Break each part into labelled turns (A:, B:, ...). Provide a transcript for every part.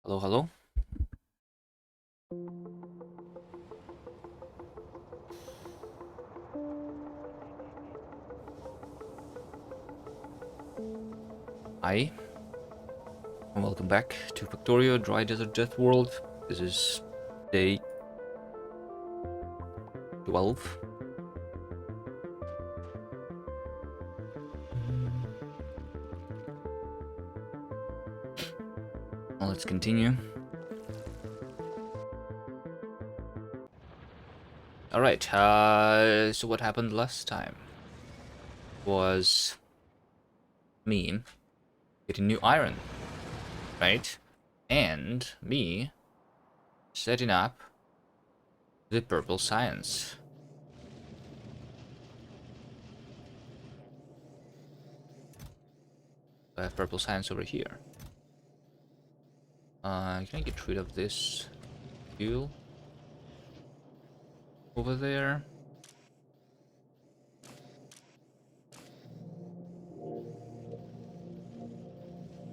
A: Hello, hello. Hi, and welcome back to Factorio Dry Desert Deathworld. This is day 12. Well, let's continue. Alright, so what happened last time was me getting new iron, right? And me setting up the purple science. I have purple science over here. Can I get rid of this fuel over there?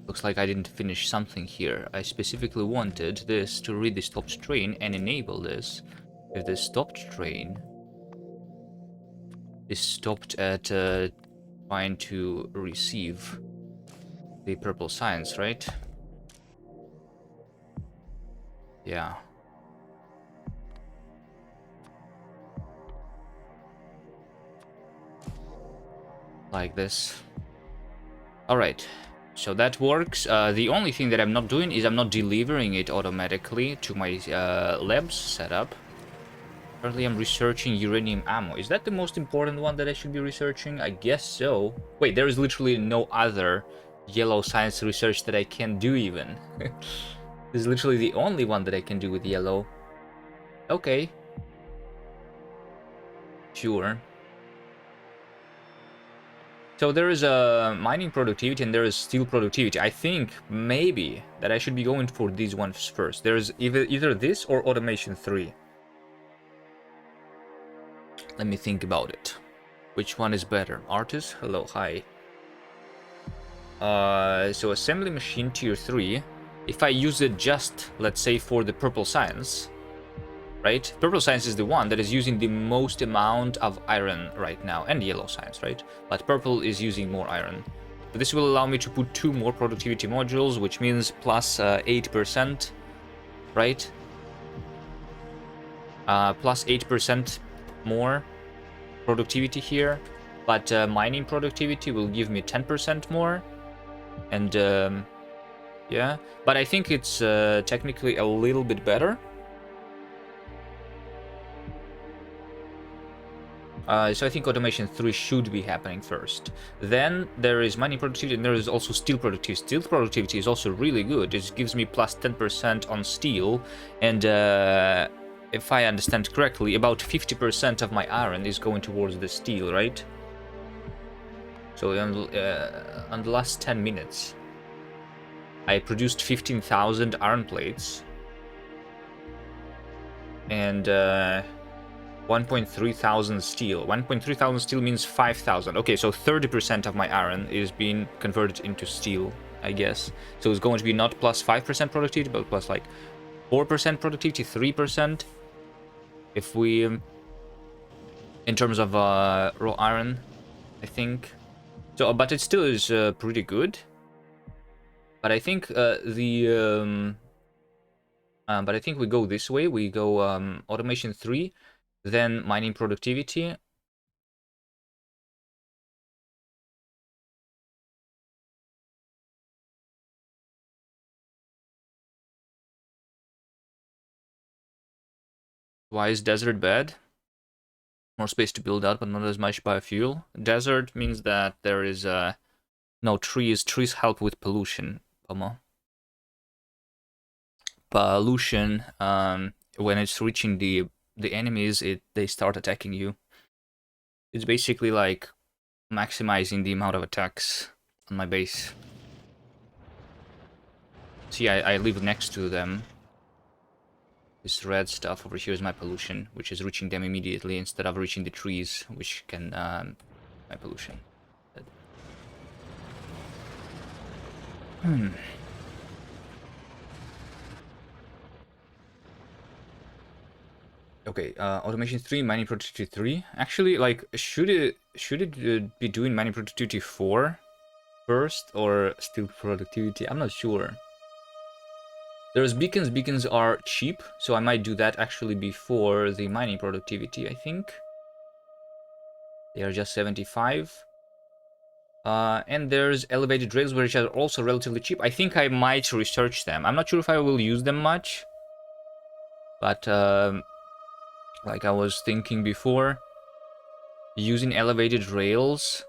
A: Looks like I didn't finish something here. I specifically wanted this to read the stopped train and enable this. If the stopped train is stopped at trying to receive the purple science, right? Yeah. Like this. Alright. So that works. The only thing that I'm not doing is I'm not delivering it automatically to my labs setup. Currently I'm researching uranium ammo. Is that the most important one that I should be researching? I guess so. Wait, there is literally no other yellow science research that I can do even. This is literally the only one that I can do with yellow. Okay. Sure. So there is a mining productivity and there is steel productivity. I think maybe that I should be going for these ones first. There's either this or automation 3. Let me think about it. Which one is better? Artist? Hello, hi. So assembly machine tier 3. If I use it just, let's say, for the purple science, right? Purple science is the one that is using the most amount of iron right now, and yellow science, right? But purple is using more iron. But this will allow me to put 2 more productivity modules, which means plus 8%, right? Plus 8% more productivity here. But mining productivity will give me 10% more. And yeah, but I think it's technically a little bit better. So I think automation 3 should be happening first. Then there is mining productivity, and there is also steel productivity. Steel productivity is also really good. It gives me plus 10% on steel, and if I understand correctly, about 50% of my iron is going towards the steel, right? So on the last 10 minutes, I produced 15,000 iron plates, and 1.3 thousand steel. 1.3 thousand steel means 5,000. Okay, so 30% of my iron is being converted into steel, I guess. So it's going to be not plus 5% productivity, but plus like 4% productivity, 3%. If we, in terms of raw iron, I think. So, but it still is pretty good. But I think but I think we go this way. We go automation 3, then mining productivity. Why is desert bad? More space to build out, but not as much biofuel. Desert means that there is no trees. Trees help with pollution. Pollution. When it's reaching the enemies, they start attacking you. It's basically like maximizing the amount of attacks on my base. See, I live next to them. This red stuff over here is my pollution, which is reaching them immediately instead of reaching the trees, which can my pollution. Okay, automation 3, mining productivity 3. Actually, like, should it be doing mining productivity 4 first or still productivity? I'm not sure. There's beacons. Beacons are cheap, so I might do that actually before the mining productivity, I think. They are just 75. And there's elevated rails, which are also relatively cheap. I think I might research them. I'm not sure if I will use them much, but like I was thinking before, using elevated rails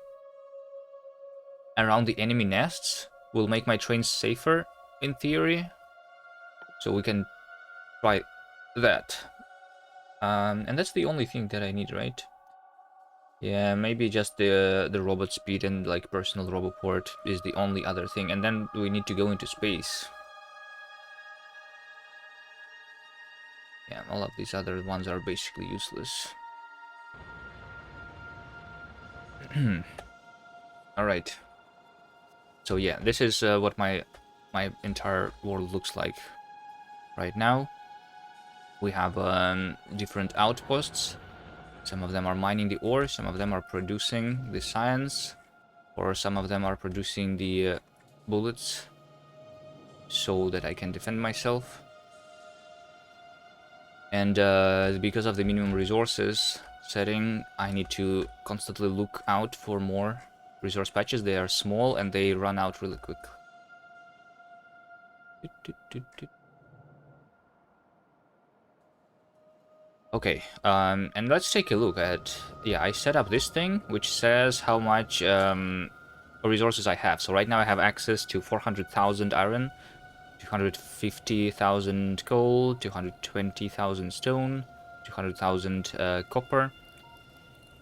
A: around the enemy nests will make my trains safer, in theory. So we can try that. And that's the only thing that I need, right? Yeah, maybe just the robot speed and like personal roboport is the only other thing. And then we need to go into space. Yeah, all of these other ones are basically useless. All right. So yeah, this is what my entire world looks like right now. We have different outposts. Some of them are mining the ore, some of them are producing the science, or some of them are producing the bullets so that I can defend myself. And because of the minimum resources setting, I need to constantly look out for more resource patches. They are small and they run out really quick. Okay, and let's take a look at, yeah, I set up this thing, which says how much resources I have. So right now I have access to 400,000 iron, 250,000 coal, 220,000 stone, 200,000 copper,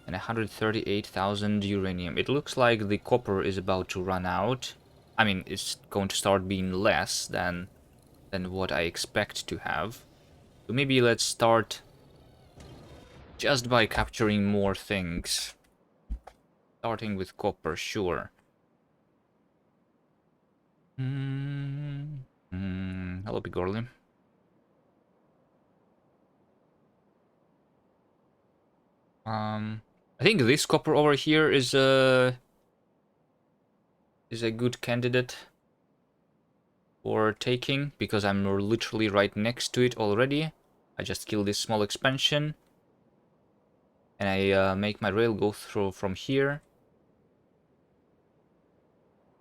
A: and 138,000 uranium. It looks like the copper is about to run out. I mean, it's going to start being less than what I expect to have. So maybe let's start just by capturing more things. Starting with copper, sure. Hello, Bigorli. I think this copper over here is a good candidate for taking, because I'm literally right next to it already. I just kill this small expansion, and I make my rail go through from here.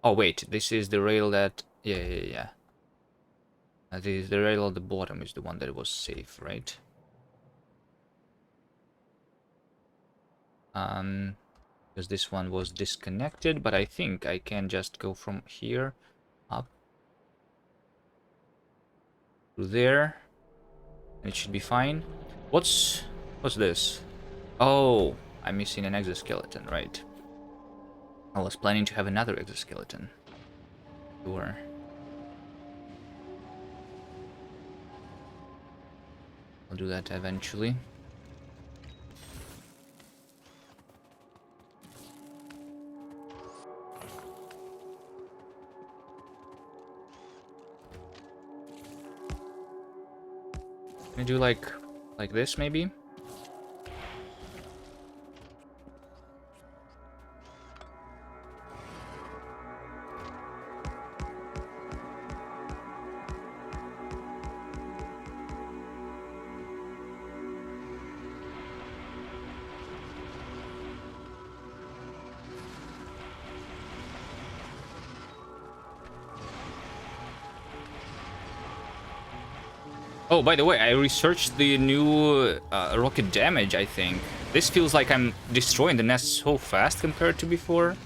A: Oh wait, this is the rail that... Yeah. The rail at the bottom is the one that was safe, right? Because this one was disconnected, but I think I can just go from here up to there, and it should be fine. What's this? Oh, I'm missing an exoskeleton, right? I was planning to have another exoskeleton. Sure. I'll do that eventually. Can I do like this maybe? Oh, by the way, I researched the new rocket damage, I think. This feels like I'm destroying the nest so fast compared to before.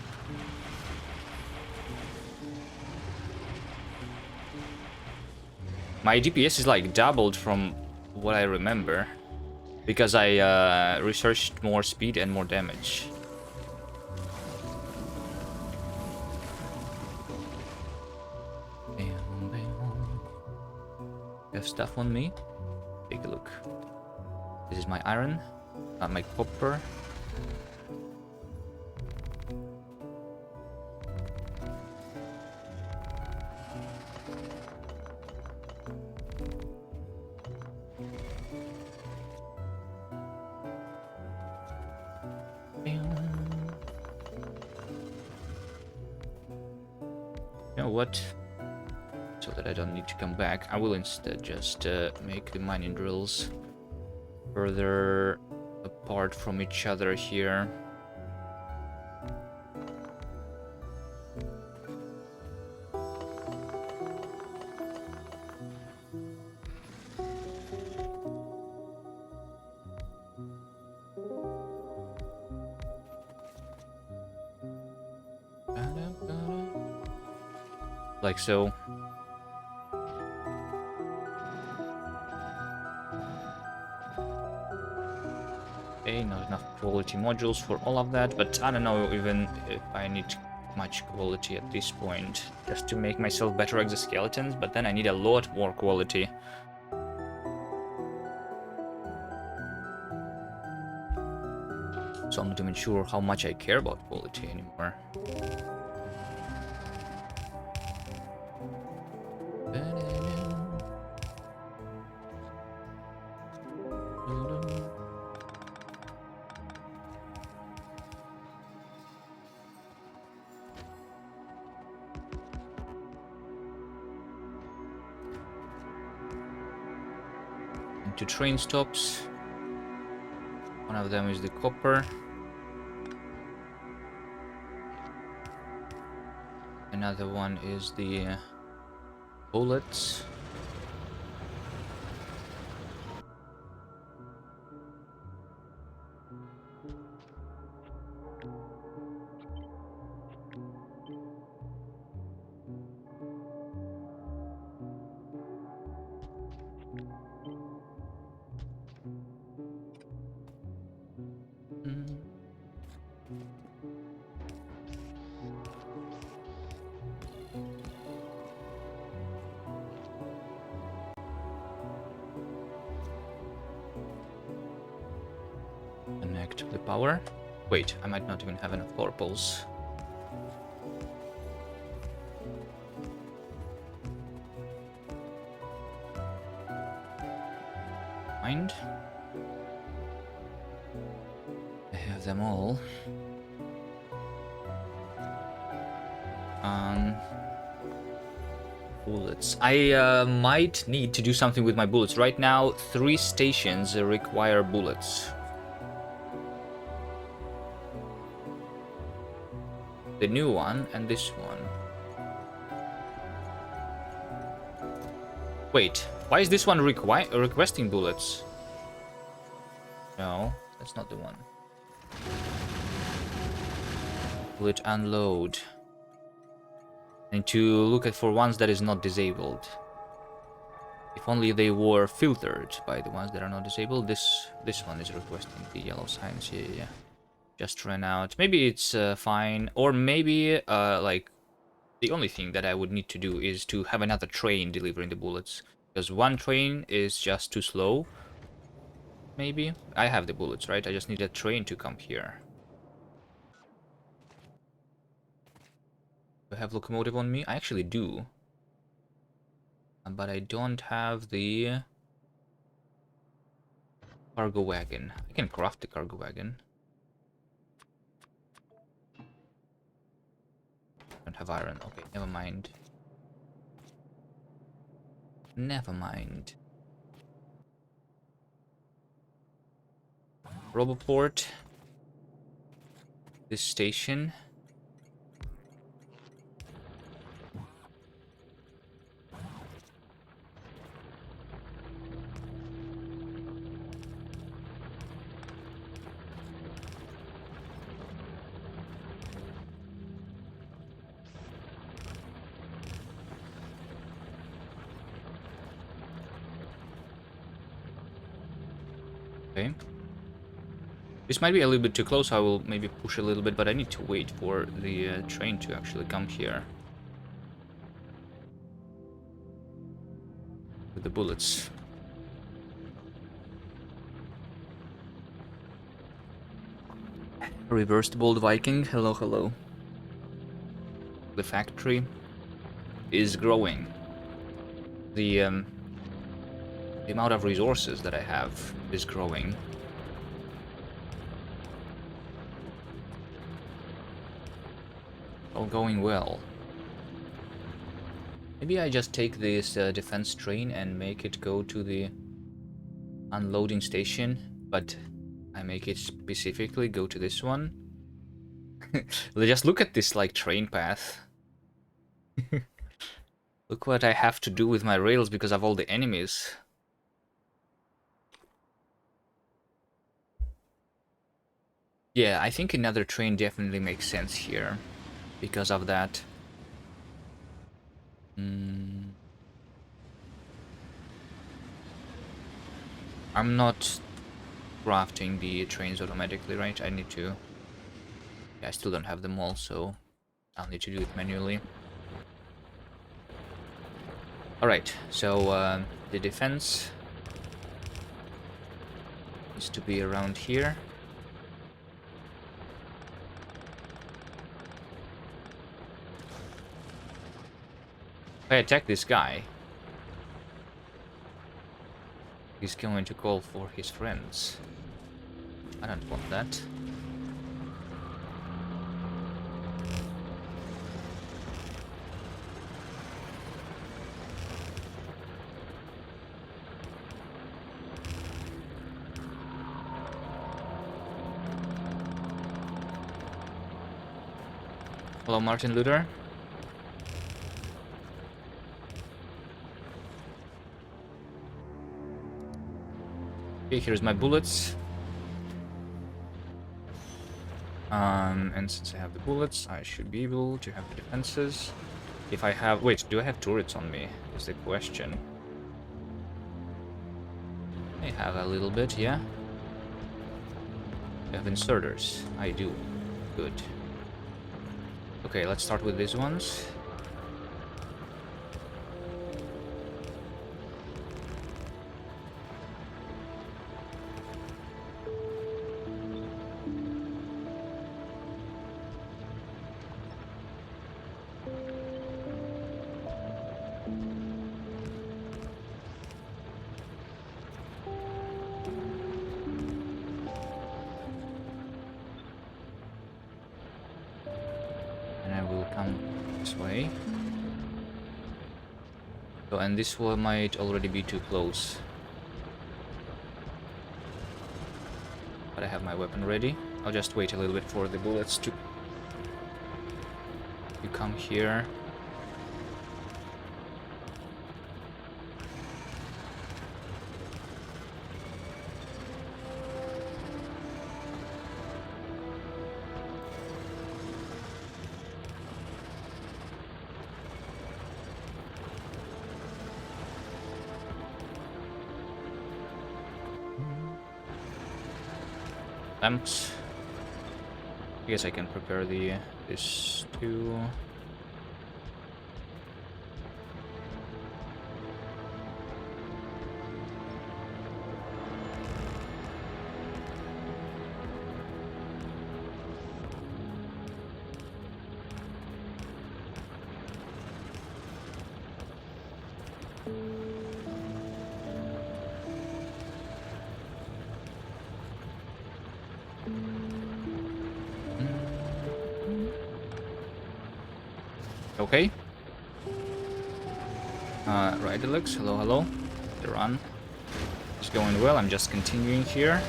A: My DPS is like doubled from what I remember, because I researched more speed and more damage. You have stuff on me? Take a look. This is my iron, not my copper. You know what? So that I don't need to come back, I will instead just make the mining drills further apart from each other here. Like so. Okay, not enough quality modules for all of that, but I don't know even if I need much quality at this point just to make myself better exoskeletons, but then I need a lot more quality. So I'm not even sure how much I care about quality anymore. Two train stops. One of them is the copper. Another one is the bullets. Connect the power. Wait, I might not even have enough power poles. Mind. I have them all. Bullets. I might need to do something with my bullets. Right now, 3 stations require bullets. The new one and this one. Wait, why is this one requesting bullets? No, that's not the one. Bullet unload. And to look at for ones that is not disabled. If only they were filtered by the ones that are not disabled. This one is requesting the yellow signs. Yeah. Just ran out. Maybe it's fine, or maybe like the only thing that I would need to do is to have another train delivering the bullets, because one train is just too slow. Maybe I have the bullets, right? I just need a train to come here. Do I have locomotive on me? I actually do, but I don't have the cargo wagon. I can craft the cargo wagon. Don't have iron. Okay, never mind. Never mind. Roboport. This station. Okay. This might be a little bit too close, so I will maybe push a little bit, but I need to wait for the train to actually come here. With the bullets. Reversed Bold Viking, hello, hello. The factory is growing. The amount of resources that I have is growing. All going well. Maybe I just take this defense train and make it go to the unloading station, but I make it specifically go to this one. Just look at this, like, train path. Look what I have to do with my rails because of all the enemies. Yeah, I think another train definitely makes sense here because of that. I'm not crafting the trains automatically, right? I need to... Yeah, I still don't have them all, so I'll need to do it manually. Alright, so the defense needs to be around here. If I attack this guy, he's going to call for his friends. I don't want that. Hello, Martin Luther. Okay, here's my bullets. And since I have the bullets, I should be able to have the defenses. If I have... Wait, do I have turrets on me? Is the question. I have a little bit, yeah. I have inserters. I do. Good. Okay, let's start with these ones. Way. So, and this one might already be too close. But I have my weapon ready. I'll just wait a little bit for the bullets to come here. Lamps. I guess I can prepare the this too. Okay. Right, Alex. Hello, hello. The run is going well. I'm just continuing here.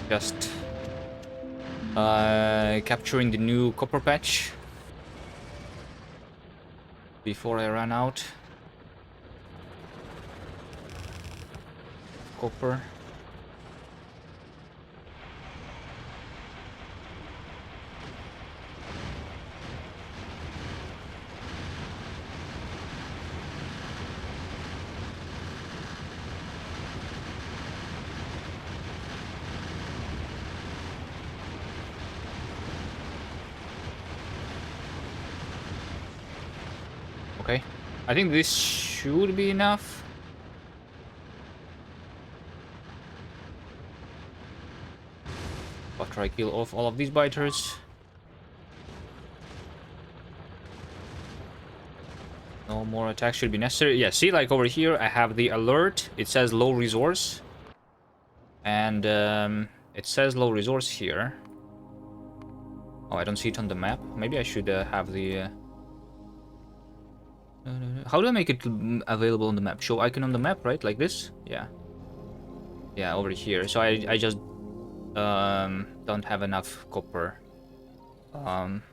A: Just capturing the new copper patch before I run out. Copper. Okay, I think this should be enough. After I kill off all of these biters. No more attacks should be necessary. Yeah, see, like over here, I have the alert. It says low resource. And it says low resource here. Oh, I don't see it on the map. Maybe I should have the... How do I make it available on the map? Show icon on the map, right? Like this? Yeah. Yeah, over here. So I just don't have enough copper.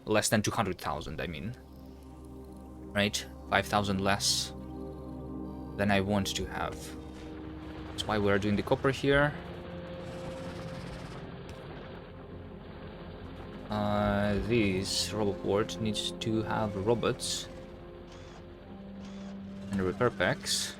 A: Less than 200,000, I mean. Right? 5,000 less than I want to have. That's why we're doing the copper here. This robot port needs to have robots and repair packs.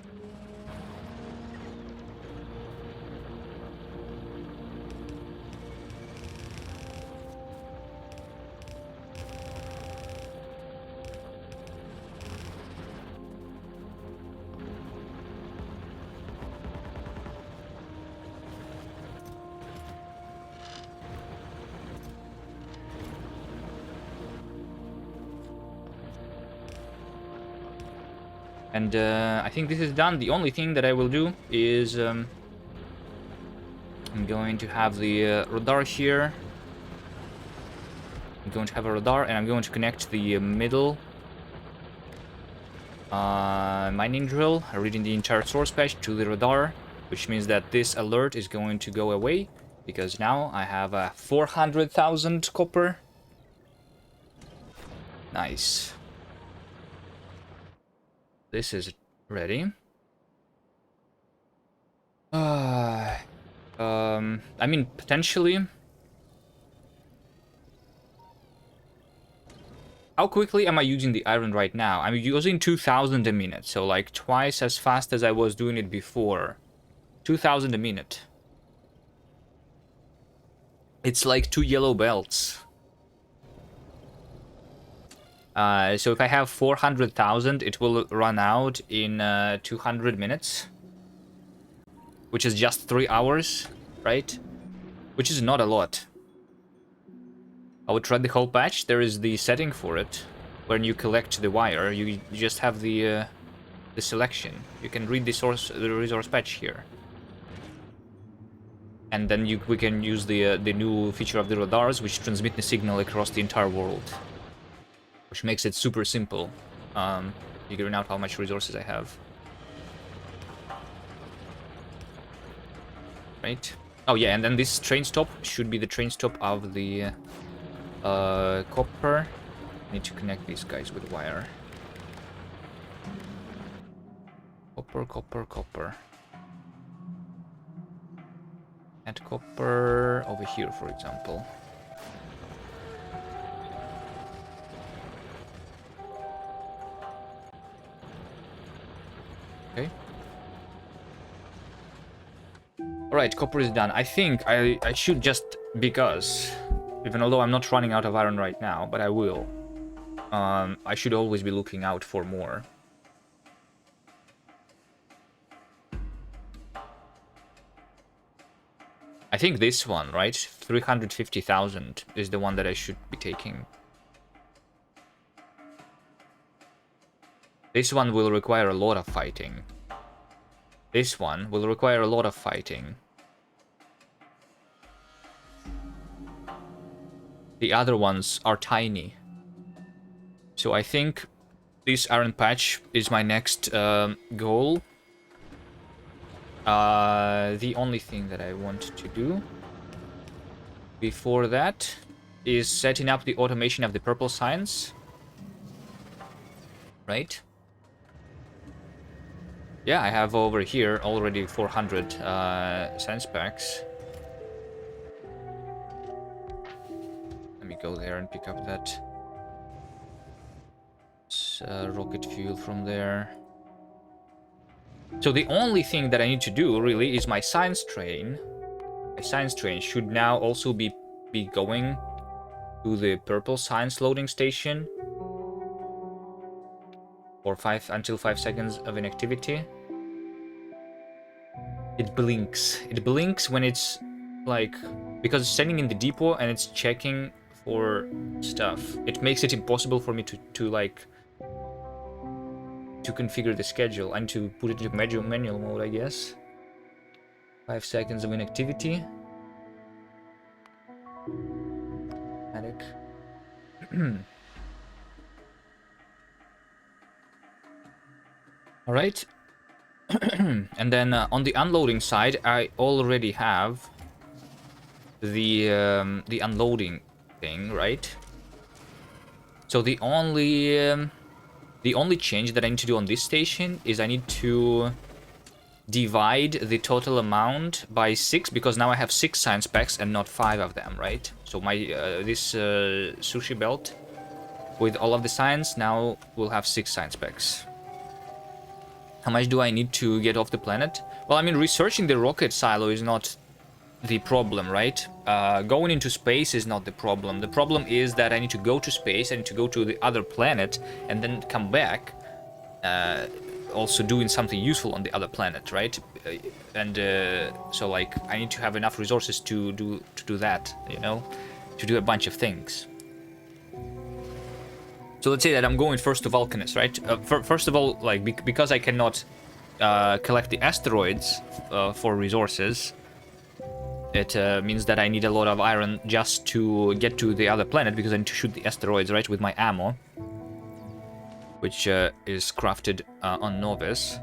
A: And I think this is done. The only thing that I will do is I'm going to have the radar here. I'm going to have a radar, and I'm going to connect the middle mining drill, reading the entire source patch to the radar, which means that this alert is going to go away, because now I have 400,000 copper. Nice. This is ready. I mean, potentially. How quickly am I using the iron right now? I'm using 2,000 a minute, so like twice as fast as I was doing it before. 2,000 a minute. It's like 2 yellow belts. So if I have 400,000, it will run out in 200 minutes. Which is just 3 hours, right? Which is not a lot. I would try the whole patch. There is the setting for it. When you collect the wire, you just have the selection. You can read the resource patch here. And then we can use the new feature of the radars, which transmit the signal across the entire world. Which makes it super simple, figuring out how much resources I have. Right? Oh yeah, and then this train stop should be the train stop of the copper. Need to connect these guys with wire. Copper, copper, copper. And copper over here, for example. Okay. Alright, copper is done. I think I should just, because, even although I'm not running out of iron right now, but I will, I should always be looking out for more. I think this one, right? 350,000 is the one that I should be taking. This one will require a lot of fighting. This one will require a lot of fighting. The other ones are tiny. So I think this iron patch is my next goal. The only thing that I want to do before that is setting up the automation of the purple signs. Right? Yeah, I have over here already 400 sense packs. Let me go there and pick up that rocket fuel from there. So the only thing that I need to do really is my science train. My science train should now also be going to the purple science loading station for until 5 seconds of inactivity. It blinks. It blinks when it's like, because it's standing in the depot and it's checking for stuff. It makes it impossible for me to configure the schedule. I need to put it into manual mode, I guess. 5 seconds of inactivity. Attic. All right. And then on the unloading side, I already have the unloading thing, right? So the only change that I need to do on this station is I need to divide the total amount by 6, because now I have 6 science packs and not 5 of them, right? So my this sushi belt with all of the science now will have 6 science packs. How much do I need to get off the planet? Well, I mean, researching the rocket silo is not the problem, right? Going into space is not the problem. The problem is that I need to go to space, I need to go to the other planet, and then come back, also doing something useful on the other planet, right? And so, like, I need to have enough resources to do that, you know, to do a bunch of things. So let's say that I'm going first to Vulcanus, right? First of all, like, because I cannot collect the asteroids for resources, it means that I need a lot of iron just to get to the other planet, because I need to shoot the asteroids, right, with my ammo, which is crafted on Novice.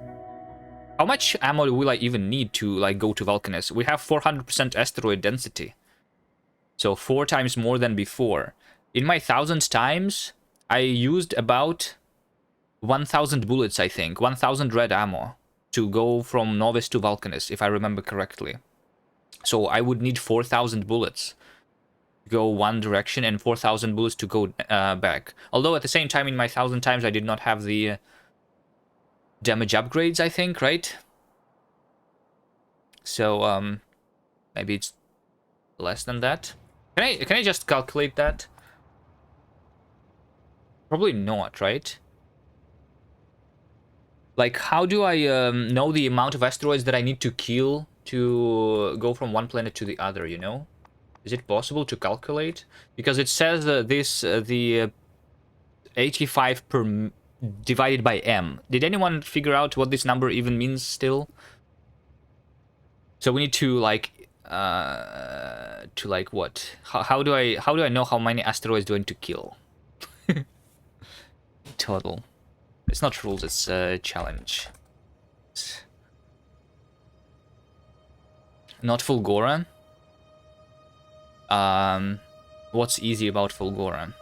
A: How much ammo will I even need to, like, go to Vulcanus? We have 400% asteroid density, so 4 times more than before. In my 1000 times, I used about 1000 bullets, I think, 1000 red ammo to go from Novice to Vulcanus, if I remember correctly. So I would need 4000 bullets to go one direction and 4000 bullets to go back. Although at the same time, in my 1000 times, I did not have the damage upgrades, I think, right? So maybe it's less than that. Can I just calculate that? Probably not, right? Like, how do I know the amount of asteroids that I need to kill to go from one planet to the other, you know? Is it possible to calculate? Because it says the 85 per divided by m. Did anyone figure out what this number even means still? So we need to like what? How do I know how many asteroids do I need to kill? Total. It's not rules, it's a challenge. Not Fulgora. What's easy about Fulgora?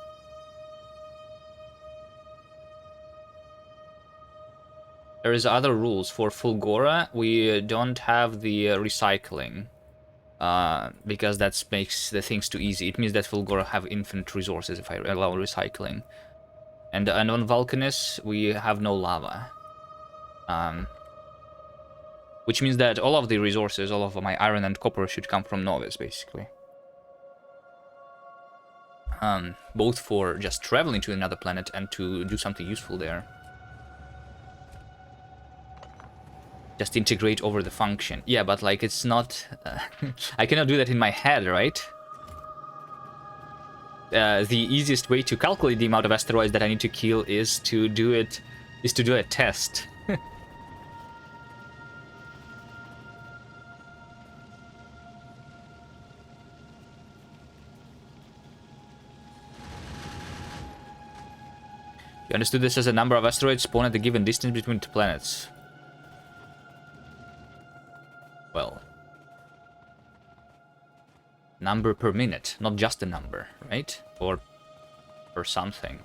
A: There is other rules for Fulgora. We don't have the recycling, because that makes the things too easy. It means that Fulgora have infinite resources if I allow recycling. And on Vulcanus, we have no lava. Which means that all of the resources, all of my iron and copper should come from Novice, basically. Both for just traveling to another planet and to do something useful there. Just integrate over the function. Yeah, but like it's not... I cannot do that in my head, right? The easiest way to calculate the amount of asteroids that I need to kill is to do a test. You understood this as a number of asteroids spawned at a given distance between two planets. Well, number per minute, not just a number, right? Or something.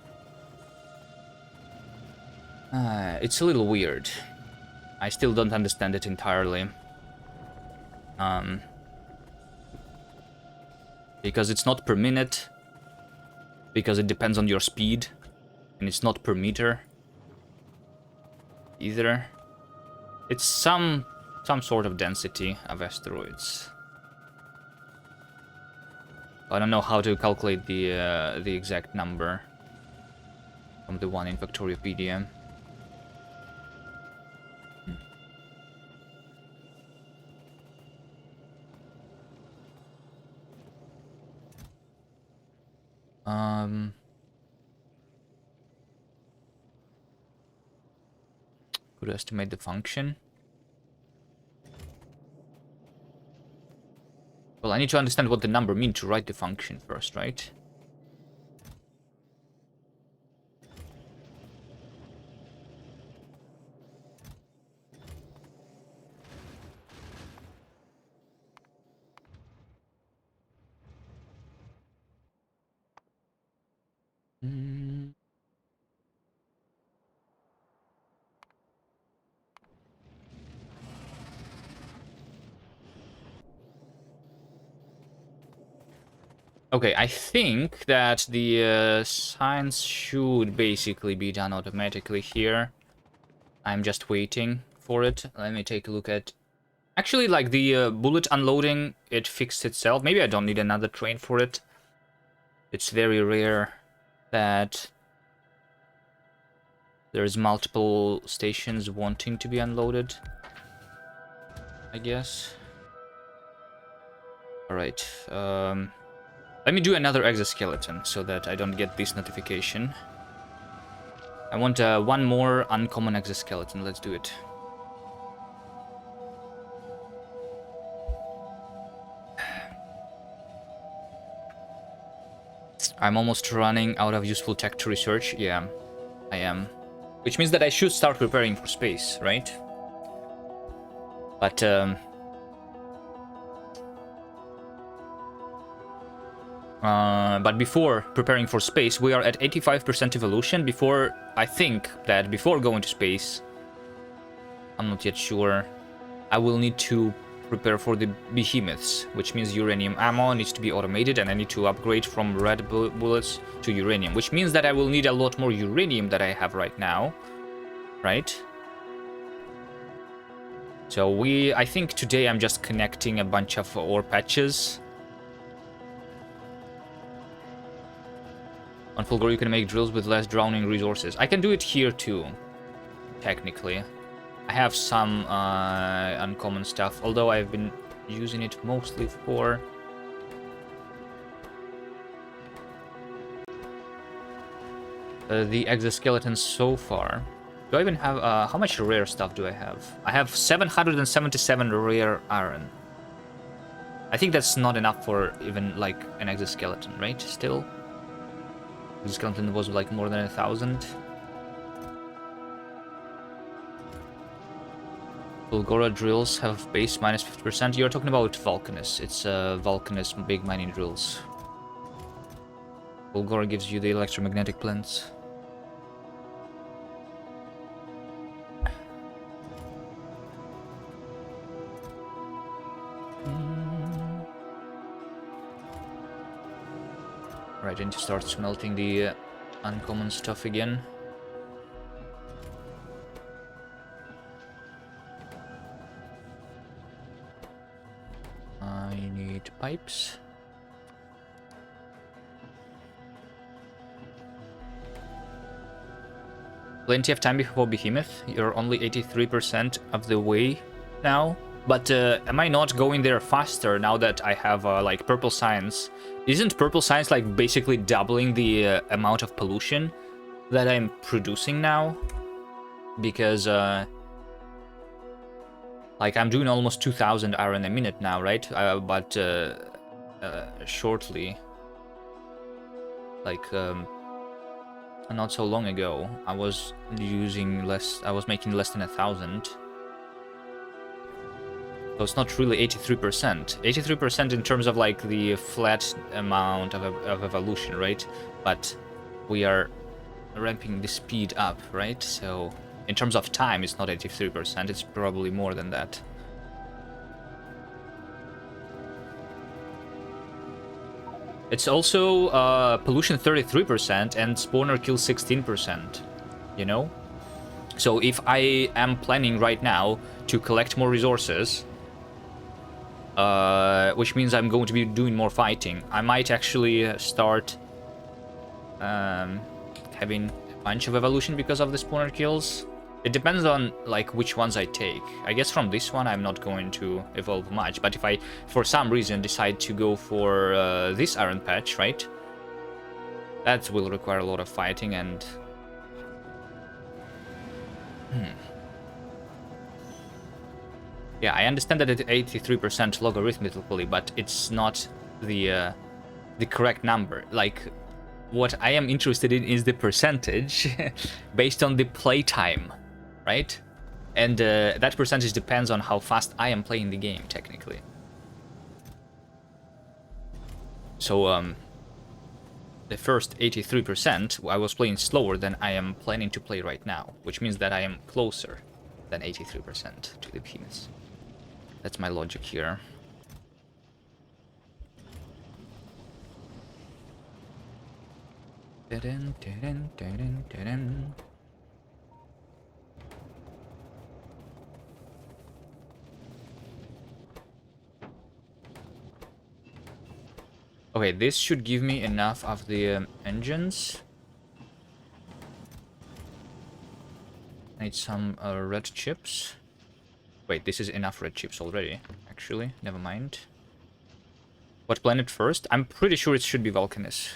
A: It's a little weird. I still don't understand it entirely. Because it's not per minute. Because it depends on your speed. And it's not per meter either. It's some sort of density of asteroids. I don't know how to calculate the exact number from the one in Factoriopedia. Could estimate the function. Well, I need to understand what the number means to write the function first, right? Mm. Okay, I think that the signs should basically be done automatically here. I'm just waiting for it. Let me take a look at... Actually, like the bullet unloading, it fixed itself. Maybe I don't need another train for it. It's very rare that there's multiple stations wanting to be unloaded, I guess. Alright, let me do another exoskeleton so that I don't get this notification. I want one more uncommon exoskeleton. Let's do it. I'm almost running out of useful tech to research. Yeah, I am. Which means that I should start preparing for space, right? But before preparing for space, we are at 85% evolution. Before, I think that before going to space, I'm not yet sure, I will need to prepare for the behemoths, which means uranium ammo needs to be automated, and I need to upgrade from red bullets to uranium, which means that I will need a lot more uranium that I have right now, right? So I think today I'm just connecting a bunch of ore patches. On Fulgor you can make drills with less drowning resources. I can do it here too, technically. I have some uncommon stuff, although I've been using it mostly for... the exoskeletons so far. Do I even have... how much rare stuff do I have? I have 777 rare iron. I think that's not enough for even, like, an exoskeleton, right? Still? Exoskeleton was, like, more than 1,000. Bulgora drills have base minus 50%. You're talking about Vulcanus. It's Vulcanus big mining drills. Bulgora gives you the electromagnetic blends. Right, I need to start smelting the uncommon stuff again. I need pipes. Plenty of time before Behemoth. You're only 83% of the way now. But am I not going there faster now that I have like purple science? Isn't purple science like basically doubling the amount of pollution that I'm producing now? Because like I'm doing almost 2,000 iron a minute now, right? But shortly, like not so long ago, I was using less. I was making less than 1,000. So it's not really 83%. 83% in terms of like the flat amount of evolution, right? But we are ramping the speed up, right? So in terms of time, it's not 83%. It's probably more than that. It's also pollution 33% and spawner kill 16%, you know? So if I am planning right now to collect more resources, which means I'm going to be doing more fighting, I might actually start having a bunch of evolution because of the spawner kills. It depends on like which ones I take. I guess from this one I'm not going to evolve much, but if I for some reason decide to go for this iron patch, right, that will require a lot of fighting and yeah, I understand that it's 83% logarithmically, but it's not the correct number. Like, what I am interested in is the percentage based on the playtime, right? And that percentage depends on how fast I am playing the game, technically. So, the first 83%, I was playing slower than I am planning to play right now, which means that I am closer than 83% to the behemoths. That's my logic here. Okay, this should give me enough of the engines. I need some red chips. Wait, this is enough red chips already, actually. Never mind. What planet first? I'm pretty sure it should be Vulcanus.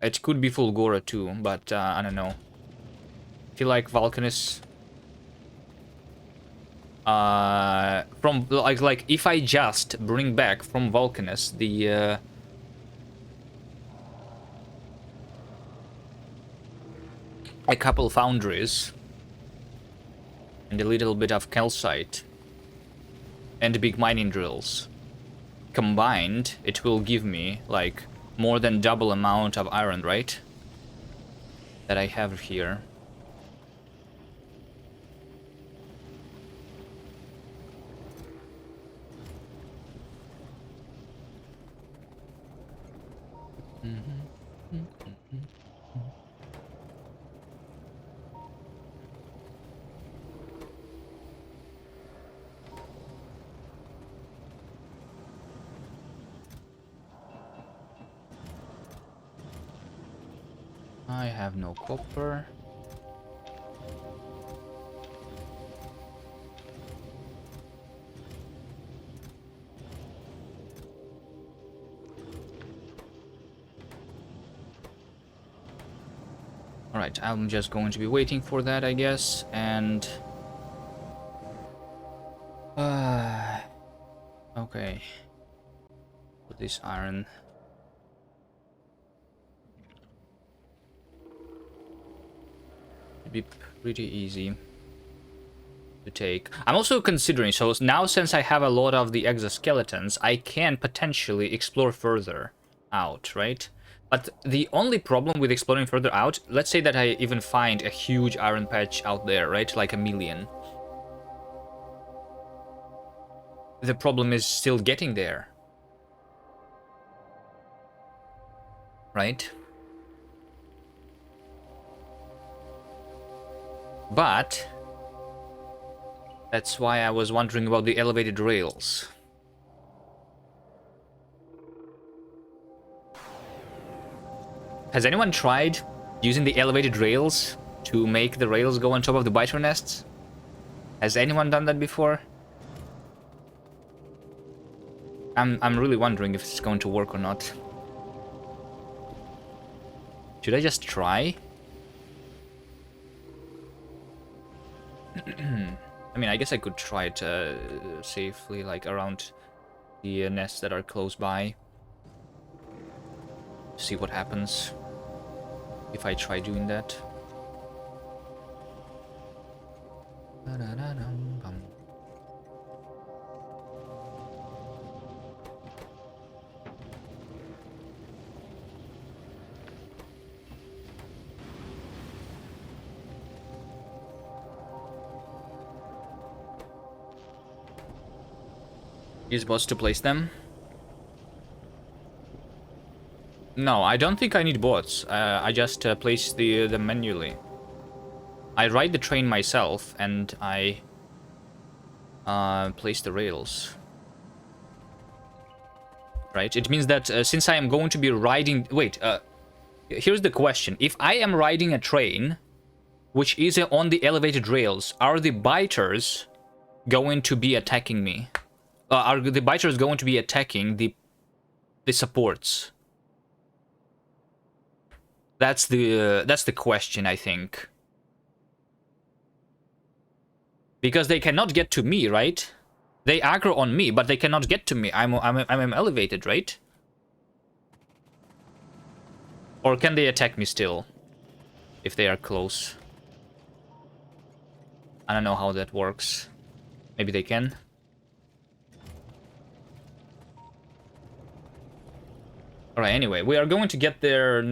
A: It could be Fulgora too, but I don't know. I feel like Vulcanus... from like if I just bring back from Vulcanus the a couple foundries and a little bit of calcite and big mining drills combined, it will give me like more than double amount of iron, right? That I have here. I have no copper. Alright, I'm just going to be waiting for that, I guess, and... okay. Put this iron... It'd be pretty easy to take. I'm also considering, so now since I have a lot of the exoskeletons, I can potentially explore further out, right? But the only problem with exploring further out, let's say that I even find a huge iron patch out there, right? Like a million. The problem is still getting there. Right? But that's why I was wondering about the elevated rails. Has anyone tried using the elevated rails to make the rails go on top of the biter nests? Has anyone done that before? I'm really wondering if it's going to work or not. Should I just try? I mean, I guess I could try it safely, like around the nests that are close by. See what happens if I try doing that. Use bots to place them? No, I don't think I need bots. I just place them manually. I ride the train myself and I place the rails. Right? It means that since I am going to be riding... Wait, here's the question. If I am riding a train which is on the elevated rails, are the biters going to be attacking me? Are the biters going to be attacking the supports? That's the question, I think. Because they cannot get to me, right? They aggro on me, but they cannot get to me. I'm elevated, right? Or can they attack me still if they are close? I don't know how that works. Maybe they can. Alright, anyway, we are going to get there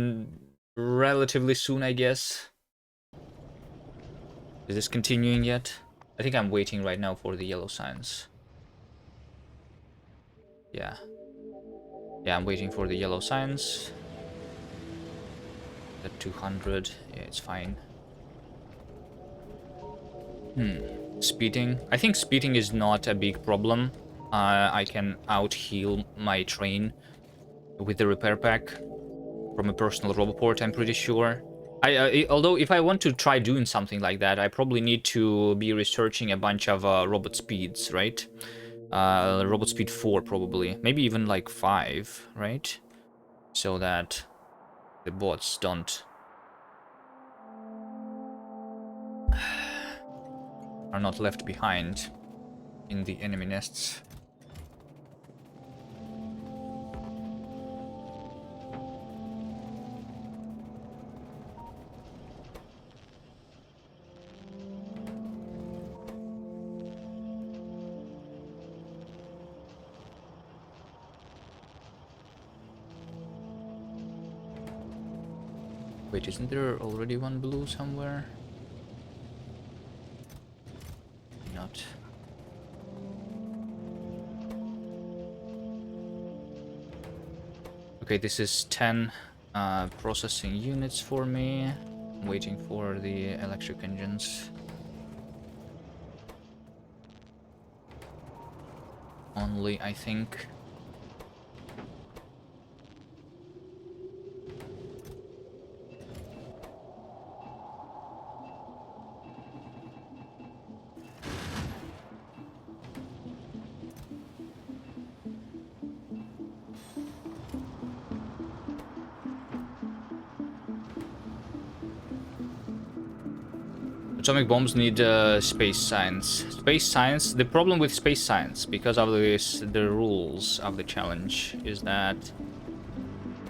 A: relatively soon, I guess. Is this continuing yet? I think I'm waiting right now for the yellow signs. Yeah. Yeah, I'm waiting for the yellow signs. At 200. Yeah, it's fine. Speeding. I think speeding is not a big problem. I can out-heal my train with the repair pack from a personal roboport, I'm pretty sure. Although, if I want to try doing something like that, I probably need to be researching a bunch of robot speeds, right? Robot speed 4, probably. Maybe even like 5, right? So that the bots don't... are not left behind in the enemy nests. Wait, isn't there already one blue somewhere? Not. Okay, this is 10 processing units for me. I'm waiting for the electric engines. Only, I think. Atomic bombs need space science. Space science, the problem with space science, because of this, the rules of the challenge, is that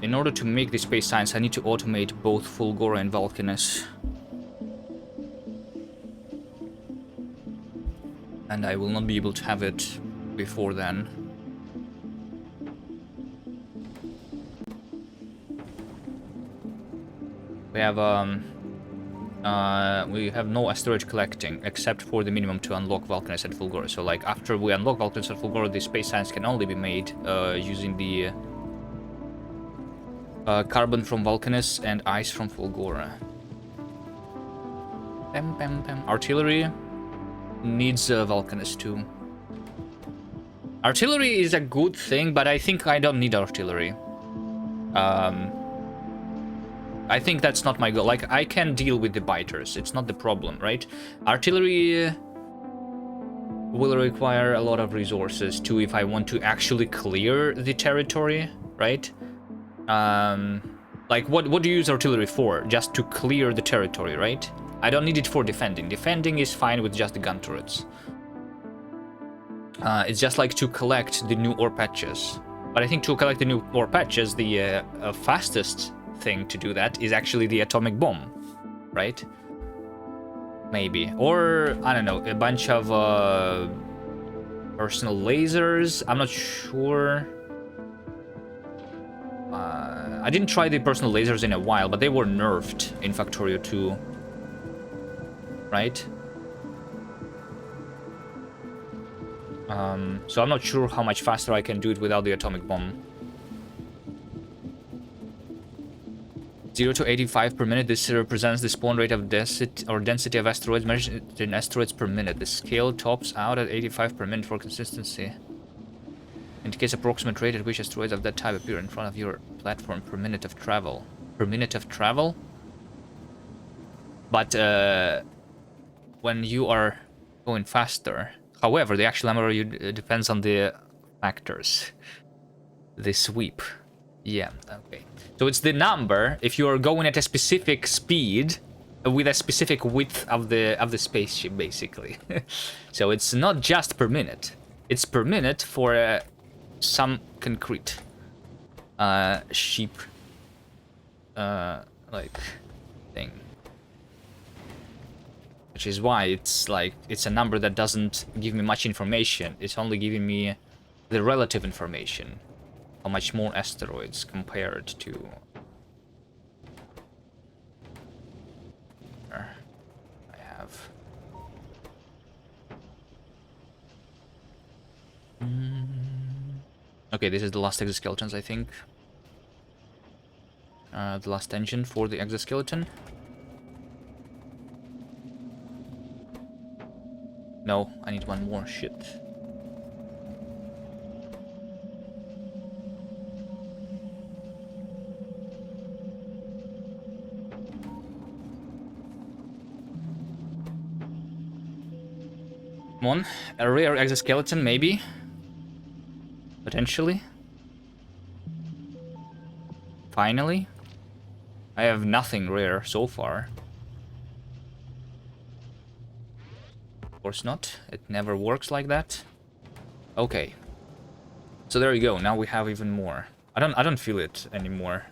A: in order to make the space science, I need to automate both Fulgora and Vulcanus. And I will not be able to have it before then. We have no asteroid collecting, except for the minimum to unlock Vulcanus and Fulgora. So, like, after we unlock Vulcanus and Fulgora, the space science can only be made using the carbon from Vulcanus and ice from Fulgora. Artillery needs Vulcanus too. Artillery is a good thing, but I think I don't need artillery. I think that's not my goal. Like, I can deal with the biters. It's not the problem, right? Artillery will require a lot of resources too if I want to actually clear the territory, right? Like, what do you use artillery for? Just to clear the territory, right? I don't need it for defending. Defending is fine with just the gun turrets. It's just like to collect the new ore patches. But I think to collect the new ore patches, the fastest thing to do that is actually the atomic bomb, right? Maybe. Or, I don't know, a bunch of personal lasers. I'm not sure. I didn't try the personal lasers in a while, but they were nerfed in Factorio 2. Right? So I'm not sure how much faster I can do it without the atomic bomb. 0 to 85 per minute. This represents the spawn rate of density of asteroids measured in asteroids per minute. The scale tops out at 85 per minute for consistency. Indicates approximate rate at which asteroids of that type appear in front of your platform per minute of travel. Per minute of travel? But when you are going faster. However, the actual number depends on the factors. The sweep. Yeah, okay. So it's the number if you are going at a specific speed with a specific width of the spaceship, basically. So it's not just per minute. It's per minute for some concrete sheep like thing. Which is why it's like it's a number that doesn't give me much information. It's only giving me the relative information. how much more asteroids compared to... I have... Okay, this is the last exoskeletons, I think. The last engine for the exoskeleton. No, I need one more. Shit. Come on, a rare exoskeleton, maybe? Potentially? Finally? I have nothing rare so far. Of course not. It never works like that. Okay. So there you go. Now we have even more. I don't feel it anymore.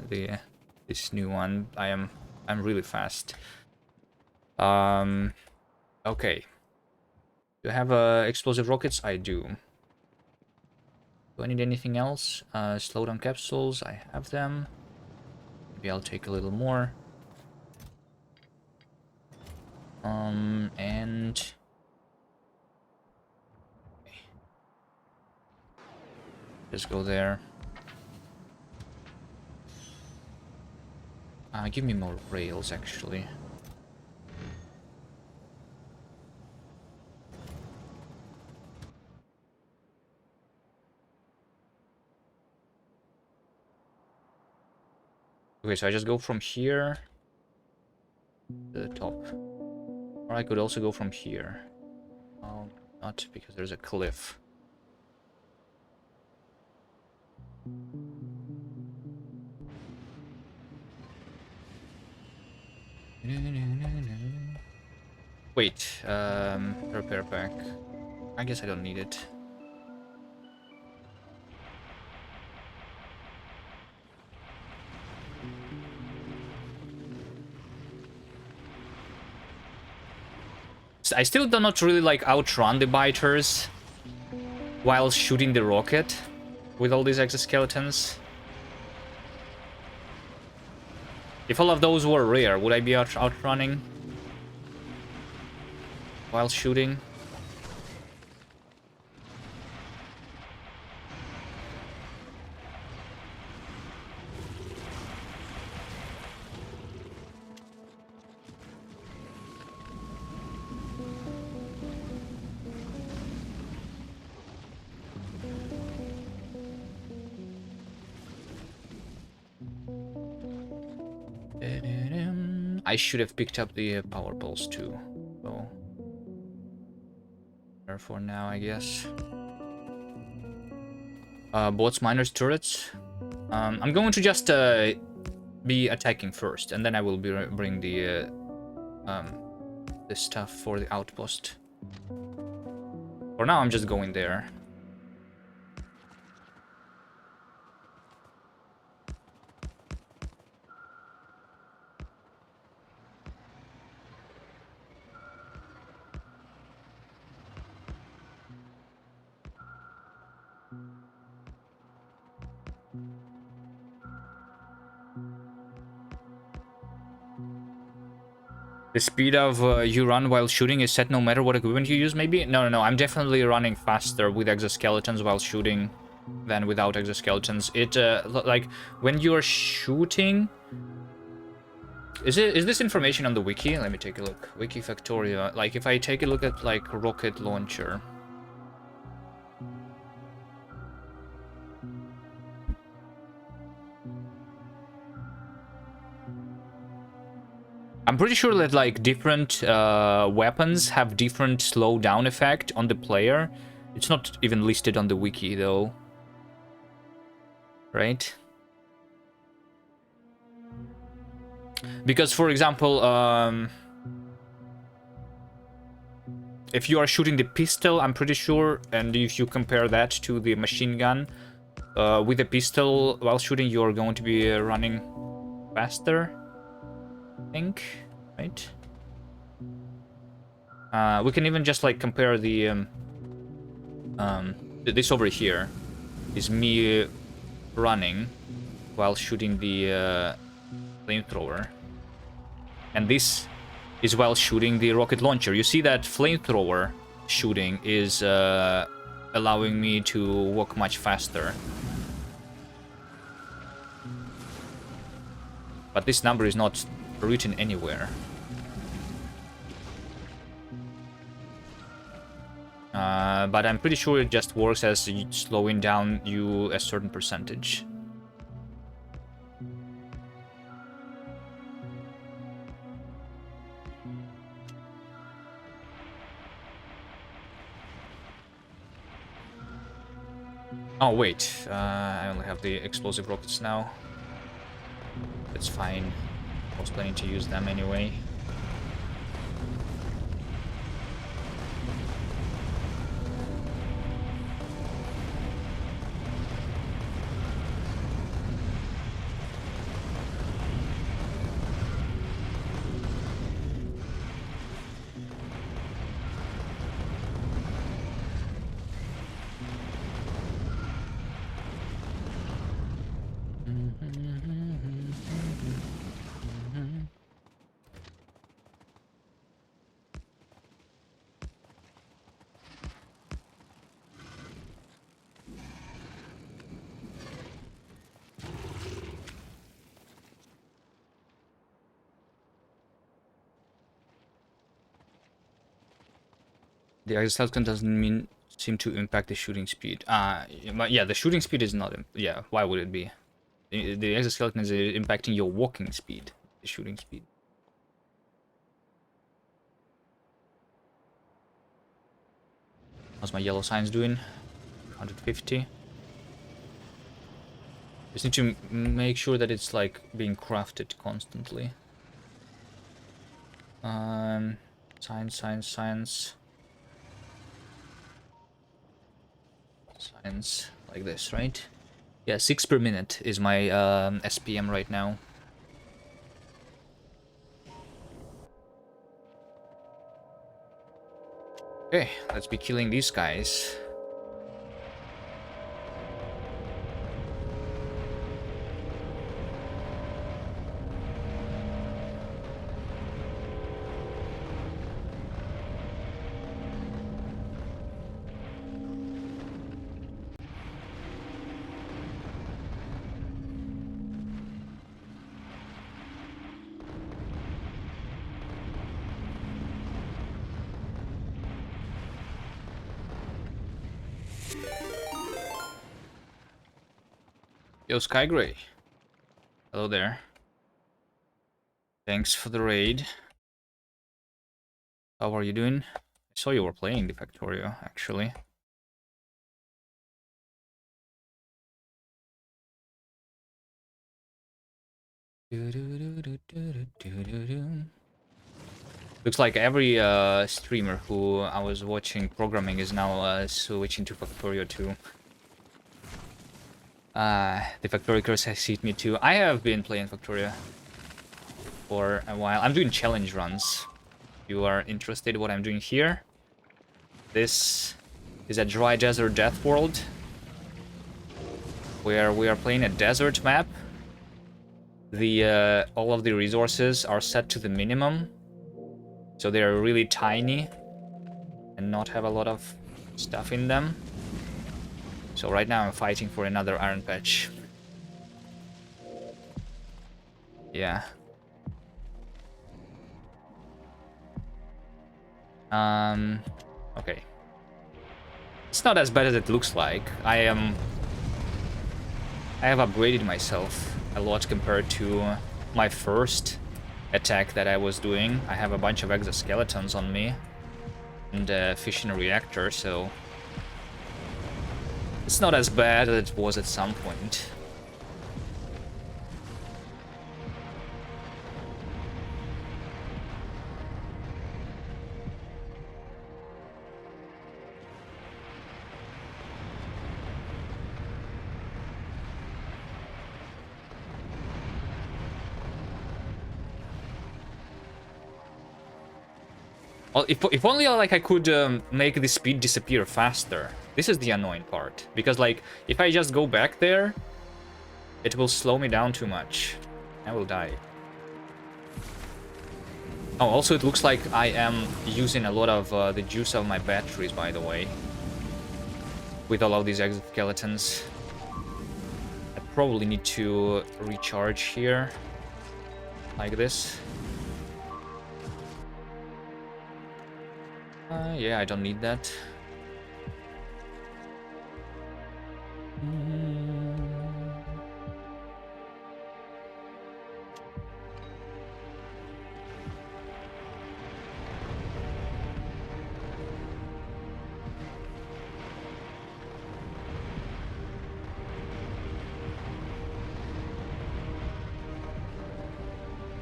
A: This new one. I'm really fast. Okay. Do I have explosive rockets? I do. Do I need anything else? Slowdown capsules. I have them. Maybe I'll take a little more. And... just go there. Give me more rails, actually. Okay, so I just go from here to the top. Or I could also go from here. Oh, not because there's a cliff. Wait, repair pack. I guess I don't need it. I still do not really like outrun the biters while shooting the rocket with all these exoskeletons. If all of those were rare, would I be outrunning while shooting? I should have picked up the power poles too. So, therefore now, I guess. Boats, miners, turrets. I'm going to just be attacking first, and then I will bring the stuff for the outpost. For now, I'm just going there. The speed of you run while shooting is set no matter what equipment you use, maybe? No, I'm definitely running faster with exoskeletons while shooting than without exoskeletons. It, like, when you're shooting... Is this information on the wiki? Let me take a look. Wiki Factoria. Like, if I take a look at, like, rocket launcher... I'm pretty sure that, like, different weapons have different slowdown effect on the player. It's not even listed on the wiki, though. Right? Because, for example, if you are shooting the pistol, I'm pretty sure, and if you compare that to the machine gun, with the pistol, while shooting, you're going to be running faster. I think, right? We can even just like compare the this over here is me running while shooting the flamethrower. And this is while shooting the rocket launcher. You see that flamethrower shooting is allowing me to walk much faster. But this number is not written anywhere. But I'm pretty sure it just works as slowing down you a certain percentage. Oh wait, I only have the explosive rockets now. That's fine. I was planning to use them anyway. The exoskeleton doesn't seem to impact the shooting speed. But yeah, the shooting speed is not. Yeah, why would it be? The exoskeleton is impacting your walking speed, the shooting speed. How's my yellow signs doing? 150. Just need to make sure that it's like being crafted constantly. Science. Science like this, right? Yeah, 6 per minute is my SPM right now. Okay, let's be killing these guys. Yo, Sky Gray. Hello there. Thanks for the raid. How are you doing? I saw you were playing the Factorio, actually. Looks like every streamer who I was watching programming is now switching to Factorio too. The Factorio curse has hit me too. I have been playing Factorio for a while. I'm doing challenge runs. If you are interested in what I'm doing here. This is a dry Desert Deathworld, where we are playing a desert map. All of the resources are set to the minimum, so they are really tiny and not have a lot of stuff in them. So right now I'm fighting for another iron patch. Yeah. Okay. It's not as bad as it looks like. I have upgraded myself a lot compared to my first attack that I was doing. I have a bunch of exoskeletons on me and a fission reactor, so it's not as bad as it was at some point. Well, if only like I could make the speed disappear faster. This is the annoying part, because like if I just go back there It will slow me down too much. I will die. Oh, also it looks like I am using a lot of the juice of my batteries, by the way. With all of these exoskeletons. I probably need to recharge here. Like this. Yeah, I don't need that.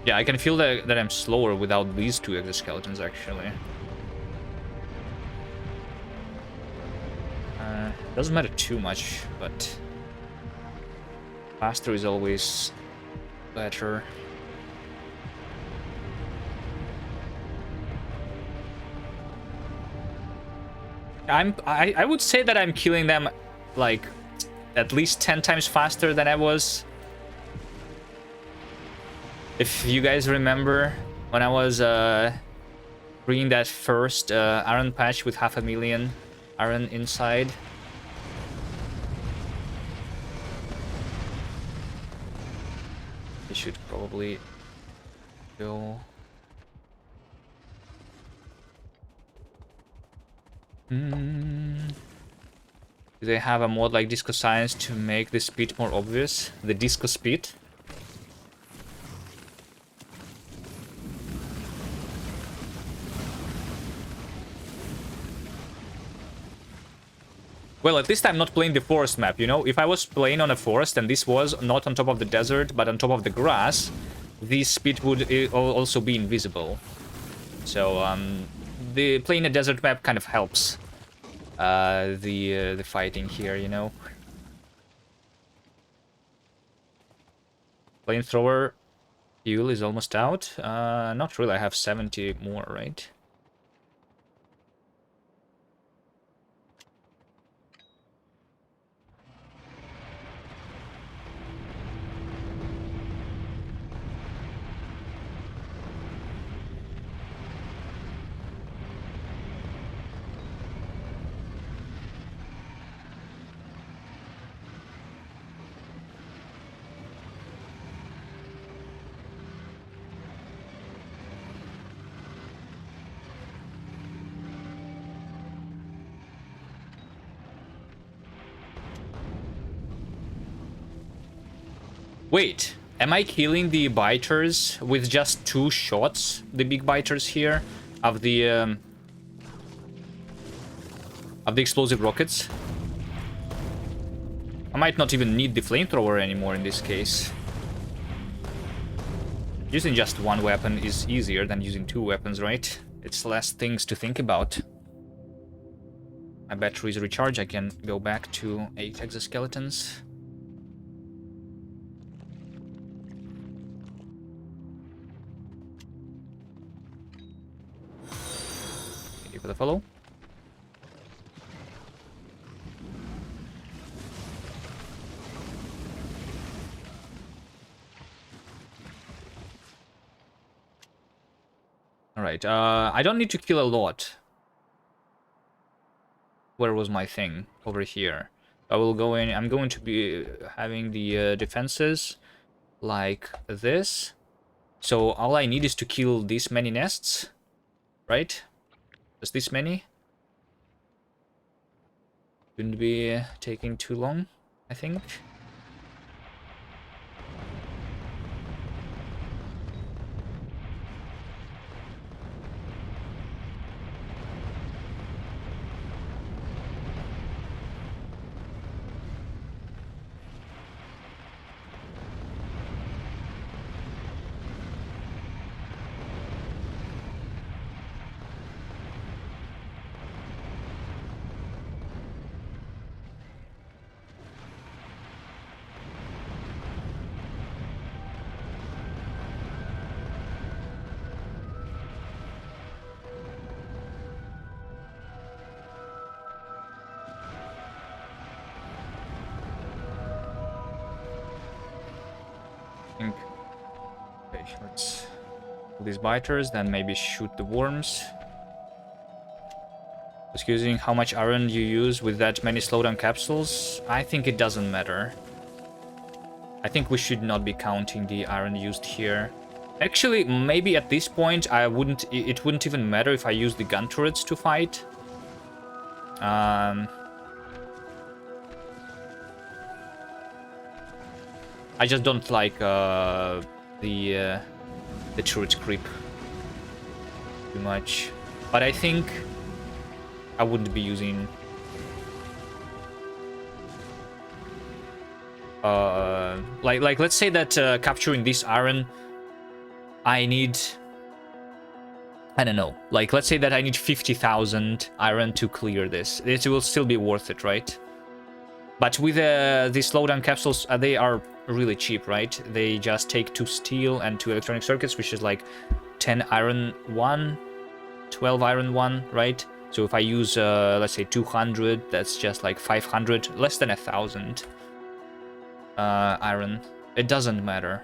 A: Yeah, I can feel that I'm slower without these two exoskeletons, actually. Doesn't matter too much, but faster is always better. I would say that I'm killing them like at least 10 times faster than I was. If you guys remember when I was bringing that first iron patch with 500,000 iron inside. I should probably go. Do they have a mod like Disco Science to make the speed more obvious? The Disco Speed? Well, at least I'm not playing the forest map, you know? If I was playing on a forest and this was not on top of the desert, but on top of the grass, this speed would also be invisible. So, the playing a desert map kind of helps the fighting here, you know? Flamethrower fuel is almost out. Not really, I have 70 more, right? Wait, am I killing the biters with just 2 shots? The big biters here of the explosive rockets? I might not even need the flamethrower anymore in this case. Using just 1 weapon is easier than using 2 weapons, right? It's less things to think about. My battery is recharged. I can go back to 8 exoskeletons. Thank you for the follow. Alright, I don't need to kill a lot. Where was my thing? Over here. I will go in. I'm going to be having the defenses like this. So all I need is to kill this many nests. Right? Just this many. Shouldn't be taking too long, I think. let's kill these biters, then maybe shoot the worms. Excusing how much iron you use with that many slowdown capsules, I think it doesn't matter. I think we should not be counting the iron used here. Actually, maybe at this point, it wouldn't even matter if I use the gun turrets to fight. I just don't like the turret creep too much. But I think I wouldn't be using like let's say that capturing this iron, I need, I don't know, like let's say that I need 50,000 iron to clear this. It will still be worth it, right? But with the slowdown capsules, they are really cheap, right? They just take 2 steel and 2 electronic circuits, which is like 10 iron 1, 12 iron 1, right? So if I use, let's say 200, that's just like 500, less than 1,000 iron. It doesn't matter.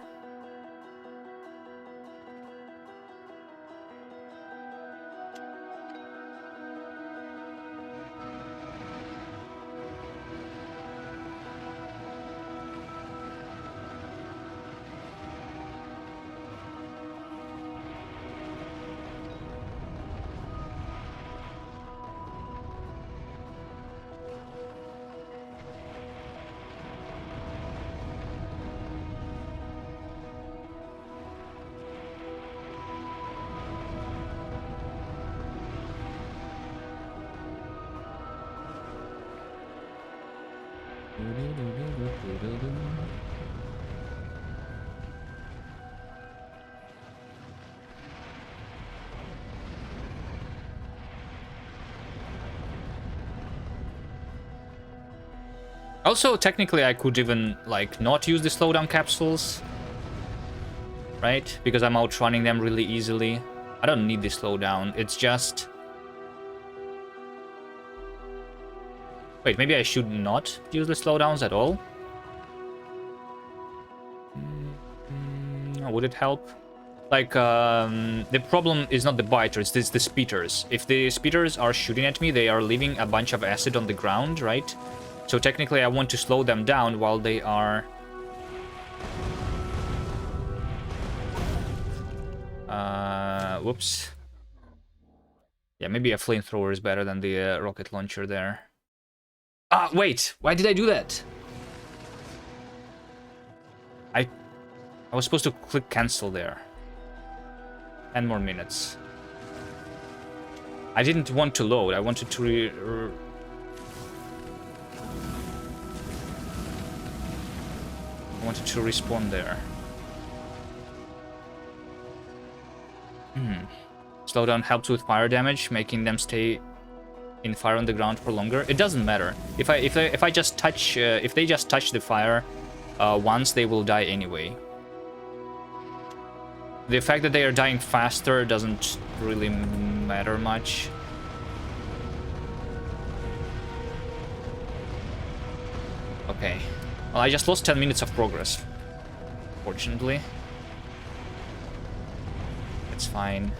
A: Also, technically, I could even, like, not use the slowdown capsules, right? Because I'm outrunning them really easily. I don't need the slowdown, it's just... Wait, maybe I should not use the slowdowns at all? Would it help? Like, the problem is not the biters, it's the speeders. If the speeders are shooting at me, they are leaving a bunch of acid on the ground, right? So technically I want to slow them down while they are... whoops. Yeah, maybe a flamethrower is better than the rocket launcher there. Ah, wait! Why did I do that? I was supposed to click cancel there. 10 more minutes. I didn't want to load, I wanted to I wanted to respawn there. Slowdown helps with fire damage, making them stay in fire on the ground for longer. It doesn't matter. If I just touch, if they just touch the fire once, they will die anyway. The fact that they are dying faster doesn't really matter much. Okay. Well, I just lost 10 minutes of progress, fortunately. It's fine.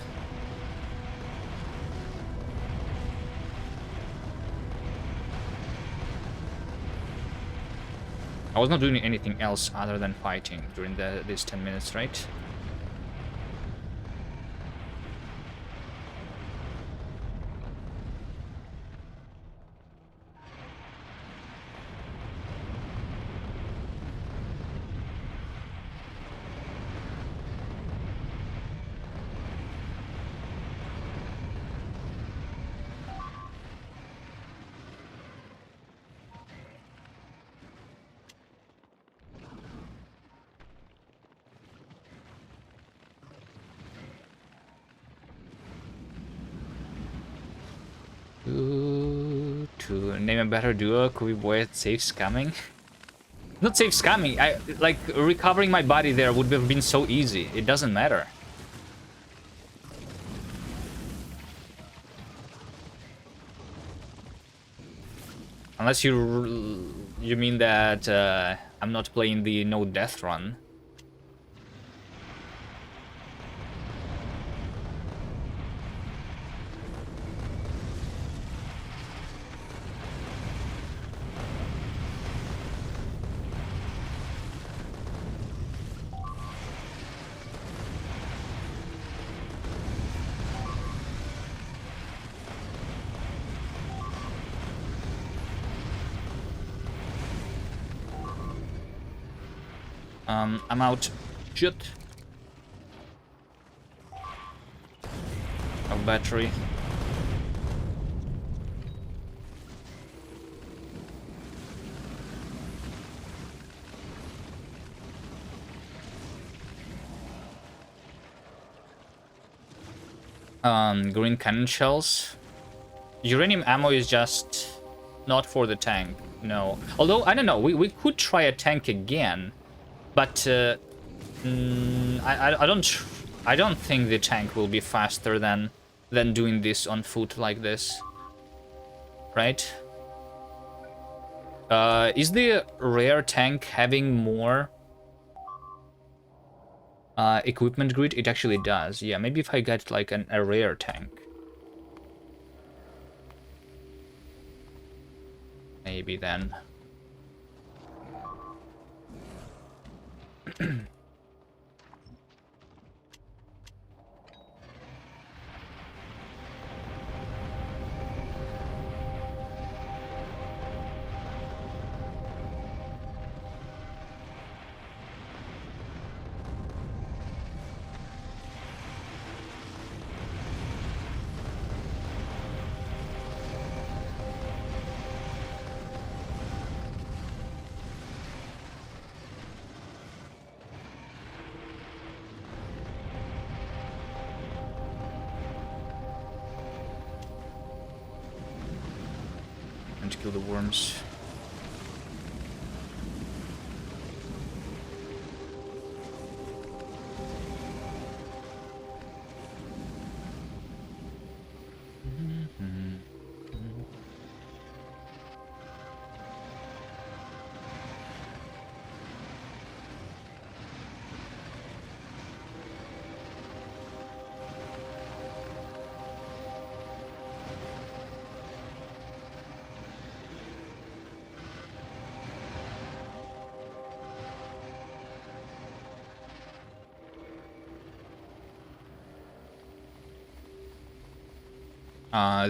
A: I was not doing anything else other than fighting during these 10 minutes, right? To name a better duo, could we avoid safe scamming? Not safe scamming, like recovering my body there would have been so easy. It doesn't matter. Unless you mean that I'm not playing the no death run. I'm out. Shit. Of battery. Green cannon shells. Uranium ammo is just not for the tank. No. Although, I don't know, we could try a tank again. But I don't think the tank will be faster than doing this on foot like this. Right? Is the rare tank having more equipment grid? It actually does. Yeah, maybe if I get like a rare tank. Maybe then. To kill the worms.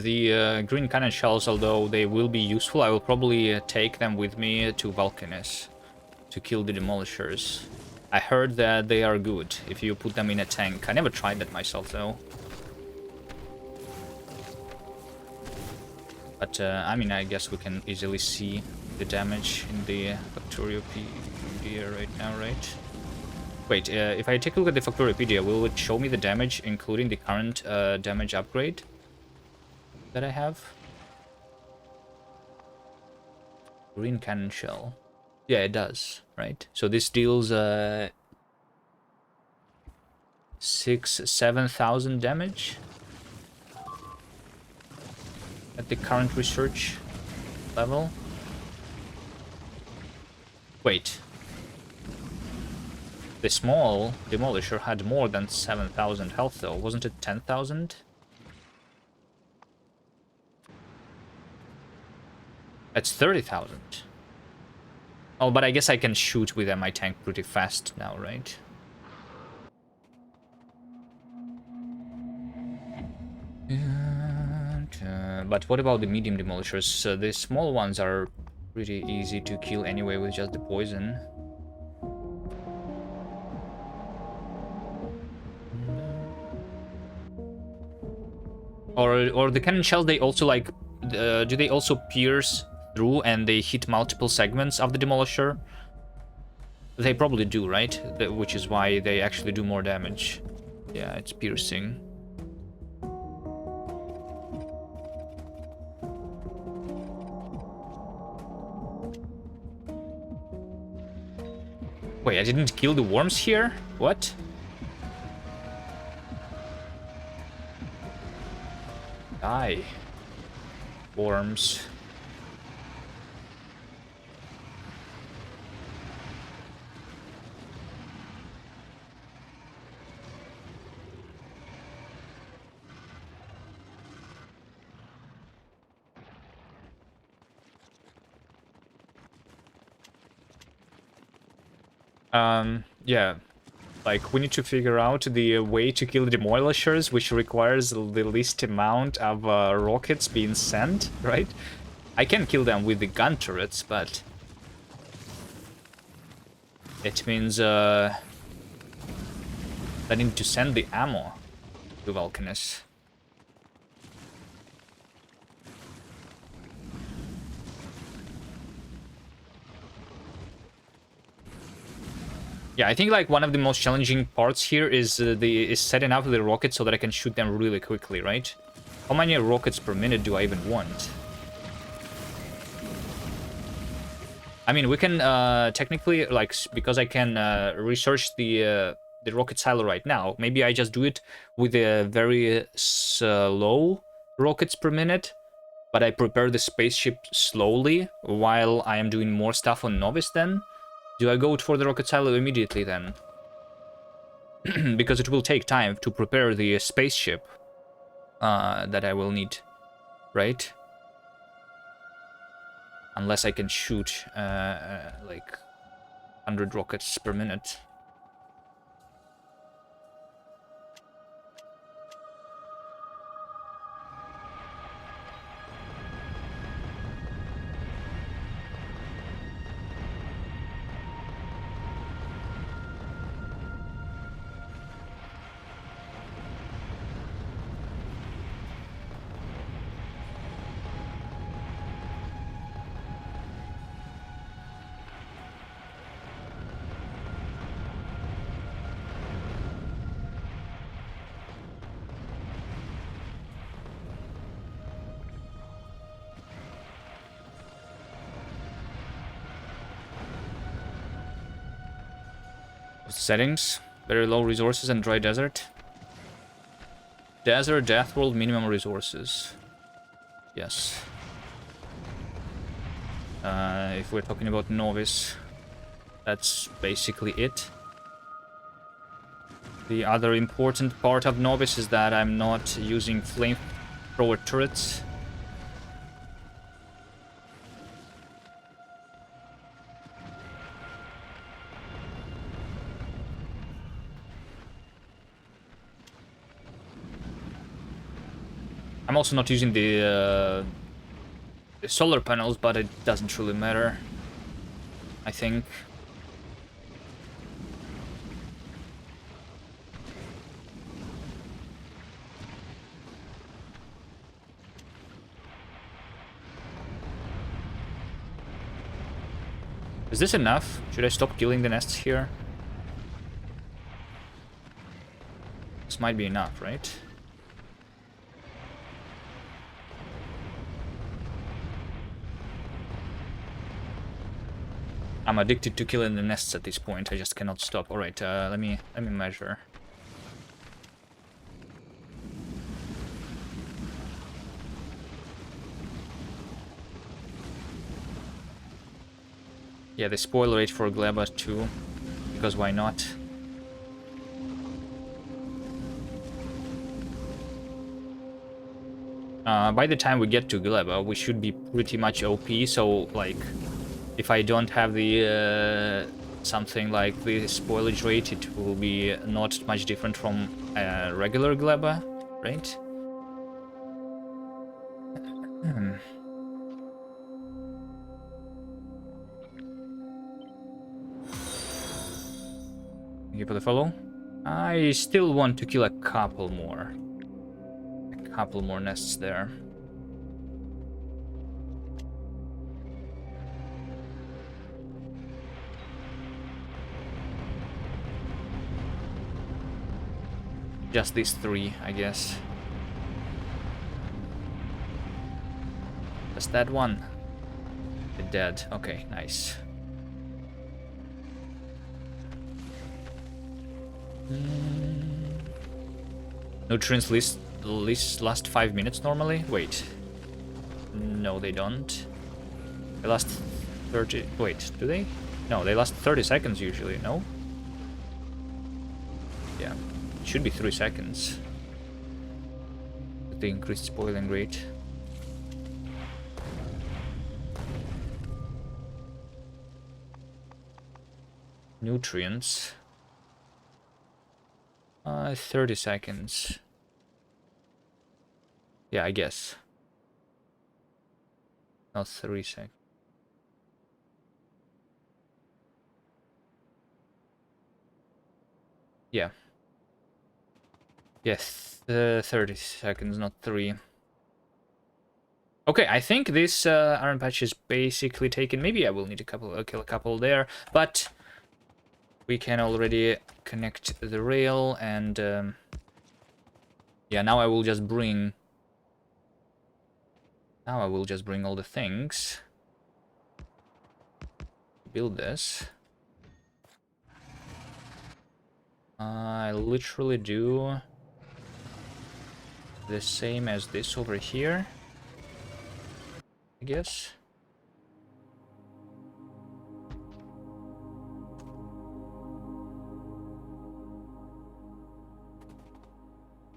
A: The green cannon shells, although they will be useful, I will probably take them with me to Vulcanus to kill the demolishers. I heard that they are good if you put them in a tank. I never tried that myself, though. But, I mean, I guess we can easily see the damage in the Factoriopedia right now, right? Wait, if I take a look at the Factoriopedia, will it show me the damage, including the current damage upgrade that I have? Green cannon shell. Yeah, it does, right? So this deals 7,000 damage at the current research level. Wait. The small demolisher had more than 7,000 health though, wasn't it 10,000? That's 30,000. Oh, but I guess I can shoot with my tank pretty fast now, right? But what about the medium demolishers? The small ones are pretty easy to kill anyway with just the poison. Or the cannon shells, they also like... do they also pierce through and they hit multiple segments of the demolisher? They probably do, right? Which is why they actually do more damage. Yeah, it's piercing. Wait, I didn't kill the worms here? What? Die. Worms. Yeah, like we need to figure out the way to kill the demolishers, which requires the least amount of rockets being sent, right? I can kill them with the gun turrets, but It means I need to send the ammo to Vulcanus. Yeah, I think like one of the most challenging parts here is setting up the rockets so that I can shoot them really quickly, right? How many rockets per minute do I even want? I mean, we can technically, like, because I can research the rocket silo right now. Maybe I just do it with a very slow rockets per minute, but I prepare the spaceship slowly while I am doing more stuff on Novice then. Do I go for the rocket silo immediately then? Because it will take time to prepare the spaceship that I will need, right? Unless I can shoot like 100 rockets per minute. Settings, very low resources and dry desert. Desert Deathworld, minimum resources. Yes. If we're talking about Novice, that's basically it. The other important part of Novice is that I'm not using flamethrower turrets. I'm also not using the solar panels, but it doesn't really matter, I think. Is this enough? Should I stop killing the nests here? This might be enough, right? I'm addicted to killing the nests at this point. I just cannot stop. All right, let me measure. Yeah, the spoil rate for Gleba too, because why not? By the time we get to Gleba, we should be pretty much OP. So like, if I don't have the something like the spoilage rate, it will be not much different from regular Gleba, right? Thank you for the follow. I still want to kill a couple more. A couple more nests there. Just these three, I guess. Just that one. They're dead. Okay, nice. Nutrients last 5 minutes normally? Wait. No, they don't. They last 30... Wait, do they? No, they last 30 seconds usually, no? Yeah. It should be 3 seconds. With the increased spoiling rate. Nutrients. 30 seconds. Yeah, I guess. Not 3 seconds. Yeah. Yes, 30 seconds, not 3. Okay, I think this iron patch is basically taken. Maybe I will need a couple, kill a couple there, but we can already connect the rail, and yeah, now I will just bring. Now I will just bring all the things. Build this. I literally do the same as this over here, I guess.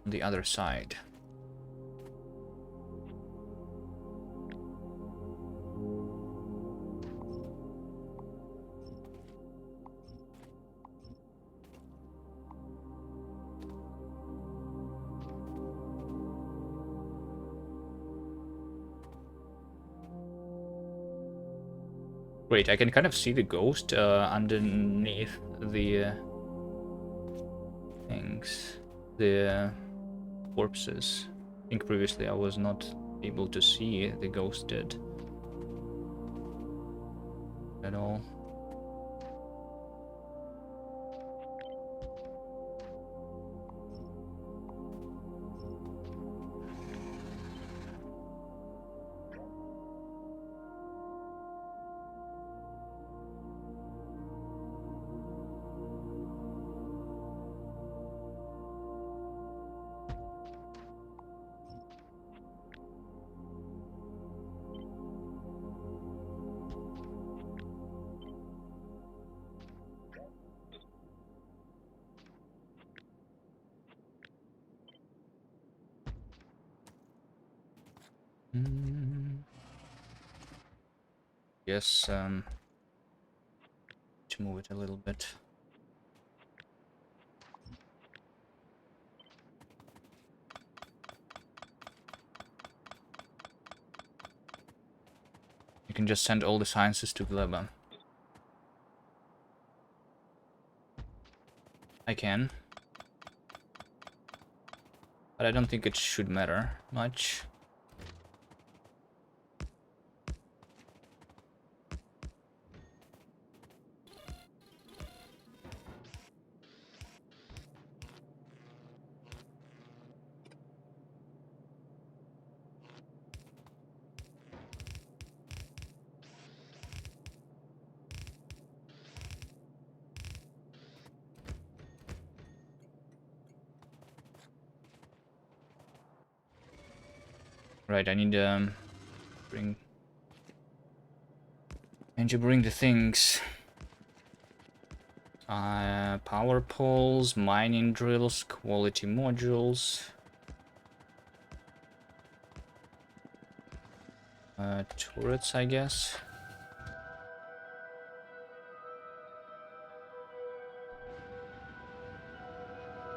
A: On the other side. Great, I can kind of see the ghost underneath the things, the corpses. I think previously I was not able to see the ghost dead at all. Yes, to move it a little bit. You can just send all the sciences to Gleba. I can. But I don't think it should matter much. Right, I need to bring the things. Power poles, mining drills, quality modules. Turrets, I guess.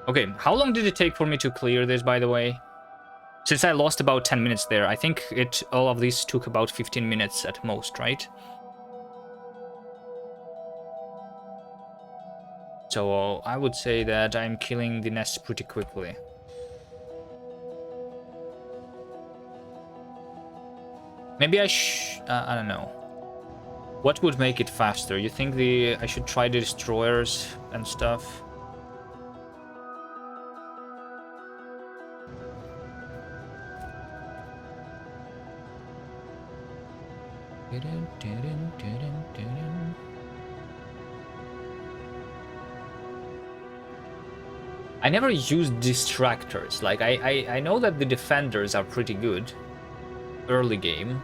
A: Okay, how long did it take for me to clear this, by the way? Since I lost about 10 minutes there, I think all of these took about 15 minutes at most, right? So I would say that I'm killing the nest pretty quickly. Maybe I don't know. What would make it faster? You think I should try the destroyers and stuff? I never used distractors. Like, I know that the defenders are pretty good early game.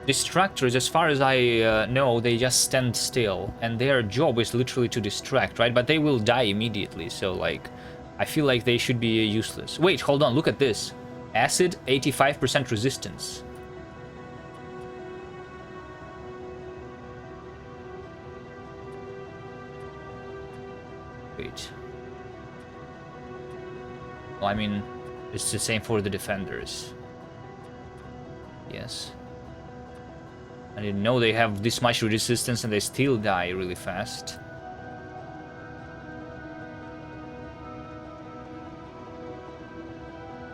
A: Distractors, as far as I know, they just stand still, and their job is literally to distract, right? But they will die immediately, so, like, I feel like they should be useless. Wait, hold on, look at this. Acid, 85% resistance. Wait. Well, I mean, it's the same for the defenders. Yes. I didn't know they have this much resistance and they still die really fast.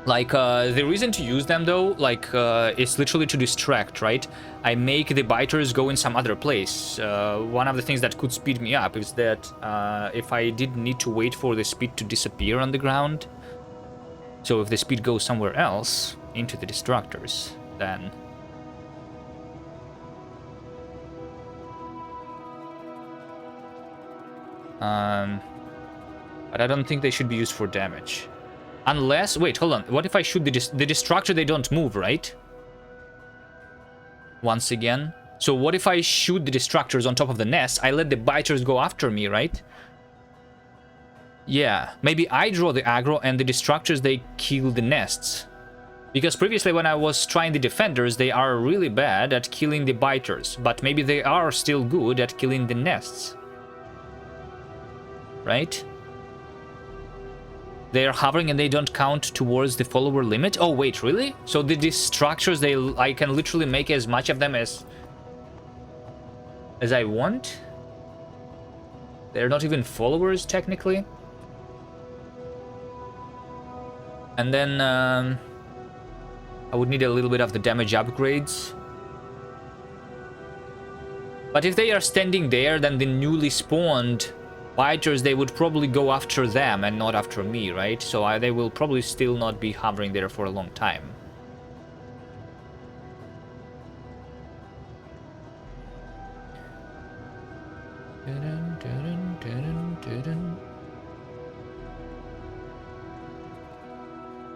A: Like, the reason to use them, though, like, is literally to distract, right? I make the biters go in some other place. One of the things that could speed me up is that if I did need to wait for the speed to disappear on the ground, so if the speed goes somewhere else, into the destructors, then... But I don't think they should be used for damage. Unless... Wait, hold on. What if I shoot the destructor? They don't move, right? Once again. So what if I shoot the destructors on top of the nest? I let the biters go after me, right? Yeah. Maybe I draw the aggro and the destructors, they kill the nests. Because previously when I was trying the defenders, they are really bad at killing the biters. But maybe they are still good at killing the nests. Right? They are hovering and they don't count towards the follower limit. Oh, wait, really? So these structures, I can literally make as much of them as I want? They're not even followers, technically. And then I would need a little bit of the damage upgrades. But if they are standing there, then the newly spawned biters, they would probably go after them and not after me, right? So they will probably still not be hovering there for a long time.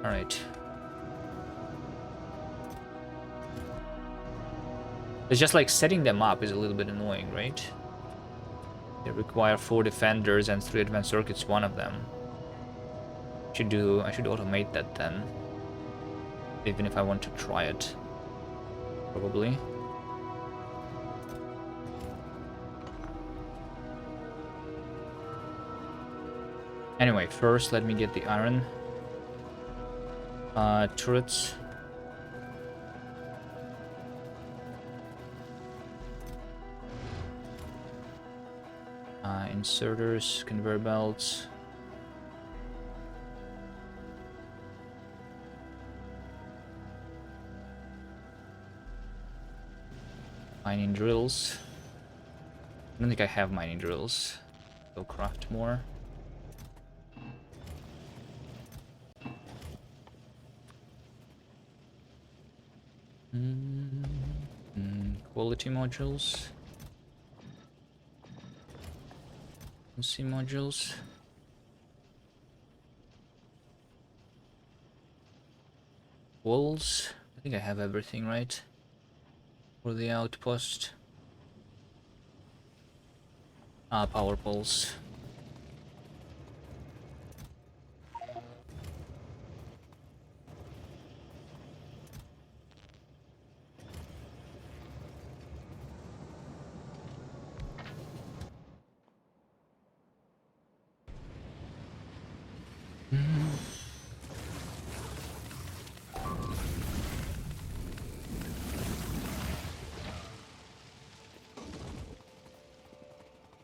A: All right. It's just like setting them up is a little bit annoying, right? They require 4 defenders and 3 advanced circuits, one of them. I should automate that then. Even if I want to try it. Probably. Anyway, first let me get the iron turrets. Inserters, conveyor belts. Mining drills. I don't think I have mining drills. Go craft more. Quality modules. C modules. Walls. I think I have everything, right? For the outpost. Power poles.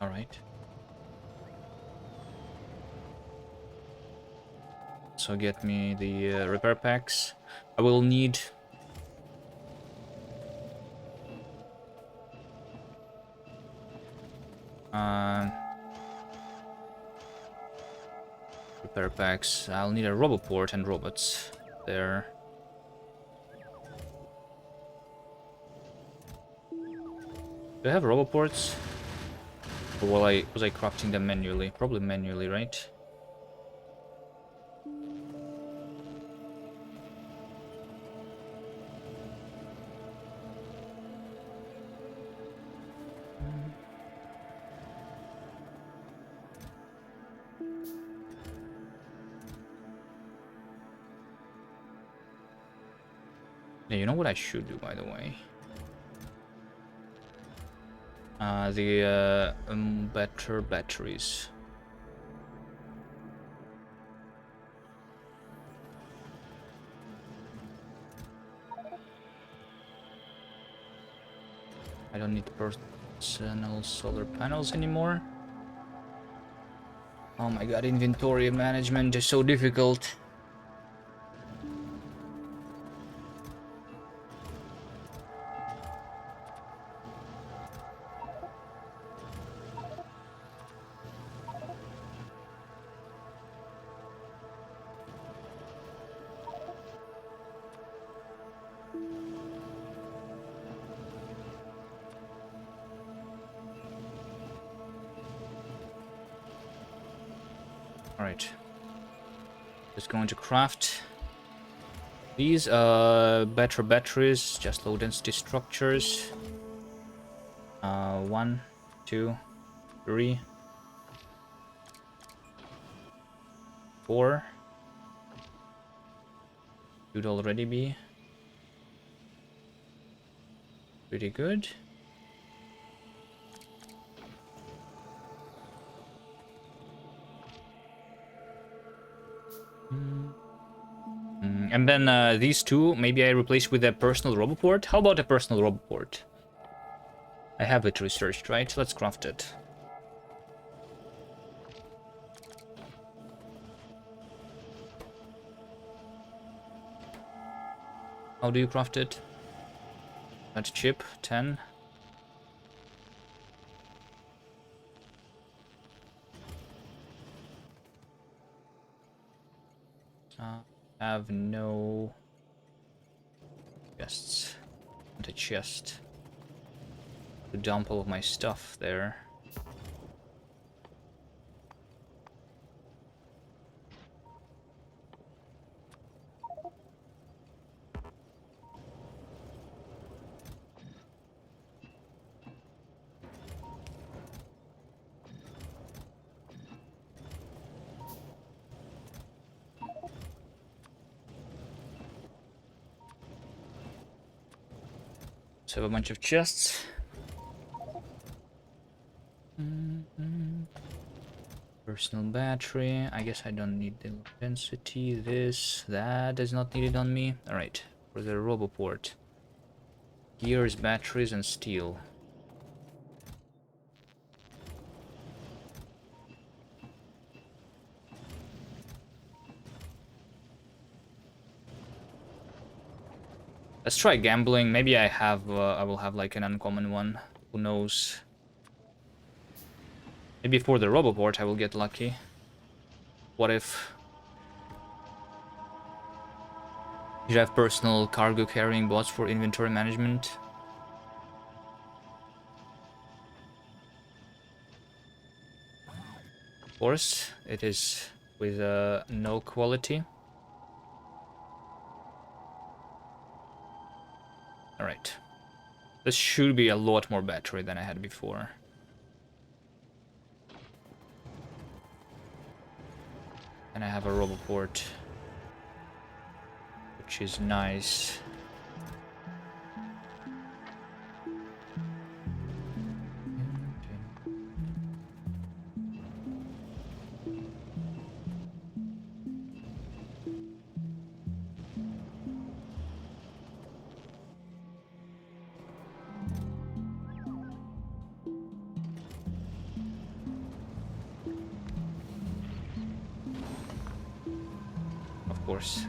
A: All right. So get me the repair packs. I will need repair packs. I'll need a roboport and robots there. Do I have roboports? Or was I crafting them manually? Probably manually, right? Yeah, you know what I should do, by the way? Better batteries. I don't need personal solar panels anymore. Oh my god, inventory management is so difficult. Alright. Just going to craft these better batteries, just low density structures. 1, 2, 3, 4. Should already be pretty good. And then these two, maybe I replace with a personal roboport. How about a personal roboport? I have it researched, right? Let's craft it. How do you craft it? That chip, 10. Have no chests. And a chest to dump all of my stuff there. So have a bunch of chests. Personal battery. I guess I don't need the density. That is not needed on me. Alright, for the roboport. Gears, batteries, and steel. Let's try gambling. Maybe I will have like an uncommon one. Who knows? Maybe for the roboport I will get lucky. What if you have personal cargo carrying bots for inventory management? Of course, it is with no quality. Alright. This should be a lot more battery than I had before. And I have a roboport, which is nice. Of course.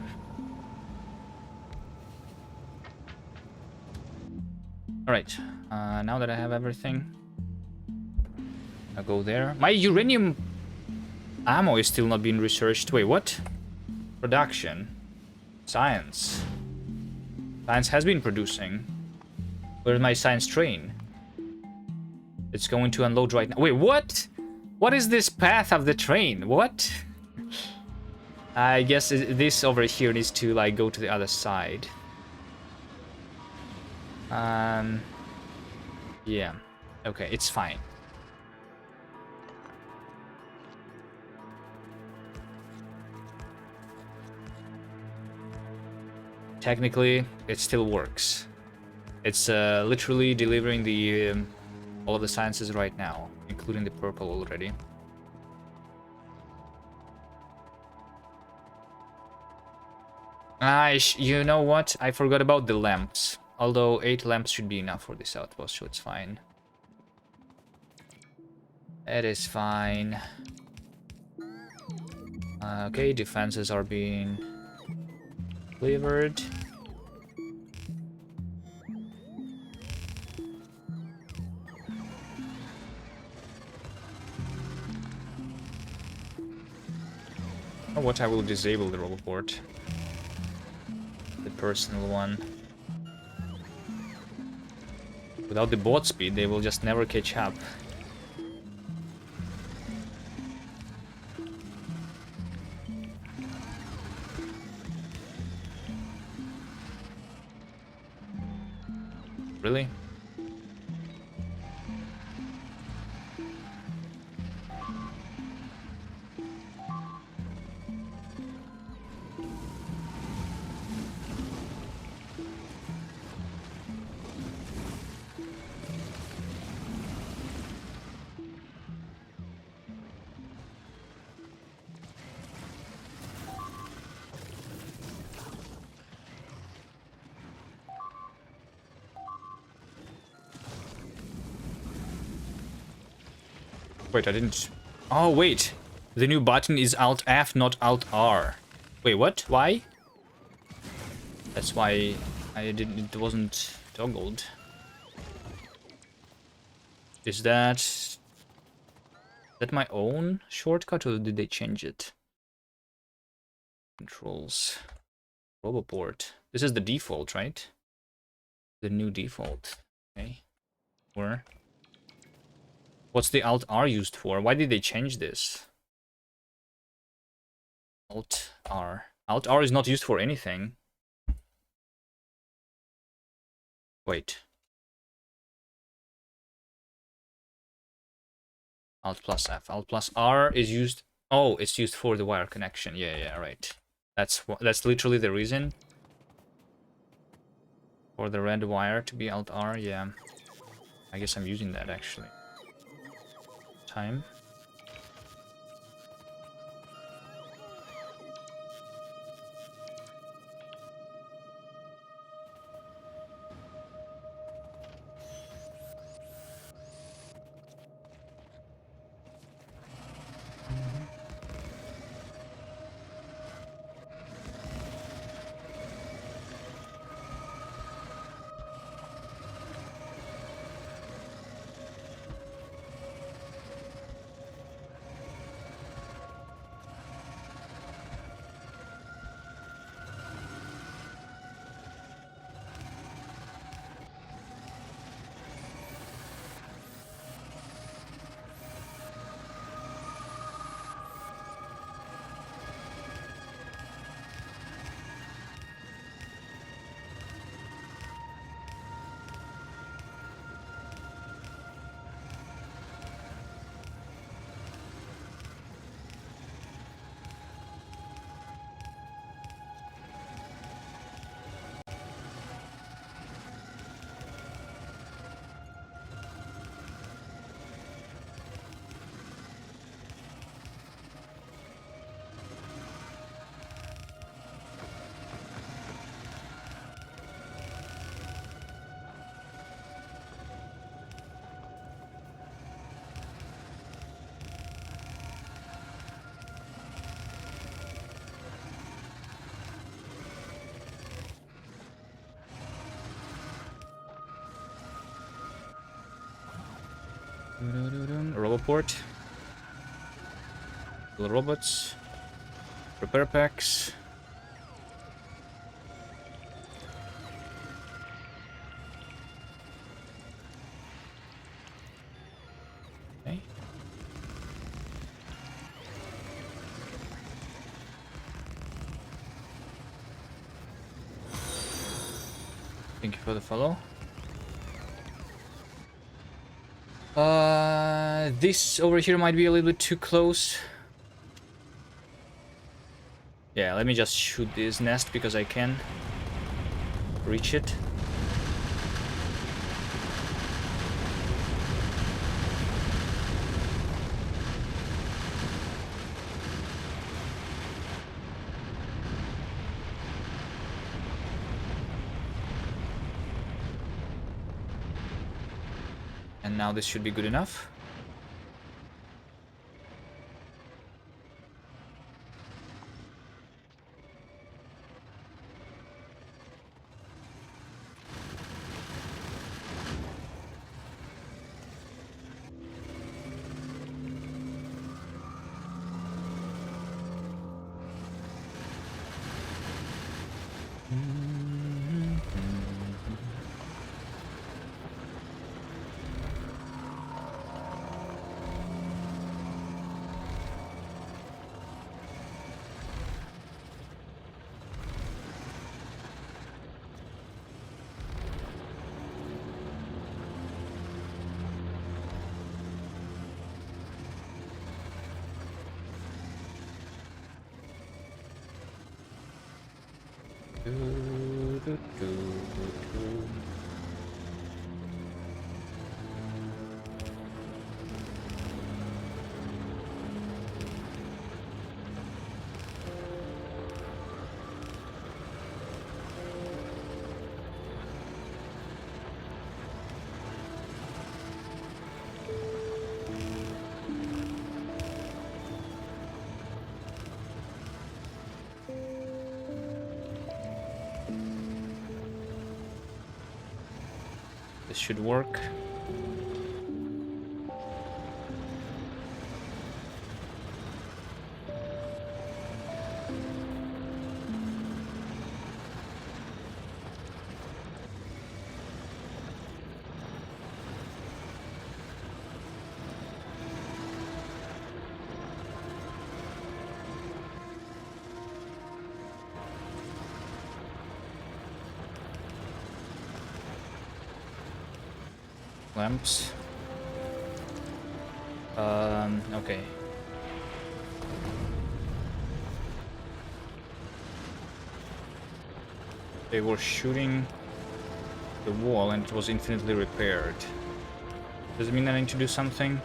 A: Alright, now that I have everything, I'll go there. My uranium ammo is still not being researched. Wait, what? Production. Science. Science has been producing. Where's my science train? It's going to unload right now. Wait, what? What is this path of the train? What? I guess this over here needs to like go to the other side. Yeah. Okay, it's fine. Technically, it still works. It's literally delivering the all of the sciences right now, including the purple already. You know what? I forgot about the lamps. Although 8 lamps should be enough for this outpost, so it's fine. It is fine. Okay, defenses are being delivered. Oh, what? I will disable the roboport. The personal one. Without the bot speed, they will just never catch up. Really? Wait, I didn't... Oh, wait. The new button is Alt F, not Alt R. Wait, what? Why? That's why I didn't... It wasn't toggled. Is that my own shortcut, or did they change it? Controls. Roboport. This is the default, right? The new default. Okay. Or... What's the Alt R used for? Why did they change this? Alt R. Alt R is not used for anything. Wait. Alt plus F. Alt plus R is used... Oh, it's used for the wire connection. Yeah, right. That's literally the reason. For the red wire to be Alt R, yeah. I guess I'm using that actually. Time. Roboport. Little robots. Repair packs. Okay. Thank you for the follow. This over here might be a little bit too close. Yeah, let me just shoot this nest because I can reach it. And now this should be good enough. Do, do, do, do. This should work. Lamps. Okay. They were shooting the wall and it was infinitely repaired. Does it mean I need to do something?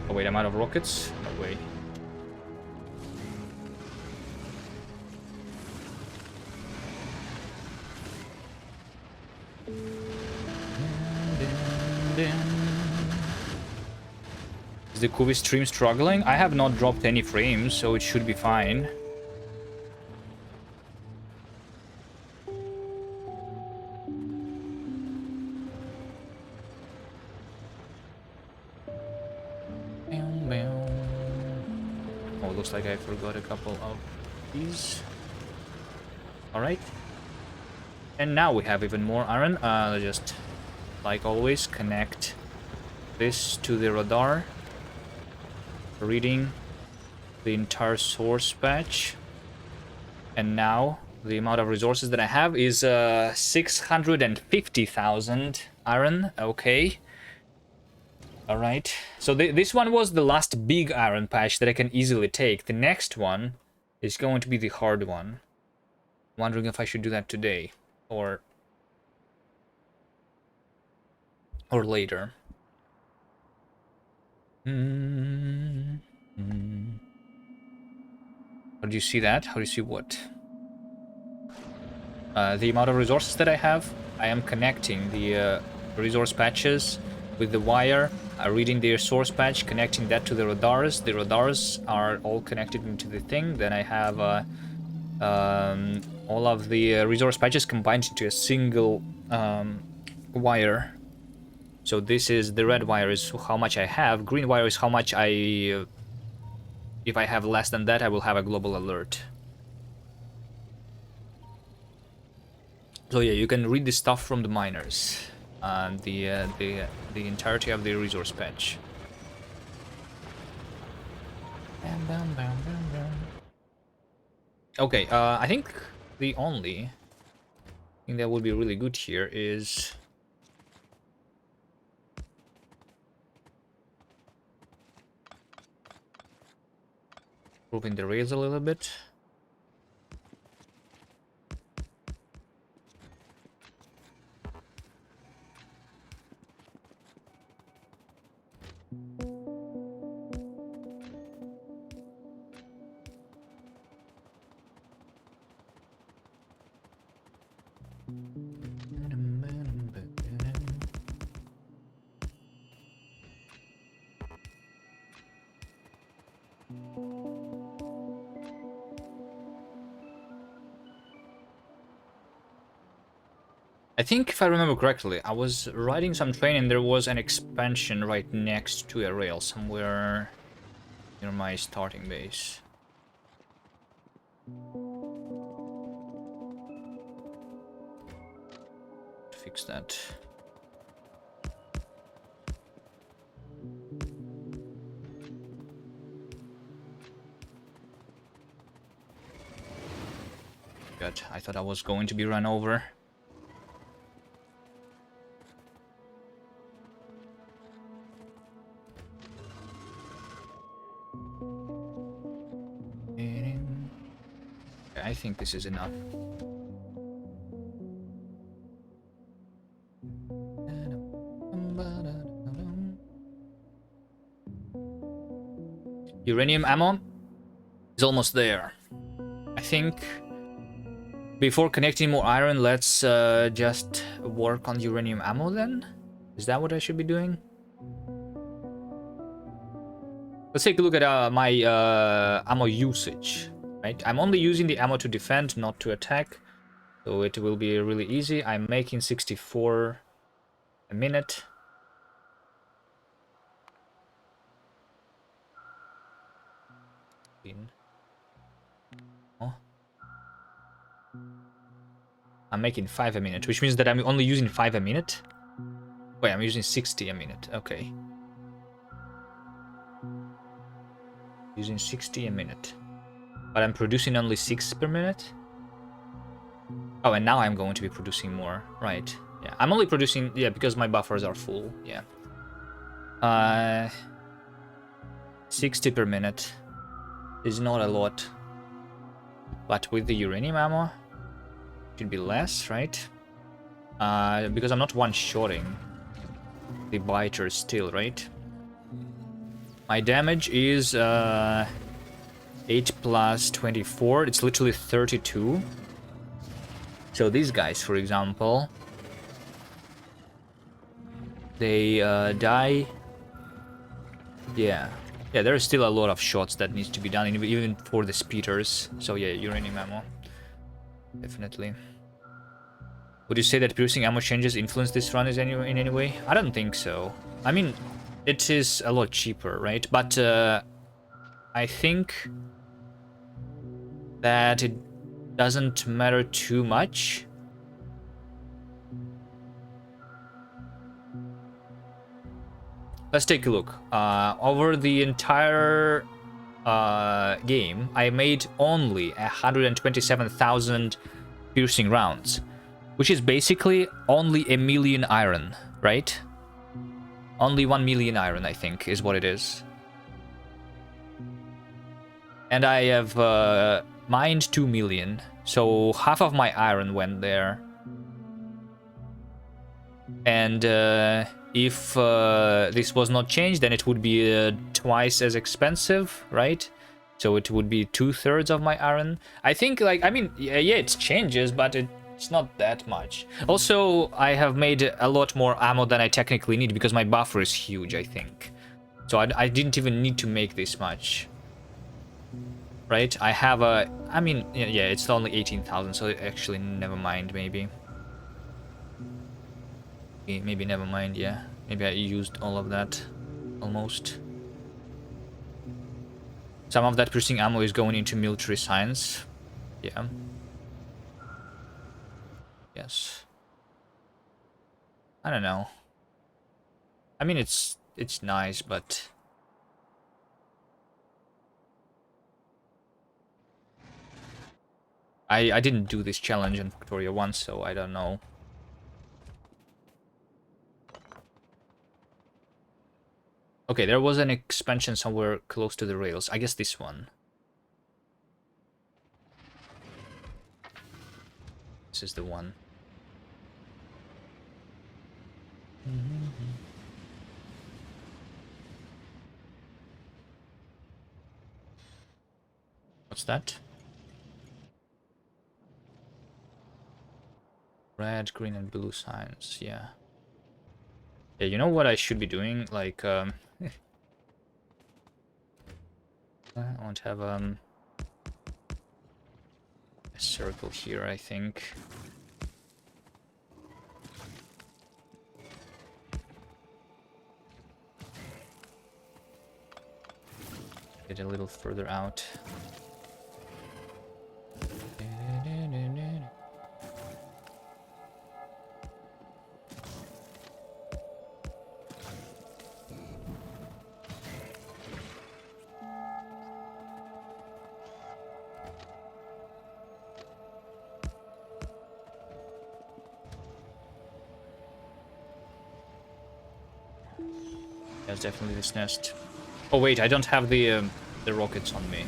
A: Oh wait, I'm out of rockets? No way. Is the Kubi stream struggling? I have not dropped any frames, so it should be fine. Oh, looks like I forgot a couple of these. Alright. And now we have even more iron. Just, like always, connect this to the radar. Reading the entire source patch. And now the amount of resources that I have is 650,000 iron. Okay. Alright. So this one was the last big iron patch that I can easily take. The next one is going to be the hard one. Wondering if I should do that today or later. How do you see that? How do you see what? The amount of resources that I have. I am connecting the resource patches with the wire, reading their source patch, connecting that to the radars. The radars are all connected into the thing. Then I have all of the resource patches combined into a single wire. So this is the red wire is how much I have. Green wire is how much I... if I have less than that, I will have a global alert. So yeah, you can read the stuff from the miners and the entirety of the resource patch. Okay, I think the only thing that would be really good here is improving the rails a little bit. I think if I remember correctly, I was riding some train and there was an expansion right next to a rail somewhere near my starting base. Fix that. God, I thought I was going to be run over. I think this is enough. Uranium ammo is almost there. I think before connecting more iron, let's just work on uranium ammo then. Is that what I should be doing? Let's take a look at my ammo usage. Right, I'm only using the ammo to defend, not to attack, so it will be really easy. I'm making 64 a minute. Oh. I'm making 5 a minute, which means that I'm only using 5 a minute. Wait, I'm using 60 a minute. Okay. Using 60 a minute. But I'm producing only 6 per minute? Oh, and now I'm going to be producing more. Right. Yeah, I'm only producing... Yeah, because my buffers are full. Yeah. 60 per minute is not a lot. But with the uranium ammo, it should be less, right? Because I'm not one-shotting the biter still, right? My damage is 8 plus 24. It's literally 32. So these guys, for example, they die. Yeah, there's still a lot of shots that needs to be done, even for the speeders. So yeah, uranium ammo, definitely. Would you say that producing ammo changes influence this run in any way? I don't think so. I mean, it is a lot cheaper, right? But I think that it doesn't matter too much. Let's take a look. Over the entire game, I made only 127,000 piercing rounds, which is basically only 1 million iron, right? Only 1 million iron, I think, is what it is. And I have mined 2 million, so half of my iron went there. And if this was not changed, then it would be twice as expensive, right? So it would be 2/3 of my iron. I think, like, I mean, yeah, it changes, but it's not that much. Also, I have made a lot more ammo than I technically need because my buffer is huge, I think. So I didn't even need to make this much. Right? I have a... I mean, yeah, it's only 18,000, so actually, never mind, maybe. Maybe never mind, yeah. Maybe I used all of that, almost. Some of that piercing ammo is going into military science. Yeah. Yes. I don't know. I mean, it's nice, but... I didn't do this challenge in Victoria 1, so I don't know. Okay, there was an expansion somewhere close to the rails. I guess this one. This is the one. What's that? Red, green, and blue signs. Yeah. Yeah, you know what I should be doing? Like, I want to have a circle here, I think. Get a little further out. That's definitely this nest. Oh wait, I don't have the rockets on me.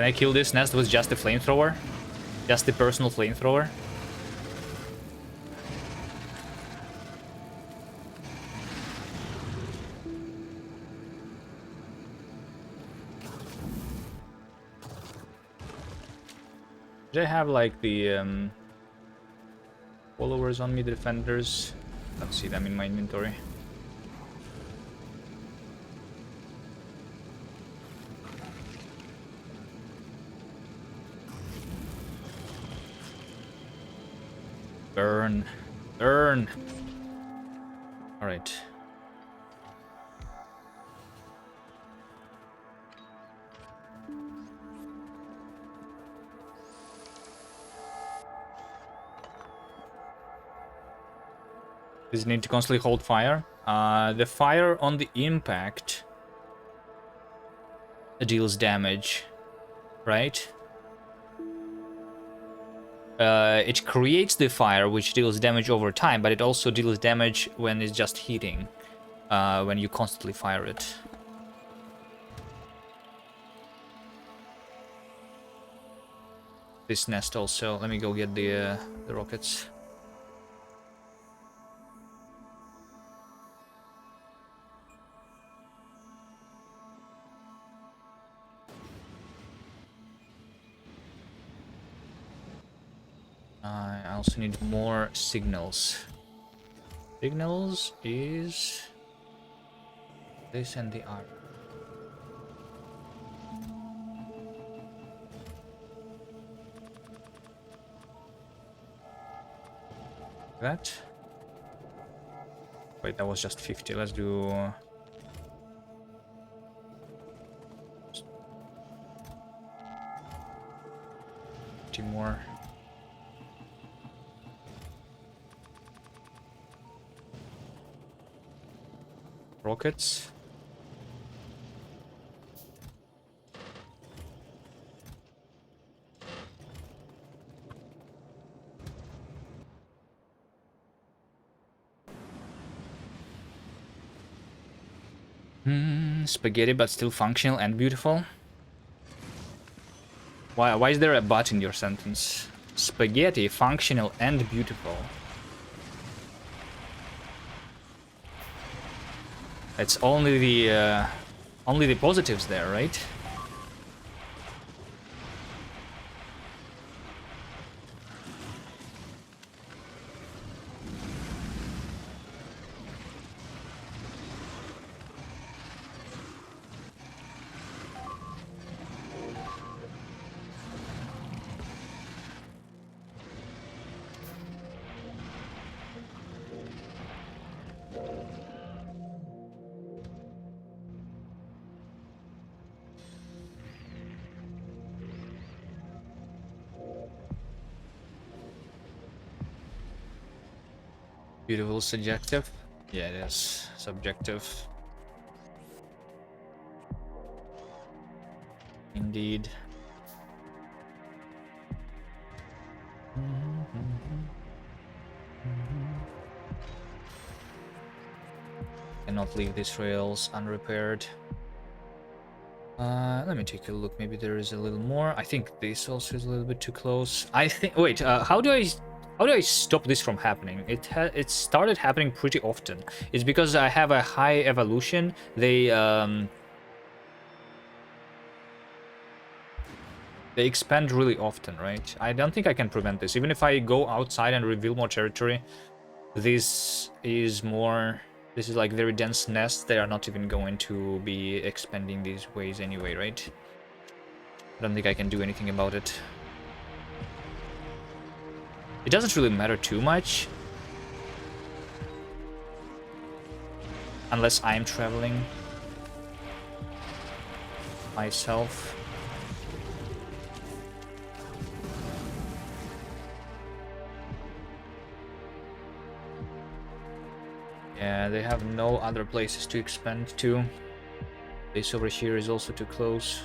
A: Can I kill this nest with just a flamethrower? Just the personal flamethrower? Did I have like the followers on me, the defenders? Don't see them in my inventory. Burn. Burn. Alright. Does it need to constantly hold fire? The fire on the impact deals damage, right? It creates the fire, which deals damage over time, but it also deals damage when it's just heating, when you constantly fire it. This nest also. Let me go get the rockets. I also need more signals. Signals is this and the R. That. Wait, that was just 50. Let's do 50 more. Rockets. Spaghetti, but still functional and beautiful. Why is there a but in your sentence? Spaghetti, functional and beautiful. It's only the positives there, right? Beautiful subjective? Yeah, it is subjective. Indeed. Cannot leave these rails unrepaired. Let me take a look. Maybe there is a little more. I think this also is a little bit too close. I think. Wait. How do I stop this from happening? It started happening pretty often. It's because I have a high evolution. They expand really often, right? I don't think I can prevent this. Even if I go outside and reveal more territory, this is like very dense nests. They are not even going to be expanding these ways anyway, right? I don't think I can do anything about it. It doesn't really matter too much. Unless I'm traveling myself. Yeah, they have no other places to expand to. This over here is also too close.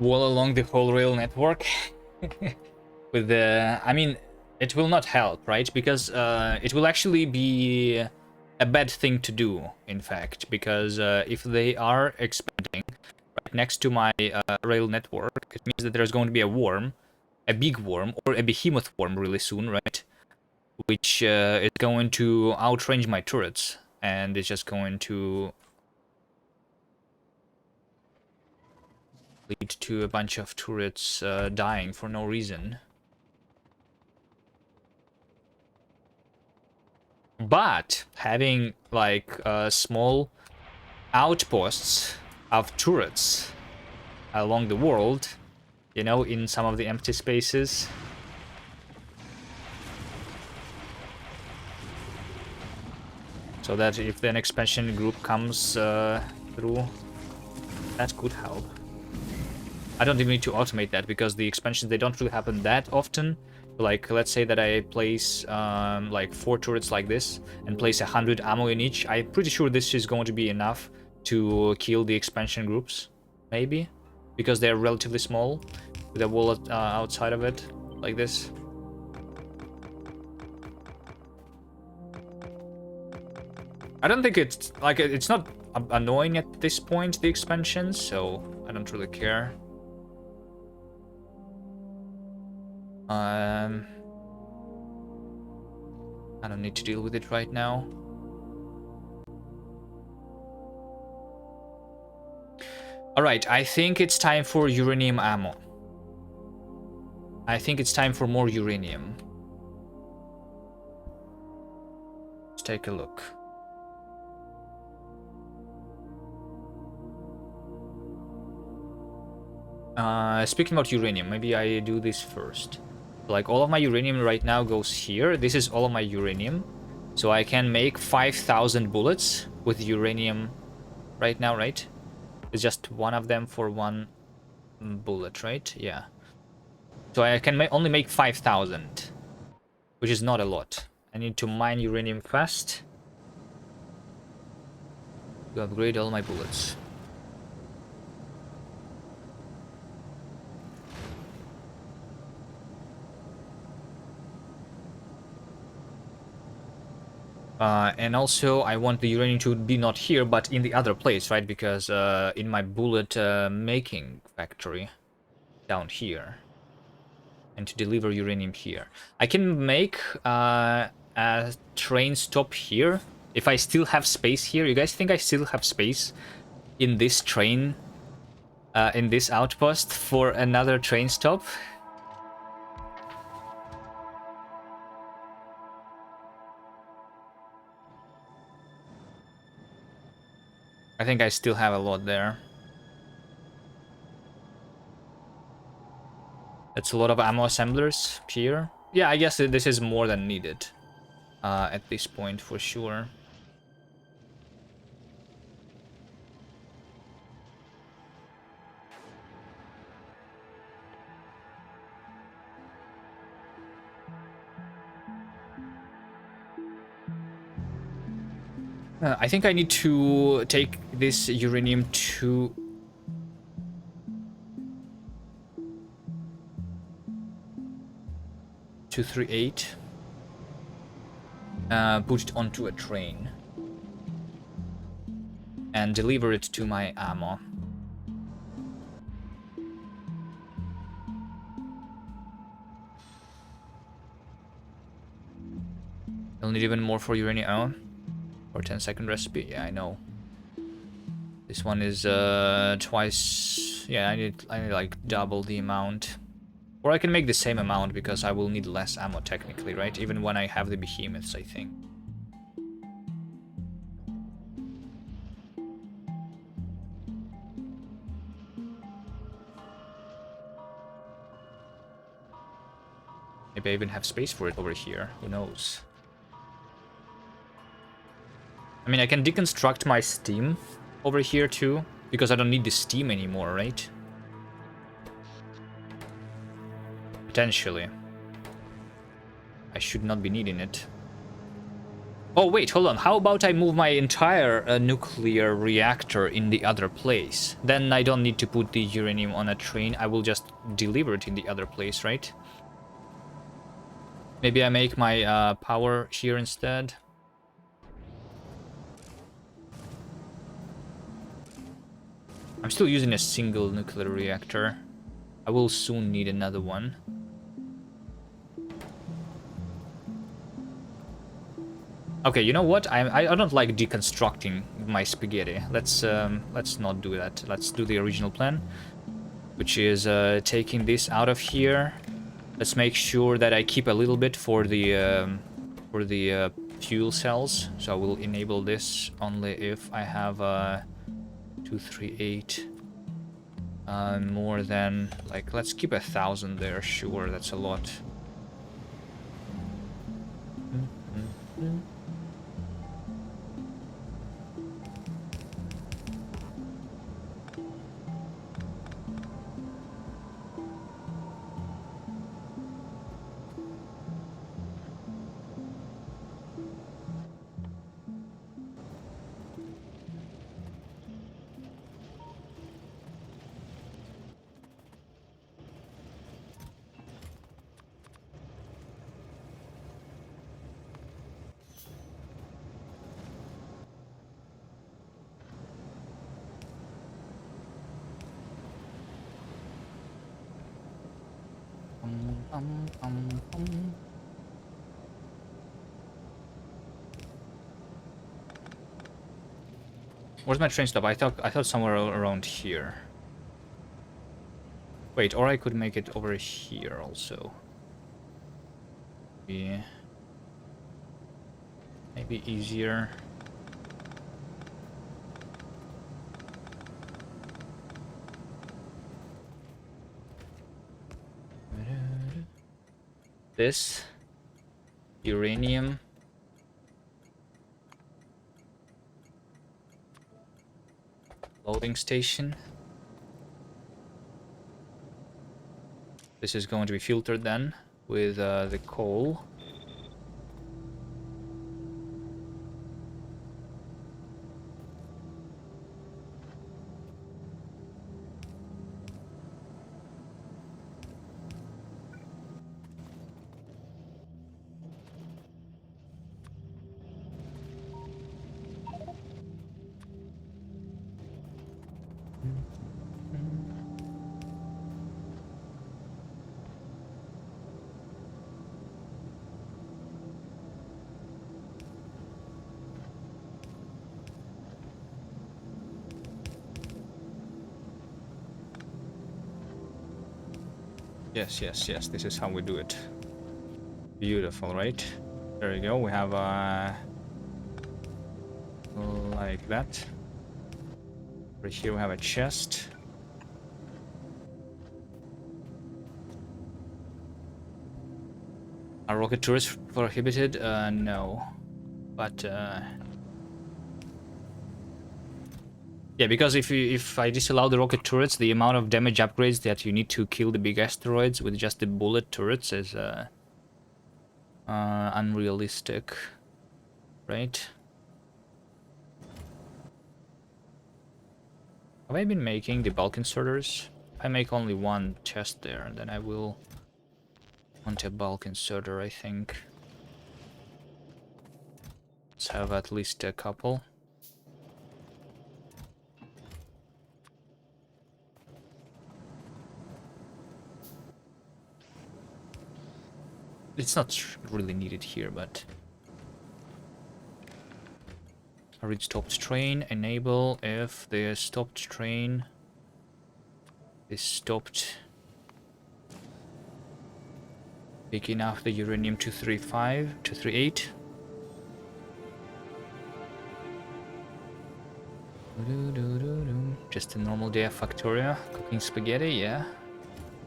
A: wall along the whole rail network. With the, I mean, it will not help, right? Because it will actually be a bad thing to do, in fact, because if they are expanding right next to my rail network, it means that there's going to be a worm, a big worm, or a behemoth worm really soon, right? Which is going to outrange my turrets, and it's just going to lead to a bunch of turrets dying for no reason. But having like small outposts of turrets along the world, you know, in some of the empty spaces, so that if an expansion group comes through, that could help. I don't even need to automate that because the expansions, they don't really happen that often. Like, let's say that I place like 4 turrets like this and place 100 ammo in each. I'm pretty sure this is going to be enough to kill the expansion groups, maybe, because they're relatively small with a wall outside of it, like this. I don't think it's like, it's not annoying at this point, the expansions, so I don't really care. I don't need to deal with it right now. Alright, I think it's time for uranium ammo. I think it's time for more uranium. Let's take a look. Speaking about uranium, maybe I do this first. Like, all of my uranium right now goes here. This is all of my uranium. So I can make 5,000 bullets with uranium right now, right? It's just one of them for one bullet, right? Yeah. So I can only make 5,000, which is not a lot. I need to mine uranium fast to upgrade all my bullets. And also, I want the uranium to be not here, but in the other place, right? Because in my bullet making factory down here. And to deliver uranium here. I can make a train stop here. If I still have space here. You guys think I still have space in this train, in this outpost for another train stop? I think I still have a lot there. That's a lot of ammo assemblers here. Yeah, I guess this is more than needed at this point for sure. I think I need to take this uranium to 238. Put it onto a train and deliver it to my ammo. I'll need even more for uranium. Oh, for 10-second recipe. Yeah, I know. This one is twice. Yeah, I need like double the amount. Or I can make the same amount because I will need less ammo technically, right? Even when I have the behemoths, I think. Maybe I even have space for it over here. Who knows? I mean, I can deconstruct my steam over here too, because I don't need the steam anymore, right? Potentially. I should not be needing it. Oh, wait, hold on. How about I move my entire nuclear reactor in the other place? Then I don't need to put the uranium on a train. I will just deliver it in the other place, right? Maybe I make my power here instead. I'm still using a single nuclear reactor. I will soon need another one. Okay, you know what? I don't like deconstructing my spaghetti. Let's not do that. Let's do the original plan, which is taking this out of here. Let's make sure that I keep a little bit for the fuel cells. So I will enable this only if I have 238 more than, like, let's keep 1,000 there. Sure, that's a lot. Where's my train stop? I thought somewhere around here. Wait, or I could make it over here also. Yeah. Maybe easier. This uranium. Loading station. This is going to be filtered then with the coal. Yes, yes, yes. This is how we do it. Beautiful, right? There you go. We have like that. Right here we have a chest. Are rocket turrets prohibited? No. But yeah, because if I disallow the rocket turrets, the amount of damage upgrades that you need to kill the big asteroids with just the bullet turrets is unrealistic, right? Have I been making the bulk inserters? If I make only one chest there, then I will want a bulk inserter, I think. Let's have at least a couple. It's not really needed here, but... Read stopped train, enable if the stopped train is stopped picking up the uranium 238. Just a normal day of Factoria, cooking spaghetti, yeah.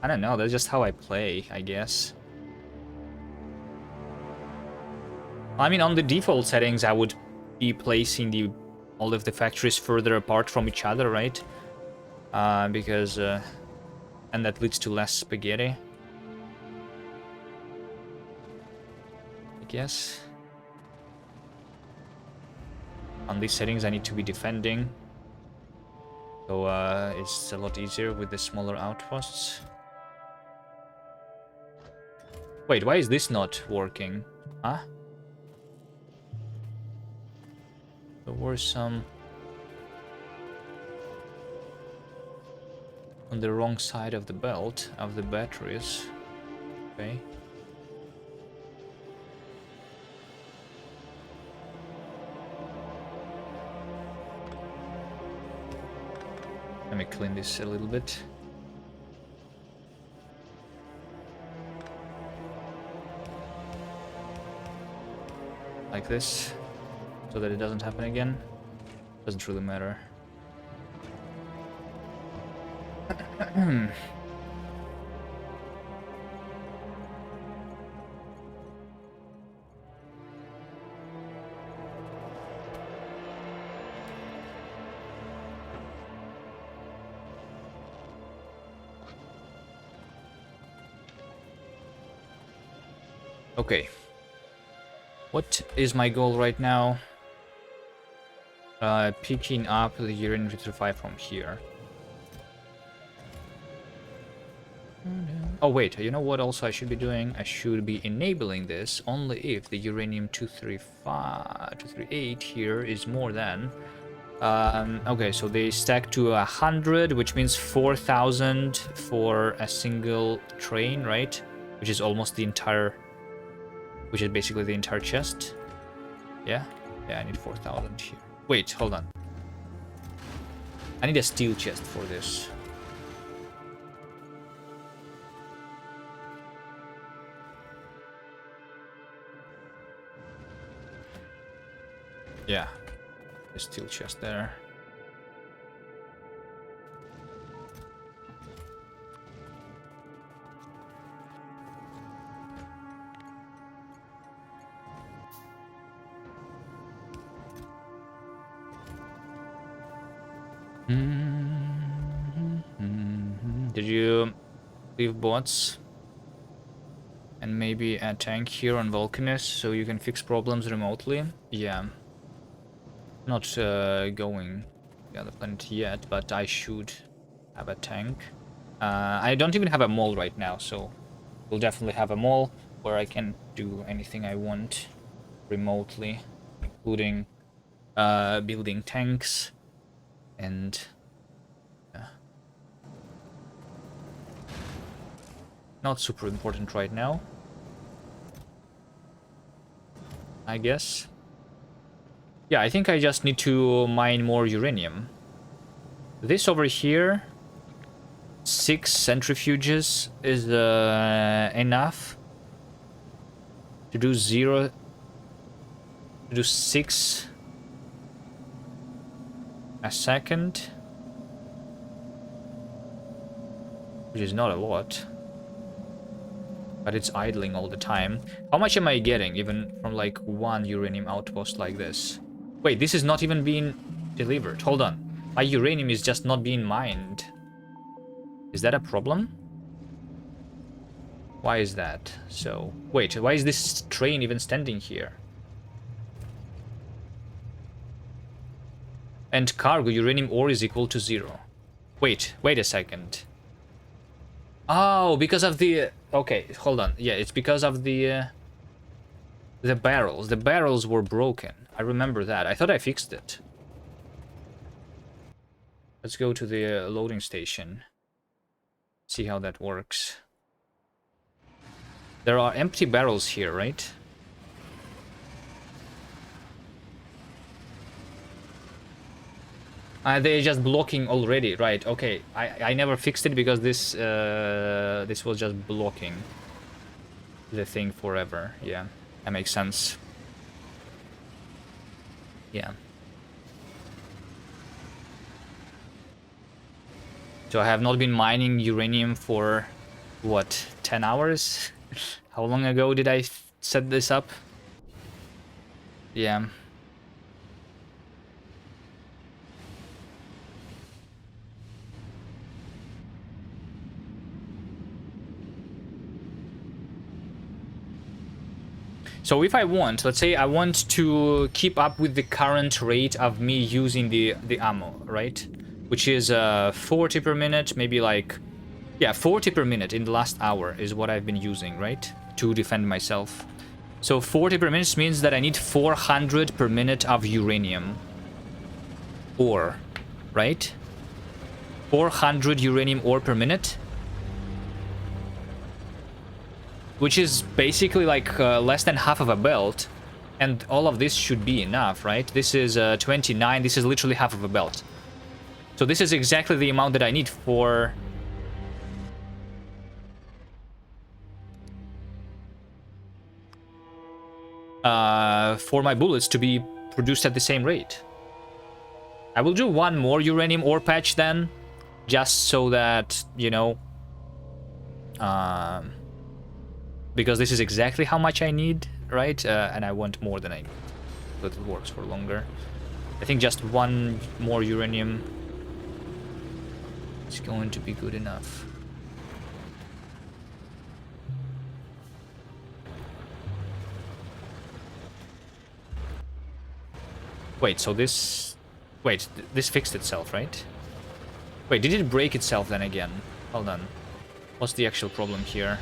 A: I don't know, that's just how I play, I guess. I mean, on the default settings, I would be placing all of the factories further apart from each other, right? Because and that leads to less spaghetti, I guess. On these settings, I need to be defending. So it's a lot easier with the smaller outposts. Wait, why is this not working? Huh? There were some on the wrong side of the belt of the batteries. Okay. Let me clean this a little bit. Like this, so that it doesn't happen again. Doesn't really matter. Okay. What is my goal right now? Picking up the uranium 235 from here. Oh wait, you know what also I should be doing? I should be enabling this only if the uranium 238 here is more than... okay, so they stack to 100, which means 4,000 for a single train, right? Which is almost the entire... which is basically the entire chest. Yeah? Yeah, I need 4,000 here. Wait, hold on. I need a steel chest for this. Yeah, a steel chest there. Did you leave bots? And maybe a tank here on Vulcanus so you can fix problems remotely? Yeah. Not going to the other planet yet, but I should have a tank. I don't even have a mall right now, so we'll definitely have a mall where I can do anything I want remotely, including building tanks and... not super important right now, I guess. Yeah, I think I just need to mine more uranium. This over here, 6 centrifuges is enough to do 6 a second, which is not a lot. But it's idling all the time. How much am I getting even from like one uranium outpost like this? Wait, this is not even being delivered. Hold on. My uranium is just not being mined. Is that a problem? Why is that? So, wait, why is this train even standing here? And cargo uranium ore is equal to 0. Wait a second. Oh, because of the... okay, hold on. Yeah, it's because of the barrels. The barrels were broken. I remember that. I thought I fixed it. Let's go to the loading station. See how that works. There are empty barrels here, right? They're just blocking already, right? Okay, I never fixed it because this this was just blocking the thing forever. Yeah, that makes sense. Yeah. So I have not been mining uranium for what, 10 hours? How long ago did I set this up? Yeah. So if I want, let's say I want to keep up with the current rate of me using the ammo, right? Which is 40 per minute, maybe like, yeah, 40 per minute in the last hour is what I've been using, right? To defend myself. So 40 per minute means that I need 400 per minute of uranium ore, right? 400 uranium ore per minute. Which is basically like less than half of a belt. And all of this should be enough, right? This is 29. This is literally half of a belt. So this is exactly the amount that I need for... for my bullets to be produced at the same rate. I will do one more uranium ore patch then. Just so that, you know... because this is exactly how much I need, right? And I want more than I need. So it works for longer. I think just one more uranium is going to be good enough. Wait, so this... Wait, this fixed itself, right? Wait, did it break itself then again? Hold on. What's the actual problem here?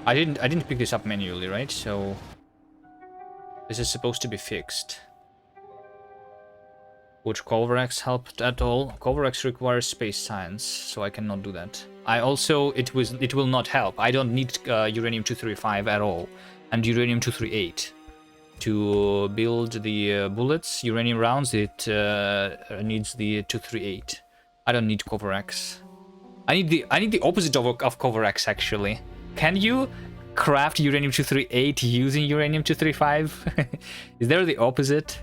A: I didn't pick this up manually, right? So this is supposed to be fixed. Would Covarex help at all? Covarex requires space science, so I cannot do that. I also it will not help. I don't need uranium-235 at all, and uranium-238 to build the bullets. Uranium rounds, it needs the 238. I don't need Covarex. I need the opposite of Covarex actually. Can you craft uranium-238 using uranium-235? Is there the opposite?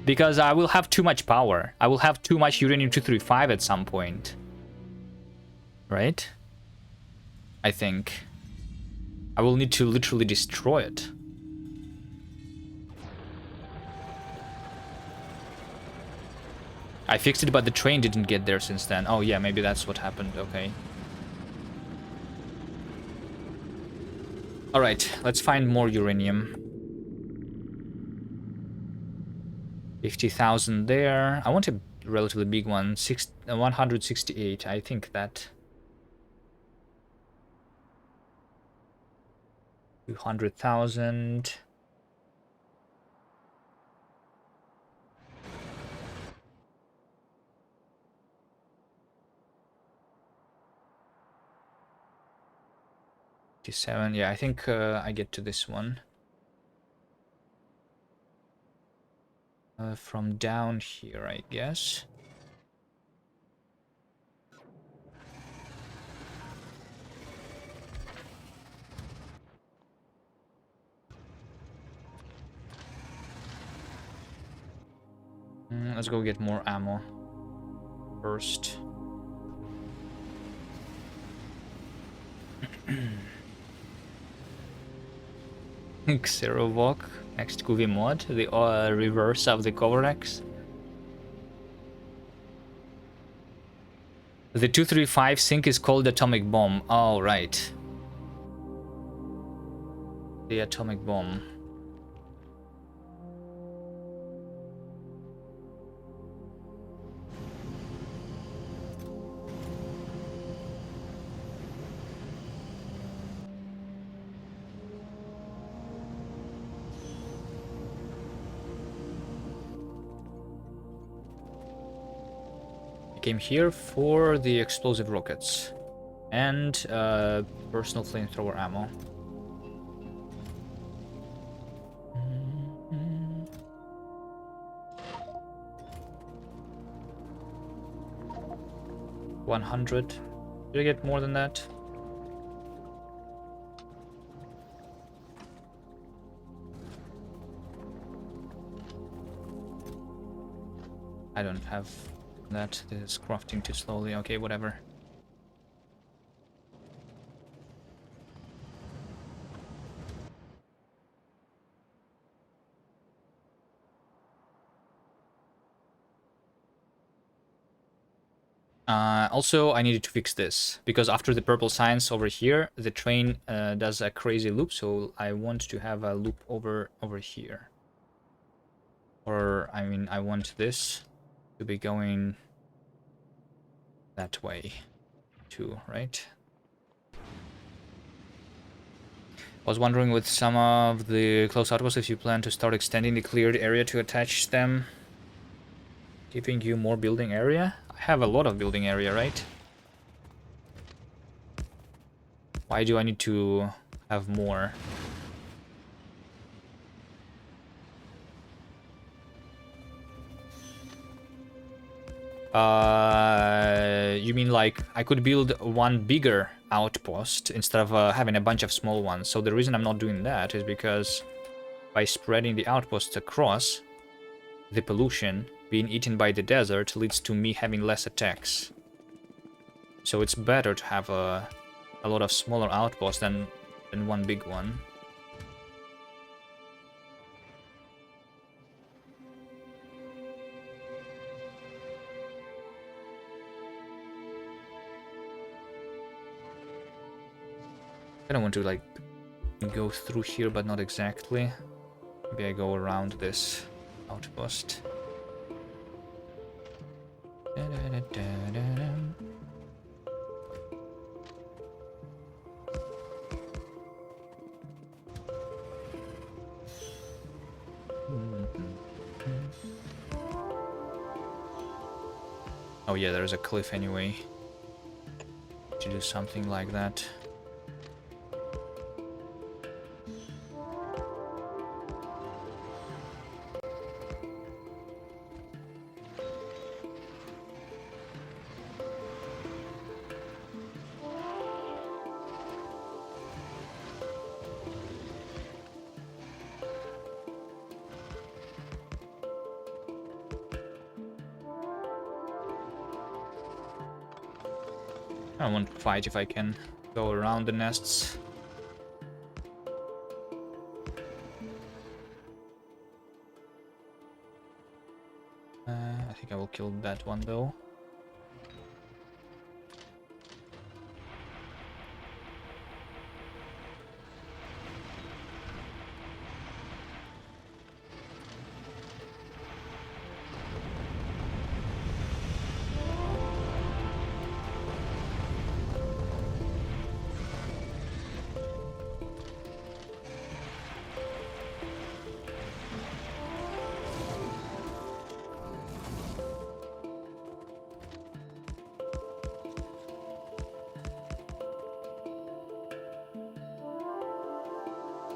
A: Because I will have too much power. I will have too much uranium-235 at some point. Right? I think. I will need to literally destroy it. I fixed it, but the train didn't get there since then. Oh yeah, maybe that's what happened. Okay. Alright, let's find more uranium. 50,000 there. I want a relatively big one. 168. I think that. 200,000. Yeah, I think I get to this one. From down here, I guess. Let's go get more ammo first. Xerovok, next Kuvi mod, the reverse of the Covarex. The 235 sync is called Atomic Bomb. Oh, right. The Atomic Bomb. Came here for the explosive rockets and personal flamethrower ammo. $100. Did I get more than that? I don't have that. This is crafting too slowly. Okay, whatever. Also, I needed to fix this, because after the purple signs over here, the train does a crazy loop, so I want to have a loop over here. Or, I mean, I want this to be going that way too, right? I was wondering with some of the close outposts if you plan to start extending the cleared area to attach them, giving you more building area. I have a lot of building area, right? Why do I need to have more? You mean like I could build one bigger outpost instead of having a bunch of small ones. So the reason I'm not doing that is because by spreading the outposts across, the pollution being eaten by the desert leads to me having less attacks. So it's better to have a lot of smaller outposts than one big one. I don't want to like go through here, but not exactly. Maybe I go around this outpost. Oh yeah, there's a cliff anyway. To do something like that. I want to fight if I can go around the nests. I think I will kill that one though.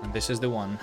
A: And this is the one.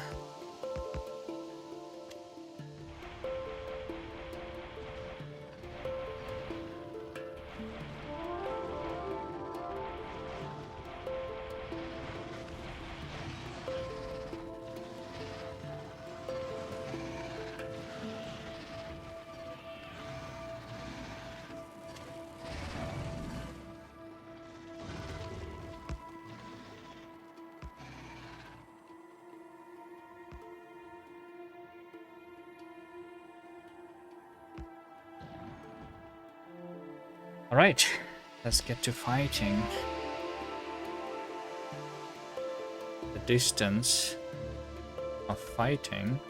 A: Alright, let's get to fighting. The distance of fighting.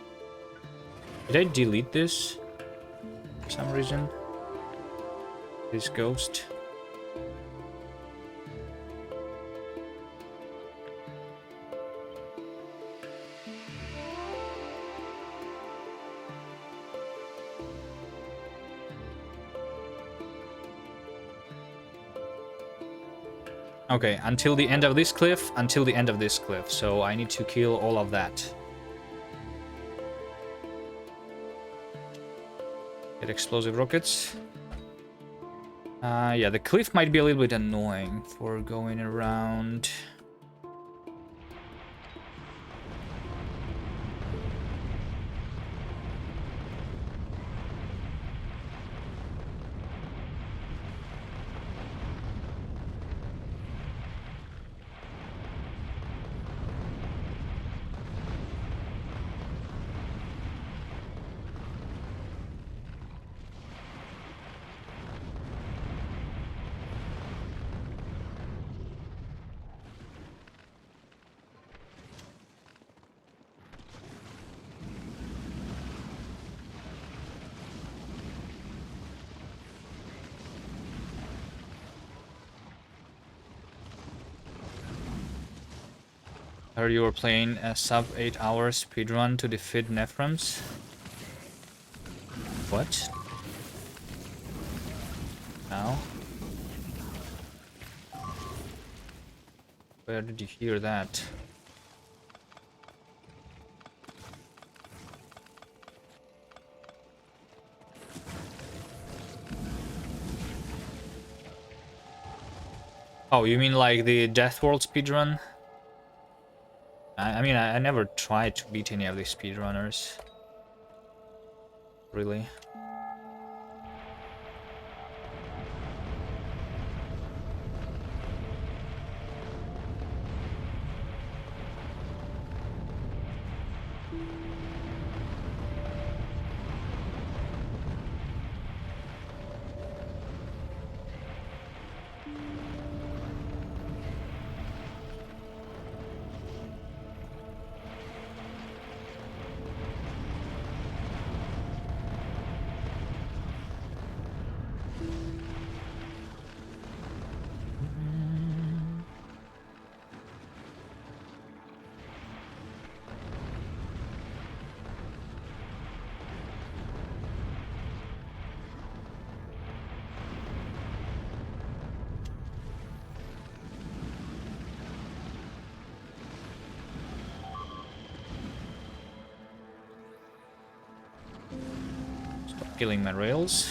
A: Did I delete this for some reason? This ghost. Okay, until the end of this cliff, so I need to kill all of that. Get explosive rockets. Yeah, the cliff might be a little bit annoying for going around. I heard you were playing a sub 8-hour speedrun to defeat Nephrons. What? Now? Where did you hear that? Oh, you mean like the Deathworld speedrun? I mean, I never tried to beat any of these speedrunners. Really. Stop killing my rails.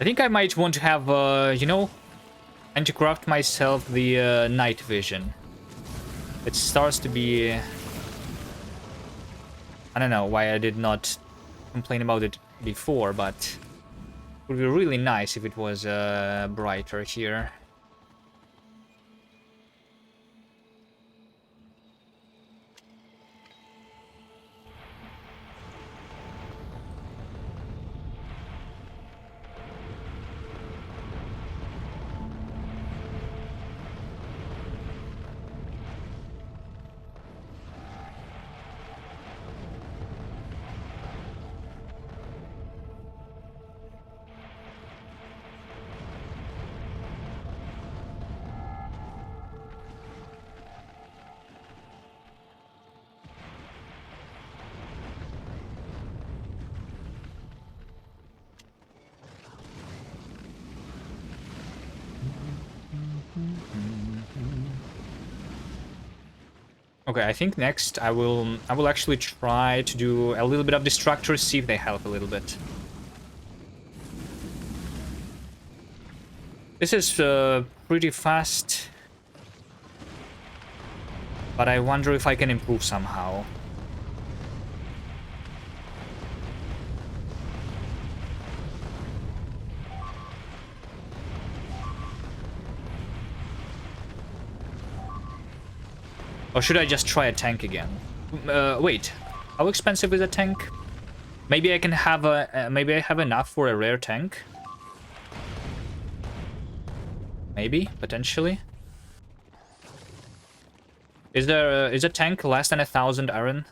A: I think I might want to have, you know, and to craft myself the night vision. It starts to be... I don't know why I did not complain about it before, but it would be really nice if it was brighter here. Okay, I think next I will actually try to do a little bit of destructors, see if they help a little bit. This is pretty fast, but I wonder if I can improve somehow. Or should I just try a tank again? Wait, how expensive is a tank? Maybe I can have a... maybe I have enough for a rare tank? Maybe, potentially. Is there... is a tank less than 1,000 iron?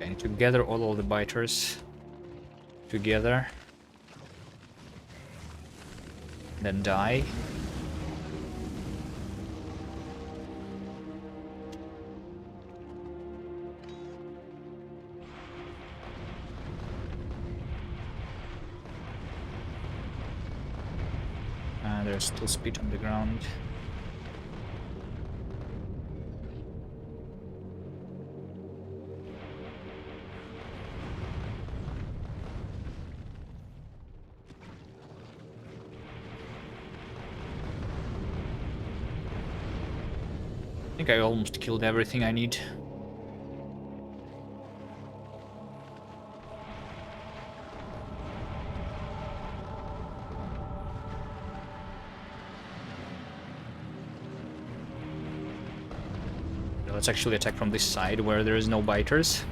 A: I need to gather all of the biters together. Then die. There's still speed on the ground. think I almost killed everything I need. Let's actually attack from this side where there is no biters.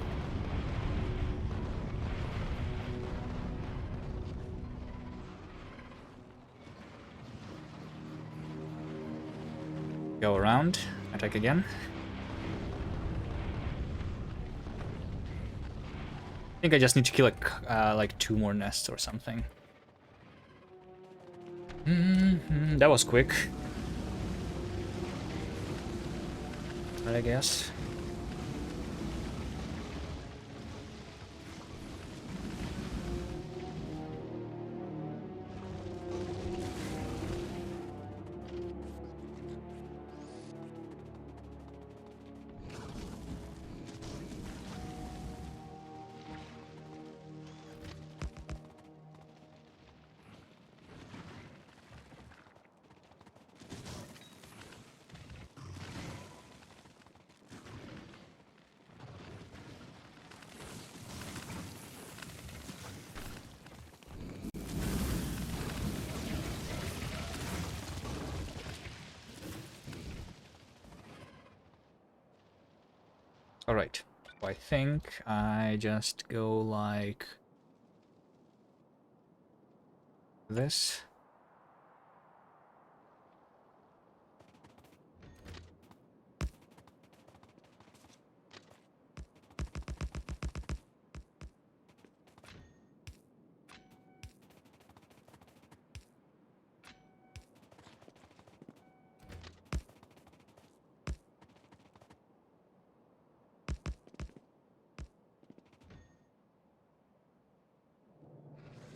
A: Go around, attack again. I think I just need to kill like 2 more nests or something. That was quick. I guess. Alright, so I think I just go like this.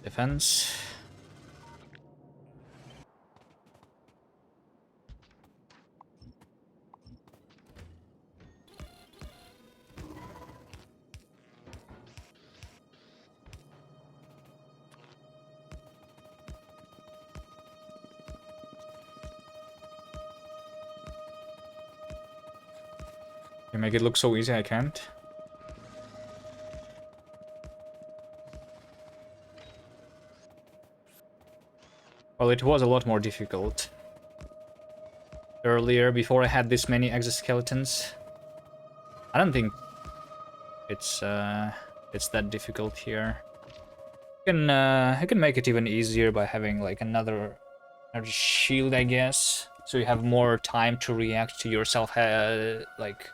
A: Defense. You make it look so easy, I can't. Well, it was a lot more difficult earlier, before I had this many exoskeletons. I don't think it's that difficult here. I can make it even easier by having like another shield, I guess, so you have more time to react to yourself, like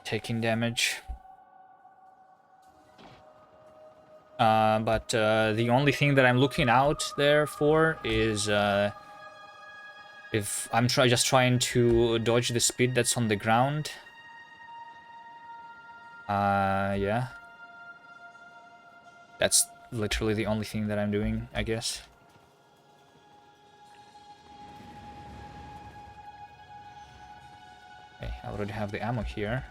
A: taking damage. But the only thing that I'm looking out there for is if I'm just trying to dodge the speed that's on the ground. Yeah. That's literally the only thing that I'm doing, I guess. Okay, I already have the ammo here.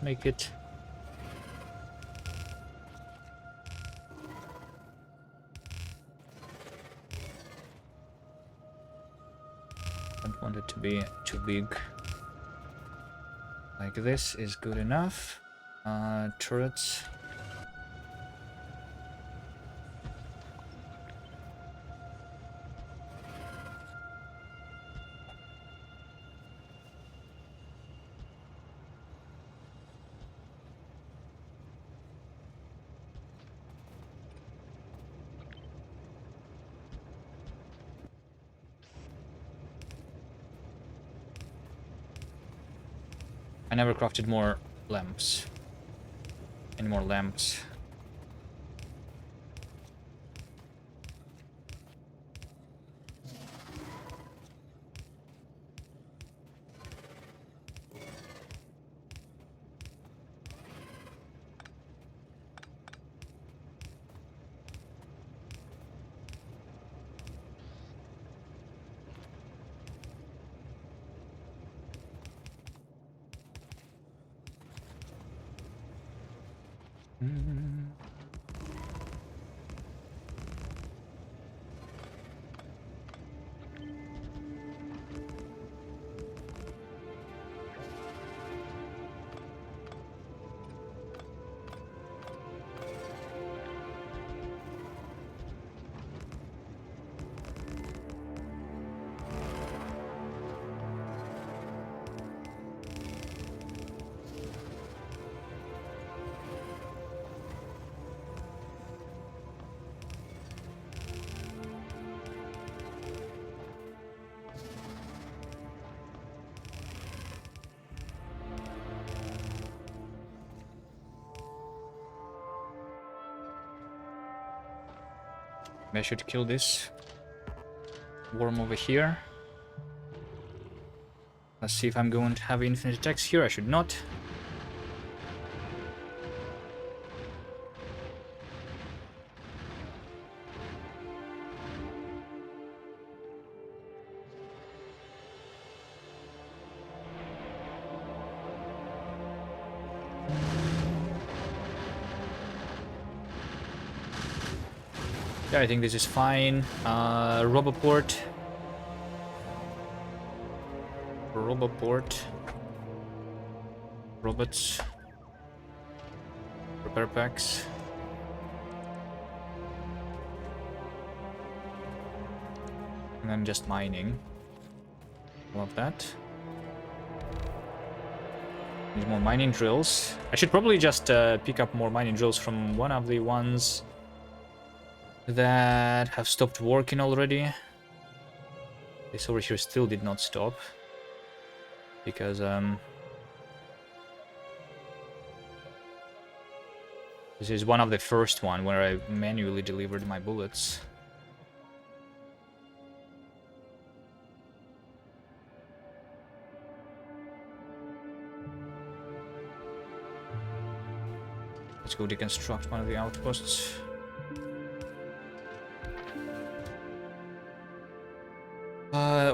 A: Make it. Don't want it to be too big. Like this is good enough. Turrets. I never crafted more lamps. Any more lamps. Mm. I should kill this worm over here. Let's see if I'm going to have infinite attacks here. I should not. Yeah, I think this is fine. Roboport. Robots. Repair packs. And then just mining. All of that. Need more mining drills. I should probably just pick up more mining drills from one of the ones that have stopped working already. This over here still did not stop. Because, this is one of the first one where I manually delivered my bullets. Let's go deconstruct one of the outposts.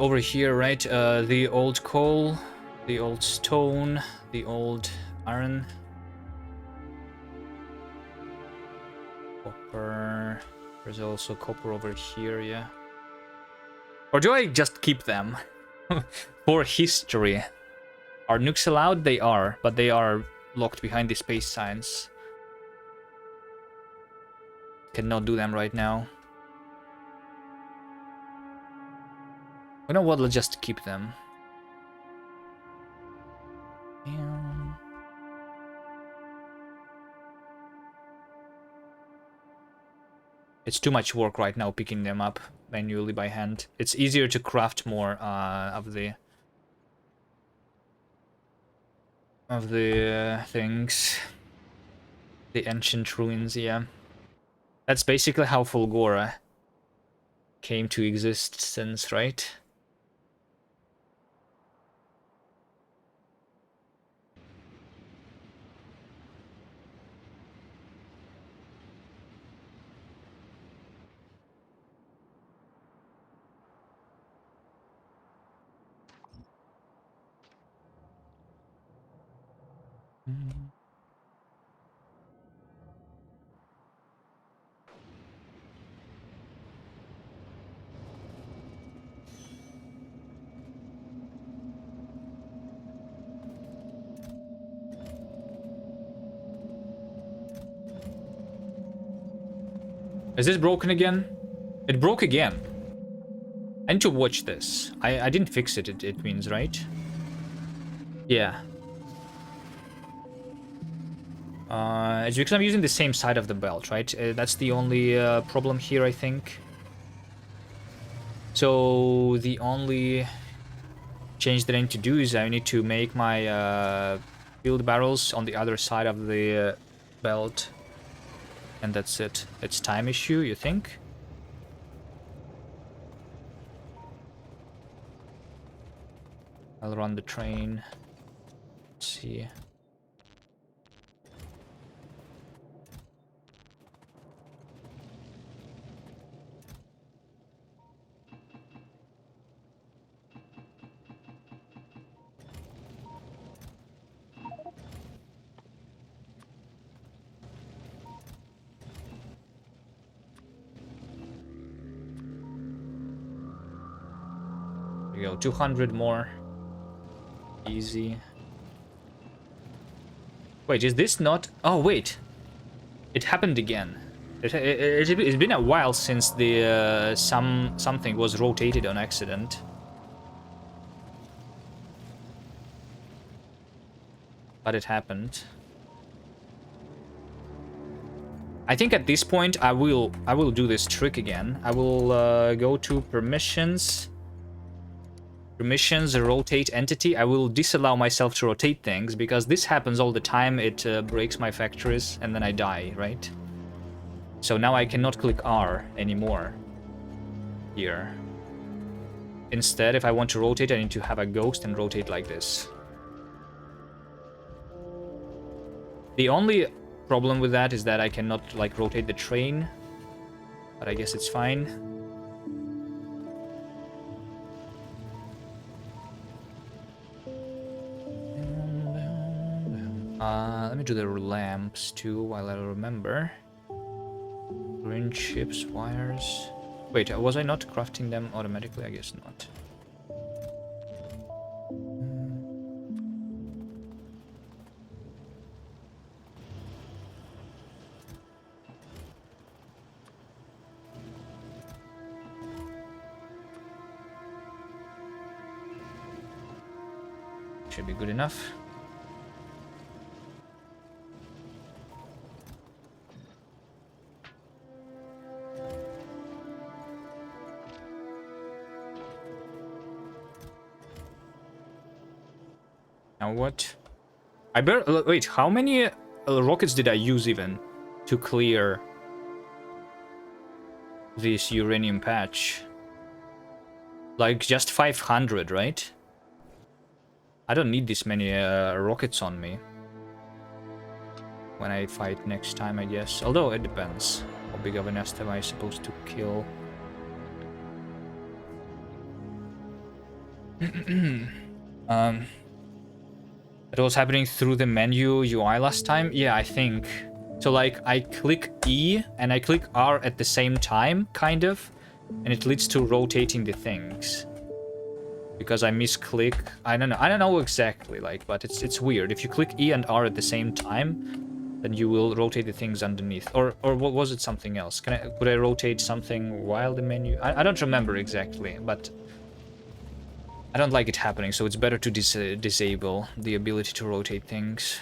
A: Over here, right? The old coal, the old stone, the old iron. Copper. There's also copper over here, yeah. Or do I just keep them? For history. Are nukes allowed? They are, but they are locked behind the space science. Cannot do them right now. You know what? Let's just keep them. It's too much work right now picking them up manually by hand. It's easier to craft more of the things. The ancient ruins, yeah. That's basically how Fulgora came to existence, right? Is this broken again? It broke again. I need to watch this. I didn't fix it, it means, right? Yeah. It's because I'm using the same side of the belt, right? That's the only problem here, I think. So the only change that I need to do is I need to make my field barrels on the other side of the belt. And that's it. It's time issue, you think? I'll run the train. Let's see. You go, 200 more. Easy. Wait, is this not... Oh, wait. It happened again. It's been a while since the something was rotated on accident. But it happened. I think at this point I will do this trick again. I will go to permissions. Permissions, rotate entity. I will disallow myself to rotate things because this happens all the time. It breaks my factories and then I die, right? So now I cannot click R anymore here. Instead, if I want to rotate, I need to have a ghost and rotate like this. The only problem with that is that I cannot like rotate the train, but I guess it's fine. Let me do the lamps too while I remember. Green chips, wires. Wait, was I not crafting them automatically? I guess not. Should be good enough. Now what? I better wait. How many rockets did I use even to clear this uranium patch? Like just 500, right? I don't need this many rockets on me when I fight next time, I guess. Although it depends. How big of a nest am I supposed to kill? It was happening through the menu UI last time? Yeah, I think. So like I click E and I click R at the same time, kind of, and it leads to rotating the things. Because I misclick. I don't know exactly, like, but it's weird. If you click E and R at the same time, then you will rotate the things underneath. Or what was it, something else? Could I rotate something while the menu? I don't remember exactly, but I don't like it happening, so it's better to disable the ability to rotate things.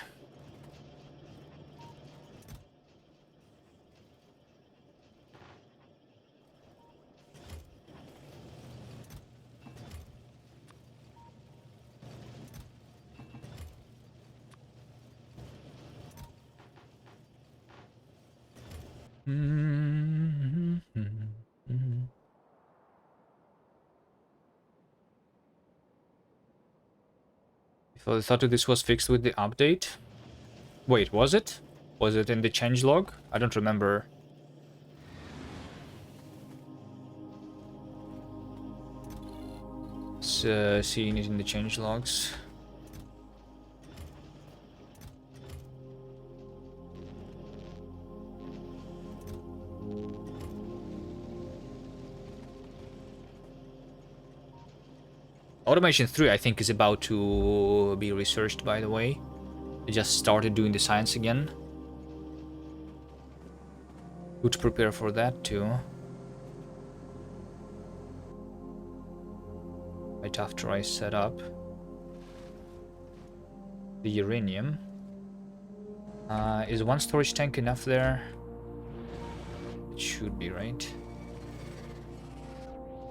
A: So I thought this was fixed with the update. Wait, was it? Was it in the changelog? I don't remember. Seeing it in the changelogs. Automation 3, I think, is about to be researched, by the way. I just started doing the science again. Good to prepare for that, too. Right after I set up the uranium. Is one storage tank enough there? It should be, right?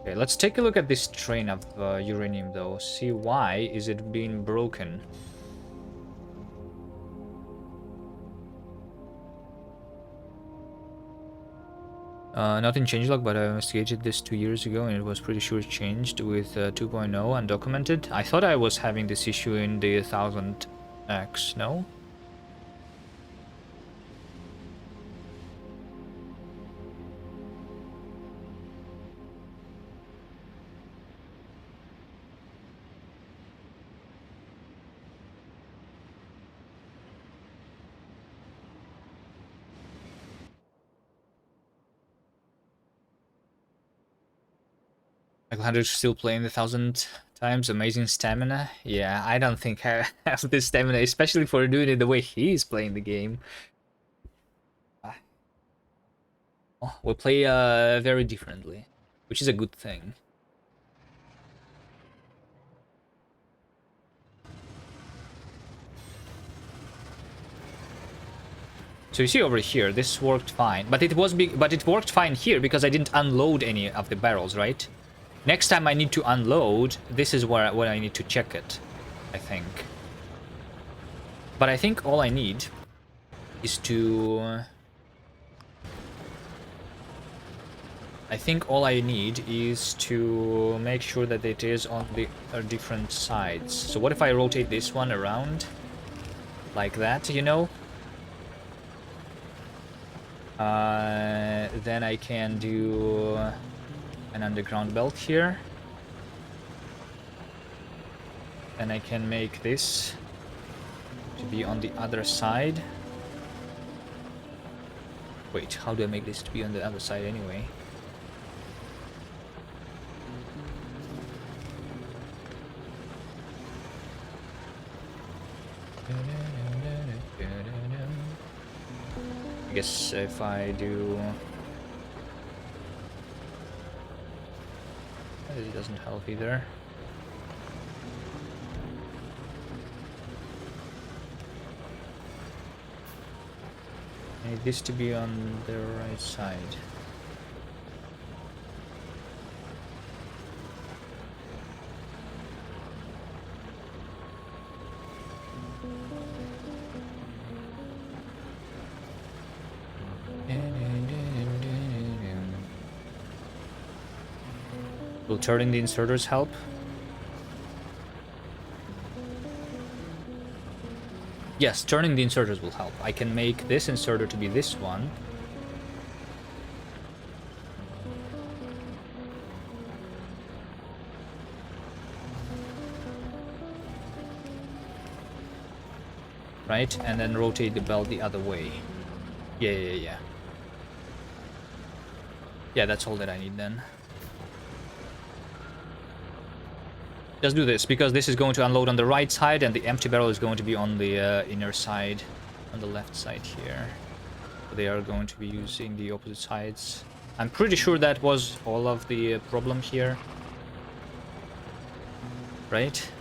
A: Okay, let's take a look at this train of uranium, though. See why is it being broken. Not in changelog, but I investigated this 2 years ago, and it was pretty sure changed with 2.0 undocumented. I thought I was having this issue in the 1000X, no? Michael Hunter's still playing the 1,000 times. Amazing stamina. Yeah, I don't think I have this stamina, especially for doing it the way he's playing the game. We play very differently, which is a good thing. So you see over here, this worked fine, but it worked fine here because I didn't unload any of the barrels, right? Next time I need to unload, this is where I need to check it, I think. But I think all I need is to... I think all I need is to make sure that it is on the different sides. So what if I rotate this one around? Like that, you know? Then I can do an underground belt here. And I can make this to be on the other side. Wait, how do I make this to be on the other side anyway? I guess if I do... It doesn't help either. I need this to be on the right side. Will turning the inserters help? Yes, turning the inserters will help. I can make this inserter to be this one. Right? And then rotate the belt the other way. Yeah. Yeah, that's all that I need then. Just do this, because this is going to unload on the right side, and the empty barrel is going to be on the inner side, on the left side here. They are going to be using the opposite sides. I'm pretty sure that was all of the problem here. Right?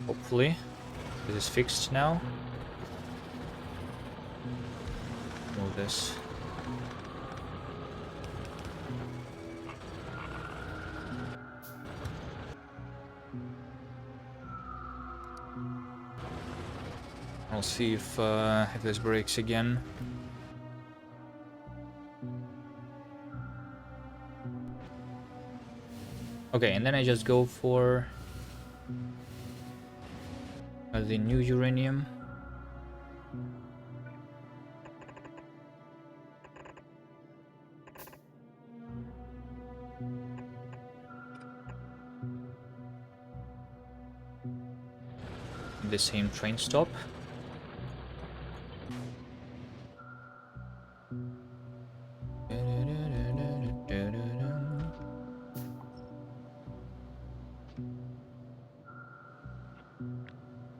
A: Hopefully. This is fixed now. Move this. I'll see if this breaks again. Okay, and then I just go for the new uranium. The same train stop.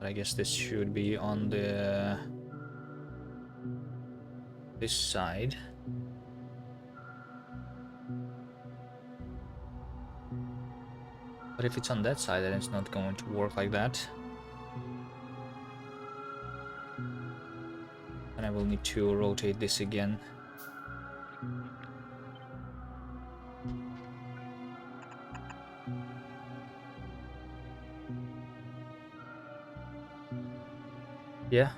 A: I guess this should be on this side. But if it's on that side, then it's not going to work like that. And I will need to rotate this again. Yeah.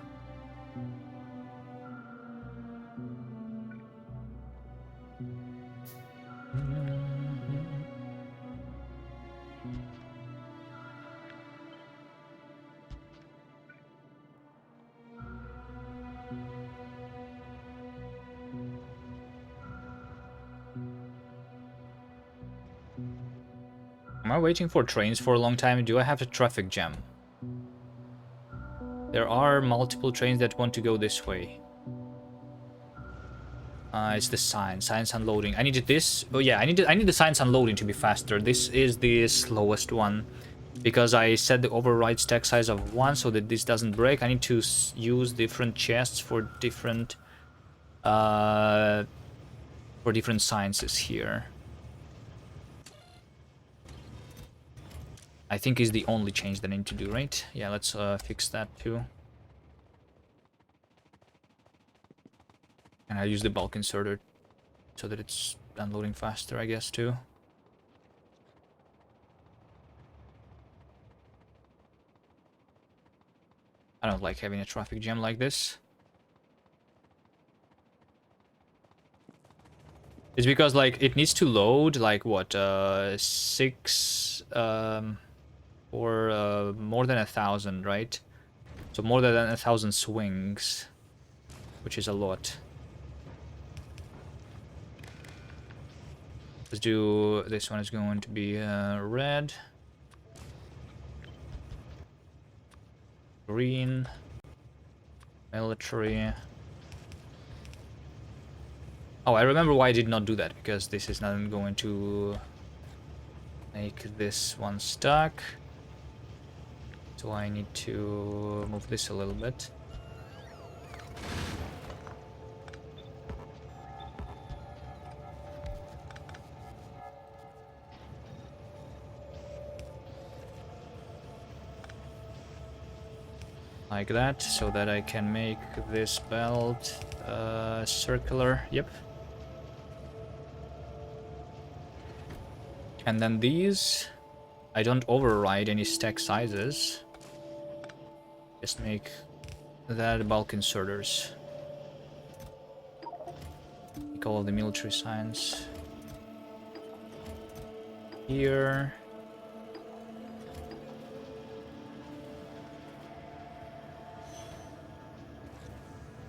A: Am I waiting for trains for a long time? Do I have a traffic jam? There are multiple trains that want to go this way. It's the science unloading. I needed this. Oh yeah, I need the science unloading to be faster. This is the slowest one because I set the override stack size of 1 so that this doesn't break. I need to use different chests for different sciences here. I think is the only change that I need to do, right? Yeah, let's fix that too. And I use the bulk inserter so that it's unloading faster, I guess, too. I don't like having a traffic jam like this. It's because, like, it needs to load, like, what, 6, or more than 1,000, right? So more than 1,000 swings, which is a lot. Let's do, this one is going to be red. Green. Military. Oh, I remember why I did not do that, because this is not going to make this one stuck. So I need to move this a little bit. Like that, so that I can make this belt circular. Yep. And then these, I don't override any stack sizes. Just make that bulk inserters. Make all of the military science here.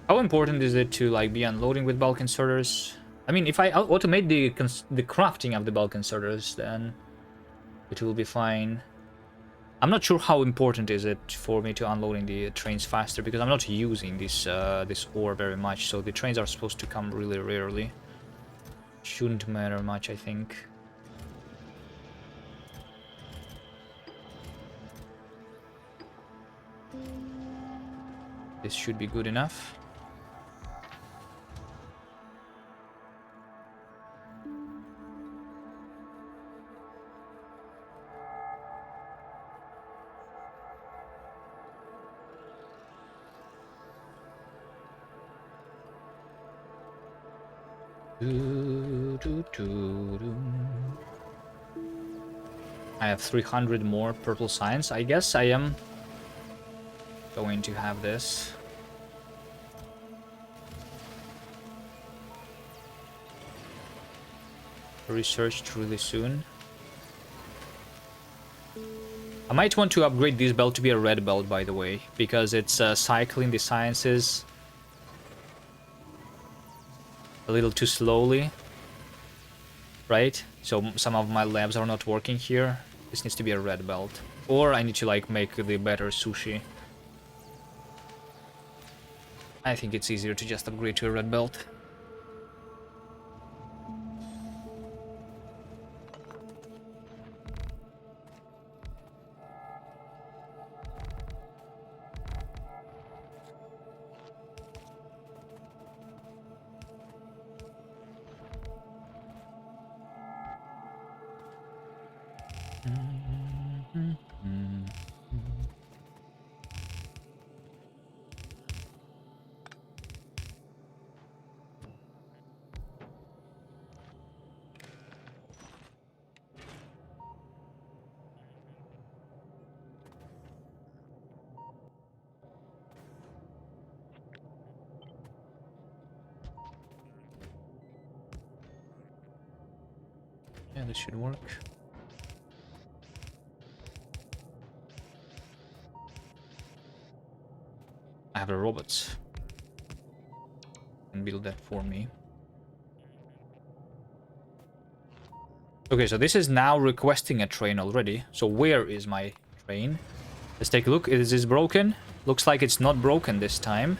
A: How important is it to like be unloading with bulk inserters? I mean, if I automate the crafting of the bulk inserters, then it will be fine. I'm not sure how important is it for me to unloading the trains faster, because I'm not using this this ore very much, so the trains are supposed to come really rarely. Shouldn't matter much, I think. This should be good enough. I have 300 more purple science. I guess I am going to have this. Researched really soon. I might want to upgrade this belt to be a red belt, by the way, because it's cycling the sciences a little too slowly, right? So some of my labs are not working here. This needs to be a red belt, or I need to like make the better sushi. I think it's easier to just upgrade to a red belt. Yeah, this should work. I have the robots. And build that for me. Okay, so this is now requesting a train already. So where is my train? Let's take a look. Is this broken? Looks like it's not broken this time.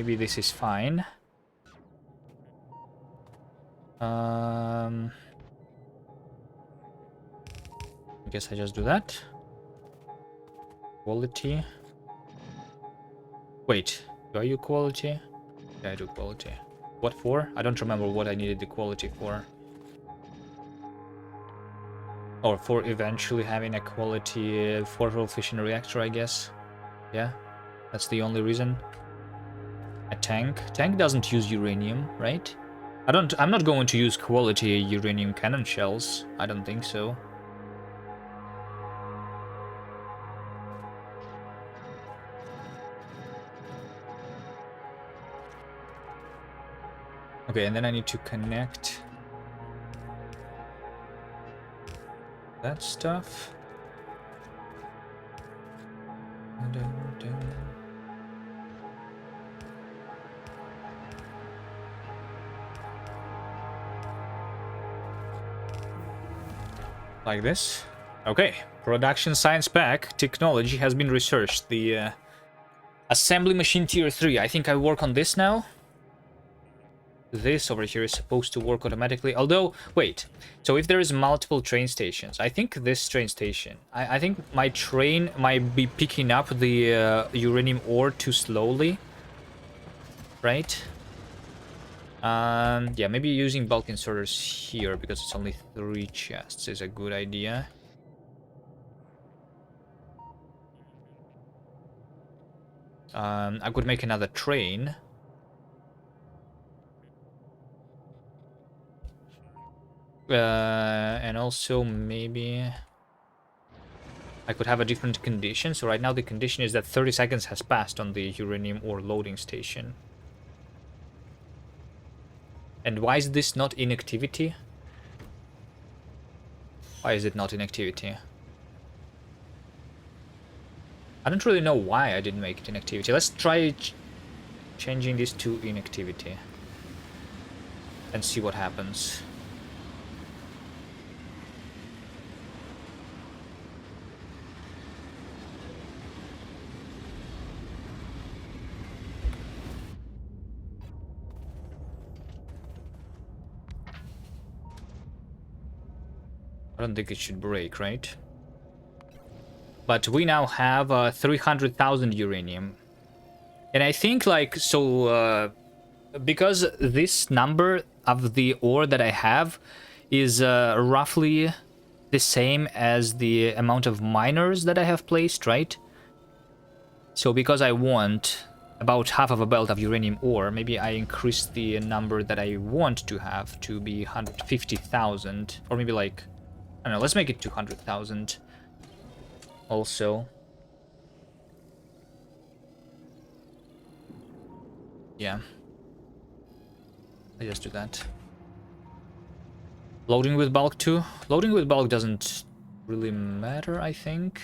A: maybe this is fine. I guess I just do that. Quality. Wait, do I do quality? Yeah, I do quality. What for? I don't remember what I needed the quality for. Or for eventually having a quality portal fission reactor, I guess. Yeah, that's the only reason. A tank. Tank doesn't use uranium, right? I'm not going to use quality uranium cannon shells. I don't think so. Okay, and then I need to connect that stuff. Like this. Okay, production science pack technology has been researched. The assembly machine tier 3. I think I work on this now. This over here is supposed to work automatically. Although, wait. So if there is multiple train stations, I think this train station, I think my train might be picking up the uranium ore too slowly. Right? Yeah, maybe using bulk inserters here because it's only 3 chests is a good idea. I could make another train. And also maybe I could have a different condition. So right now the condition is that 30 seconds has passed on the uranium ore loading station. And why is this not in activity? Why is it not in activity? I don't really know why I didn't make it in activity. Let's try changing this to inactivity and see what happens. I don't think it should break, right? But we now have 300,000 uranium. And I think, like, so, because this number of the ore that I have is roughly the same as the amount of miners that I have placed, right? So because I want about half of a belt of uranium ore, maybe I increase the number that I want to have to be 150,000, or maybe like, I don't know, let's make it 200,000 also. Yeah. I just do that. Loading with bulk too? Loading with bulk doesn't really matter, I think.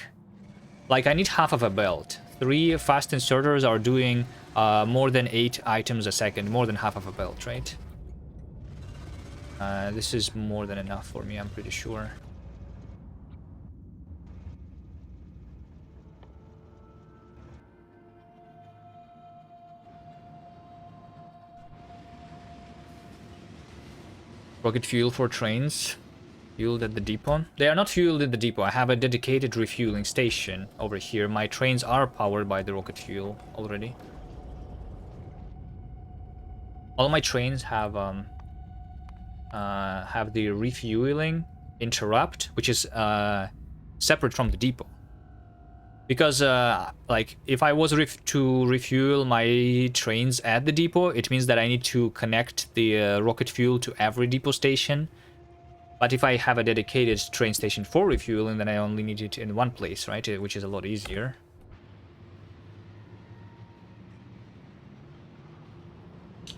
A: Like, I need half of a belt. 3 fast inserters are doing more than 8 items a second, more than half of a belt, right? This is more than enough for me, I'm pretty sure. Rocket fuel for trains. Fueled at the depot. They are not fueled at the depot. I have a dedicated refueling station over here. My trains are powered by the rocket fuel already. All my trains have the refueling interrupt, which is separate from the depot. Because like if I was to refuel my trains at the depot, it means that I need to connect the rocket fuel to every depot station. But if I have a dedicated train station for refueling, then I only need it in one place, right? Which is a lot easier.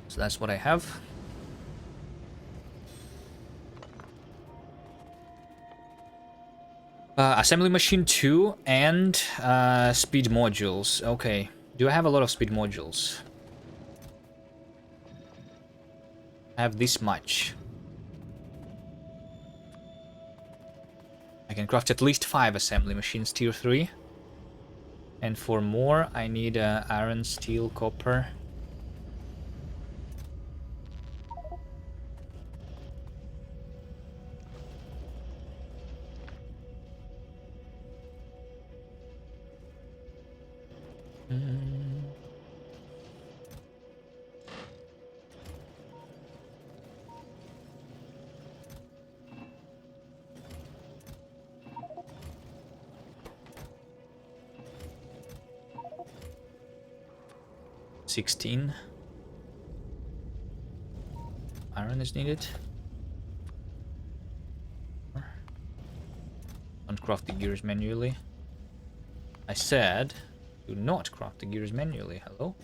A: So that's what I have. Assembly machine 2 and speed modules. Okay. Do I have a lot of speed modules? I have this much. I can craft at least 5 assembly machines tier 3. And for more, I need iron, steel, copper. Mm. $16. Iron is needed. Don't craft the gears manually. I said, do not craft the gears manually. Hello?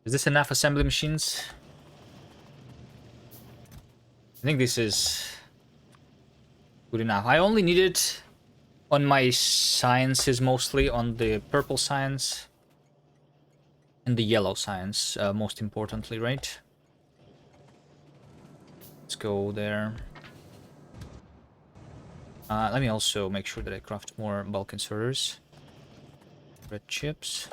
A: Is this enough assembly machines? I think this is good enough. I only need it on my sciences, mostly on the purple science and the yellow science, most importantly, right? Let's go there. Let me also make sure that I craft more bulk inserters. Red chips.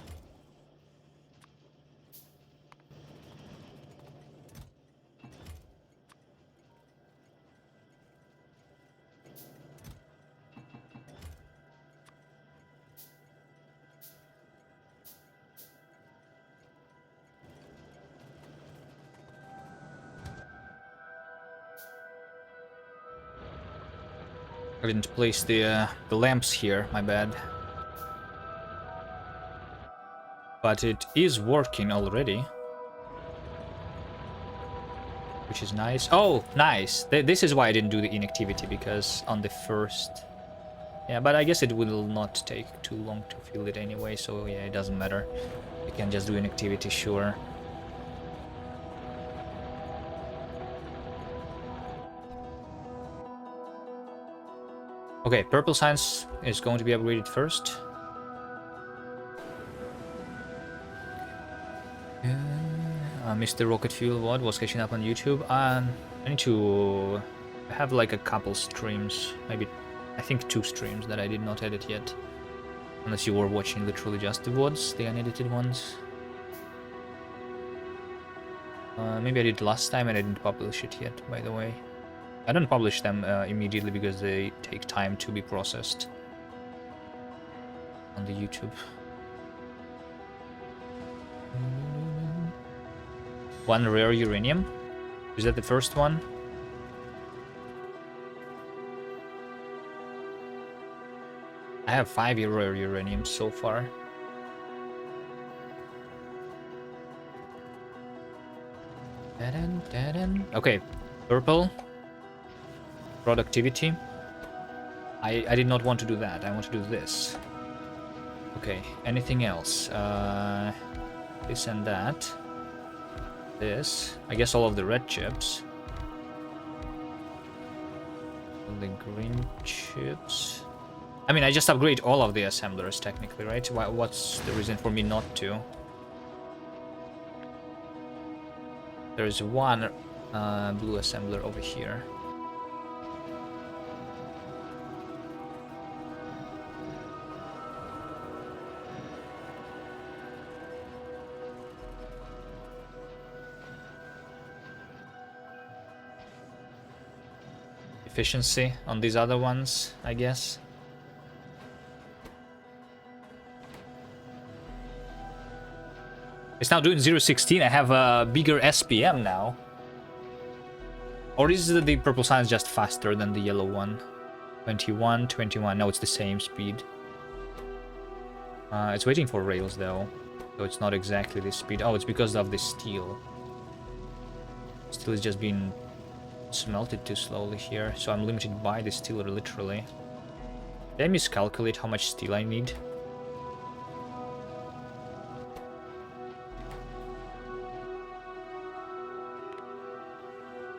A: I didn't place the lamps here, my bad. But it is working already. Which is nice. Oh, nice. This is why I didn't do the inactivity, because on the first... Yeah, but I guess it will not take too long to fill it anyway, so yeah, it doesn't matter. You can just do inactivity, sure. Okay, purple science is going to be upgraded first. Mr. Rocket Fuel what was catching up on YouTube. I need to have like a couple streams, maybe I think 2 streams that I did not edit yet. Unless you were watching literally just the VODs, the unedited ones. Maybe I did last time and I didn't publish it yet, by the way. I don't publish them immediately because they take time to be processed on the YouTube. One rare uranium? Is that the first one? I have 5 rare uranium so far. Okay, purple. Productivity. I did not want to do that. I want to do this. Okay, anything else? This and that. This. I guess all of the red chips. The green chips. I mean, I just upgrade all of the assemblers technically, right? What's the reason for me not to? There's one blue assembler over here. Efficiency on these other ones, I guess. It's now doing 0.16. I have a bigger SPM now. Or is the purple science just faster than the yellow one? 21, 21. No, it's the same speed. It's waiting for rails though. So it's not exactly this speed. Oh, it's because of the steel. Steel is just being smelted too slowly here. So I'm limited by the steel literally. Did I miscalculate how much steel I need?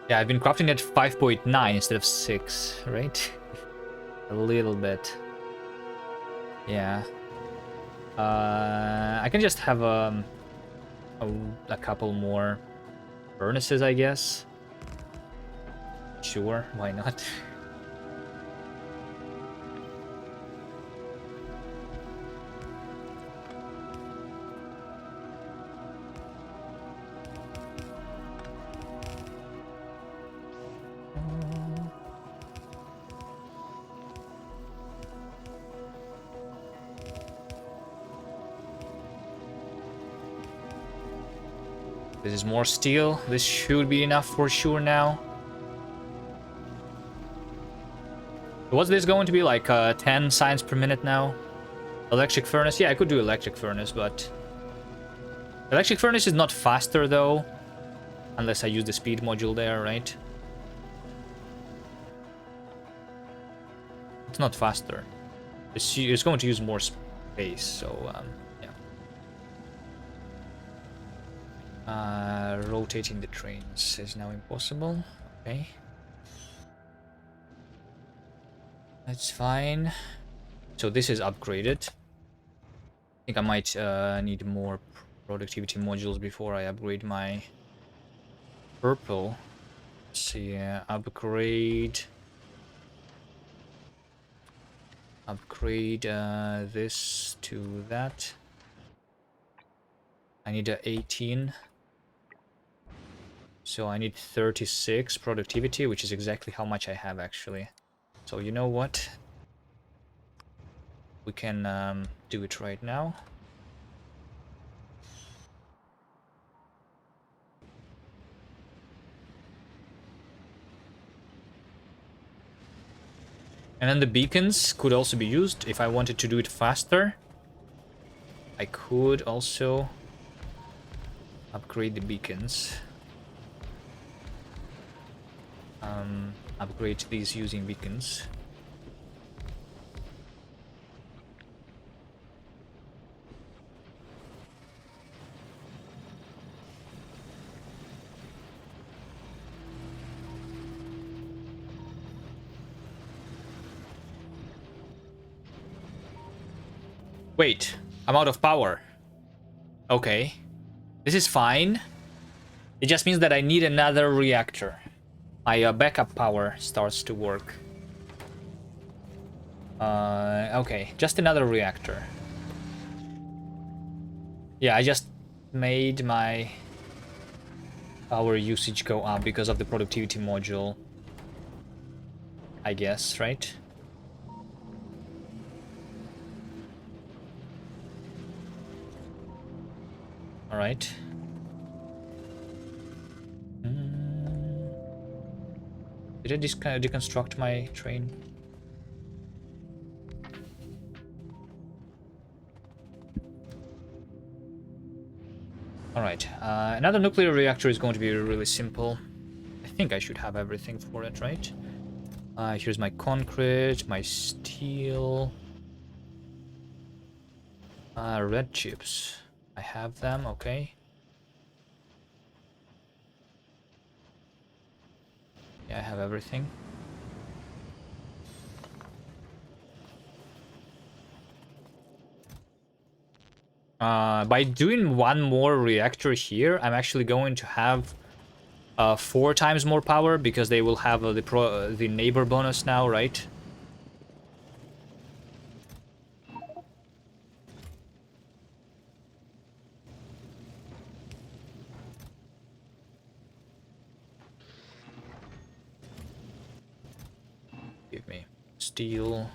A: Yeah, I've been crafting at 5.9 instead of 6, right? A little bit. Yeah. I can just have a couple more furnaces, I guess. Sure, why not? This is more steel. This should be enough for sure now. What's this going to be, like 10 signs per minute now? Electric furnace? Yeah, I could do electric furnace, but... Electric furnace is not faster, though. Unless I use the speed module there, right? It's not faster. It's going to use more space, so, yeah. Rotating the trains is now impossible. Okay. That's fine. So this is upgraded. I think I might need more productivity modules before I upgrade my purple. Let's see, upgrade this to that. I need a 18. So I need 36 productivity, which is exactly how much I have actually. So you know what? We can do it right now. And then the beacons could also be used if I wanted to do it faster. I could also upgrade the beacons. Upgrade these using beacons. Wait, I'm out of power. Okay. This is fine. It just means that I need another reactor. My backup power starts to work. Okay, just another reactor. Yeah, I just made my power usage go up because of the productivity module. I guess, right? Alright. Did I deconstruct my train? Alright, another nuclear reactor is going to be really simple. I think I should have everything for it, right? Here's my concrete, my steel. Red chips. I have them, okay. Yeah, I have everything. By doing one more reactor here, I'm actually going to have 4 times more power because they will have the neighbor bonus now, right? Give me steel.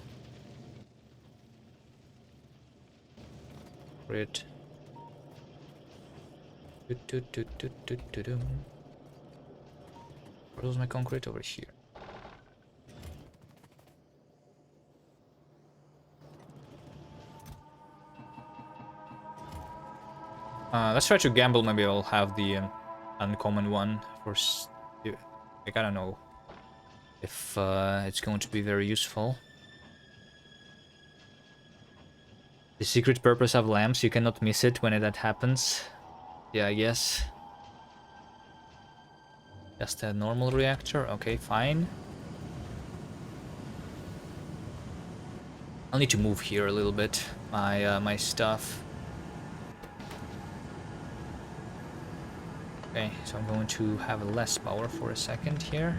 A: Grit. Where's my concrete? Over here. Let's try to gamble. Maybe I'll have the uncommon one for. Like, I don't know if it's going to be very useful. The secret purpose of lamps, you cannot miss it when that happens. Yeah, I guess. Just a normal reactor, okay, fine. I'll need to move here a little bit. my stuff. Okay, so I'm going to have less power for a second here.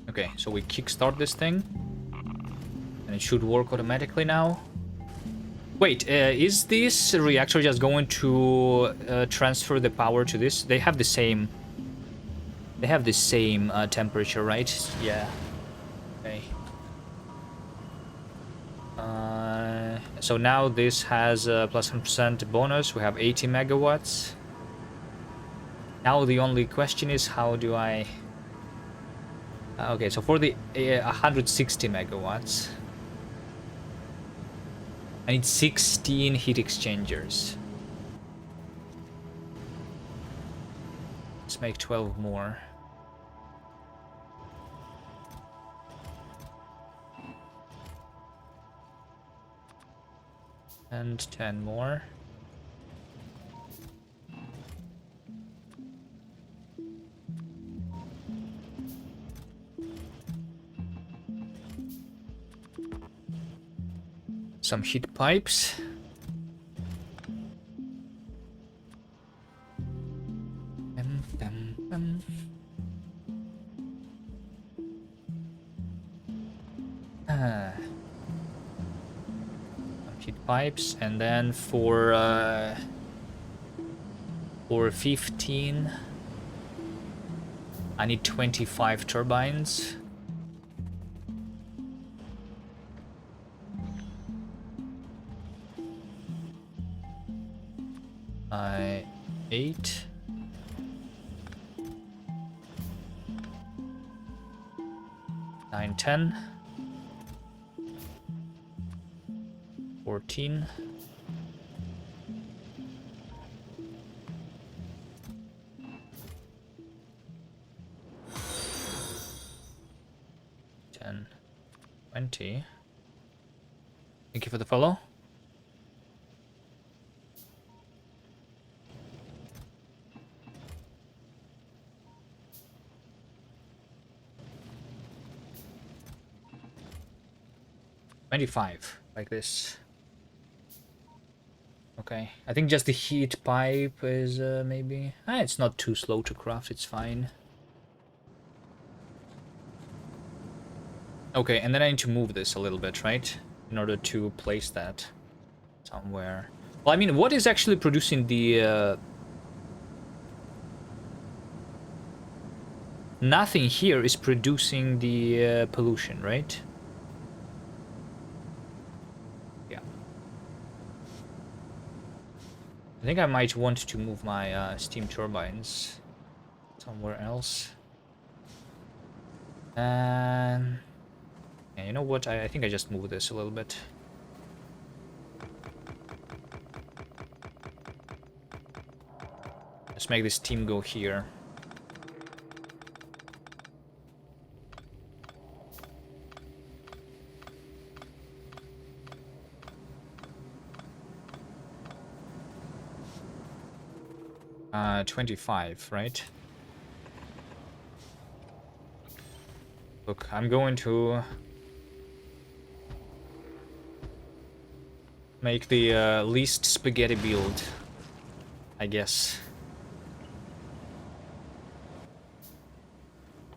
A: Okay, so we kickstart this thing. And it should work automatically now. Wait, is this reactor just going to transfer the power to this? They have the same... They have the same temperature, right? Yeah. Okay. So now this has a plus 100% bonus. We have 80 megawatts. Now the only question is how do I... okay, so for the 160 megawatts, I need 16 heat exchangers. Let's make 12 more. And 10 more. Some heat pipes. Some heat pipes, and then for 15, I need 25 turbines. 8. 9, 10. 14. 10. 20. Thank you for the follow. Like this. Okay, I think just the heat pipe is maybe... it's not too slow to craft, it's fine. Okay, and then I need to move this a little bit, right? In order to place that somewhere. Well, I mean, what is actually producing the... Nothing here is producing the pollution, right? I think I might want to move my steam turbines somewhere else. And yeah, you know what? I think I just move this a little bit. Let's make this team go here. Uh, 25, right? Look, I'm going to make the least spaghetti build, I guess.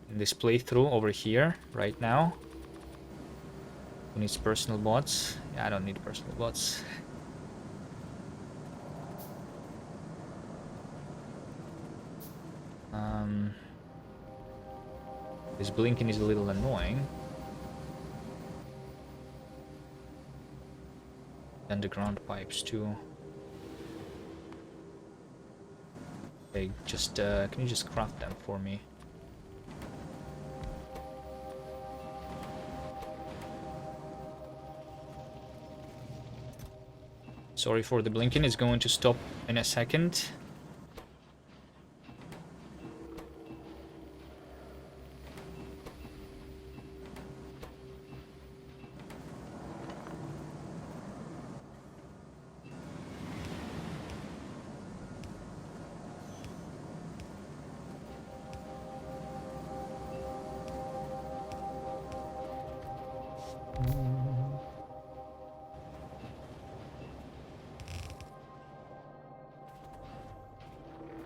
A: In this playthrough over here, right now. Who needs personal bots? Yeah, I don't need personal bots. This blinking is a little annoying. Underground pipes too. Okay, just can you just craft them for me? Sorry for the blinking, it's going to stop in a second.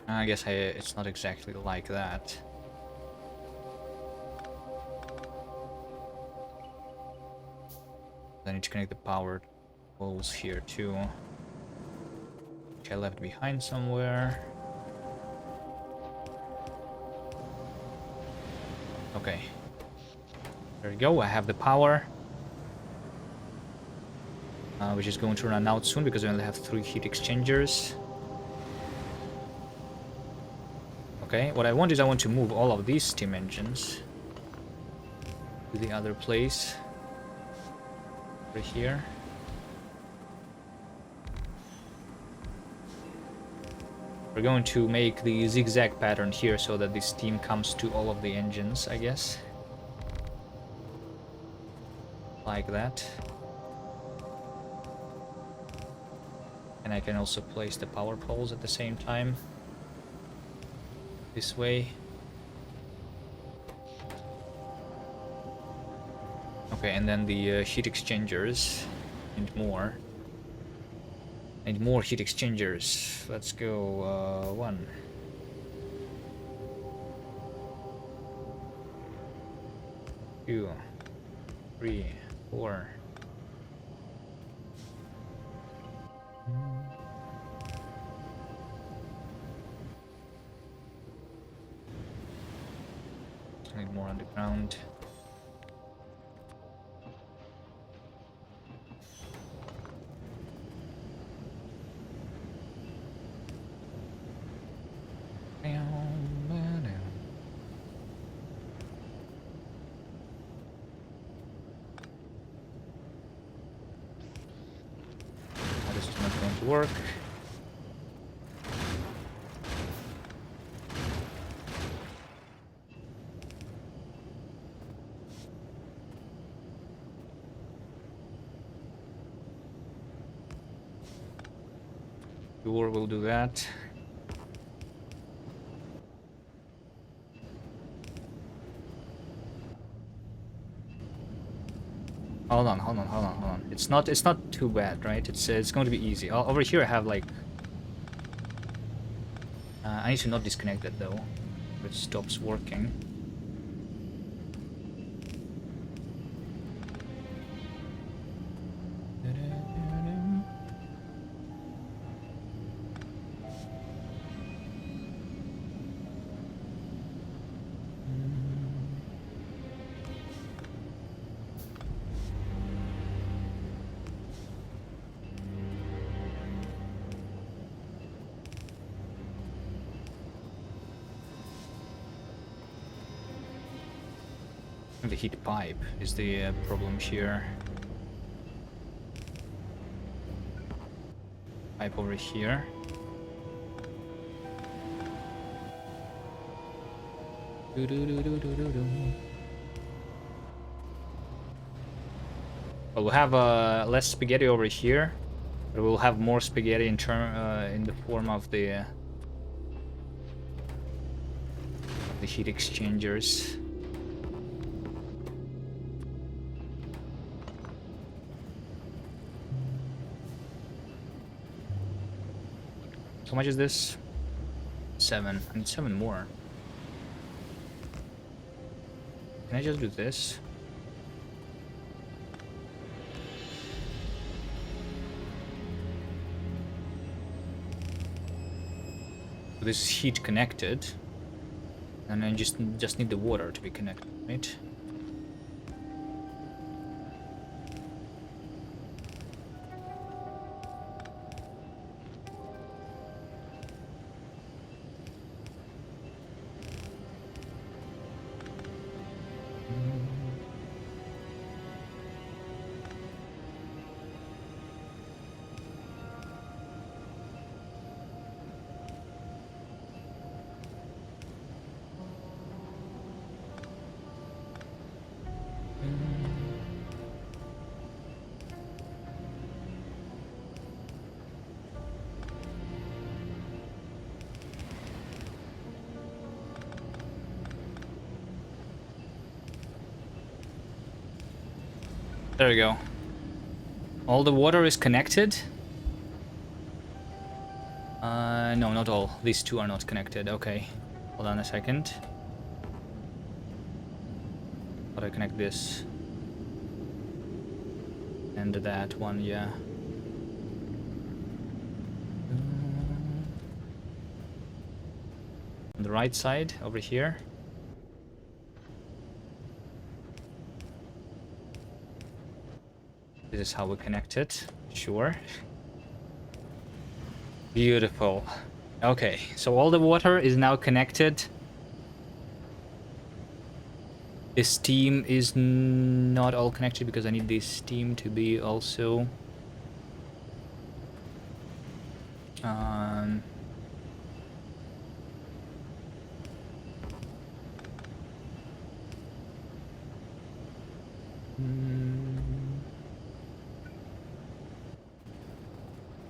A: I guess it's not exactly like that. I need to connect the power poles here too, which I left behind somewhere. Okay. There we go, I have the power. Which is going to run out soon because I only have 3 heat exchangers. Okay, what I want is I want to move all of these steam engines to the other place. Over here. We're going to make the zigzag pattern here so that the steam comes to all of the engines, I guess. Like that. And I can also place the power poles at the same time. This way. Okay, and then the heat exchangers. And more. And more heat exchangers. Let's go 1. 2. 3. 4. Need more underground. This is not going to work. Sure, we'll do that. Hold on. It's not too bad, right? It's going to be easy. Over here I have like I need to not disconnect that though. It stops working. The heat pipe is the problem here. Pipe over here. Well, we'll have less spaghetti over here, but we'll have more spaghetti in the form of the heat exchangers. How much is this? 7. I need 7 more. Can I just do this? So this is heat connected, and I just need the water to be connected, right? There we go. All the water is connected. No, not all. These two are not connected. Okay. Hold on a second. How do I connect this? And that one, yeah. On the right side, over here. This is how we connect it. Sure. Beautiful. Okay, so all the water is now connected. The steam is not all connected because I need this steam to be also...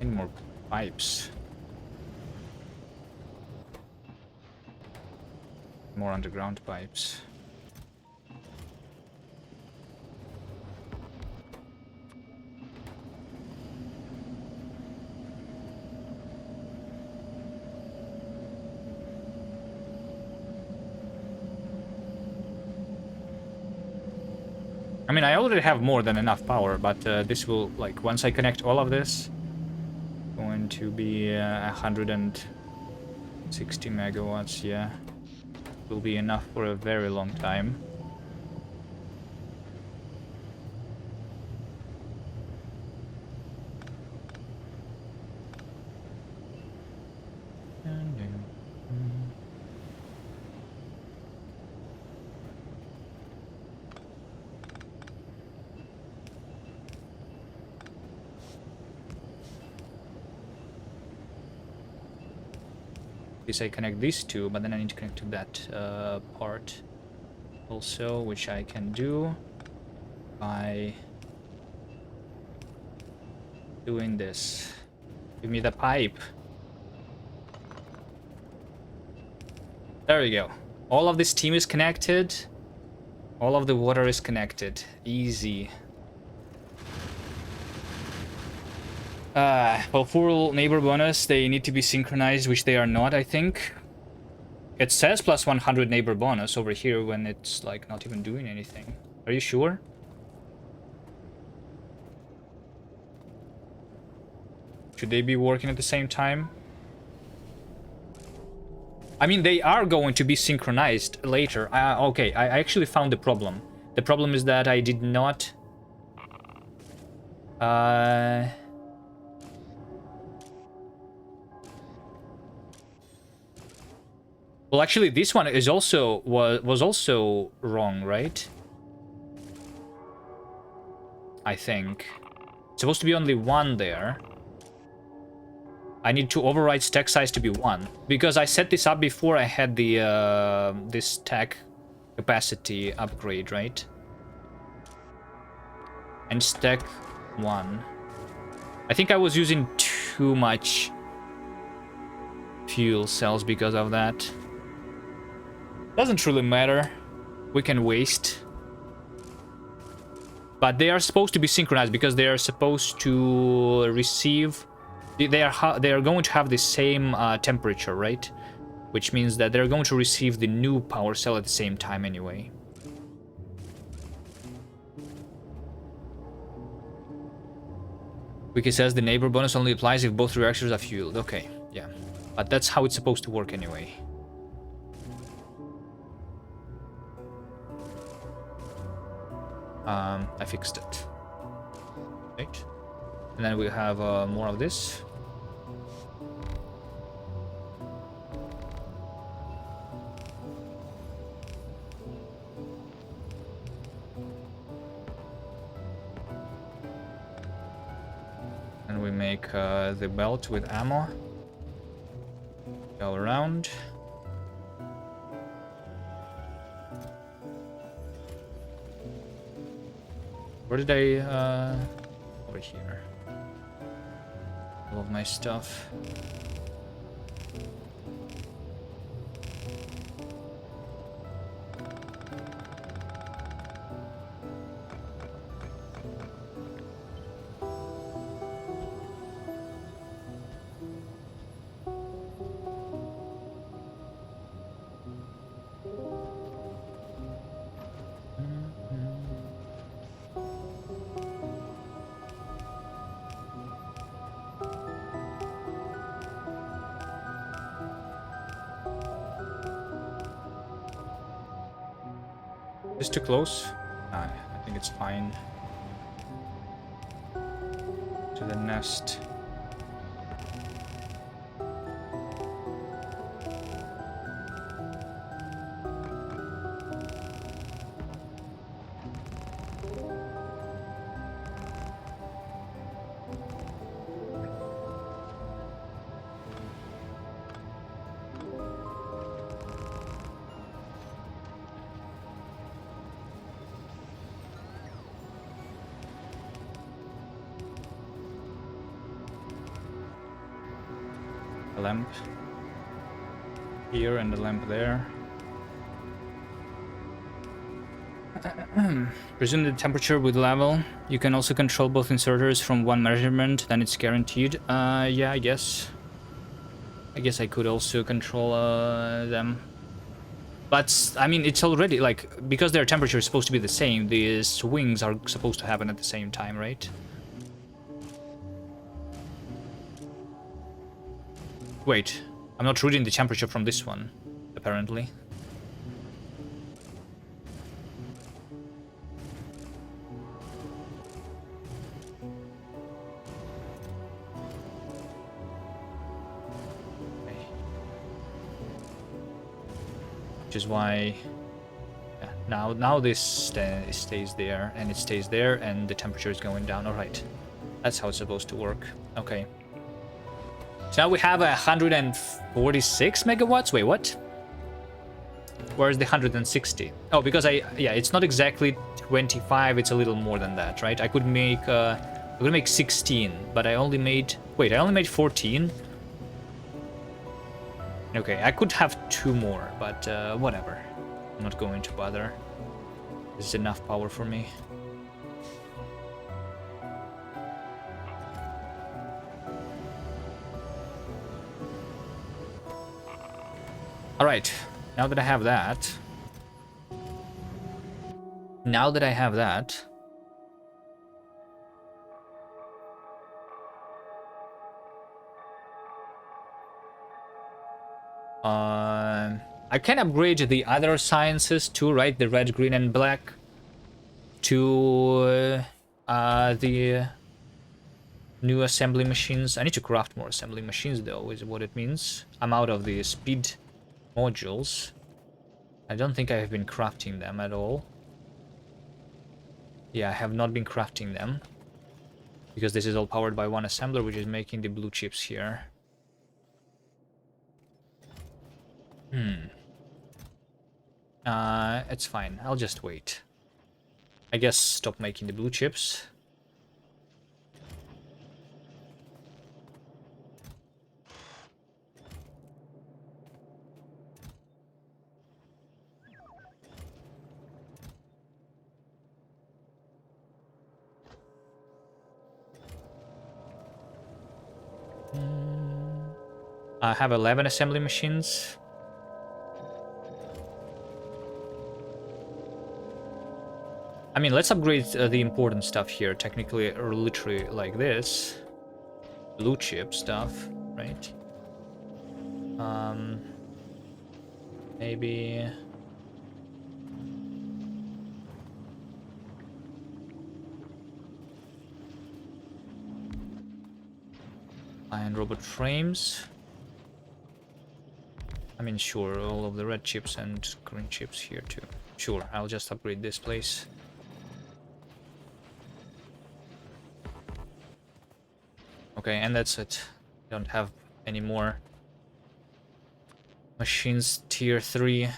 A: Any more pipes? More underground pipes. I mean, I already have more than enough power, but this will, like, once I connect all of this, going to be 160 megawatts, yeah. Will be enough for a very long time. I connect these two, but then I need to connect to that part also, which I can do by doing this. Give me the pipe. There we go. All of this steam is connected. All of the water is connected. Easy. Well, full neighbor bonus, they need to be synchronized, which they are not, I think. It says plus 100 neighbor bonus over here when it's, like, not even doing anything. Are you sure? Should they be working at the same time? I mean, they are going to be synchronized later. Okay, I actually found the problem. The problem is that I did not... Well, actually, this one is also was also wrong, right? I think. It's supposed to be only one there. I need to override stack size to be 1. Because I set this up before I had the this stack capacity upgrade, right? And stack 1. I think I was using too much fuel cells because of that. Doesn't really matter. We can waste. But they are supposed to be synchronized because they are supposed to receive... They are going to have the same temperature, right? Which means that they're going to receive the new power cell at the same time anyway. Wiki says the neighbor bonus only applies if both reactors are fueled. Okay, yeah. But that's how it's supposed to work anyway. I fixed it. Right. And then we have more of this. And we make the belt with ammo. Go around. Where did I... over here. All of my stuff. Is too close? I think it's fine. To the nest. A lamp here and a lamp there. Resume the temperature with level. You can also control both inserters from one measurement, then it's guaranteed. Yeah, I guess. I guess I could also control them. But, I mean, it's already, like, because their temperature is supposed to be the same, the swings are supposed to happen at the same time, right? Wait, I'm not reading the temperature from this one, apparently. Which is why, yeah, now this stays there, and it stays there, and the temperature is going down. All right, that's how it's supposed to work. Okay. So now we have 146 megawatts. Wait, what? Where's the 160? Oh, because yeah, it's not exactly 25. It's a little more than that, right? I could make 16, but I only made. Wait, I only made 14. Okay, I could have 2 more, but whatever. I'm not going to bother. This is enough power for me. Alright, now that I have that... I can upgrade the other sciences too, right? The red, green, and black to the new assembly machines. I need to craft more assembly machines, though, is what it means. I'm out of the speed modules. I don't think I have been crafting them at all. Yeah, I have not been crafting them. Because this is all powered by one assembler, which is making the blue chips here. It's fine. I'll just wait. I guess stop making the blue chips. I have 11 assembly machines. I mean, let's upgrade the important stuff here, technically, or literally like this. Blue chip stuff, right? Maybe... and robot frames. I mean, sure, all of the red chips and green chips here too. Sure, I'll just upgrade this place. Okay, and that's it. Don't have any more machines tier 3.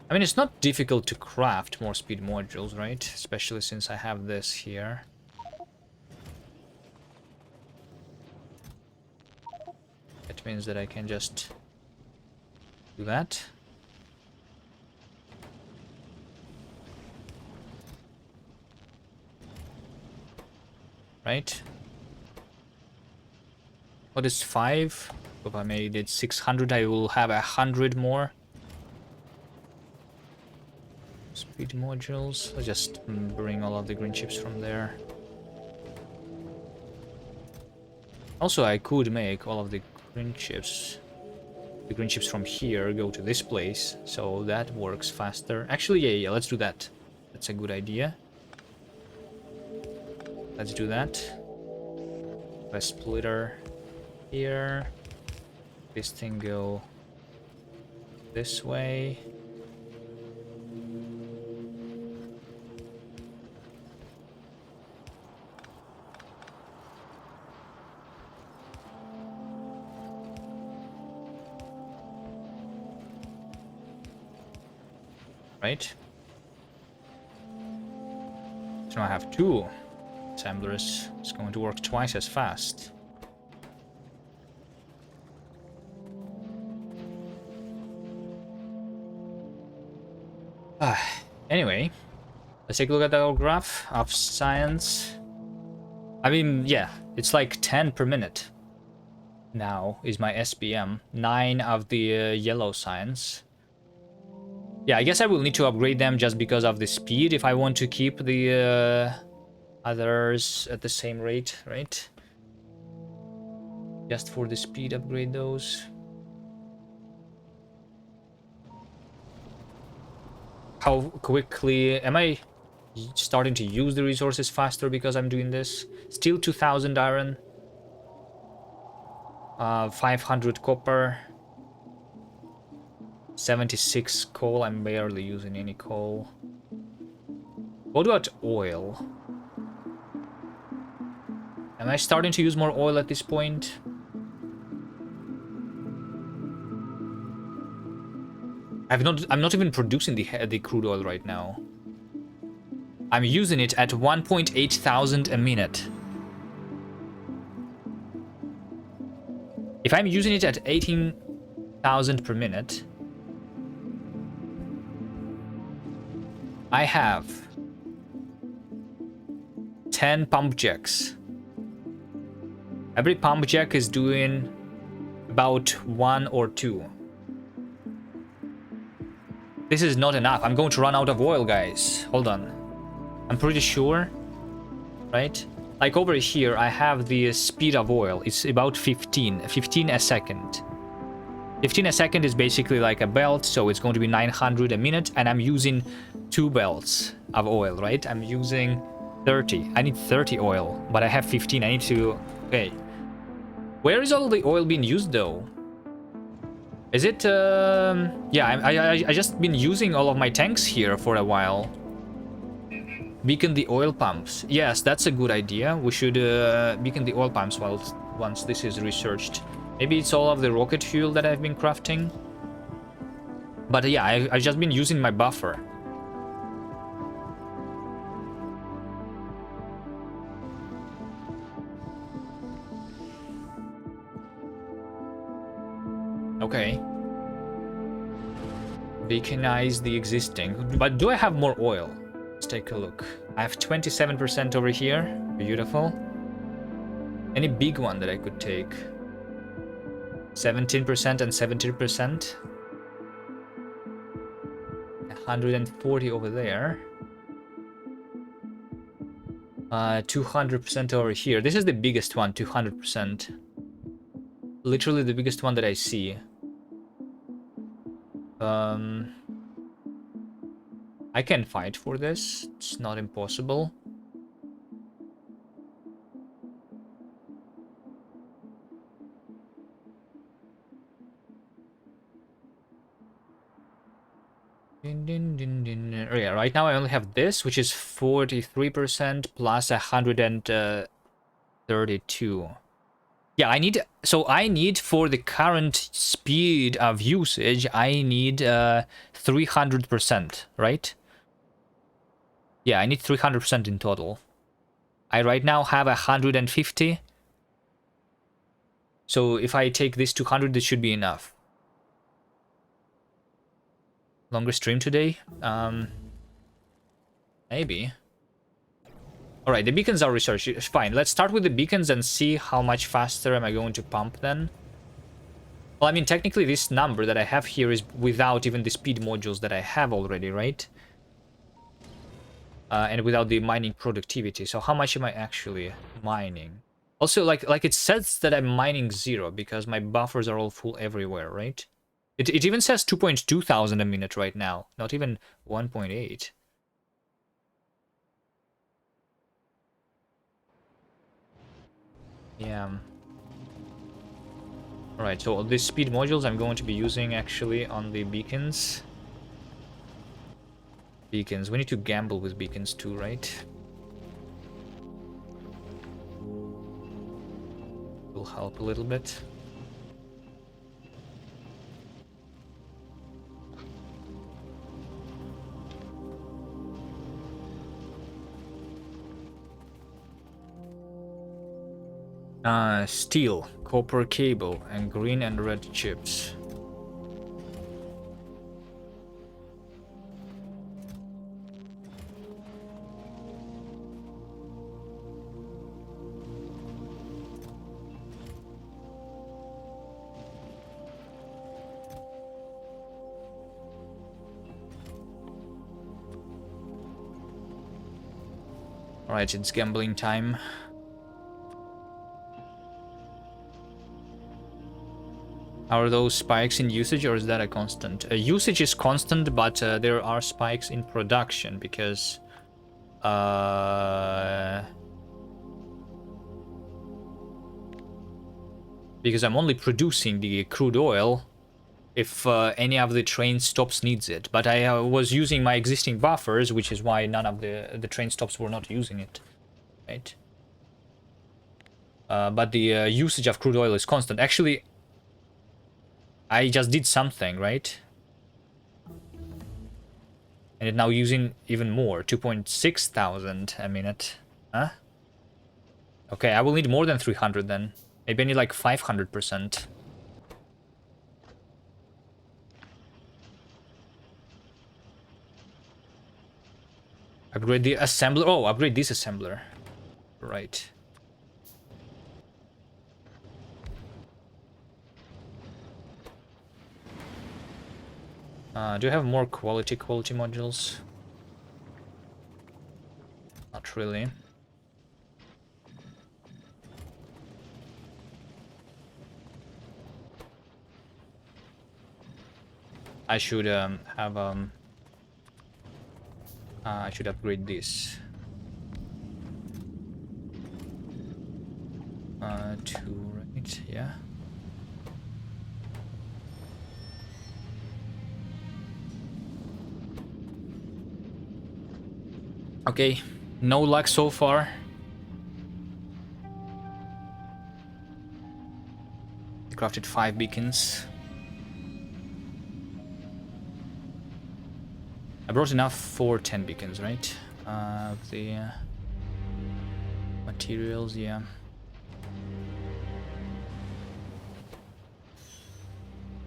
A: I mean, it's not difficult to craft more speed modules, right? Especially since I have this here. That means that I can just do that. Right? What is 5? If I made it 600, I will have 100 more. Speed modules. I'll just bring all of the green chips from there. Also, I could make all of the green chips The green chips from here go to this place, so that works faster. Actually, yeah, let's do that. That's a good idea. Let's do that. A splitter here. This thing go this way. Right? So now I have two assemblers. It's going to work twice as fast. Anyway, let's take a look at our graph of science. I mean, yeah, it's like 10 per minute. Now is my SPM. 9 of the yellow science. Yeah, I guess I will need to upgrade them just because of the speed if I want to keep the others at the same rate, right? Just for the speed, upgrade those. How quickly am I starting to use the resources faster because I'm doing this? Still 2000 iron, 500 copper, 76 coal. I'm barely using any coal. What about oil? Am I starting to use more oil at this point? I'm not even producing the crude oil right now. I'm using it at 1.8 thousand a minute. If I'm using it at 18,000 per minute, I have 10 pump jacks. Every pump jack is doing about 1 or 2. This is not enough. I'm going to run out of oil, guys. Hold on. I'm pretty sure, right? Like over here, I have the speed of oil. It's about 15 a second. 15 a second is basically like a belt, so it's going to be 900 a minute, and I'm using 2 belts of oil, right? I'm using 30. I need 30 oil, but I have 15. I need to... Okay. Where is all the oil being used, though? Is it... Yeah, I just been using all of my tanks here for a while. Beacon the oil pumps. Yes, that's a good idea. We should beacon the oil pumps once this is researched. Maybe it's all of the rocket fuel that I've been crafting. But yeah, I've just been using my buffer. Okay. Beaconize the existing. But do I have more oil? Let's take a look. I have 27% over here. Beautiful. Any big one that I could take? 17% and 17%. 140 over there. 200% over here. This is the biggest one, 200%. Literally the biggest one that I see. I can fight for this. It's not impossible. Oh, yeah, right now I only have this, which is 43% plus 132. Yeah, I need... So I need, for the current speed of usage, I need 300%, right? Yeah, I need 300% in total. I right now have 150. So if I take this 200, this should be enough. Longer stream today? Maybe. Alright, the beacons are researched. Fine, let's start with the beacons and see how much faster am I going to pump then. Well, I mean, technically this number that I have here is without even the speed modules that I have already, right? And without the mining productivity. So how much am I actually mining? Also, like it says that I'm mining 0 because my buffers are all full everywhere, right? It even says 2.2 thousand a minute right now, not even 1.8. Yeah. Alright, so these speed modules I'm going to be using actually on the beacons. Beacons. We need to gamble with beacons too, right? Will help a little bit. Steel, copper cable, and green and red chips. Alright, it's gambling time. Are those spikes in usage, or is that a constant? Usage is constant, but there are spikes in production because I'm only producing the crude oil if any of the train stops needs it. But I was using my existing buffers, which is why none of the train stops were not using it, right? But the usage of crude oil is constant. Actually, I just did something, right? And it's now using even more, 2.6 thousand a minute. Huh? Okay, I will need more than 300 then. Maybe I need like 500%. Upgrade the assembler. Oh, upgrade this assembler. Right. Do you have more quality modules? Not really. I should have I should upgrade this. 2, right? Yeah. Okay, no luck so far. I crafted 5 beacons. I brought enough for 10 beacons, right? The materials, yeah.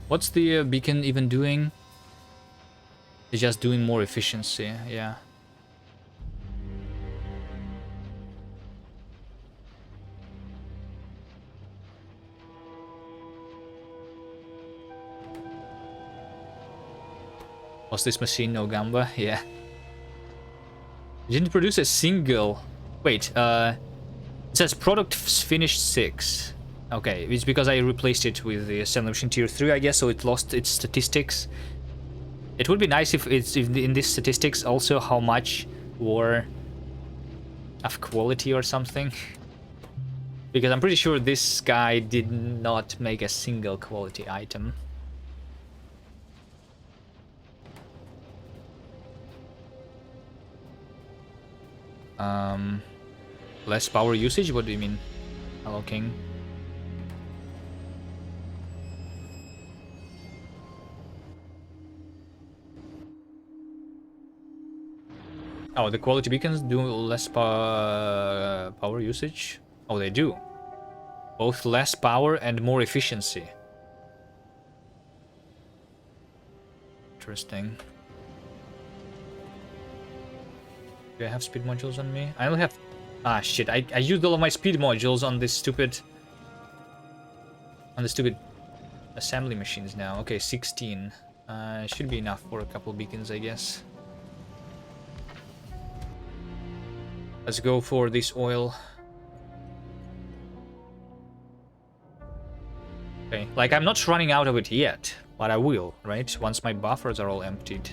A: What's the beacon even doing? It's just doing more efficiency, yeah. Was this machine no gamba? Yeah. It didn't produce a single... Wait, it says product finished 6. Okay, it's because I replaced it with the assembly machine tier 3, I guess, so it lost its statistics. It would be nice if it's in these statistics also how much were of quality or something. Because I'm pretty sure this guy did not make a single quality item. Less power usage? What do you mean? Hello, King. Oh, the quality beacons do less power usage? Oh, they do. Both less power and more efficiency. Interesting. Do I have speed modules on me? I only have... Ah, shit. I used all of my speed modules on this stupid... On the stupid assembly machines now. Okay, 16. Should be enough for a couple beacons, I guess. Let's go for this oil. Okay, like I'm not running out of it yet. But I will, right? Once my buffers are all emptied.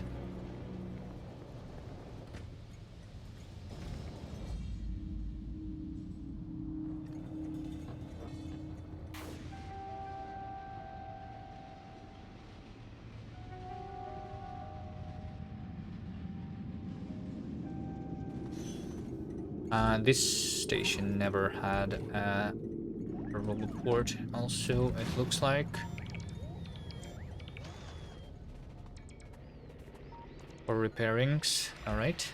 A: This station never had a removable port, also, it looks like. For repairings, alright.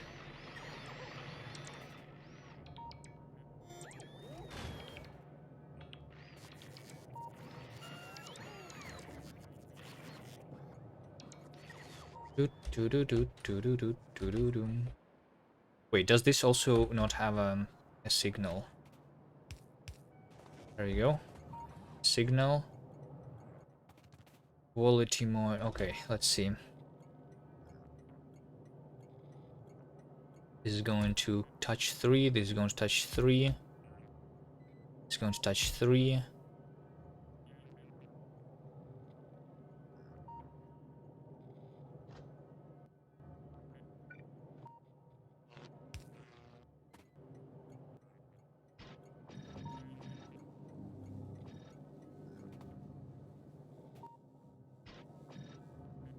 A: Wait, does this also not have a signal? There you go. Signal. Quality more. Okay, let's see. This is going to touch 3. This is going to touch 3. It's going to touch 3.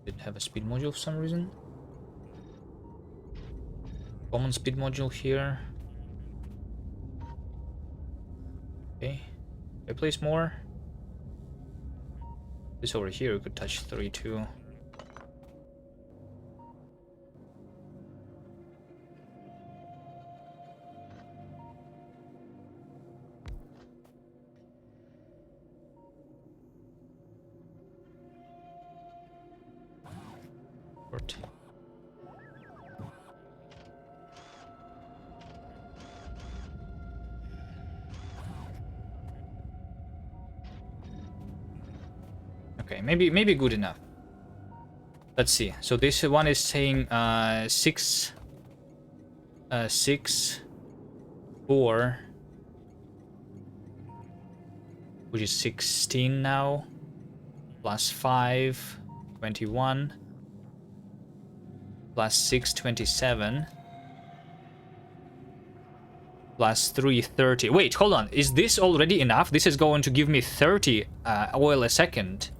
A: Didn't have a speed module for some reason. Common speed module here. Okay. Can I place more? This over here could touch 3 too. Okay, maybe good enough. Let's see. So this one is saying 6, 4, which is 16 now, plus 5, 21, plus 6, 27, plus 3, 30. Wait, hold on. Is this already enough? This is going to give me 30 oil a second.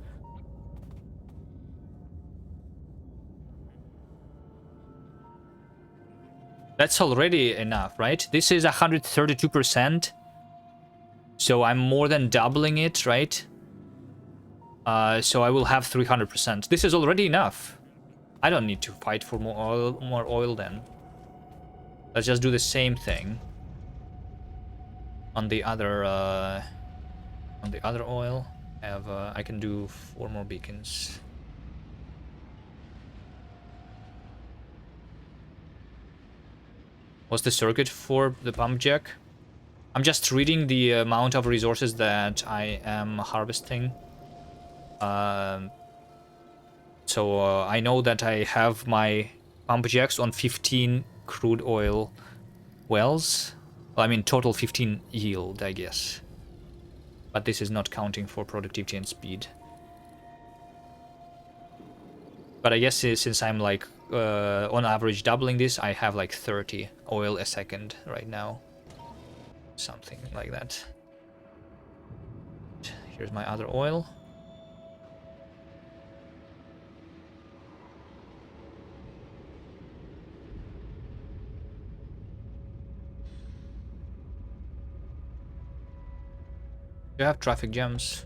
A: That's already enough, right? This is 132%. So I'm more than doubling it, right? So I will have 300%. This is already enough. I don't need to fight for more oil then. Let's just do the same thing on the other oil. I can do 4 more beacons. What's the circuit for the pump jack? I'm just reading the amount of resources that I am harvesting. So I know that I have my pump jacks on 15 crude oil wells. Well, I mean total 15 yield, I guess. But this is not counting for productivity and speed. But I guess since I'm like on average doubling this, I have like 30 oil a second right now. Something like that. Here's my other oil. You have traffic jams.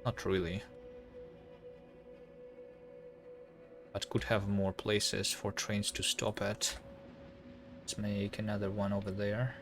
A: Not really. But could have more places for trains to stop at. Let's make another one over there.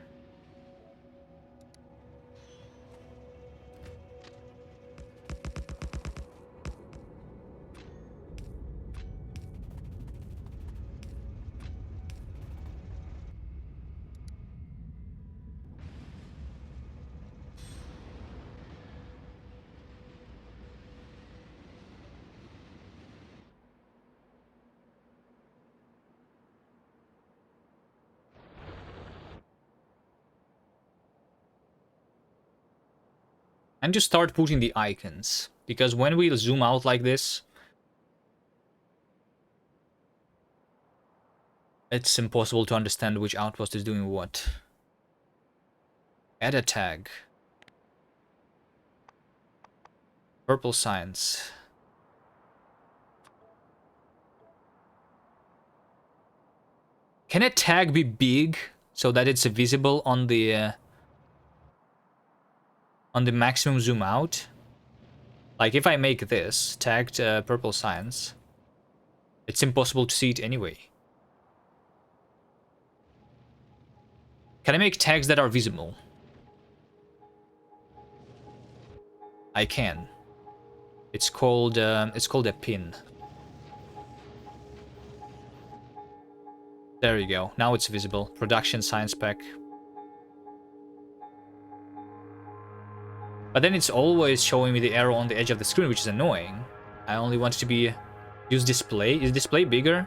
A: And to start putting the icons, because when we zoom out like this, it's impossible to understand which outpost is doing what. Add a tag. Purple signs. Can a tag be big so that it's visible on the maximum zoom out? Like if I make this tagged purple signs, it's impossible to see it anyway. Can I make tags that are visible? I can. It's called a pin. There you go. Now it's visible. Production science pack. But then it's always showing me the arrow on the edge of the screen, which is annoying. I only want it to be use display. Is display bigger?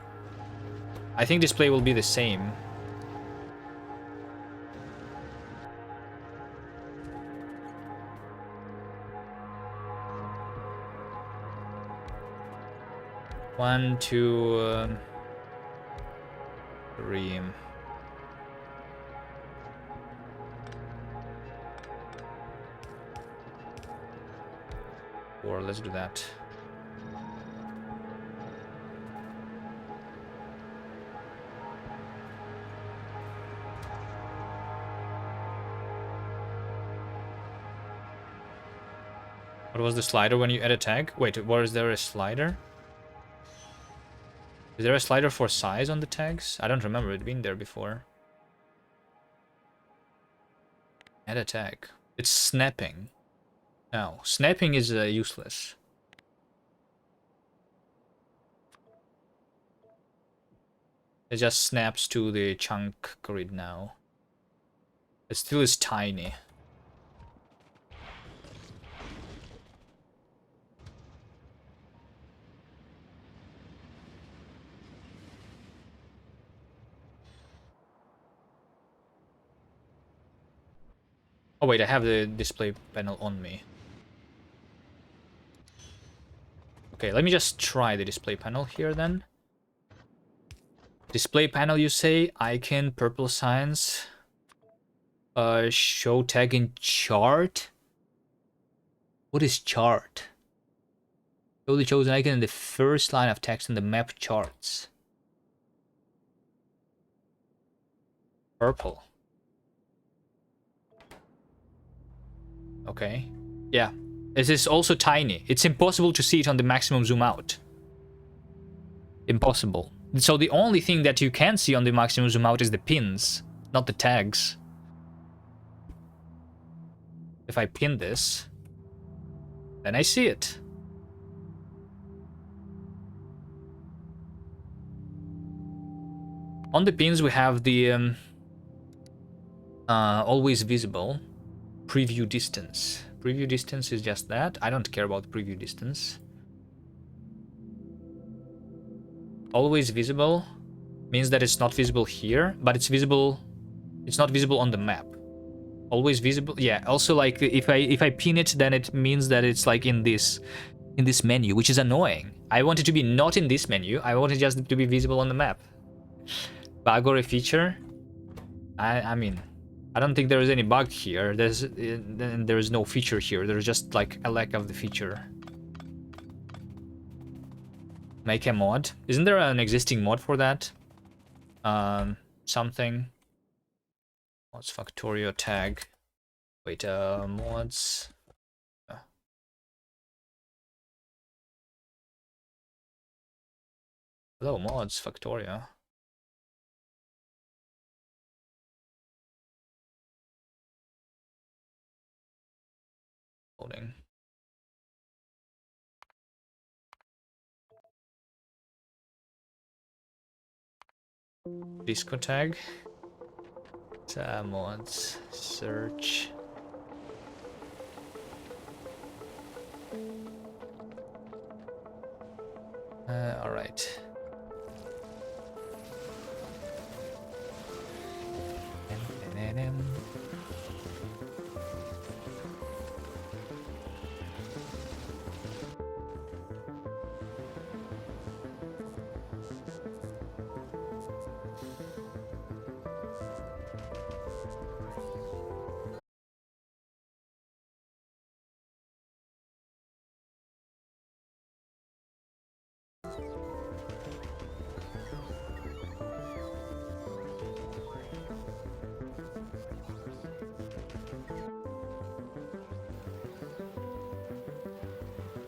A: I think display will be the same. One, two, three. Four, let's do that. What was the slider when you add a tag? Wait, was there a slider? Is there a slider for size on the tags? I don't remember it being there before. Add a tag. It's snapping. No, snapping is useless. It just snaps to the chunk grid now. It still is tiny. Oh wait, I have the display panel on me. Okay, let me just try the display panel here then. Display panel, you say? Icon, purple signs. Show tag in chart? What is chart? Show the chosen icon in the first line of text in the map charts. Purple. Okay. Yeah. This is also tiny. It's impossible to see it on the maximum zoom out. Impossible. So the only thing that you can see on the maximum zoom out is the pins, not the tags. If I pin this, then I see it. On the pins we have the always visible preview distance. Preview distance is just that. I don't care about preview distance. Always visible means that it's not visible here, but it's visible. It's not visible on the map. Always visible. Yeah. Also, like if I pin it, then it means that it's like in this menu, which is annoying. I want it to be not in this menu. I want it just to be visible on the map. Bug or a feature? I mean, I don't think there is any bug here. There is no feature here. There's just like a lack of the feature. Make a mod. Isn't there an existing mod for that? Something. Mods Factorio tag. Wait, mods. Hello, mods Factorio. Loading. Disco tag. Mods search. All right.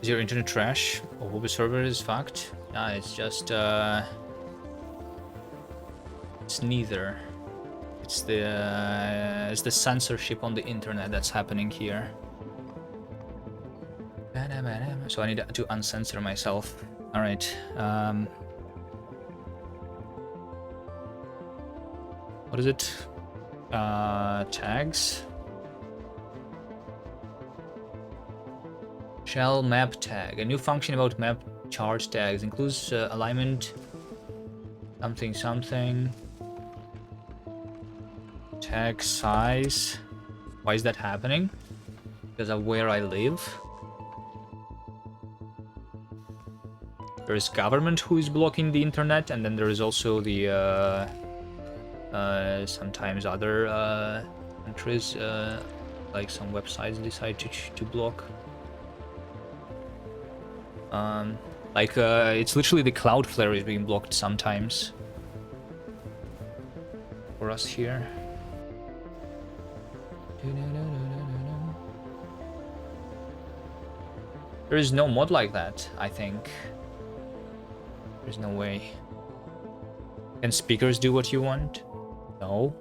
A: Is your internet trash? Or Wobby server is fucked? Nah, it's just it's neither. It's the censorship on the internet that's happening here. So I need to uncensor myself. All right. What is it? Tags. Shell map tag. A new function about map charge tags includes alignment. Something. Tag size. Why is that happening? Because of where I live. There is government who is blocking the internet, and then there is also the sometimes other countries, like some websites decide to block. It's literally the Cloudflare is being blocked sometimes for us here. There is no mod like that, I think. There's no way. Can speakers do what you want? No.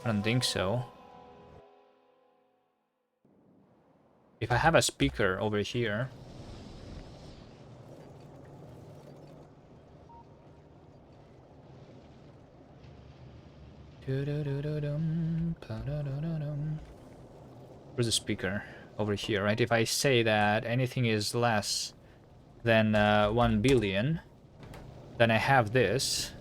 A: I don't think so. If I have a speaker over here... Where's the speaker? Over here, right? If I say that anything is less than 1 billion, then I have this.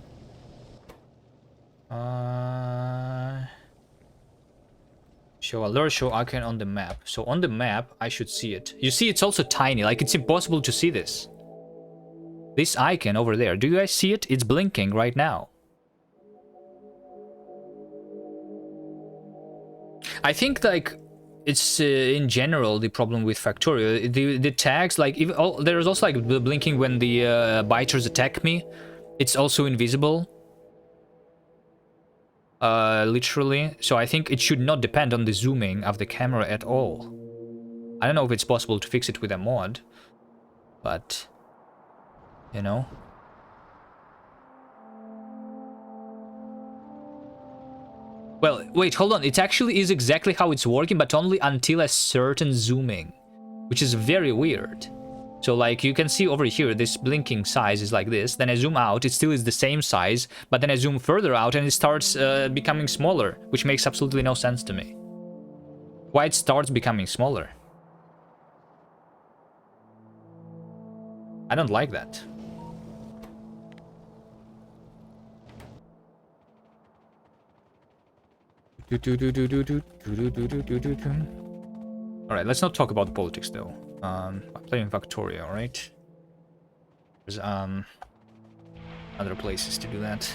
A: Show alert, show icon on the map. So on the map, I should see it. You see, it's also tiny. Like, it's impossible to see this. This icon over there. Do you guys see it? It's blinking right now. I think, like, it's in general the problem with Factorio. The tags, like, there's also like blinking when the biters attack me. It's also invisible. Literally. So I think it should not depend on the zooming of the camera at all. I don't know if it's possible to fix it with a mod, but you know. Well, wait, hold on. It actually is exactly how it's working, but only until a certain zooming, which is very weird. So, like, you can see over here, this blinking size is like this. Then I zoom out, it still is the same size, but then I zoom further out and it starts becoming smaller, which makes absolutely no sense to me. Why it starts becoming smaller? I don't like that. Alright, let's not talk about politics though. I'm playing Factorio, right? There's other places to do that.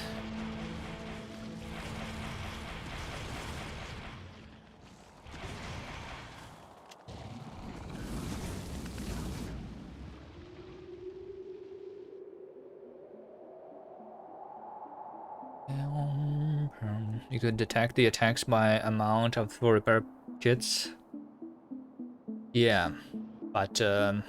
A: You could detect the attacks by amount of for repair kits. Yeah, but the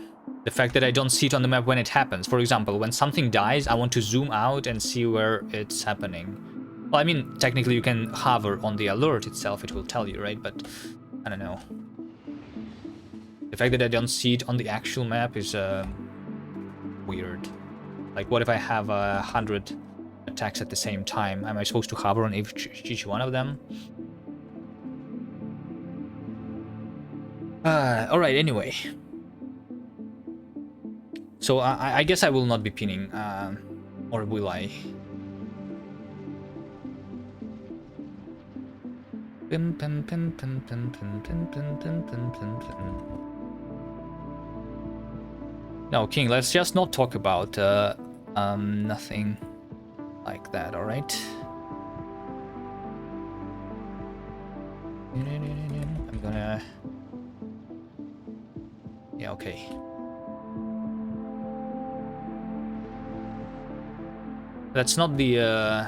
A: fact that I don't see it on the map when it happens. For example, when something dies, I want to zoom out and see where it's happening. Well, I mean, technically you can hover on the alert itself, it will tell you, right? But I don't know. The fact that I don't see it on the actual map is weird. Like, what if I have 100 attacks at the same time? Am I supposed to hover on each one of them? Alright, anyway. So I guess I will not be pinning, or will I? No, King, let's just not talk about nothing like that, alright? I'm gonna... Yeah, okay. That's not the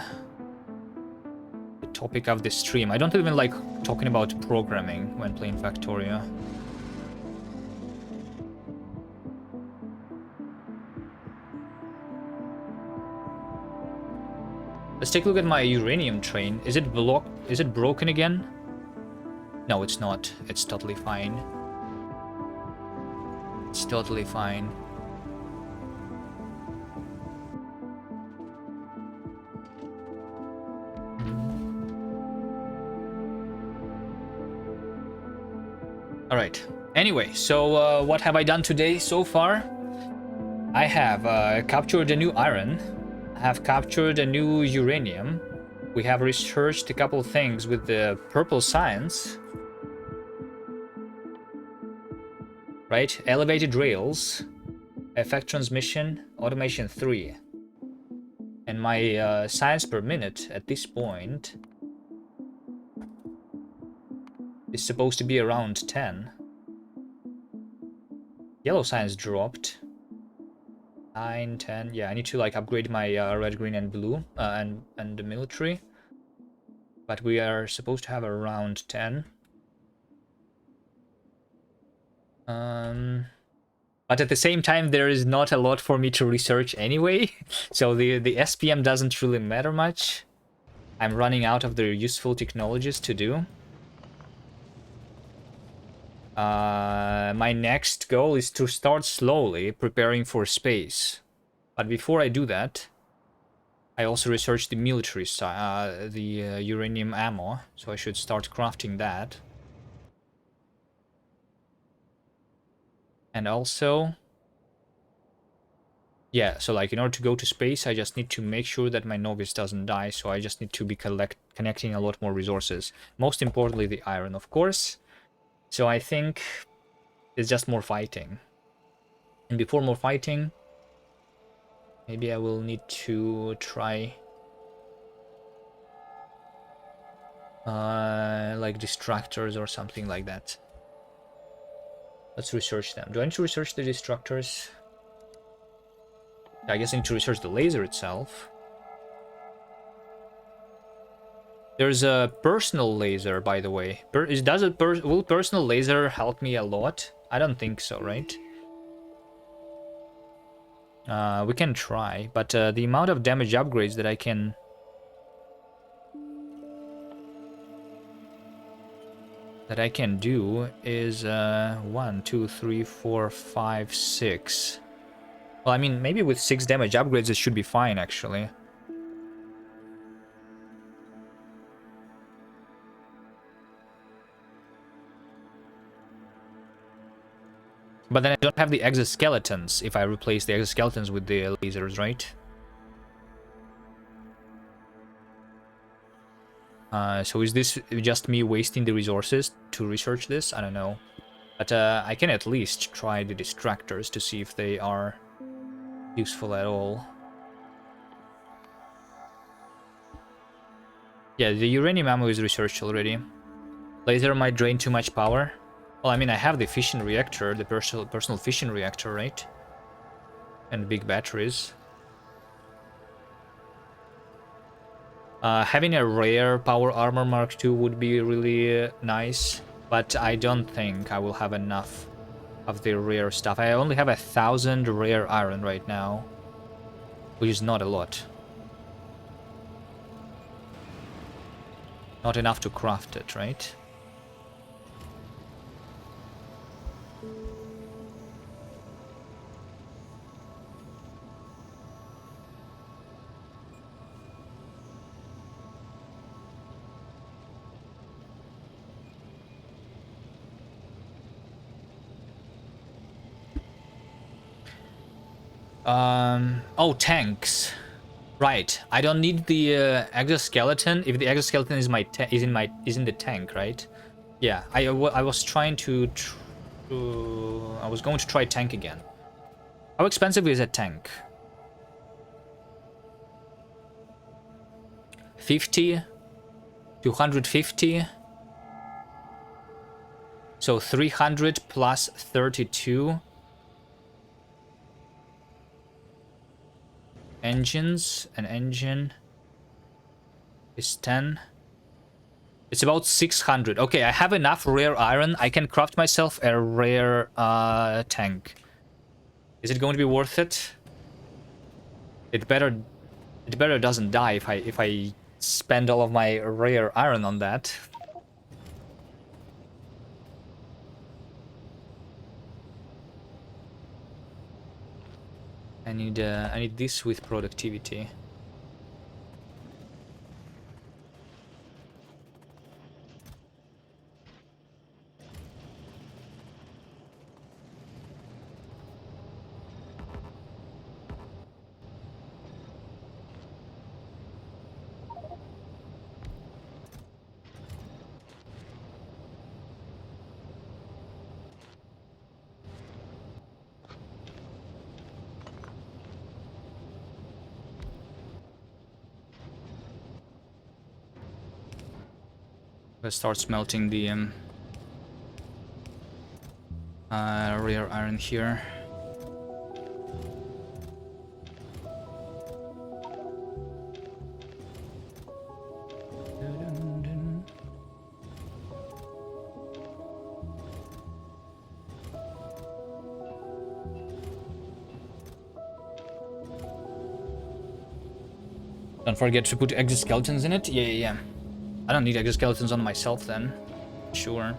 A: topic of this stream. I don't even like talking about programming when playing Factorio. Let's take a look at my uranium train. Is it blocked? Is it broken again? No, it's not. It's totally fine. It's totally fine. Alright. Anyway, so what have I done today so far? I have captured a new iron. I have captured a new uranium. We have researched a couple things with the purple science. Right? Elevated rails. Effect transmission. Automation 3. And my science per minute at this point is supposed to be around 10. Yellow science dropped. 9, 10. Yeah, I need to like upgrade my red, green, and blue and the military. But we are supposed to have around 10. But at the same time, there is not a lot for me to research anyway. So the SPM doesn't really matter much. I'm running out of the useful technologies to do. My next goal is to start slowly preparing for space. But before I do that, I also researched the military side, the uranium ammo, so I should start crafting that. And also, yeah, so like in order to go to space, I just need to make sure that my novice doesn't die, so I just need to be connecting a lot more resources. Most importantly, the iron, of course. So I think it's just more fighting. And before more fighting, maybe I will need to try like distractors or something like that. Let's research them. Do I need to research the distractors? I guess I need to research the laser itself. There's a personal laser, by the way. Will personal laser help me a lot? I don't think so, right? We can try, but the amount of damage upgrades that I can... do is 1, 2, 3, 4, 5, 6. Well, I mean, maybe with 6 damage upgrades it should be fine, actually. But then I don't have the exoskeletons if I replace the exoskeletons with the lasers, right? So is this just me wasting the resources to research this? I don't know. But I can at least try the distractors to see if they are useful at all. Yeah, the uranium ammo is researched already. Laser might drain too much power. Well, I mean, I have the fission reactor, the personal fission reactor, right? And big batteries. Having a rare power armor Mark II would be really nice, but I don't think I will have enough of the rare stuff. I only have 1,000 rare iron right now, which is not a lot. Not enough to craft it, right? Oh, tanks. Right. I don't need the exoskeleton if the exoskeleton is in the tank, right? Yeah. I was trying to I was going to try tank again. How expensive is a tank? 50, 250. So 300 plus 32. Engines, an engine is 10. It's about 600. Okay, I have enough rare iron. I can craft myself a rare tank. Is it going to be worth it? It better doesn't die if I spend all of my rare iron on that. I need this with productivity. Let's start smelting the rare iron here. Don't forget to put exoskeletons in it. Yeah. I don't need exoskeletons on myself then. Sure.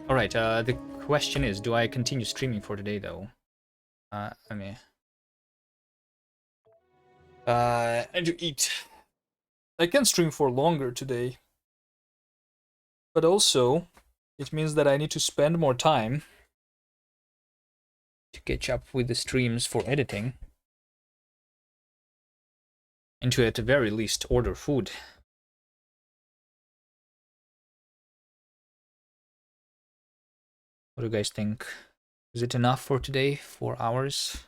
A: Alright, the question is, do I continue streaming for today though? I need to eat. I can stream for longer today. But also, it means that I need to spend more time to catch up with the streams for editing. And to, at the very least, order food. What do you guys think? Is it enough for today? 4 hours?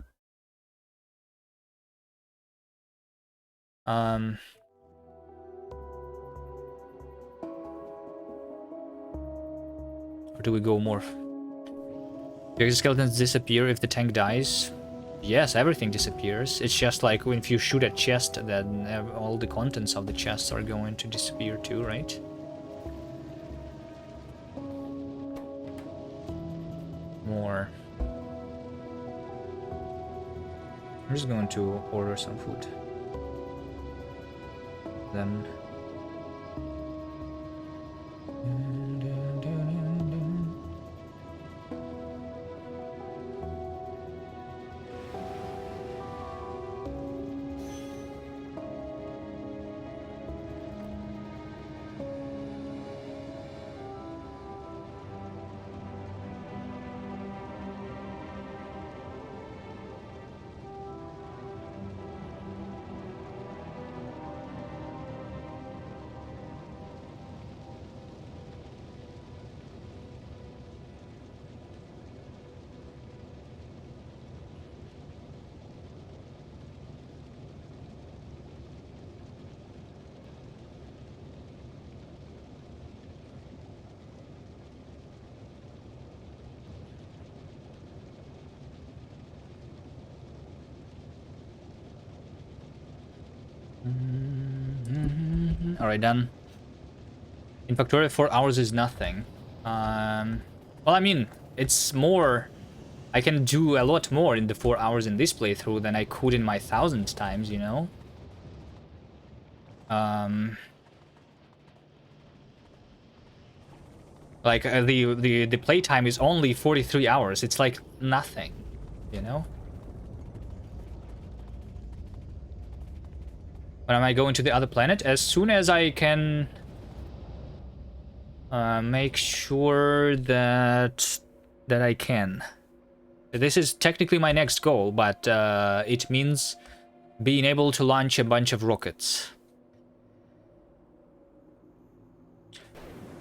A: Or do we go more? Do exoskeletons disappear if the tank dies? Yes, everything disappears. It's just like when if you shoot a chest, then all the contents of the chests are going to disappear too, right? More. I'm just going to order some food. Then... Alright, done. In Factorio, 4 hours is nothing. Well, I mean, it's more... I can do a lot more in the 4 hours in this playthrough than I could in my 1000 times, you know? Like, the playtime is only 43 hours. It's like nothing, you know? When am I going to the other planet? As soon as I can make sure that I can. This is technically my next goal, but it means being able to launch a bunch of rockets.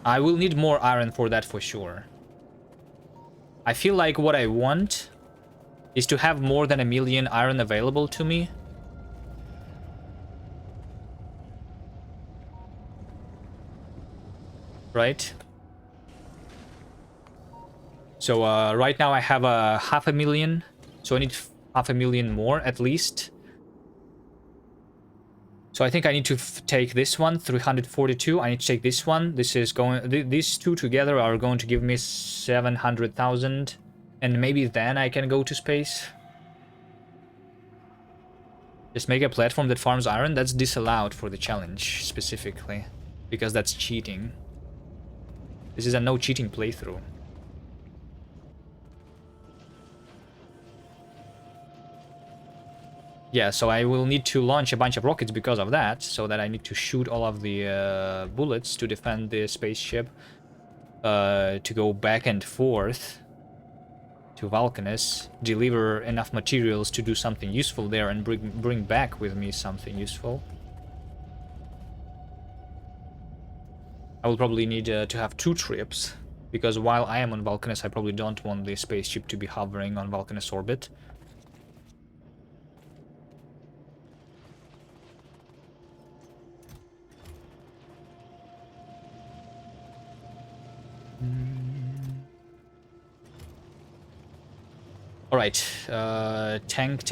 A: I will need more iron for that for sure. I feel like what I want is to have more than 1 million iron available to me. right? So right now I have a 500,000, so I need 500,000 more at least. So I think I need to take this one, 342. I need to take this one. This is going. These two together are going to give me 700,000, and maybe then I can go to space. Just make a platform that farms iron. That's disallowed for the challenge specifically, because that's cheating. This is a no cheating playthrough. Yeah, so I will need to launch a bunch of rockets because of that, so that I need to shoot all of the bullets to defend the spaceship, to go back and forth to Vulcanus, deliver enough materials to do something useful there, and bring back with me something useful. I will probably need to have 2 trips, because while I am on Vulcanus, I probably don't want the spaceship to be hovering on Vulcanus orbit. Alright, tank.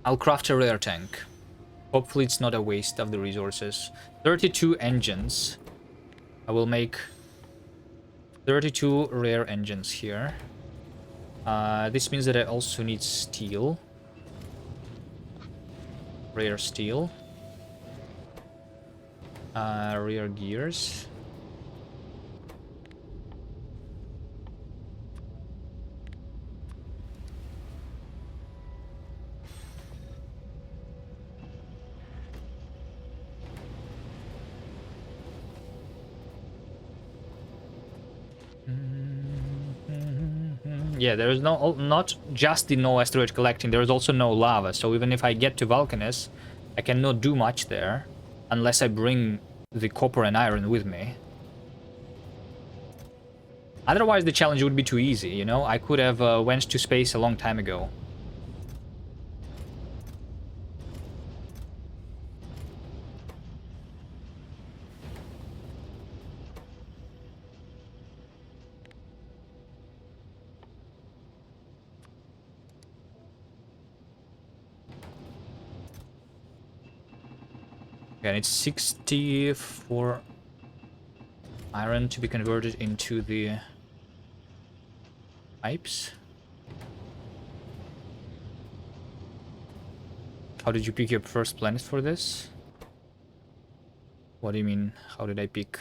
A: I'll craft a rare tank. Hopefully it's not a waste of the resources. 32 engines. I will make 32 rare engines here. This means that I also need steel. Rare steel. Rare gears. Yeah, there is not just the no asteroid collecting, there is also no lava. So even if I get to Vulcanus, I cannot do much there unless I bring the copper and iron with me. Otherwise the challenge would be too easy, you know? I could have went to space a long time ago. Okay, and it's 64 iron to be converted into the pipes. How did you pick your first planet for this? What do you mean, how did I pick?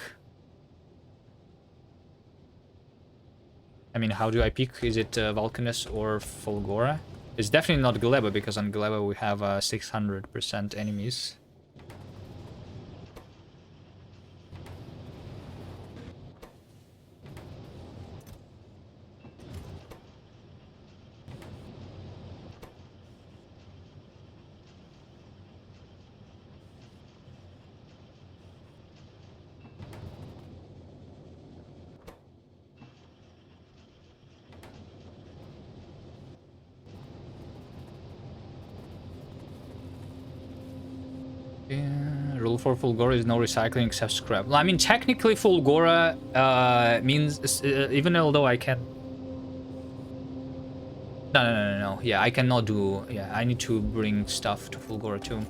A: I mean, how do I pick? Is it Vulcanus or Fulgora? It's definitely not Gleba, because on Gleba we have 600% enemies. Rule for Fulgora is no recycling except scrap. Well, I mean, technically Fulgora means, even although I can... No. Yeah, I cannot do... Yeah, I need to bring stuff to Fulgora too.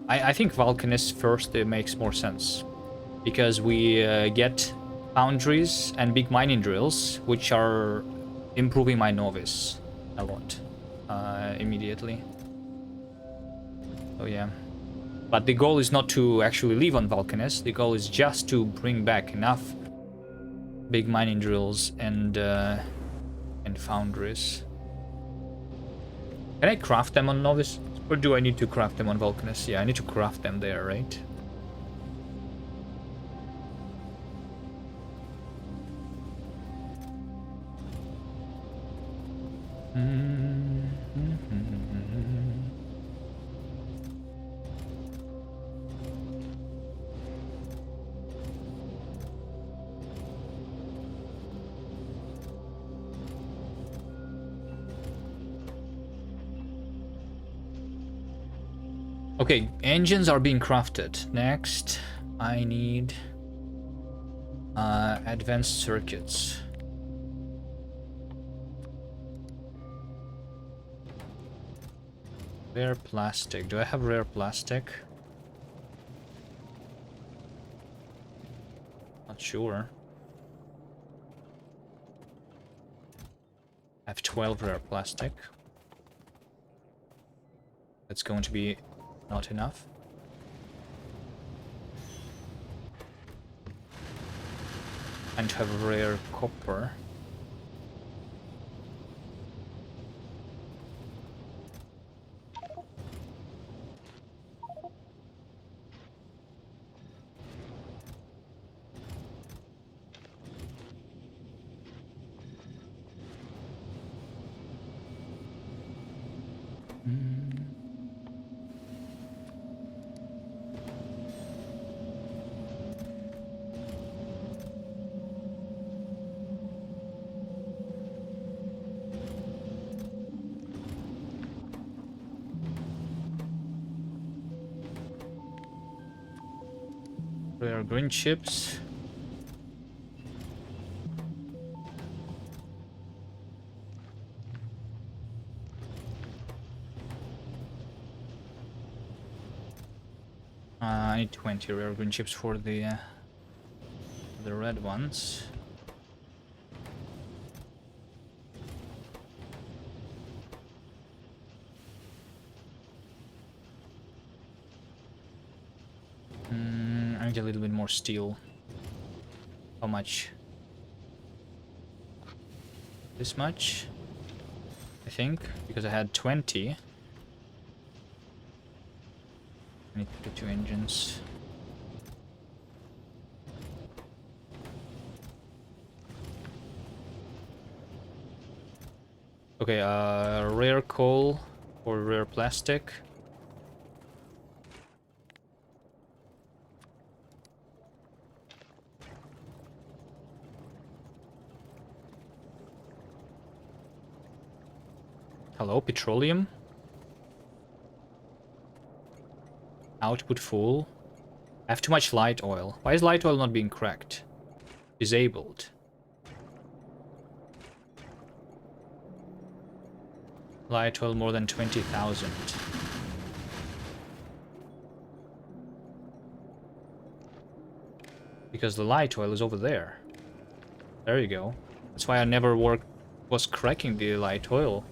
A: I think Vulcanus first makes more sense. Because we get foundries and big mining drills, which are improving my novice a lot immediately. So yeah, but the goal is not to actually live on Vulcanus. The goal is just to bring back enough big mining drills and foundries. Can I craft them on Novice? Or do I need to craft them on Vulcanus? Yeah, I need to craft them there, right? Okay, engines are being crafted. Next, I need advanced circuits. Rare plastic. Do I have rare plastic? Not sure. I have 12 rare plastic. That's going to be not enough. And to have rare copper. Rare green chips. I need 20 rare green chips for the red ones. I need a little bit more steel. How much? This much? I think, because I had 20. I need 52 engines. Okay, rare coal or rare plastic. Hello, petroleum. Output full. I have too much light oil. Why is light oil not being cracked? Disabled. Light oil more than 20,000. Because the light oil is over there. There you go. That's why I never was cracking the light oil.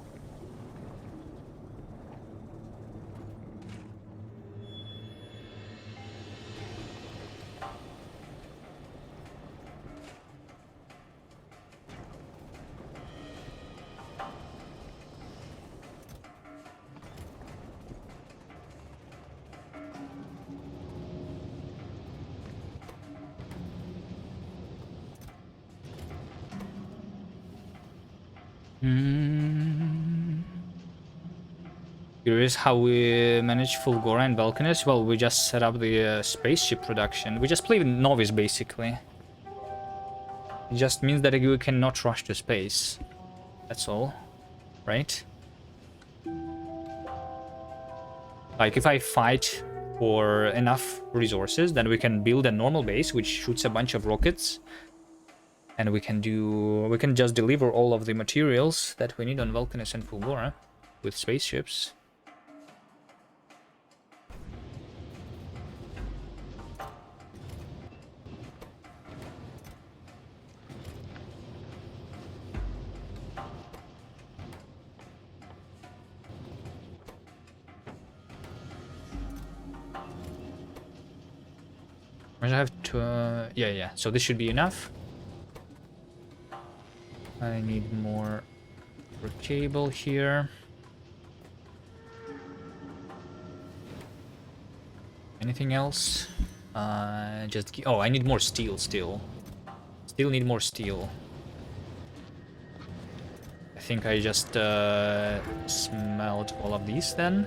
A: Curious how we manage Fulgora and Balkanus. Well, we just set up the spaceship production. We just play with Novice, basically. It just means that we cannot rush to space. That's all. Right? Like, if I fight for enough resources, then we can build a normal base which shoots a bunch of rockets. And we can just deliver all of the materials that we need on Vulcanus and Fulgora with spaceships. I have to, yeah, so this should be enough. I need more for cable here. Anything else? Oh, I need more steel still. Still need more steel. I think I just smelt all of these then.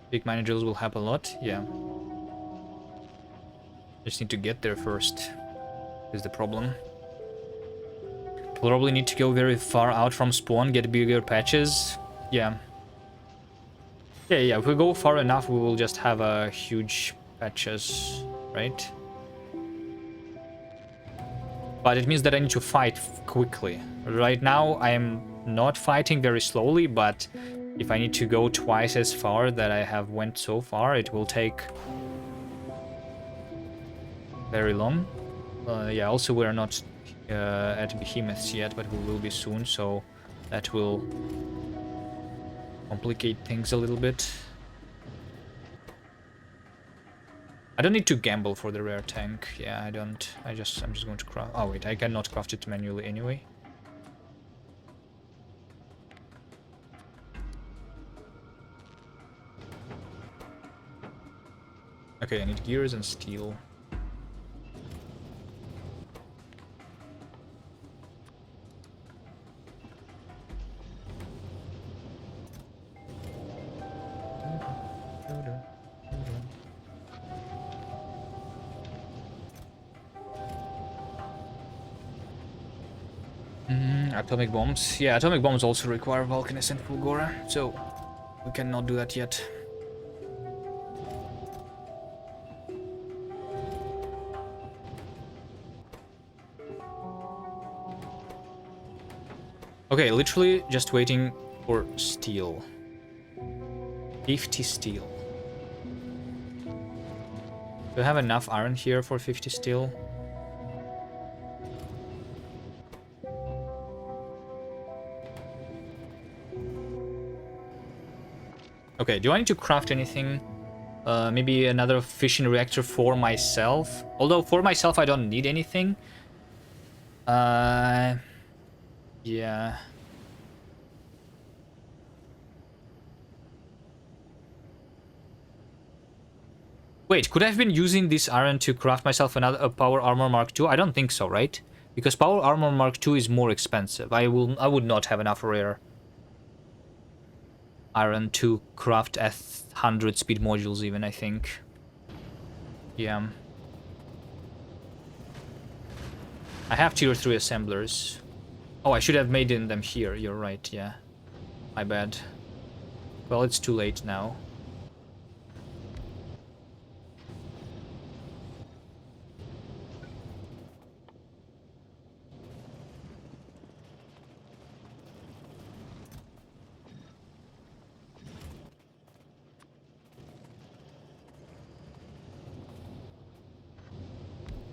A: Big miner drills will help a lot, yeah. Just need to get there first, is the problem. Probably need to go very far out from spawn, get bigger patches. Yeah. Yeah, if we go far enough, we will just have a huge patches, right? But it means that I need to fight quickly. Right now, I am not fighting very slowly, but if I need to go twice as far that I have went so far, it will take very long. Yeah, also we're not at behemoths yet, but we will be soon, so that will complicate things a little bit. I don't need to gamble for the rare tank. Yeah, I don't. I'm just going to craft. Oh wait, I cannot craft it manually anyway. Okay, I need gears and steel. Atomic bombs. Yeah, atomic bombs also require volcaniscent Fulgora, so we cannot do that yet. Okay, literally just waiting for steel. 50 steel. Do I have enough iron here for 50 steel? Okay, do I need to craft anything? Maybe another fission reactor for myself? Although for myself I don't need anything. Yeah. Wait, could I have been using this iron to craft myself another power armor Mark II? I don't think so, right? Because power armor Mark II is more expensive. I would not have enough rare iron to craft F100 speed modules even, I think. Yeah. I have tier 3 assemblers. Oh, I should have made them here. You're right, yeah. My bad. Well, it's too late now.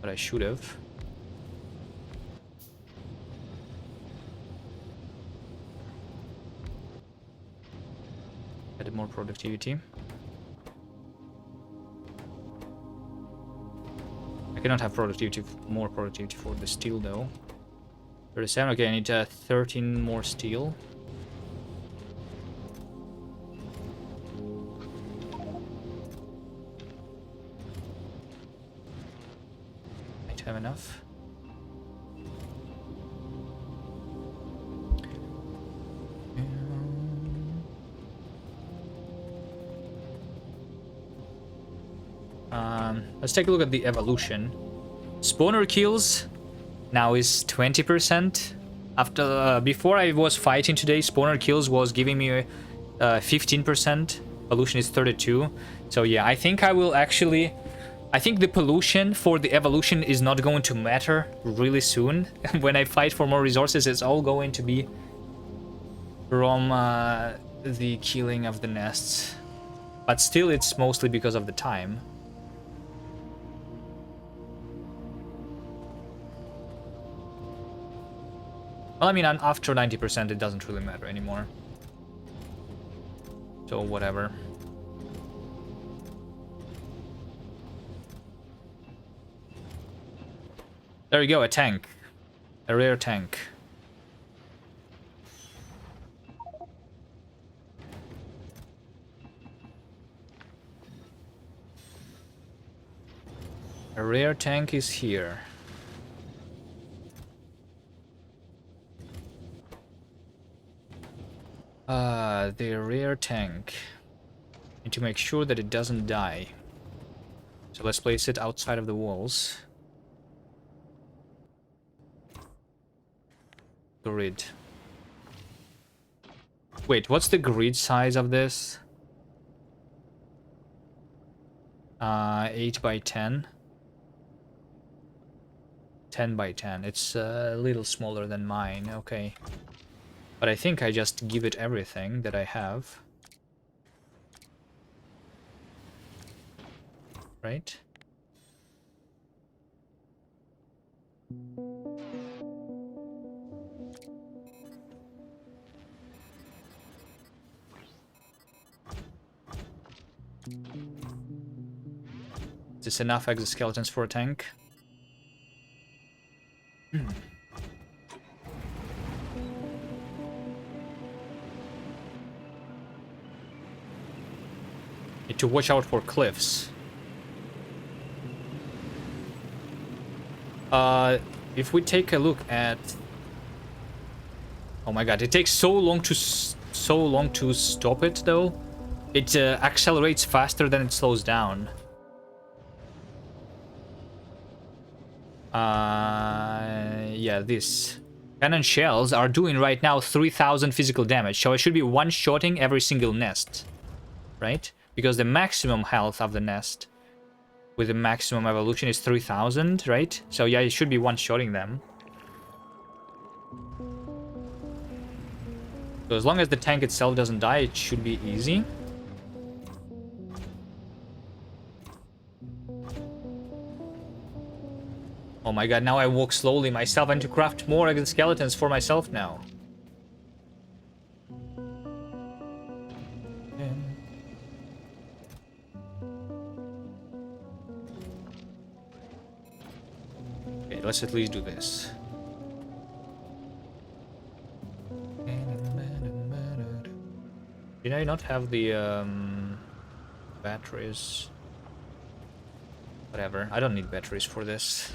A: But I should have. Added more productivity. I cannot have more productivity for the steel though. 37, okay, I need 13 more steel. Might have enough. Let's take a look at the evolution. Spawner kills now is 20%. After before I was fighting today, spawner kills was giving me 15%. Pollution is 32. So yeah, I think I will actually. I think the pollution for the evolution is not going to matter really soon. When I fight for more resources, it's all going to be from the killing of the nests. But still, it's mostly because of the time. Well, I mean, after 90%, it doesn't really matter anymore. So, whatever. There you go, a tank. A rare tank. A rare tank is here. The rare tank. Need to make sure that it doesn't die. So let's place it outside of the walls. Grid. Wait, what's the grid size of this? 8 by 10. 10 by 10. It's a little smaller than mine. Okay. But I think I just give it everything that I have. Right? Is this enough exoskeletons for a tank? Need to watch out for cliffs. If we take a look at... Oh my god, it takes so long to stop it though. It accelerates faster than it slows down. Yeah, this. Cannon shells are doing right now 3000 physical damage, so I should be one-shotting every single nest. Right? Because the maximum health of the nest with the maximum evolution is 3000, right? So yeah, you should be one-shotting them. So as long as the tank itself doesn't die, it should be easy. Oh my god, now I walk slowly myself. I need to craft more exoskeletons for myself now. Okay, let's at least do this. Did I not have the batteries? Whatever, I don't need batteries for this.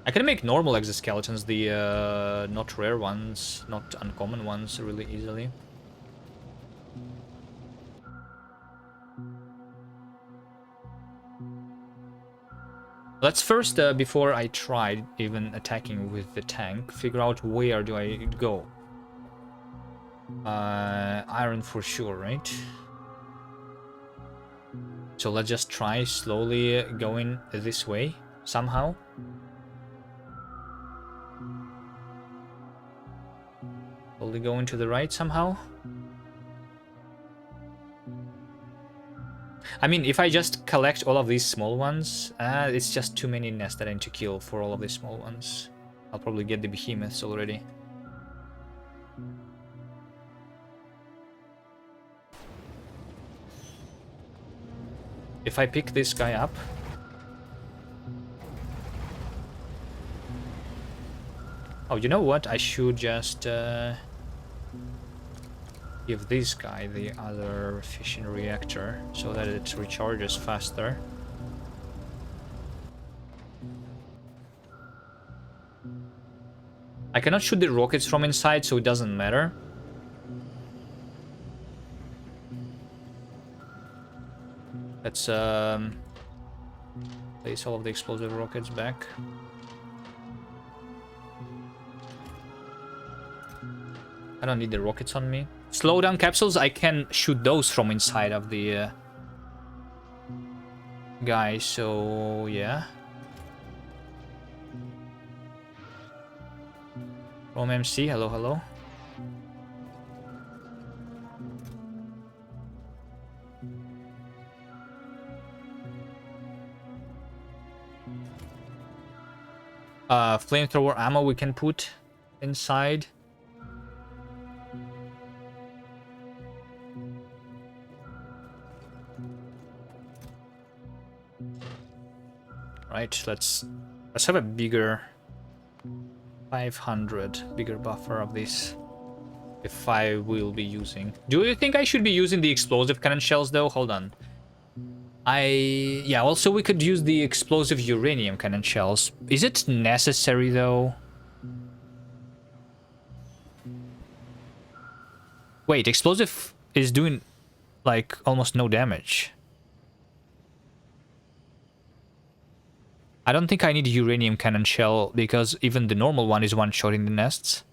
A: I can make normal exoskeletons, the not rare ones, not uncommon ones, really easily. Let's first, before I try even attacking with the tank, figure out where do I go. Iron for sure, right? So let's just try slowly going this way, somehow. Slowly going to the right somehow. I mean, if I just collect all of these small ones, it's just too many nests that I need to kill for all of these small ones. I'll probably get the behemoths already. If I pick this guy up... Oh, you know what? I should just give this guy the other fission reactor so that it recharges faster. I cannot shoot the rockets from inside, so it doesn't matter. Let's place all of the explosive rockets back. I don't need the rockets on me. Slowdown capsules, I can shoot those from inside of the guy, so yeah. From MC, hello, hello. Flamethrower ammo we can put inside. Right, let's have a bigger 500 bigger buffer of this if I will be using. Do you think I should be using the explosive cannon shells though? Hold on. Yeah, also we could use the explosive uranium cannon shells. Is it necessary though? Wait, explosive is doing like almost no damage. I don't think I need a uranium cannon shell, because even the normal one is one-shotting the nests.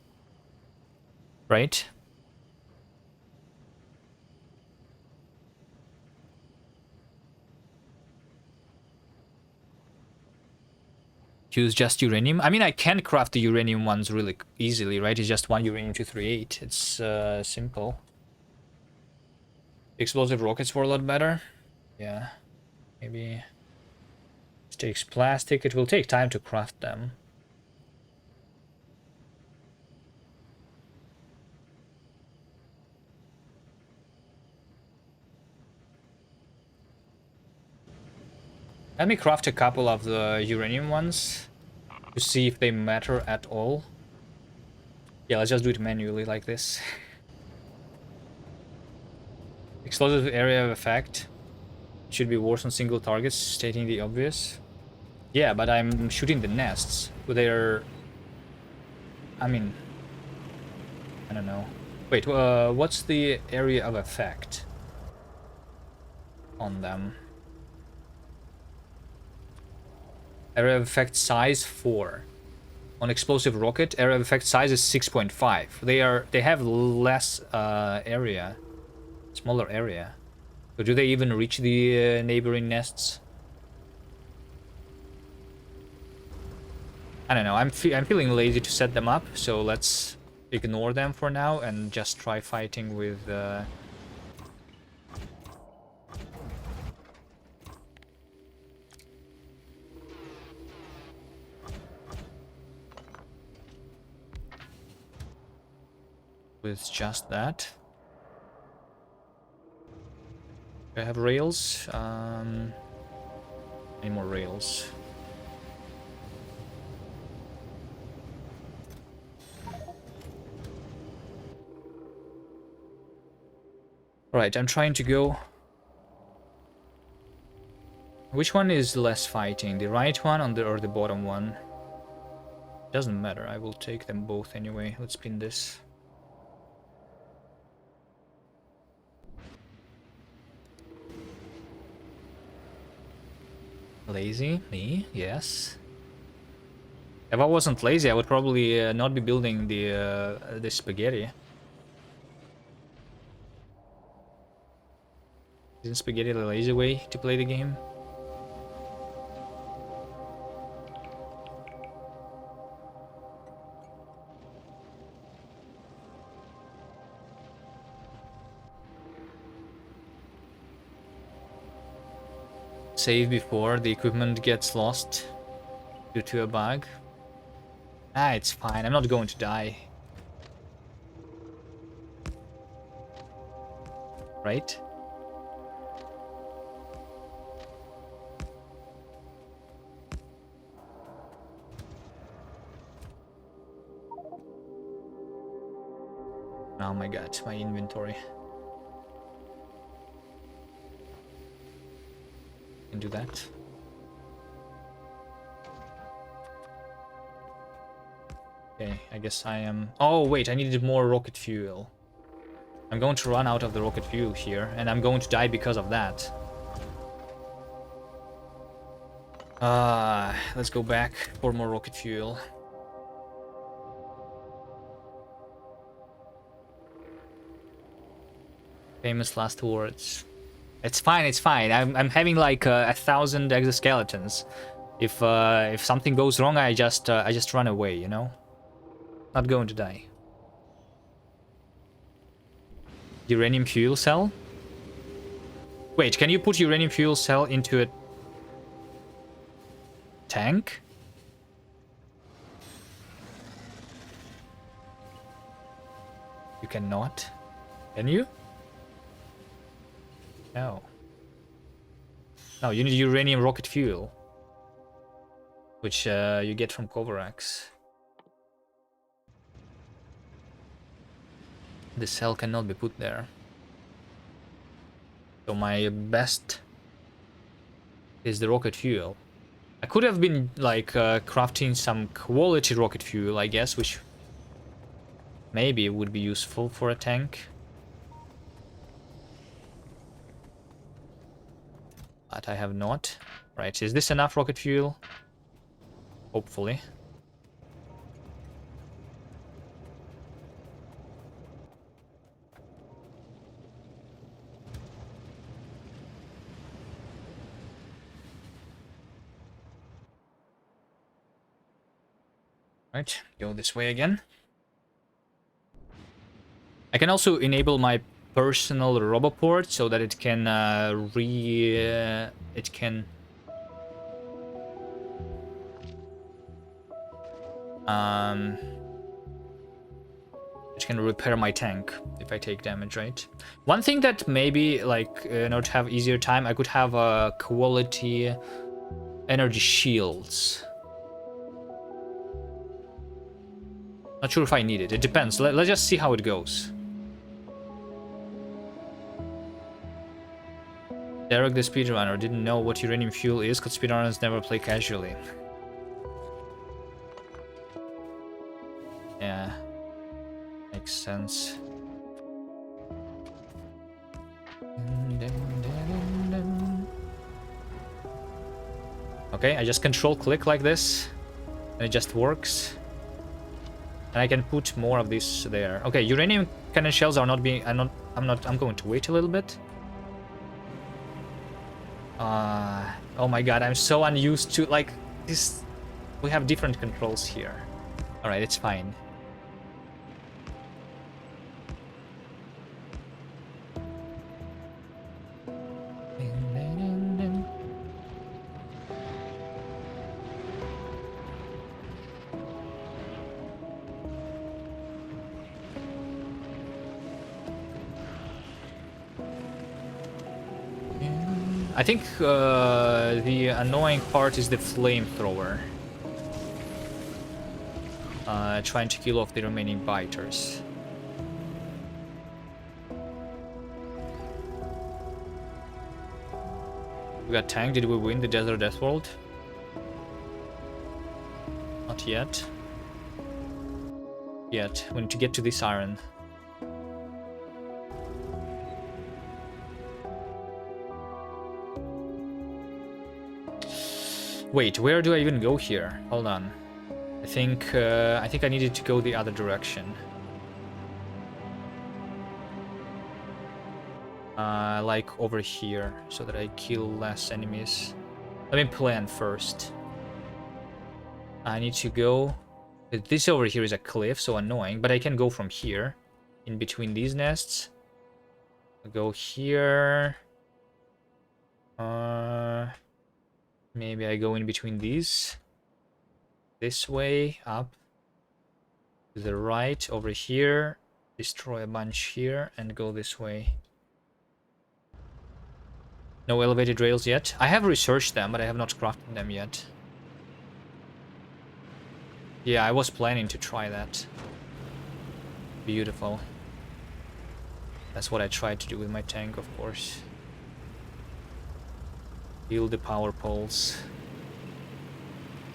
A: Right? Use just uranium. I mean, I can craft the uranium ones really easily, right? It's just 1 uranium-238. It's simple. Explosive rockets were a lot better. Yeah, maybe. It takes plastic. It will take time to craft them. Let me craft a couple of the uranium ones to see if they matter at all. Yeah, let's just do it manually like this. Explosive area of effect should be worse on single targets, stating the obvious. Yeah, but I'm shooting the nests. They're... I mean... I don't know. Wait, what's the area of effect on them? Area of effect size 4. On explosive rocket, area of effect size is 6.5. They have less area, smaller area. So do they even reach the neighboring nests? I don't know. I'm feeling lazy to set them up, so let's ignore them for now and just try fighting with. With just that. Do I have rails? Any more rails? Right, I'm trying to go. Which one is less fighting? The right one or the bottom one? Doesn't matter, I will take them both anyway. Let's spin this. Lazy? Me? Yes. If I wasn't lazy, I would probably not be building the spaghetti. Isn't spaghetti the lazy way to play the game? Save before the equipment gets lost due to a bug. Ah, it's fine. I'm not going to die. Right? Oh my god, my inventory. Can do that. Okay, I guess I am... Oh wait, I needed more rocket fuel. I'm going to run out of the rocket fuel here, and I'm going to die because of that. Let's go back for more rocket fuel. Famous last words. It's fine, it's fine. I'm having like 1,000 exoskeletons. If something goes wrong, I just run away, you know? Not going to die. Uranium fuel cell? Wait, can you put uranium fuel cell into a tank? You cannot. Can you? No. No, you need uranium rocket fuel. Which you get from Kovarax. The cell cannot be put there. So my best is the rocket fuel. I could have been like crafting some quality rocket fuel, I guess, which maybe would be useful for a tank. But I have not. Right, is this enough rocket fuel? Hopefully. Right, go this way again. I can also enable my personal roboport so that it can um it can repair my tank if I take damage, right? One thing that maybe, like, in order to have easier time, I could have quality energy shields. Not sure if I need it. It depends. Let's just see how it goes. Derek the speedrunner didn't know what uranium fuel is because speedrunners never play casually. Yeah. Makes sense. Okay, I just control click like this, and it just works. And I can put more of this there. Okay, uranium cannon shells are not being. I'm going to wait a little bit. Oh my god, I'm so unused to, like, this. We have different controls here. All right, it's fine. I think the annoying part is the flamethrower. Trying to kill off the remaining biters. We got tank. Did we win the Desert Deathworld? Not yet. Yet. We need to get to this iron. Wait, where do I even go here? Hold on. I think I needed to go the other direction. Like over here, so that I kill less enemies. Let me plan first. I need to go. This over here is a cliff, so annoying. But I can go from here, in between these nests. I'll go here. Maybe I go in between these. This way, up. To the right, over here. Destroy a bunch here, and go this way. No elevated rails yet. I have researched them, but I have not crafted them yet. Yeah, I was planning to try that. Beautiful. That's what I tried to do with my tank, of course. Build the power poles.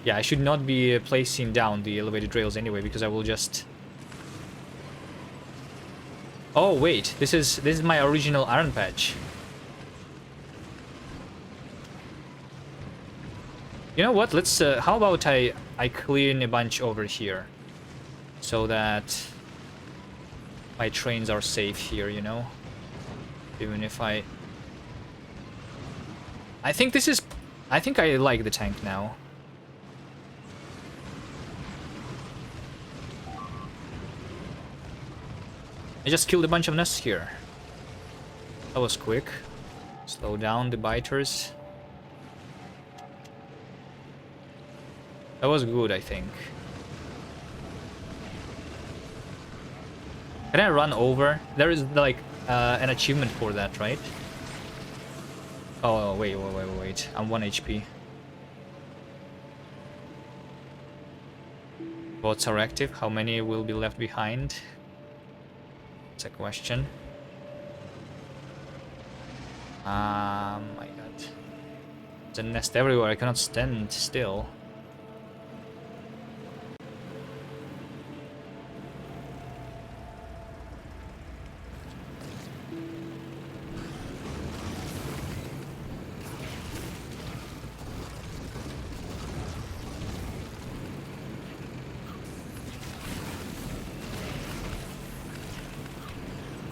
A: Yeah, I should not be placing down the elevated rails anyway, because I will just... Oh wait, this is my original iron patch. You know what? Let's. How about I clean a bunch over here, so that my trains are safe here. You know, even if I think this is. I think I like the tank now. I just killed a bunch of nests here. That was quick. Slow down the biters. That was good, I think. Can I run over? There is, like, an achievement for that, right? Oh, wait. I'm 1 HP. Bots are active. How many will be left behind? It's a question. My god. There's a nest everywhere. I cannot stand still.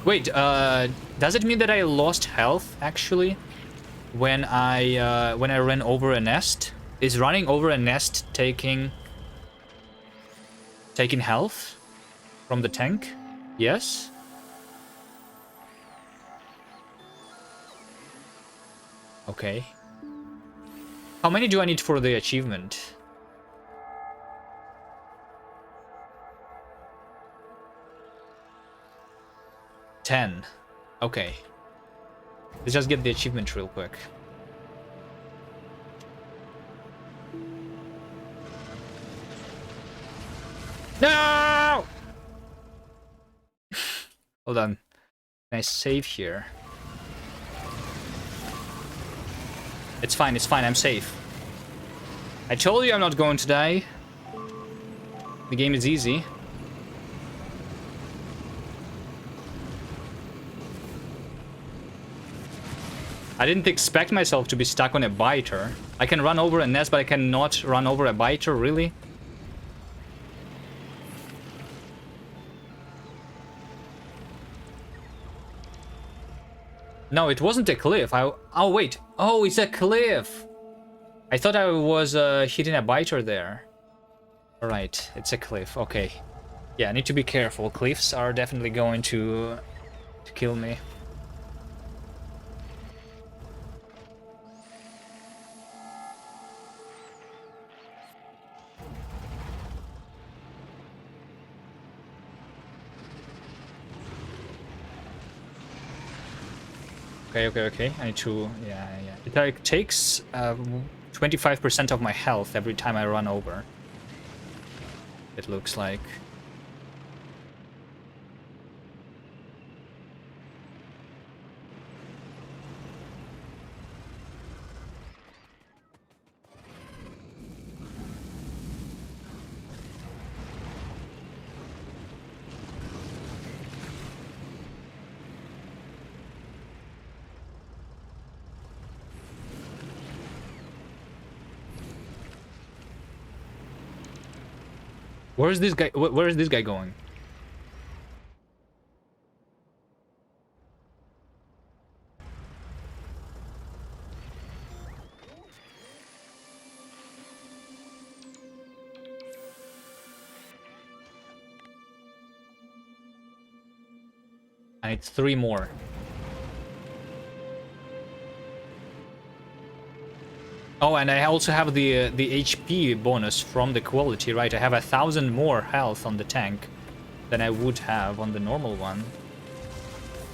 A: Wait, does it mean that I lost health, actually? When I ran over a nest? Is running over a nest taking health from the tank? Yes? Okay. How many do I need for the achievement? 10. Okay. Let's just get the achievement real quick. No! Hold on. Can I save here? It's fine, I'm safe. I told you I'm not going to die. The game is easy. I didn't expect myself to be stuck on a biter. I can run over a nest, but I cannot run over a biter, really? No, it wasn't a cliff. Oh, wait. Oh, it's a cliff. I thought I was hitting a biter there. Alright, it's a cliff. Okay. Yeah, I need to be careful. Cliffs are definitely going to kill me. Okay. I need to... Yeah. It like, takes 25% of my health every time I run over. It looks like. Where is this guy? Where is this guy going? I need 3 more. Oh, and I also have the HP bonus from the quality, right? I have 1,000 more health on the tank than I would have on the normal one.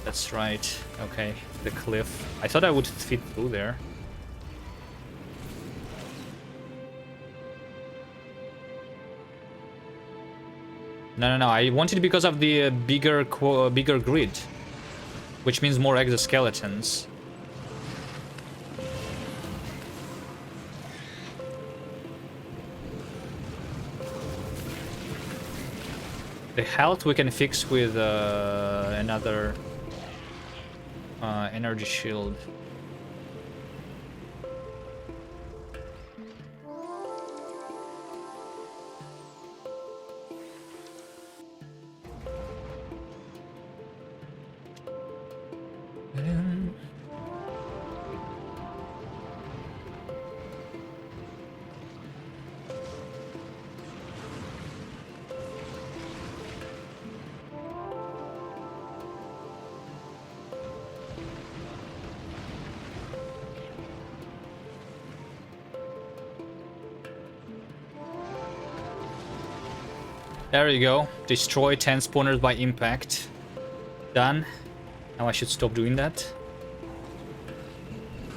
A: That's right. Okay, the cliff. I thought I would fit through there. No. I wanted it because of the bigger grid, which means more exoskeletons. The health we can fix with another energy shield. There you go. Destroy 10 spawners by impact. Done. Now I should stop doing that.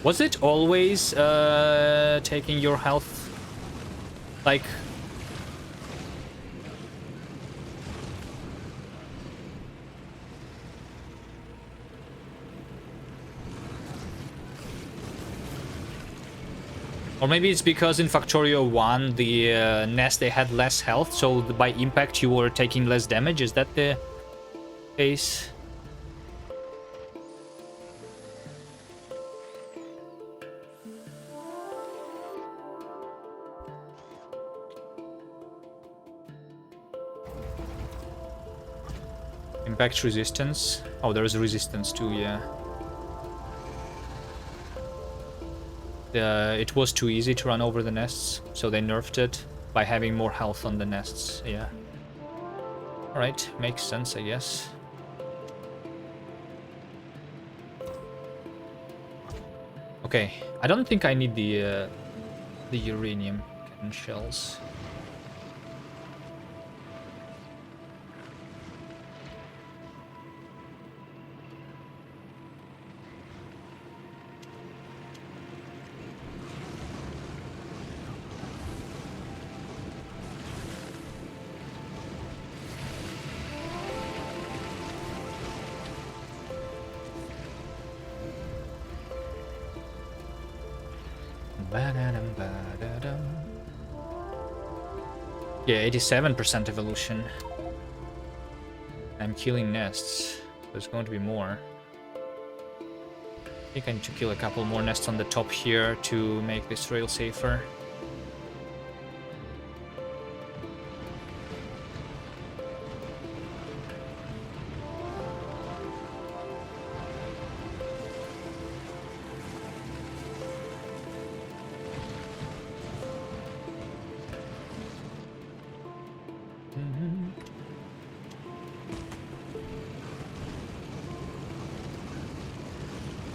A: Was it always taking your health? Like... Or maybe it's because in Factorio 1, the nest, they had less health, so by impact you were taking less damage. Is that the case? impact resistance. Oh, there is resistance too, yeah. It was too easy to run over the nests, so they nerfed it by having more health on the nests, yeah. Alright, makes sense, I guess. Okay, I don't think I need the uranium cannon shells. Yeah, 87% evolution. I'm killing nests. There's going to be more. I think I need to kill a couple more nests on the top here to make this trail safer.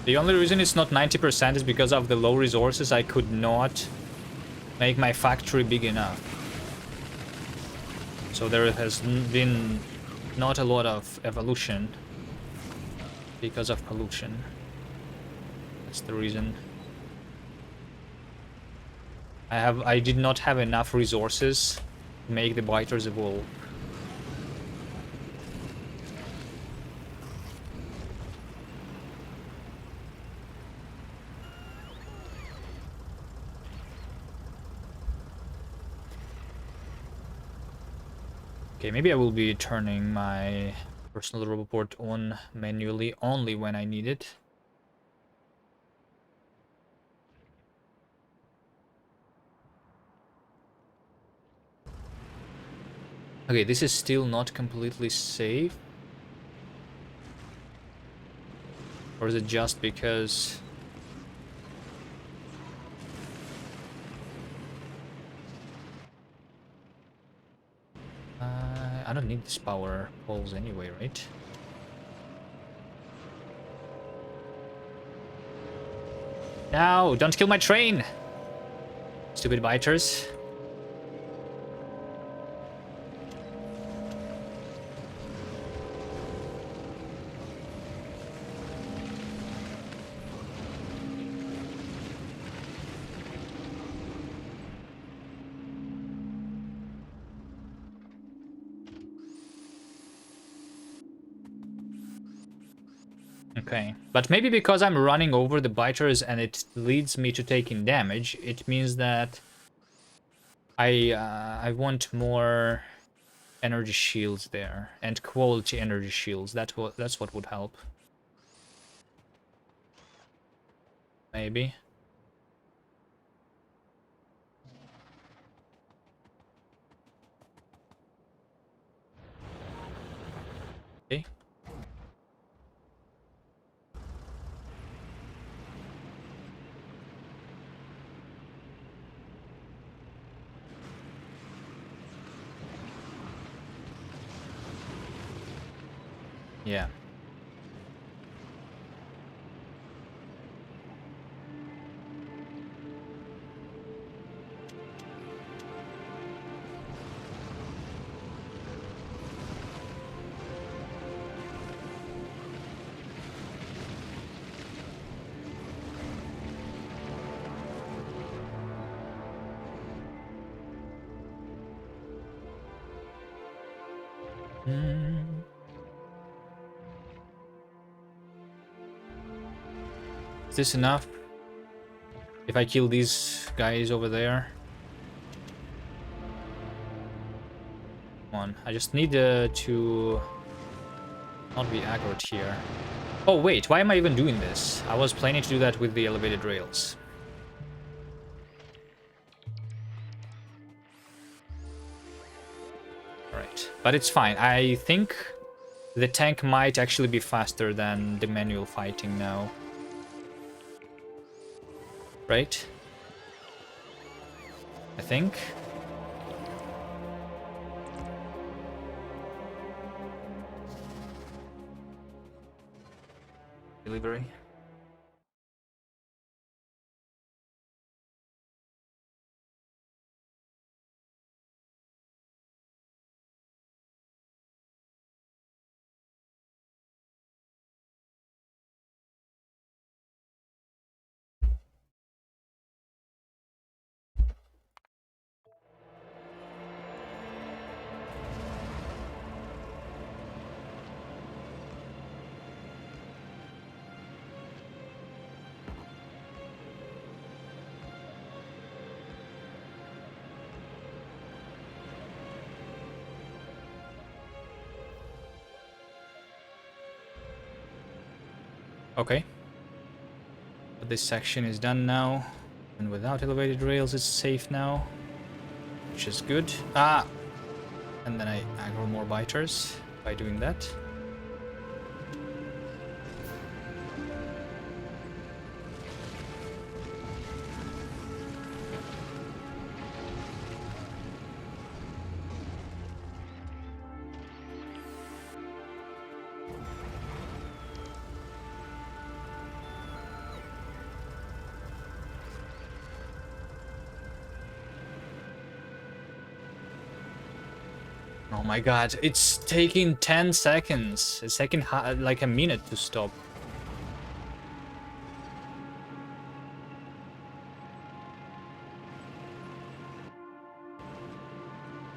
A: The only reason it's not 90% is because of the low resources. I could not make my factory big enough. So there has been not a lot of evolution because of pollution. That's the reason. I did not have enough resources to make the biters evolve. Okay, maybe I will be turning my personal roboport on manually only when I need it. Okay, this is still not completely safe. Or is it just because... I don't need these power poles anyway, right? No, don't kill my train! Stupid biters. Okay, but maybe because I'm running over the biters and it leads me to taking damage, it means that I want more energy shields there and quality energy shields. That's what would help. Maybe. Okay. Yeah. Is this enough? If I kill these guys over there? Come on, I just need to not be aggroed here. Oh wait, why am I even doing this? I was planning to do that with the elevated rails. Alright, but it's fine. I think The tank might actually be faster than the manual fighting now. Right? I think. Delivery. Okay. But this section is done now. And without elevated rails, it's safe now. Which is good. Ah! And then I aggro more biters by doing that. Oh my god, it's taking 10 seconds. A second, like a minute to stop.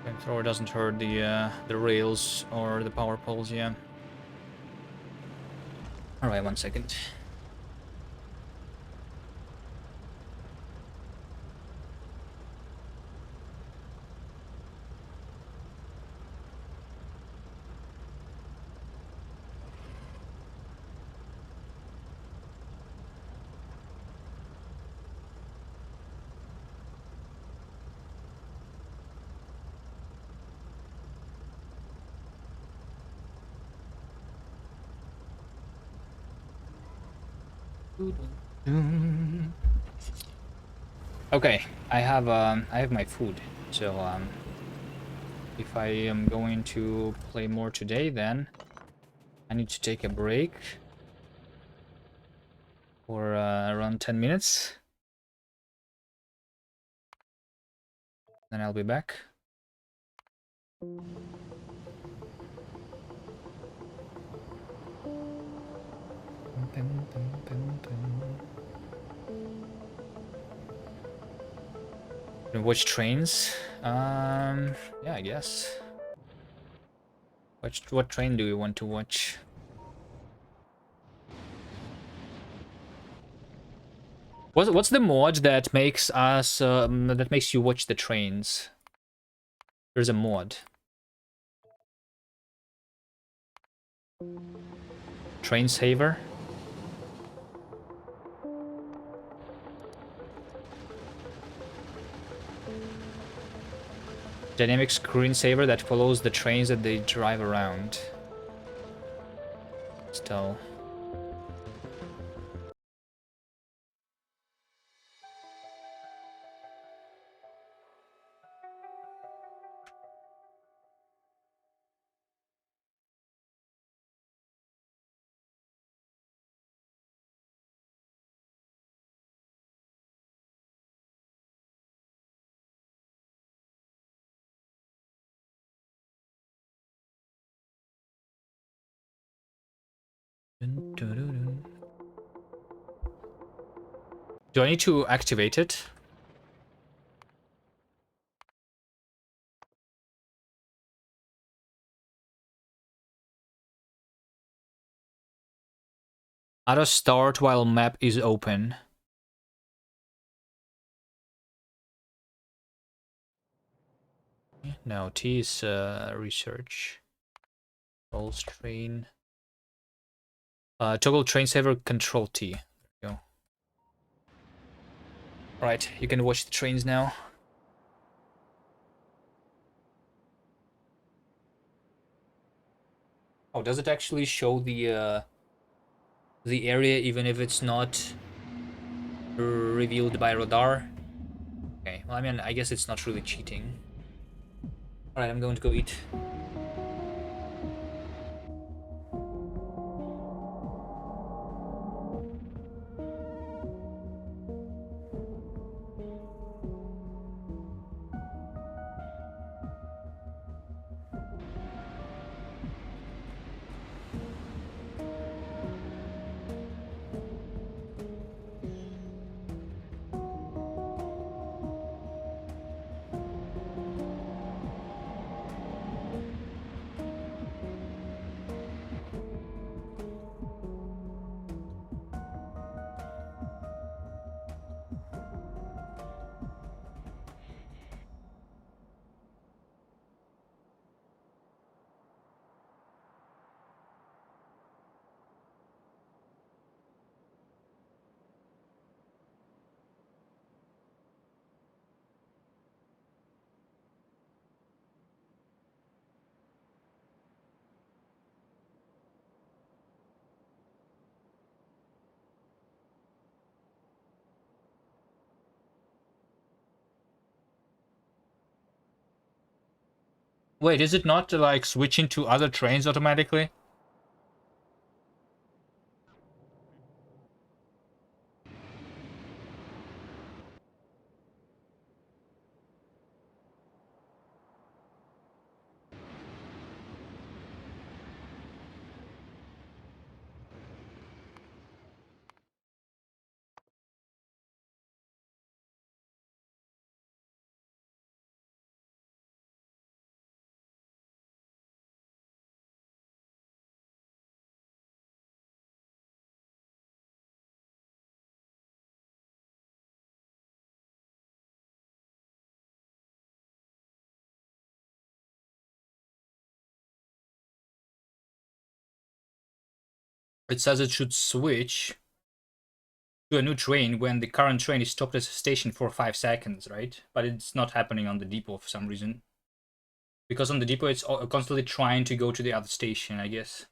A: Flamethrower doesn't hurt the rails or the power poles, yeah. Alright, 1 second. Okay, I have my food, so if I am going to play more today, then I need to take a break for around 10 minutes. Then I'll be back. Watch trains. Yeah, I guess. What train do we want to watch? What's the mod that makes us that makes you watch the trains? There's a mod. Train saver. Dynamic screensaver that follows the trains that they drive around. Still. Do I need to activate it? Auto start while map is open. No, T is research. Rolls train. Toggle train saver control T. There you go. Alright, you can watch the trains now. Oh, does it actually show the area even if it's not revealed by radar? Okay, well, I mean, I guess it's not really cheating. Alright, I'm going to go eat. Wait, is it not like switching to other trains automatically? It says it should switch to a new train when the current train is stopped at a station for 5 seconds, right? But it's not happening on the depot for some reason. Because on the depot it's constantly trying to go to the other station, I guess.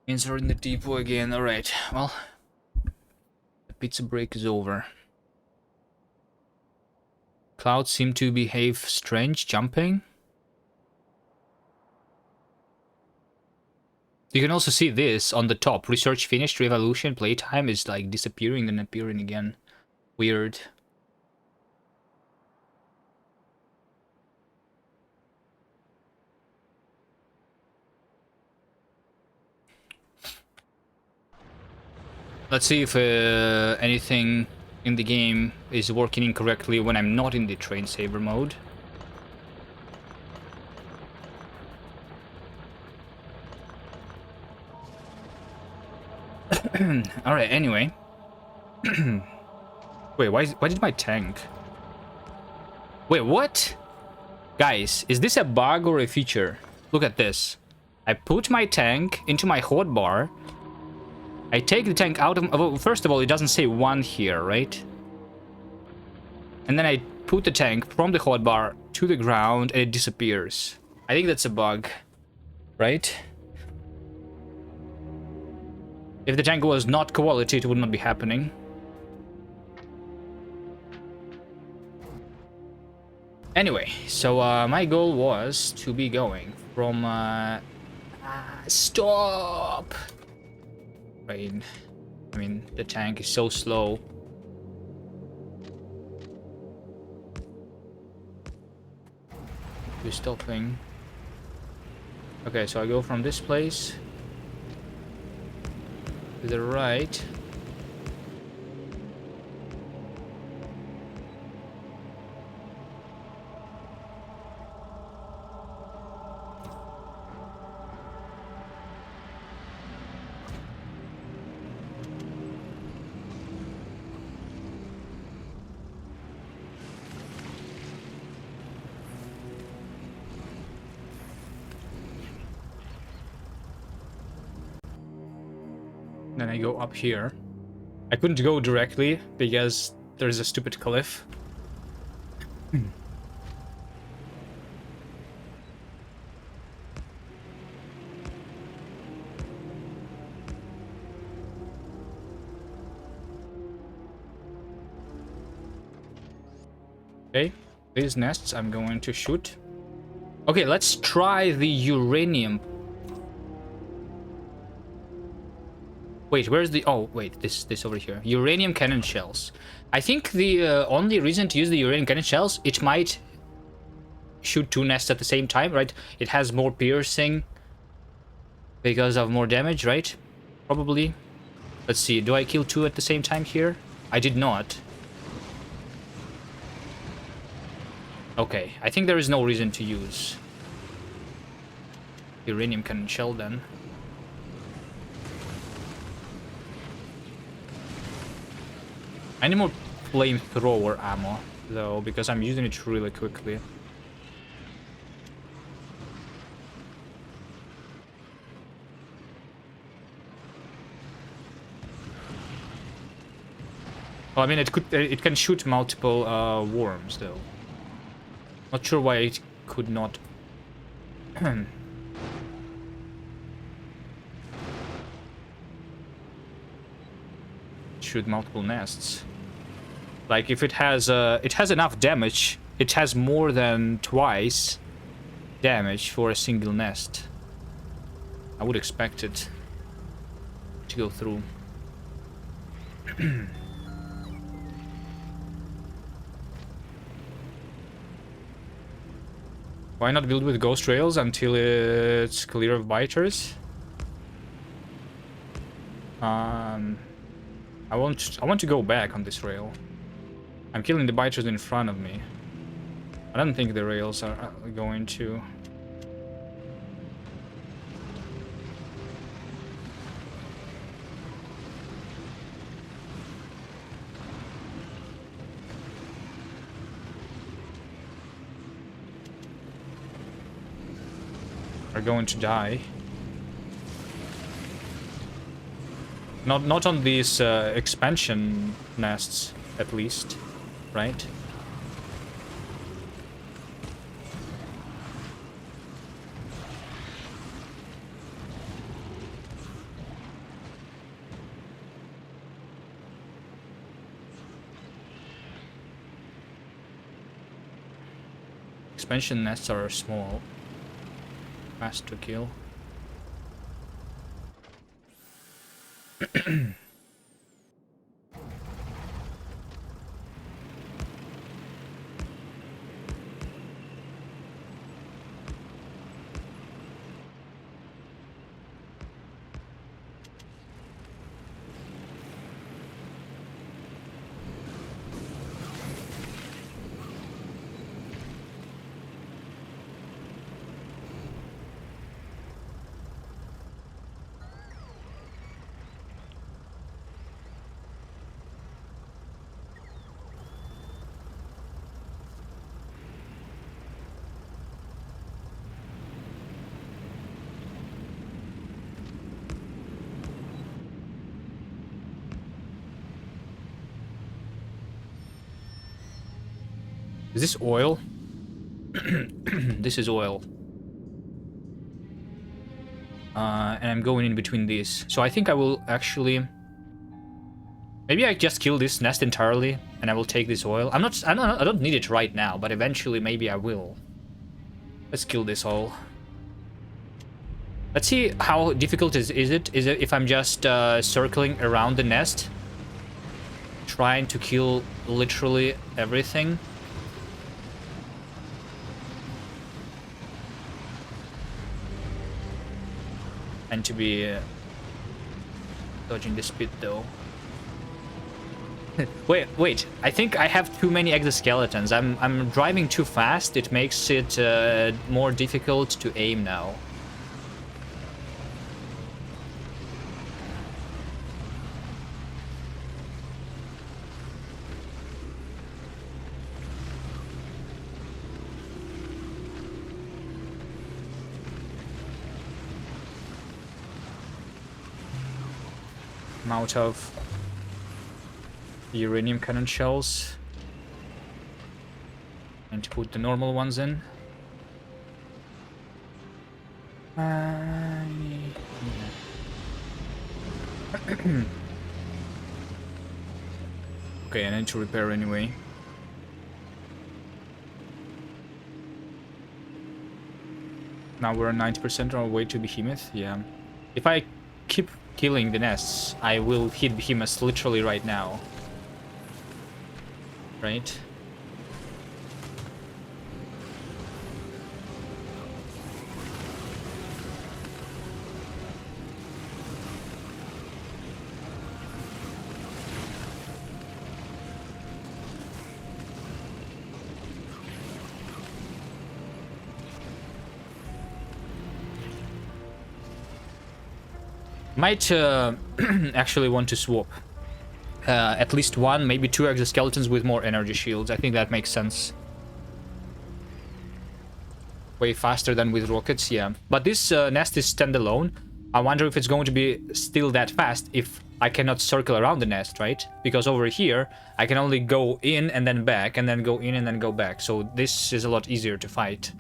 A: Insert in the depot again. Alright, well, the pizza break is over. Clouds seem to behave strange, jumping. You can also see this on the top. Research finished, revolution, playtime is like disappearing and appearing again. Weird. Let's see if anything in the game is working incorrectly when I'm not in the train saver mode. Alright, anyway. Wait, why did my tank... Wait, what? Guys, is this a bug or a feature? Look at this. I put my tank into my hotbar. I take the tank out of... Well, first of all, it doesn't say 1 here, right? And then I put the tank from the hotbar to the ground and it disappears. I think that's a bug, right? If the tank was not quality, it would not be happening. Anyway, so my goal was to be going from... stop! Right. I mean, the tank is so slow. You're stopping. Okay, so I go from this place to the right. Then I go up here. I couldn't go directly because there's a stupid cliff. Okay, these nests I'm going to shoot. Okay, let's try the uranium. Wait, where's the... Oh, wait, this over here. Uranium cannon shells. I think the only reason to use the uranium cannon shells, it might shoot 2 nests at the same time, right? It has more piercing because of more damage, right? Probably. Let's see, do I kill 2 at the same time here? I did not. Okay, I think there is no reason to use uranium cannon shell then. I need more flamethrower ammo, though, because I'm using it really quickly. Well, I mean, it can shoot multiple worms, though. Not sure why it could not. Shoot multiple nests. Like if it has enough damage, it has more than twice damage for a single nest. I would expect it to go through. Why not build with ghost rails until it's clear of biters? I want to go back on this rail. I'm killing the biters in front of me. I don't think the rails are going to... are going to die. Not on these expansion nests, at least, right? Suspension nests are small. Fast to kill. Is this oil? This is oil. And I'm going in between these. So I think I will actually... Maybe I just kill this nest entirely, and I will take this oil. I don't need it right now, but eventually maybe I will. Let's kill this all. Let's see how difficult is it if I'm just circling around the nest, trying to kill literally everything. And to be dodging the speed though. Wait. I think I have too many exoskeletons. I'm driving too fast. It makes it more difficult to aim now. I'm out of uranium cannon shells. And to put the normal ones in. Okay, I need to repair anyway. Now we're 90% on our way to Behemoth. Yeah. If I keep killing the nests, I will hit Behemoth literally right now. Right? Might actually want to swap. At least one, maybe two exoskeletons with more energy shields. I think that makes sense. Way faster than with rockets, yeah. But this nest is standalone. I wonder if it's going to be still that fast if I cannot circle around the nest, right? Because over here, I can only go in and then back, and then go in and then go back. So this is a lot easier to fight.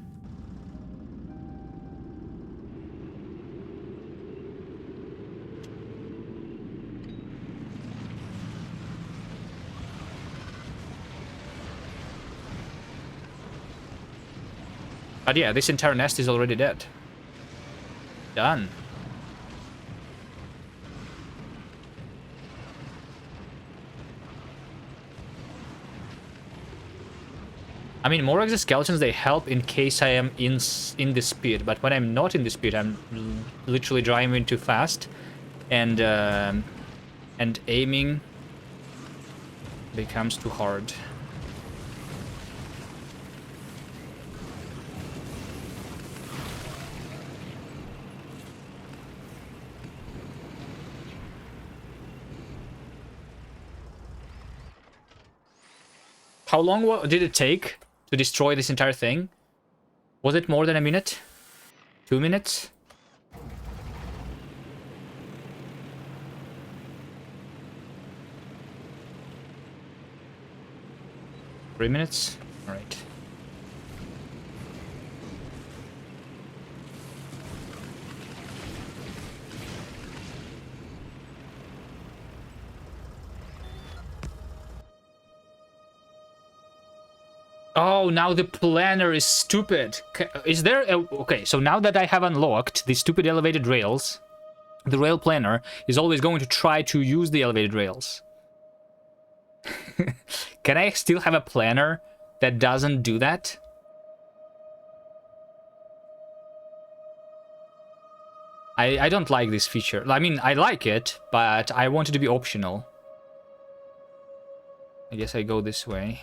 A: But yeah, this entire nest is already dead. Done. I mean, more exoskeletons, they help in case I am in the speed, but when I'm not in the speed, I'm literally driving too fast, and aiming becomes too hard. How long did it take to destroy this entire thing? Was it more than a minute? 2 minutes? Three minutes? All right. Oh, now the planner is stupid. Is there a... Okay, so now that I have unlocked the stupid elevated rails, the rail planner is always going to try to use the elevated rails. Can I still have a planner that doesn't do that? I don't like this feature. I mean, I like it, but I want it to be optional. I guess I go this way.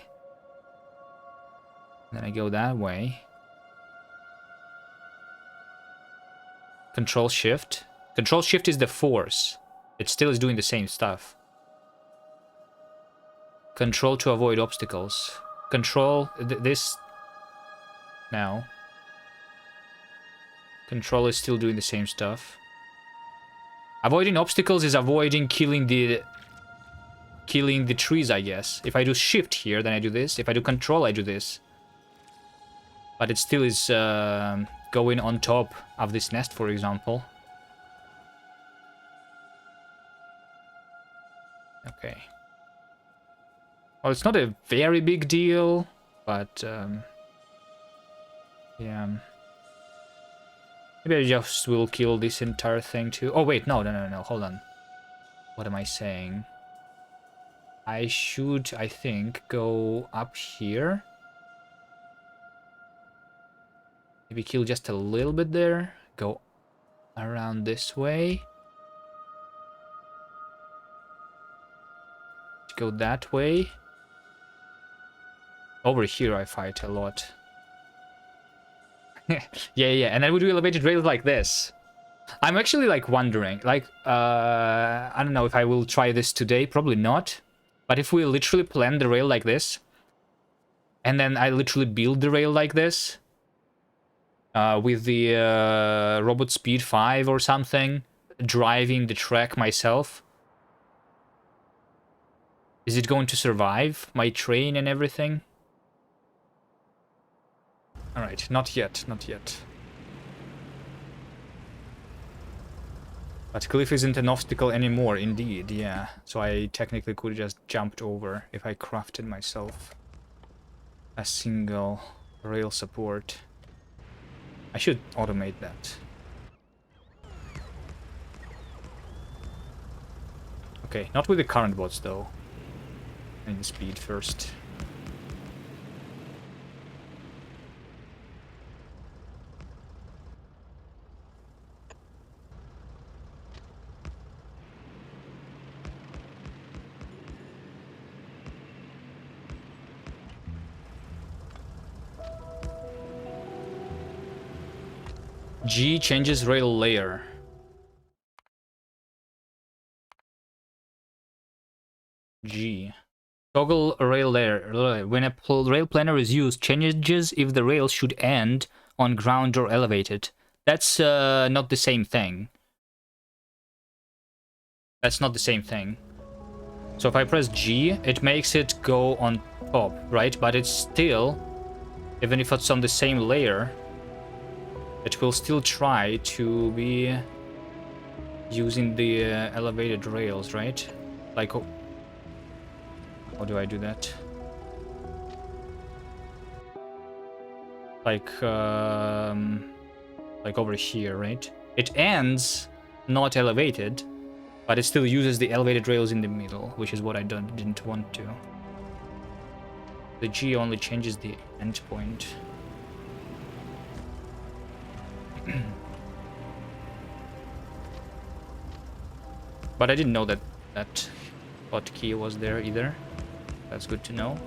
A: Then I go that way. Control Shift. Control Shift is the force. It still is doing the same stuff. Control to avoid obstacles. Control this now. Control is still doing the same stuff. Avoiding obstacles is avoiding killing the trees, I guess. If I do Shift here, then I do this. If I do Control, I do this. But it still is going on top of this nest, for example. Okay. Well, it's not a very big deal, but yeah. Maybe I just will kill this entire thing too. Oh wait, no, hold on. What am I saying? I should, I think, go up here. Maybe kill just a little bit there. Go around this way. Go that way. Over here I fight a lot. yeah, and I would do elevated rails like this. I'm actually like wondering, like, I don't know if I will try this today, probably not. But if we literally plan the rail like this, and then I literally build the rail like this, with the robot speed 5 or something, driving the track myself, is it going to survive my train and everything? Alright, not yet, not yet. But cliff isn't an obstacle anymore, indeed, yeah. So I technically could have just jumped over if I crafted myself a single rail support. I should automate that. Okay, not with the current bots though. I need speed first. G changes rail layer. G. Toggle rail layer. When a rail planner is used, changes if the rail should end on ground or elevated. That's not the same thing. That's not the same thing. So if I press G, it makes it go on top, right? But it's still, even if it's on the same layer, it will still try to be using the elevated rails, right? Like, how do I do that? Like over here, right? It ends not elevated, but it still uses the elevated rails in the middle, which is what I didn't want to. The G only changes the endpoint. But I didn't know that that hotkey was there either. That's good to know.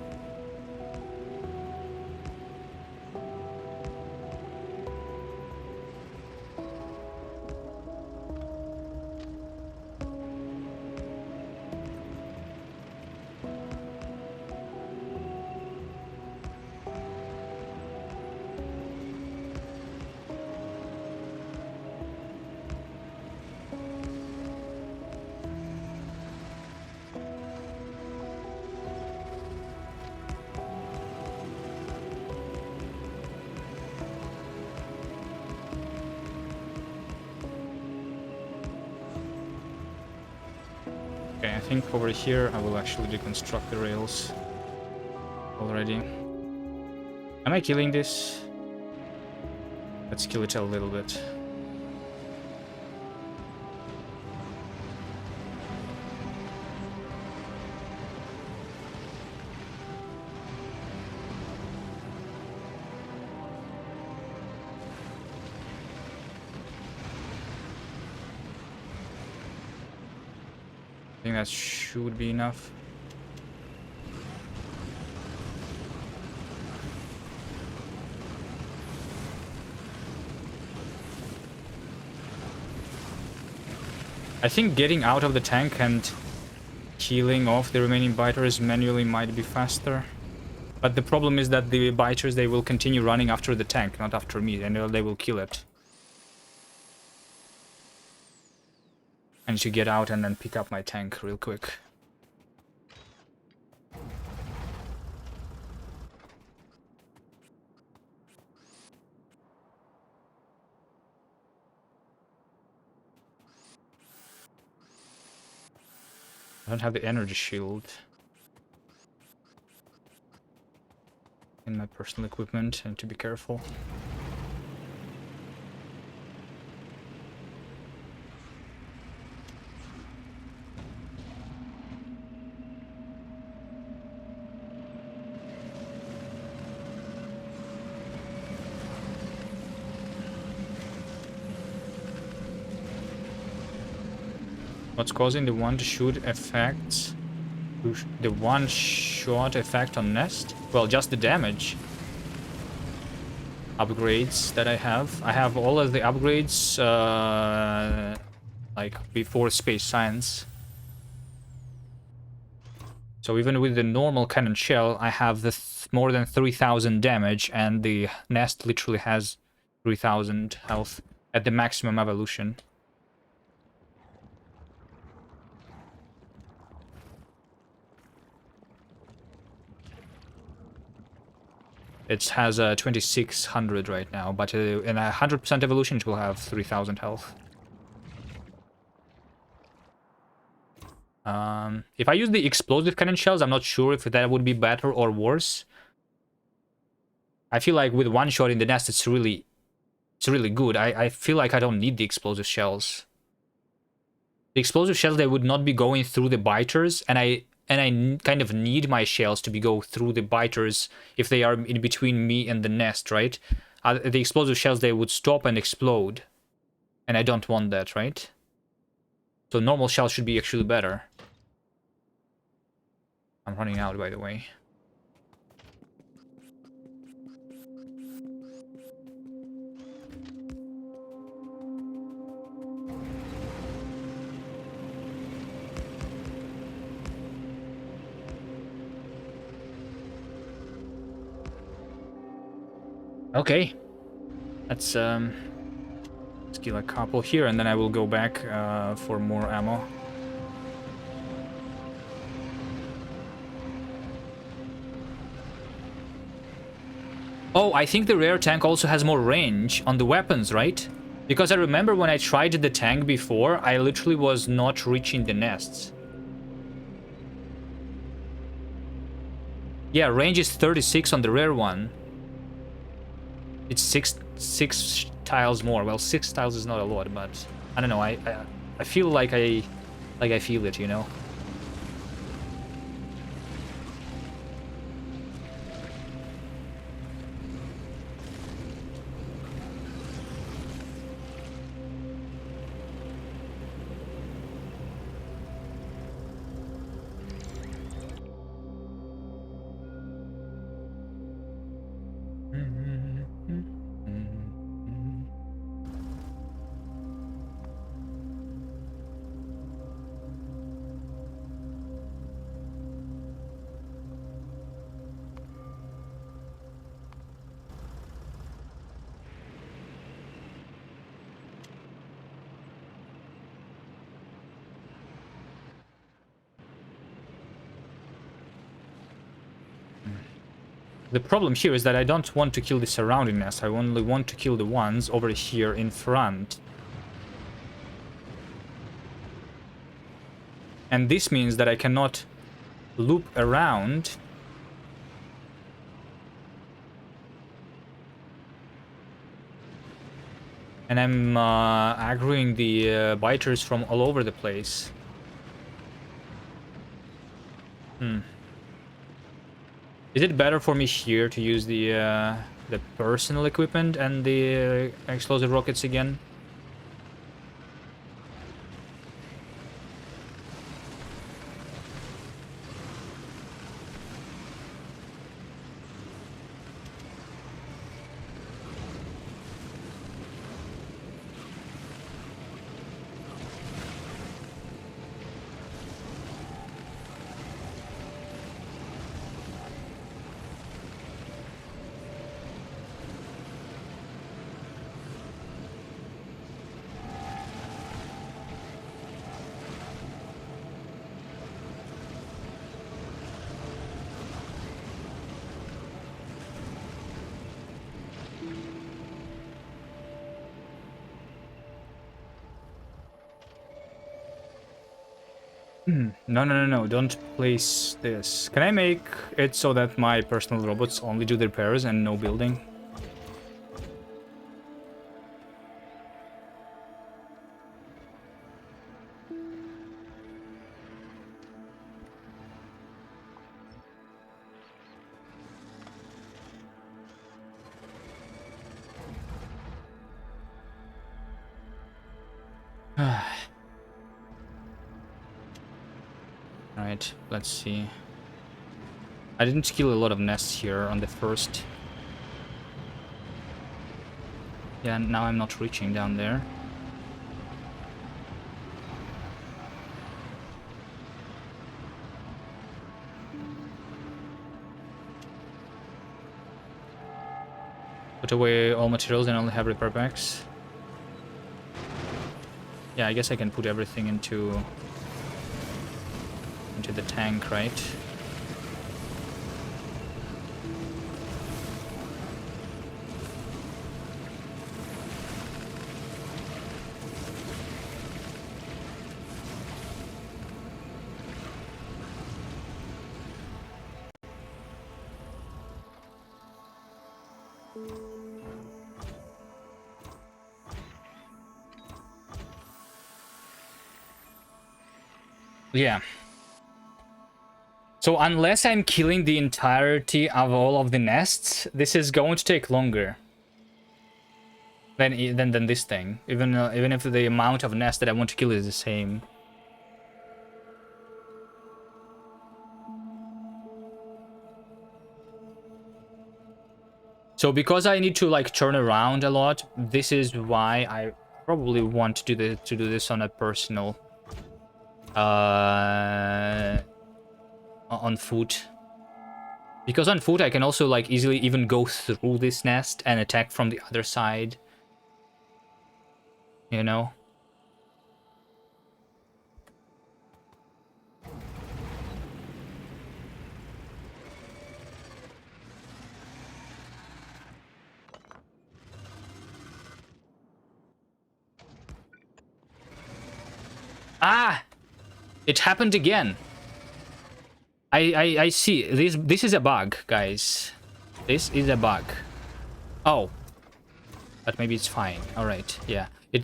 A: Okay, I think over here I will actually deconstruct the rails already. Am I killing this? Let's kill it a little bit. I think that should be enough. I think getting out of the tank and killing off the remaining biters manually might be faster. But the problem is that the biters, they will continue running after the tank, not after me, and they will kill it. I need to get out and then pick up my tank real quick. I don't have the energy shield in my personal equipment, and to be careful. What's causing the one-shot effect? The one-shot effect on Nest? Well, just the damage. Upgrades that I have. I have all of the upgrades, like before Space Science. So even with the normal cannon shell, I have the more than 3,000 damage, and the Nest literally has 3,000 health at the maximum evolution. It has 2,600 right now, but in a 100% evolution, it will have 3,000 health. If I use the explosive cannon shells, I'm not sure if that would be better or worse. I feel like with one shot in the nest, it's really good. I feel like I don't need the explosive shells. The explosive shells, they would not be going through the biters, and I kind of need my shells to go through the biters if they are in between me and the nest, right? The explosive shells, they would stop and explode, and I don't want that, right? So normal shells should be actually better. I'm running out, by the way. Okay, let's kill a couple here, and then I will go back for more ammo. Oh, I think the rare tank also has more range on the weapons, right? Because I remember when I tried the tank before, I literally was not reaching the nests. Yeah, range is 36 on the rare one. It's six tiles more. Well, 6 tiles is not a lot, but I don't know. I feel like I feel it, you know. The problem here is that I don't want to kill the surrounding nest. I only want to kill the ones over here in front. And this means that I cannot loop around And I'm aggroing the biters from all over the place. Is it better for me here to use the personal equipment and the explosive rockets again? No, don't place this. Can I make it so that my personal robots only do the repairs and no building? Alright, let's see. I didn't kill a lot of nests here on the first. Yeah, now I'm not reaching down there. Put away all materials and only have repair packs. Yeah, I guess I can put everything into the tank, right? Yeah. So unless I'm killing the entirety of all of the nests, this is going to take longer than this thing. Even if the amount of nests that I want to kill is the same. So because I need to like turn around a lot, this is why I probably want to do this on a personal on foot. Because on foot I can also like easily even go through this nest and attack from the other side. You know? Ah! It happened again. I see. This is a bug, guys. This is a bug. Oh. But maybe it's fine. Alright, yeah. It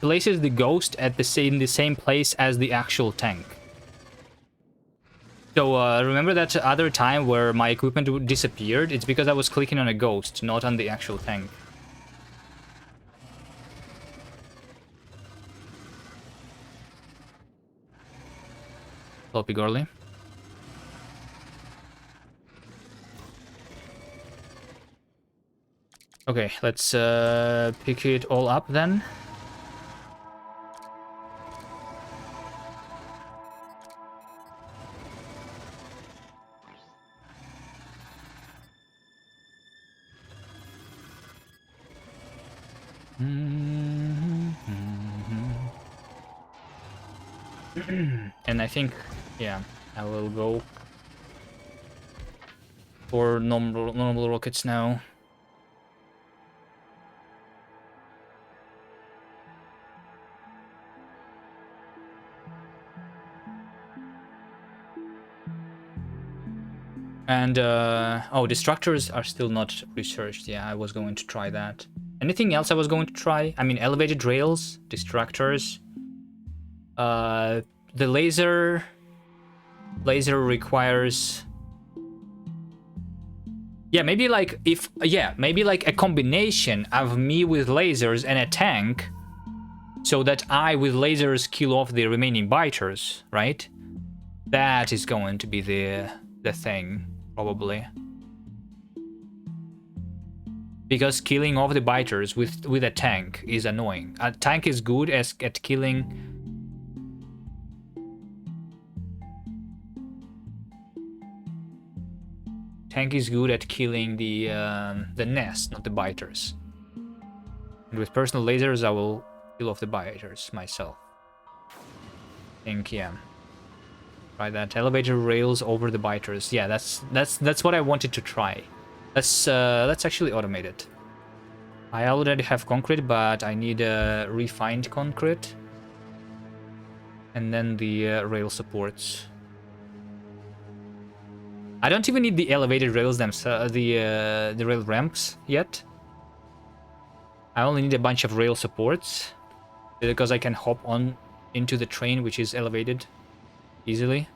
A: places the ghost at in the same place as the actual tank. So remember that other time where my equipment disappeared? It's because I was clicking on a ghost, not on the actual tank. Floppy girly. Okay, let's pick it all up then. And I think, yeah, I will go for normal rockets now. And oh, destructors are still not researched. Yeah, I was going to try that. Anything else I was going to try? I mean, elevated rails, distractors. The laser requires... Yeah, maybe like if... Yeah, maybe like a combination of me with lasers and a tank, so that I, with lasers, kill off the remaining biters, right? That is going to be the thing, probably. Because killing off the biters with a tank is annoying. A tank is good at killing... Tank is good at killing the nest, not the biters. And with personal lasers, I will kill off the biters myself. I think, yeah. Try that. Elevator rails over the biters. Yeah, that's what I wanted to try. Let's actually automate it. I already have concrete, but I need refined concrete. And then the rail supports. I don't even need the elevated rails themselves, the rail ramps yet. I only need a bunch of rail supports because I can hop on into the train, which is elevated easily.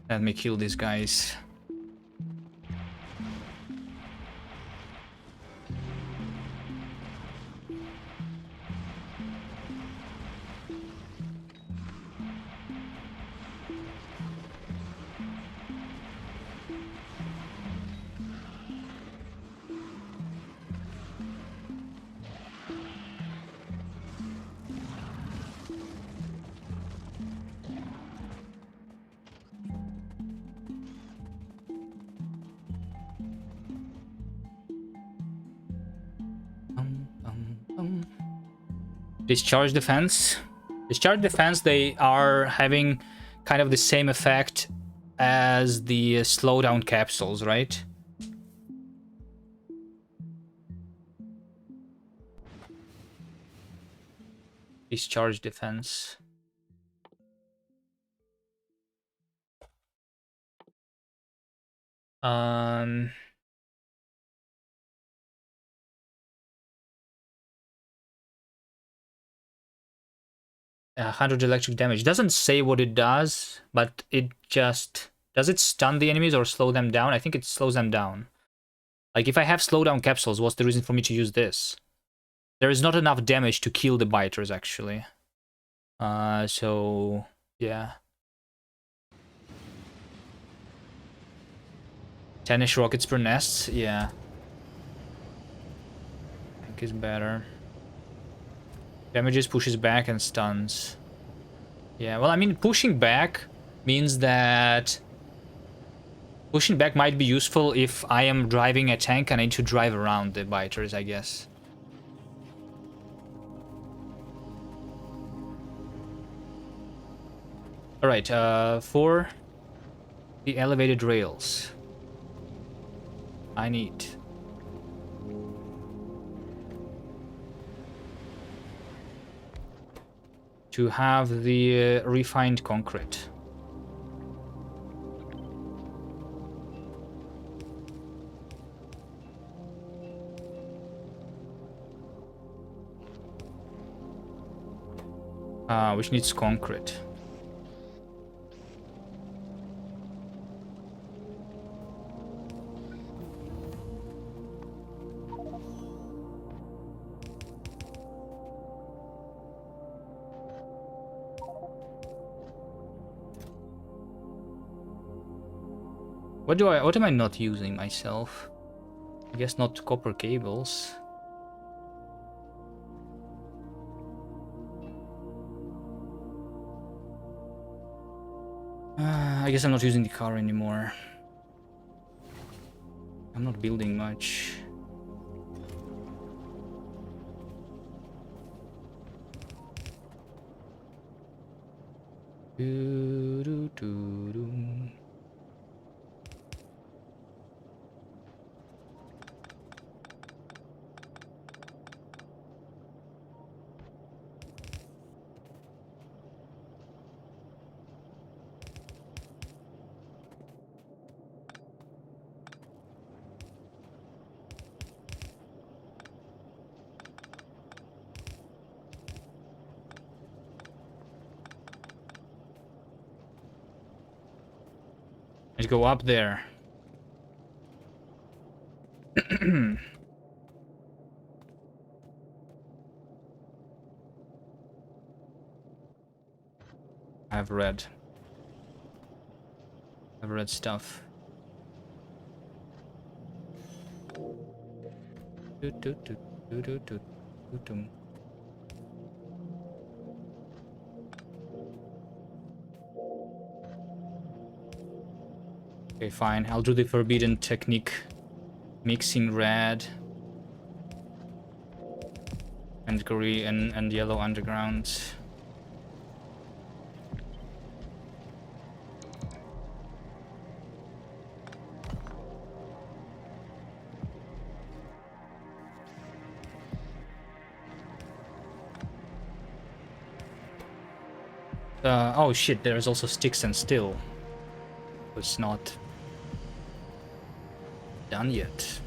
A: Let me kill these guys. Discharge defense. Discharge defense, they are having kind of the same effect as the slowdown capsules, right? Discharge defense. Um... 100 electric damage. Doesn't say what it does, but it just... Does it stun the enemies or slow them down? I think it slows them down. Like, if I have slowdown capsules, what's the reason for me to use this? There is not enough damage to kill the biters, actually. So... Yeah. 10-ish rockets per nest, yeah. I think is better. Damages, pushes back, and stuns. Yeah, well, I mean, pushing back means that... Pushing back might be useful if I am driving a tank and I need to drive around the biters, I guess. Alright, for the elevated rails, I need to have the refined concrete. Which needs concrete. What am I not using myself? I guess not copper cables. I guess I'm not using the car anymore. I'm not building much. Let's go up there. I've read stuff. Okay, fine. I'll do the forbidden technique. Mixing red and green and yellow underground. Oh shit, there's also sticks and steel. It's not done yet.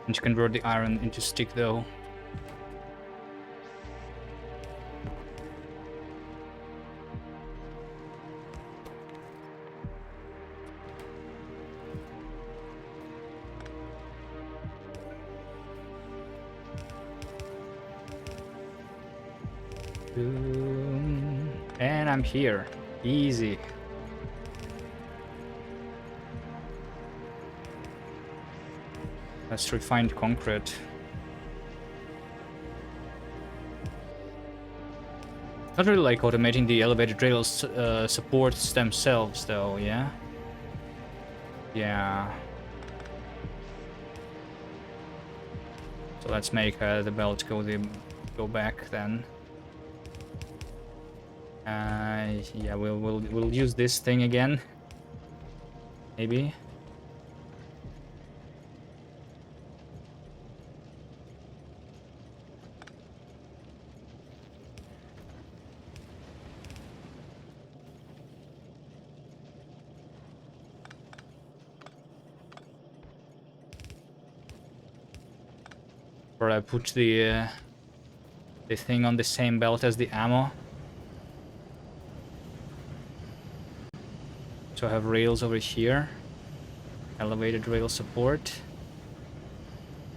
A: And to convert the iron into stick though. And I'm here. Easy. Let's refine concrete. Not really like automating the elevated rails supports themselves though, yeah? Yeah. So let's make the belt go back then. Yeah, we'll use this thing again. Maybe. Or I put the thing on the same belt as the ammo. So I have rails over here. Elevated rail support.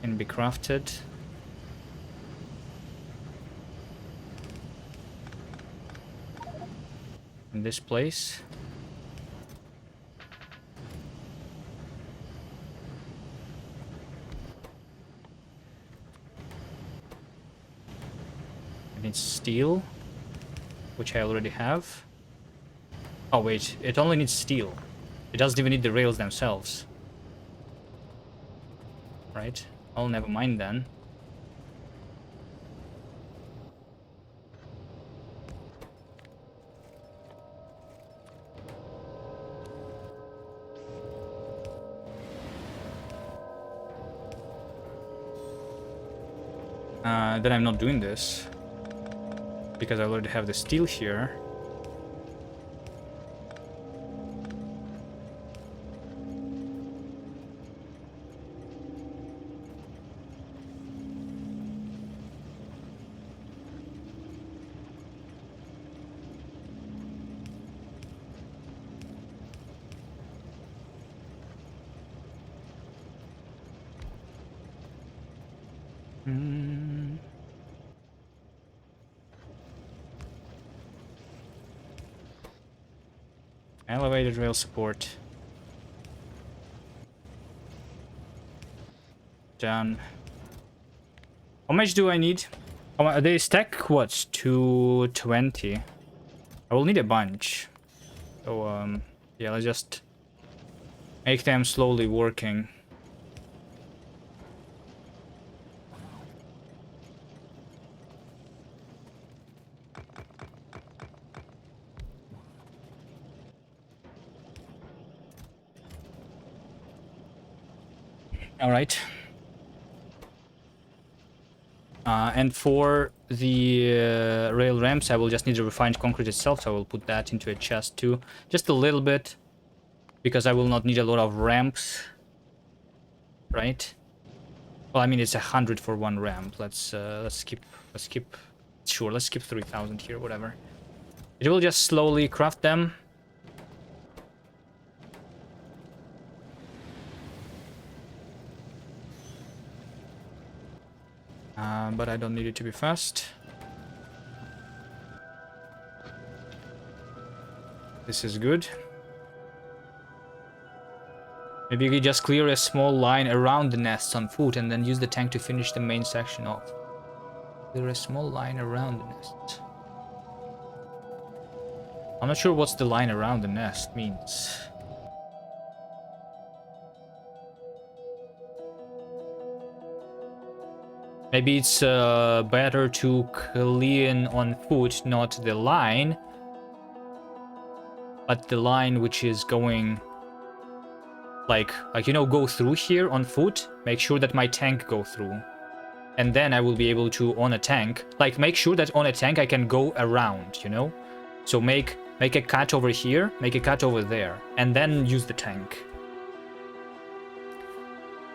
A: Can be crafted. In this place. It needs steel, which I already have. Oh wait, it only needs steel. It doesn't even need the rails themselves. Right? Oh, never mind then. Then I'm not doing this. Because I already have the steel here. Elevated rail support. Done. How much do I need? They stack what? 220. I will need a bunch. So, yeah, let's just make them slowly working. All right. And for the rail ramps, I will just need the refined concrete itself, so I will put that into a chest too. Just a little bit, because I will not need a lot of ramps. Right? Well, I mean, it's 100 for one ramp. Let's skip. Sure, let's skip 3,000 here, whatever. It will just slowly craft them. But I don't need it to be fast. This is good. Maybe you could just clear a small line around the nests on foot and then use the tank to finish the main section off. Clear a small line around the nest. I'm not sure what's the line around the nest means. Maybe it's better to clean on foot, not the line, but the line which is going, like you know, go through here on foot. Make sure that my tank go through, and then I will be able to, on a tank, like make sure that on a tank I can go around, you know. So make a cut over here, make a cut over there, and then use the tank.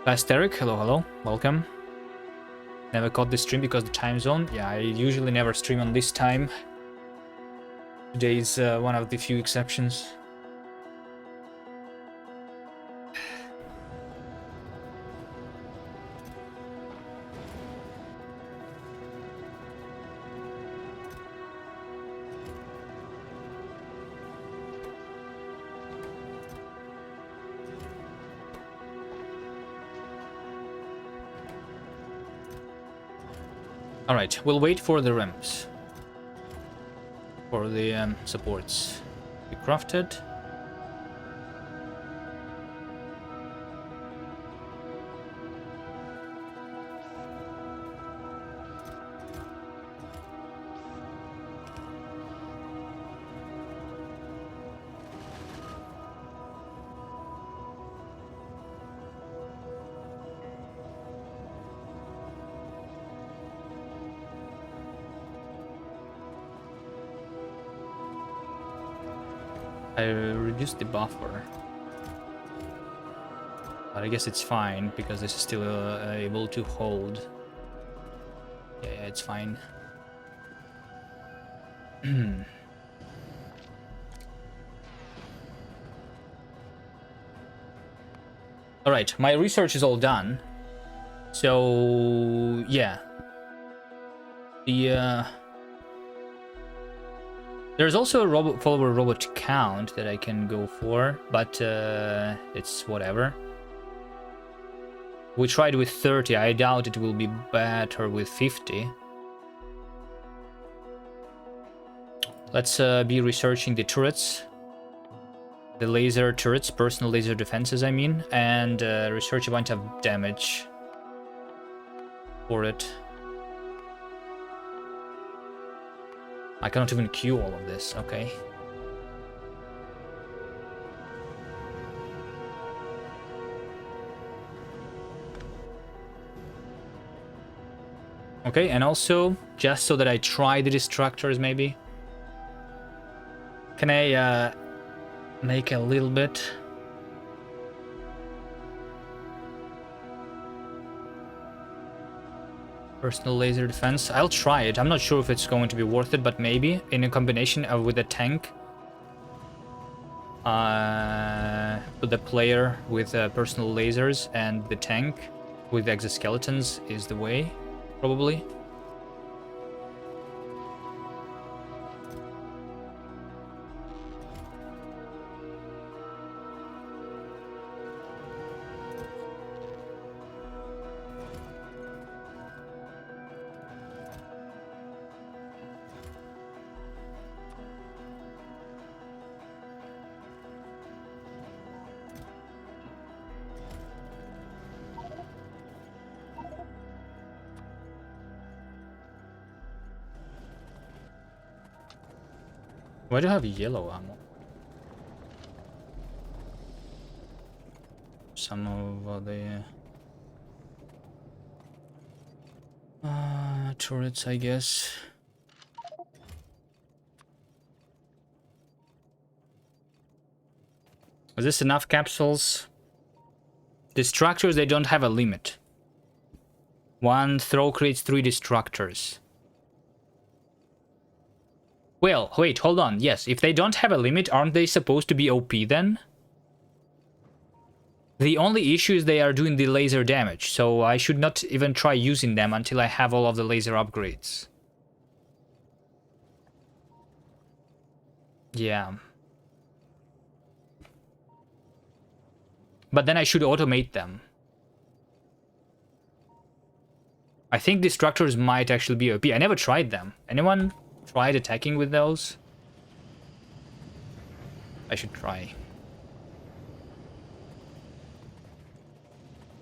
A: Eric, hello, welcome. Never caught this stream because the time zone. Yeah, I usually never stream on this time. Today is one of the few exceptions. Alright, we'll wait for the ramps. For the supports. Be crafted. I reduced the buffer, but I guess it's fine because this is still able to hold. Yeah, it's fine. All right, my research is all done. So yeah, there's also a follower robot count that I can go for, but it's whatever. We tried with 30. I doubt it will be better with 50. Let's be researching the turrets. The laser turrets, personal laser defenses, I mean, and research a bunch of damage for it. I cannot even queue all of this, okay. Okay, and also, just so that I try the destructors maybe, can I make a little bit? Personal laser defense. I'll try it. I'm not sure if it's going to be worth it, but maybe in a combination with a tank. Put the player with personal lasers and the tank with exoskeletons is the way, probably. Why do I have yellow ammo? Some of the turrets, I guess. Is this enough capsules? Destructors, they don't have a limit. One throw creates 3 destructors. Well, wait, hold on. Yes, if they don't have a limit, aren't they supposed to be OP then? The only issue is they are doing the laser damage, so I should not even try using them until I have all of the laser upgrades. Yeah. But then I should automate them. I think destructors might actually be OP. I never tried them. Anyone tried attacking with those? I should try.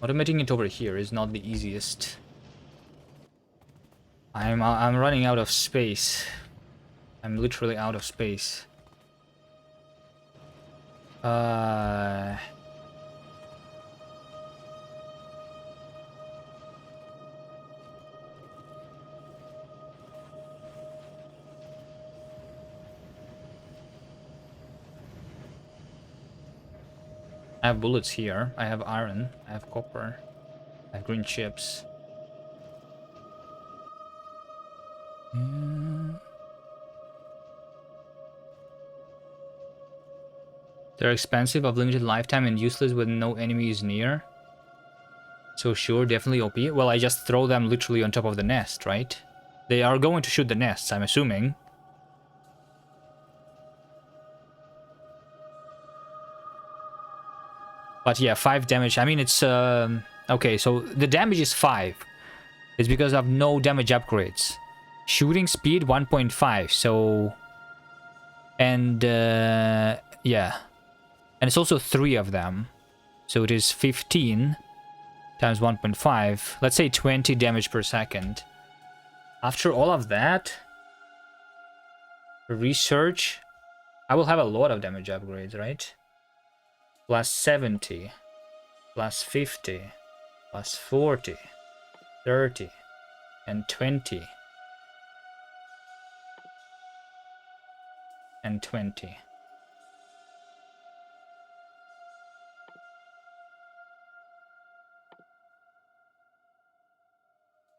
A: Automating it over here is not the easiest. I'm running out of space. I'm literally out of space. I have bullets here. I have iron. I have copper. I have green chips. They're expensive, of limited lifetime, and useless when no enemy is near. So sure, definitely OP. Well, I just throw them literally on top of the nest, right? They are going to shoot the nests, I'm assuming. But yeah, 5 damage. I mean, it's... okay, so the damage is 5. It's because of no damage upgrades. Shooting speed 1.5, so... And, yeah. And it's also 3 of them. So it is 15 times 1.5. Let's say 20 damage per second. After all of that... Research... I will have a lot of damage upgrades, right? Plus 70. Plus 50. Plus 40. 30. And 20. And 20.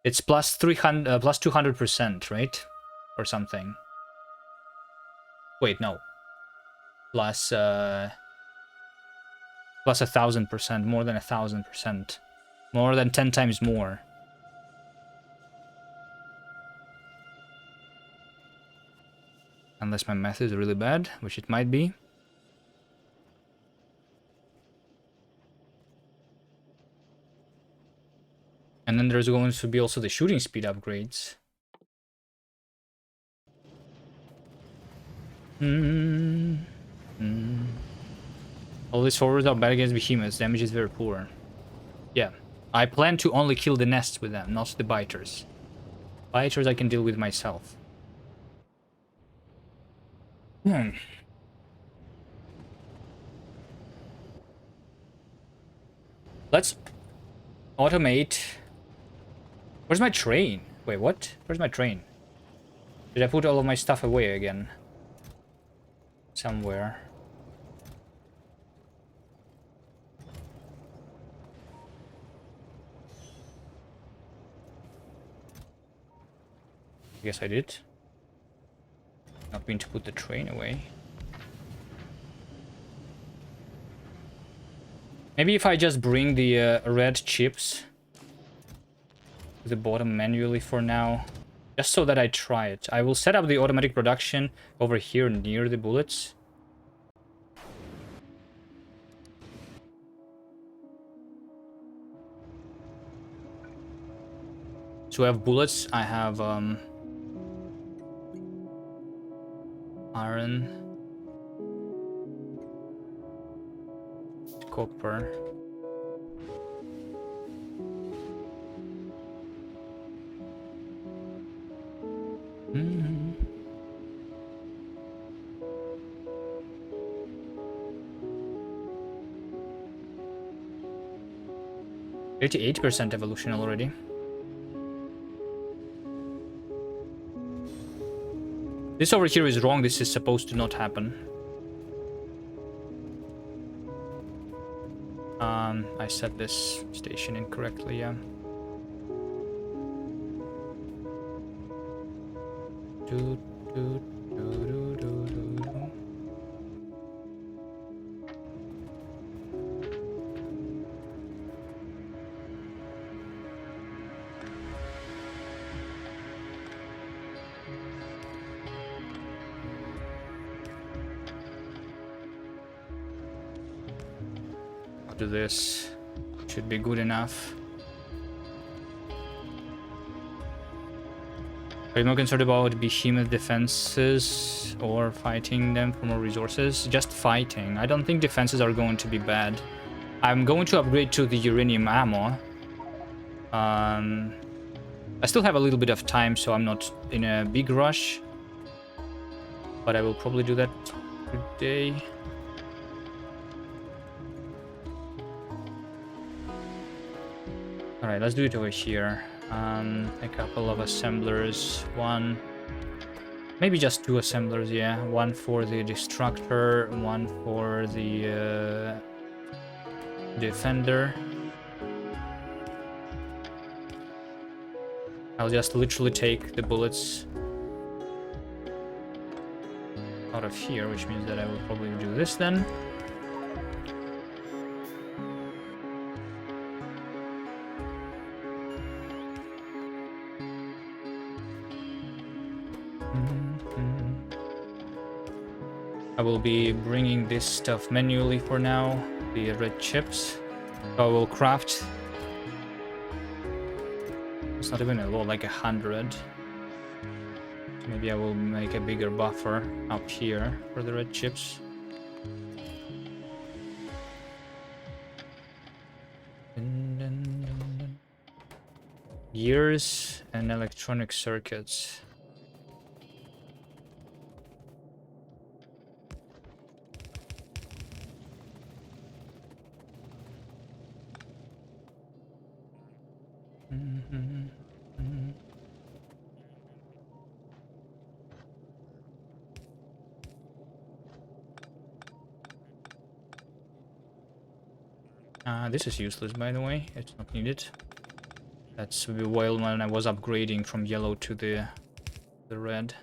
A: It's plus 300, plus 200%, right? Or something. Wait, no. Plus, plus 1,000%, more than 1,000%. More than 10 times more. Unless my math is really bad, which it might be. And then there's going to be also the shooting speed upgrades. All these forwards are bad against behemoths. Damage is very poor. Yeah. I plan to only kill the nests with them, not the biters. Biters I can deal with myself. Let's automate. Where's my train? Wait, what? Where's my train? Did I put all of my stuff away again? Somewhere. I guess I did. Not mean to put the train away. Maybe if I just bring the red chips to the bottom manually for now. Just so that I try it. I will set up the automatic production over here near the bullets. So I have bullets, I have iron, copper. 58% evolution already. This over here is wrong. This is supposed to not happen. I set this station incorrectly, yeah. Do, do, do, do, do, do, do. I'll do this. Should be good enough. Are you more concerned about behemoth defenses or fighting them for more resources? Just fighting. I don't think defenses are going to be bad. I'm going to upgrade to the uranium ammo. I still have a little bit of time, so I'm not in a big rush. But I will probably do that today. Alright, let's do it over here. A couple of assemblers. One, maybe just two assemblers, yeah. One for the destructor, one for the defender. I'll just literally take the bullets out of here, which means that I will probably do this then. I will be bringing this stuff manually for now, the red chips. So I will craft. It's not even a lot, like 100. So maybe I will make a bigger buffer up here for the red chips. Gears and electronic circuits. This is useless, by the way. It's not needed. That's while when I was upgrading from yellow to the red.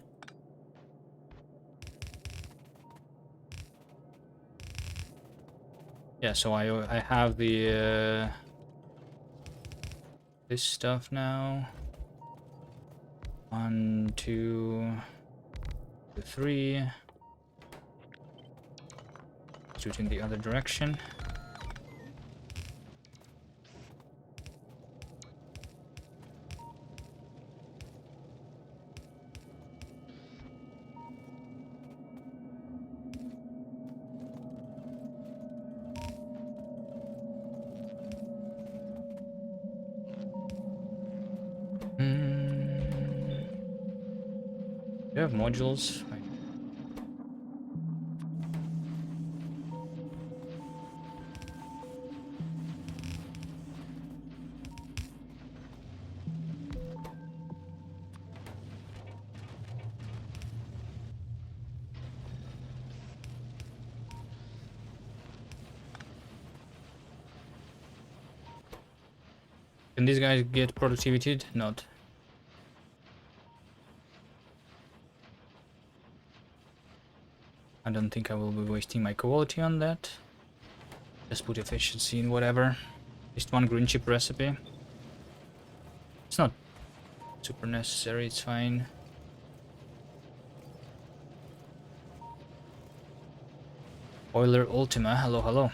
A: Yeah, so I have the this stuff now. 1, 2, 3. Do it in the other direction. Do you have modules? Can these guys get productivity? Not. I don't think I will be wasting my quality on that. Just put efficiency in whatever. Just one green chip recipe. It's not super necessary, it's fine. Euler Ultima, hello, hello.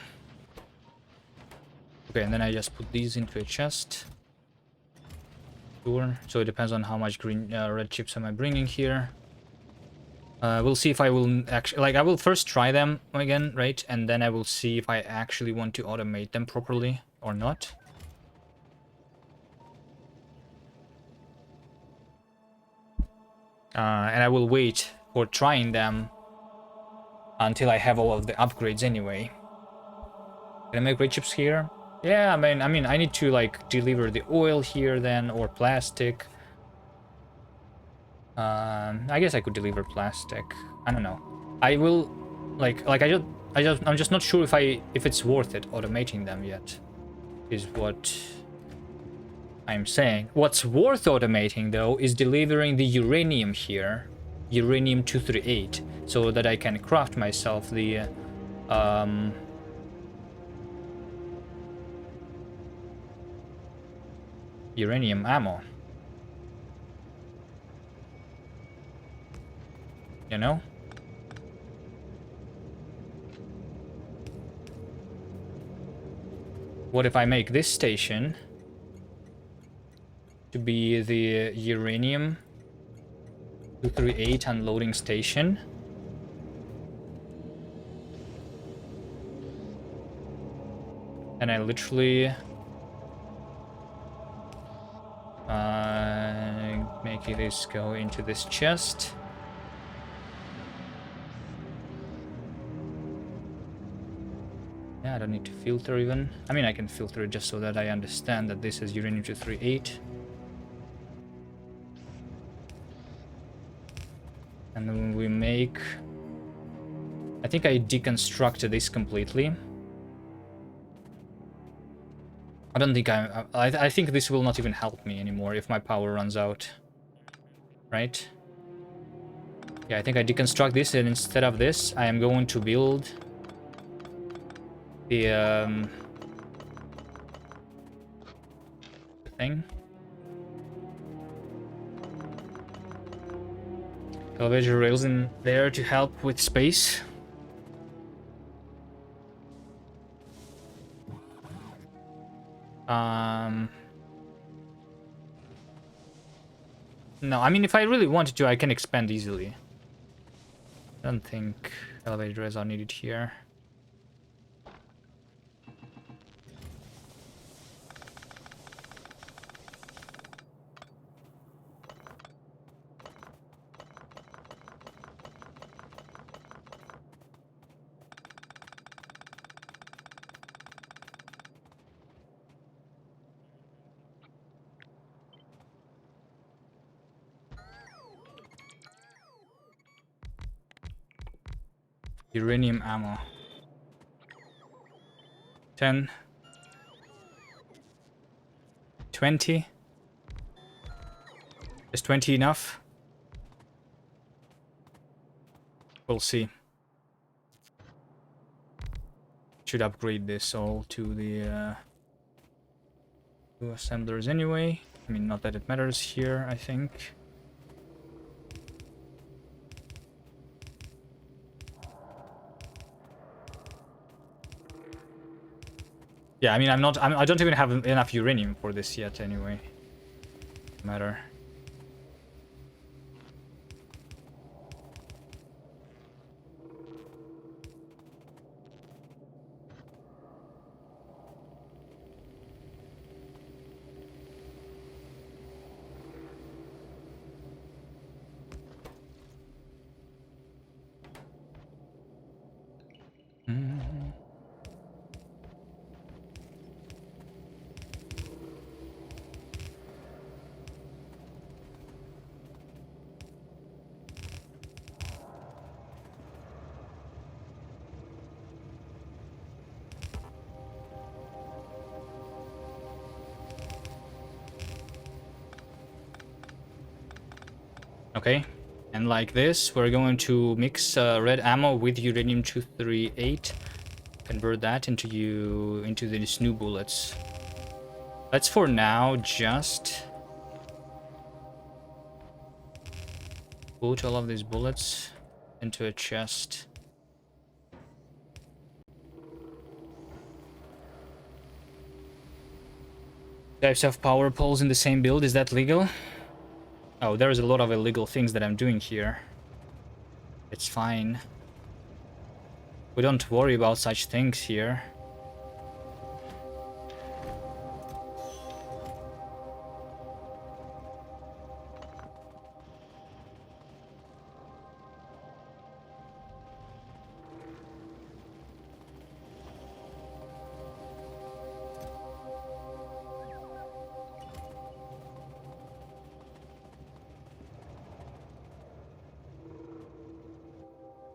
A: Okay, and then I just put these into a chest. Sure. So it depends on how much green, red chips am I bringing here. We'll see if I will actually, like, I will first try them again, right? And then I will see if I actually want to automate them properly or not. And I will wait for trying them until I have all of the upgrades anyway. Can I make red chips here? Yeah, I mean, I need to like deliver the oil here then, or plastic. I guess I could deliver plastic. I don't know. I will, like I'm just not sure if it's worth it automating them yet. Is what I'm saying. What's worth automating though is delivering the uranium here, uranium 238, so that I can craft myself the um uranium ammo. You know? What if I make this station to be the uranium 238 unloading station? And I literally make this go into this chest. Yeah, I don't need to filter even. I mean, I can filter it just so that I understand that this is uranium 238. And then we make... I think I deconstructed this completely. I don't think I think this will not even help me anymore if my power runs out. Right? Yeah, I think I deconstruct this, and instead of this, I am going to build the thing. Elevator rails in there to help with space. No, I mean, if I really wanted to, I can expand easily. I don't think elevator rails are needed here. Uranium ammo. 10. 20. Is 20 enough? We'll see. Should upgrade this all to the two assemblers anyway. I mean, not that it matters here, I think. Yeah, I mean, I don't even have enough uranium for this yet anyway. Matter. Okay, and like this, we're going to mix red ammo with uranium 238, convert that into these new bullets. Let's for now just put all of these bullets into a chest. Types of power poles in the same build, is that legal? Oh, there's a lot of illegal things that I'm doing here. It's fine. We don't worry about such things here.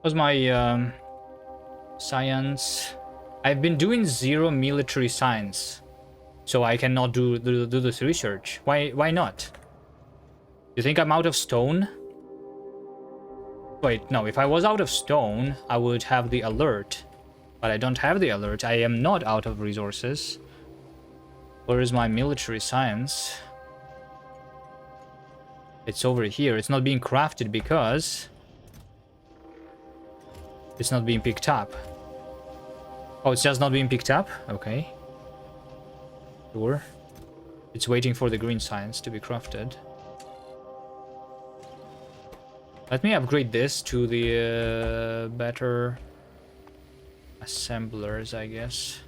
A: Was my science? I've been doing 0 military science, so I cannot do this research. Why not? You think I'm out of stone? Wait, no. If I was out of stone, I would have the alert, but I don't have the alert. I am not out of resources. Where is my military science? It's over here. It's not being crafted because it's not being picked up. Oh, it's just not being picked up? Okay. Sure. It's waiting for the green science to be crafted. Let me upgrade this to the better assemblers, I guess.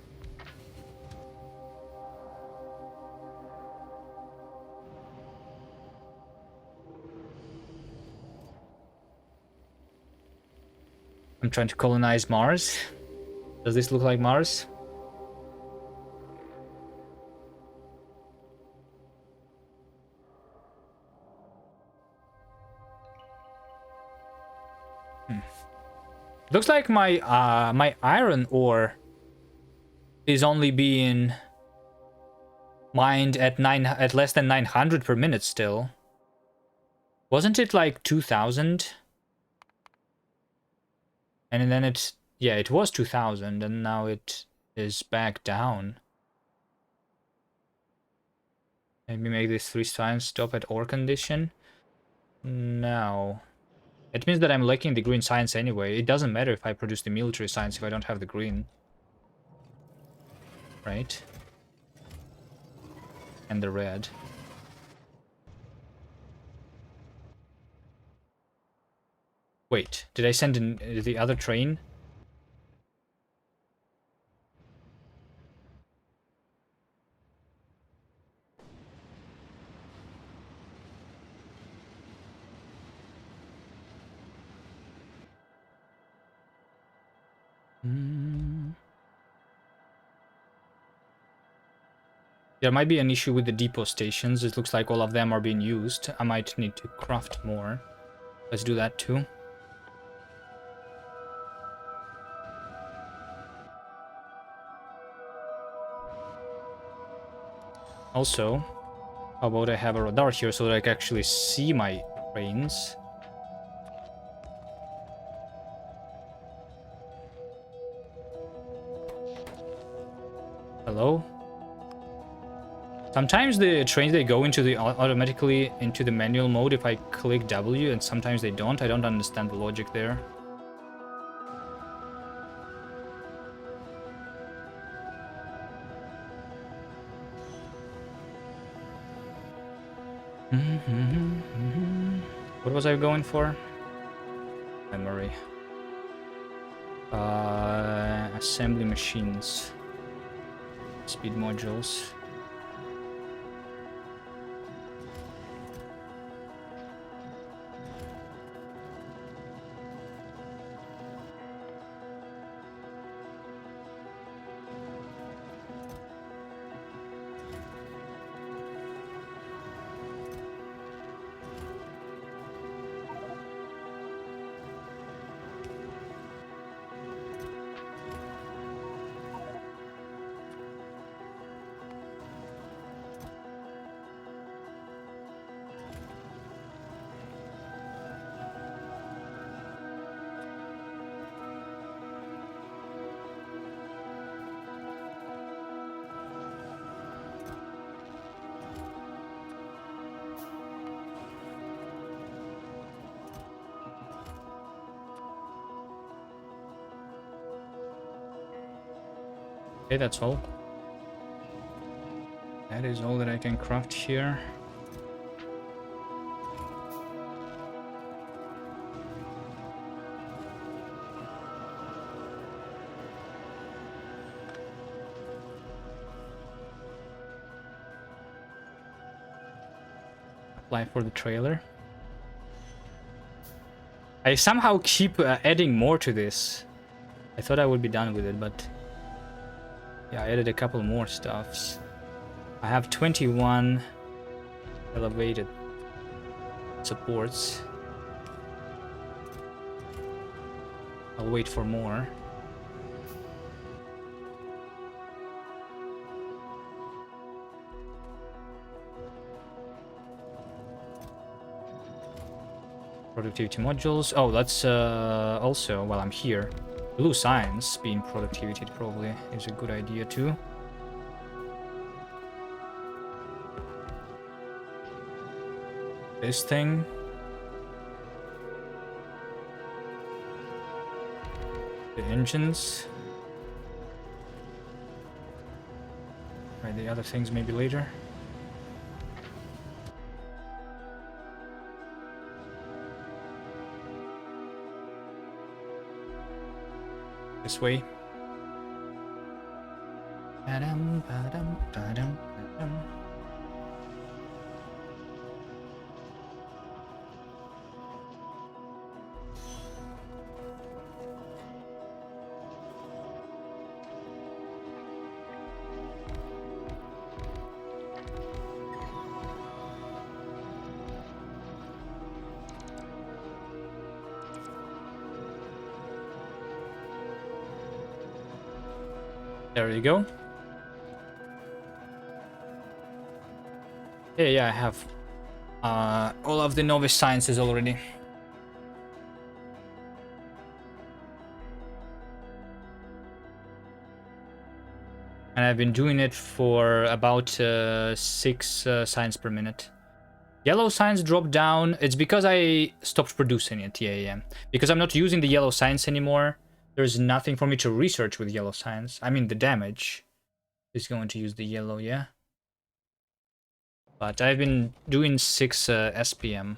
A: I'm trying to colonize Mars. Does this look like Mars? Looks like my my iron ore is only being mined at less than 900 per minute still. Wasn't it like 2000? And then yeah, it was 2000 and now it is back down. Maybe make this 3 times stop at ore condition. No. It means that I'm lacking the green science anyway. It doesn't matter if I produce the military science if I don't have the green. Right? And the red. Wait, did I send in the other train? There might be an issue with the depot stations. It looks like all of them are being used. I might need to craft more. Let's do that too. Also, how about I have a radar here so that I can actually see my trains? Hello? Sometimes the trains, they go into the automatically into the manual mode if I click W, and sometimes they don't. I don't understand the logic there. What was I going for? Memory. Assembly machines. Speed modules. Okay, that's all. That is all that I can craft here. Apply for the trailer. I somehow keep adding more to this. I thought I would be done with it, but yeah, I added a couple more stuffs. I have 21 elevated supports. I'll wait for more. Productivity modules. Oh, that's also, while I'm here, blue science being productivity probably is a good idea too. This thing. The engines. Right, the other things maybe later. This way. Ba-dum, ba-dum, ba-dum, ba-dum. There you go. Yeah, I have all of the novice sciences already. And I've been doing it for about 6 science per minute. Yellow science dropped down. It's because I stopped producing it, yeah. Because I'm not using the yellow science anymore. There's nothing for me to research with yellow science. I mean, the damage is going to use the yellow, yeah. But I've been doing 6 SPM.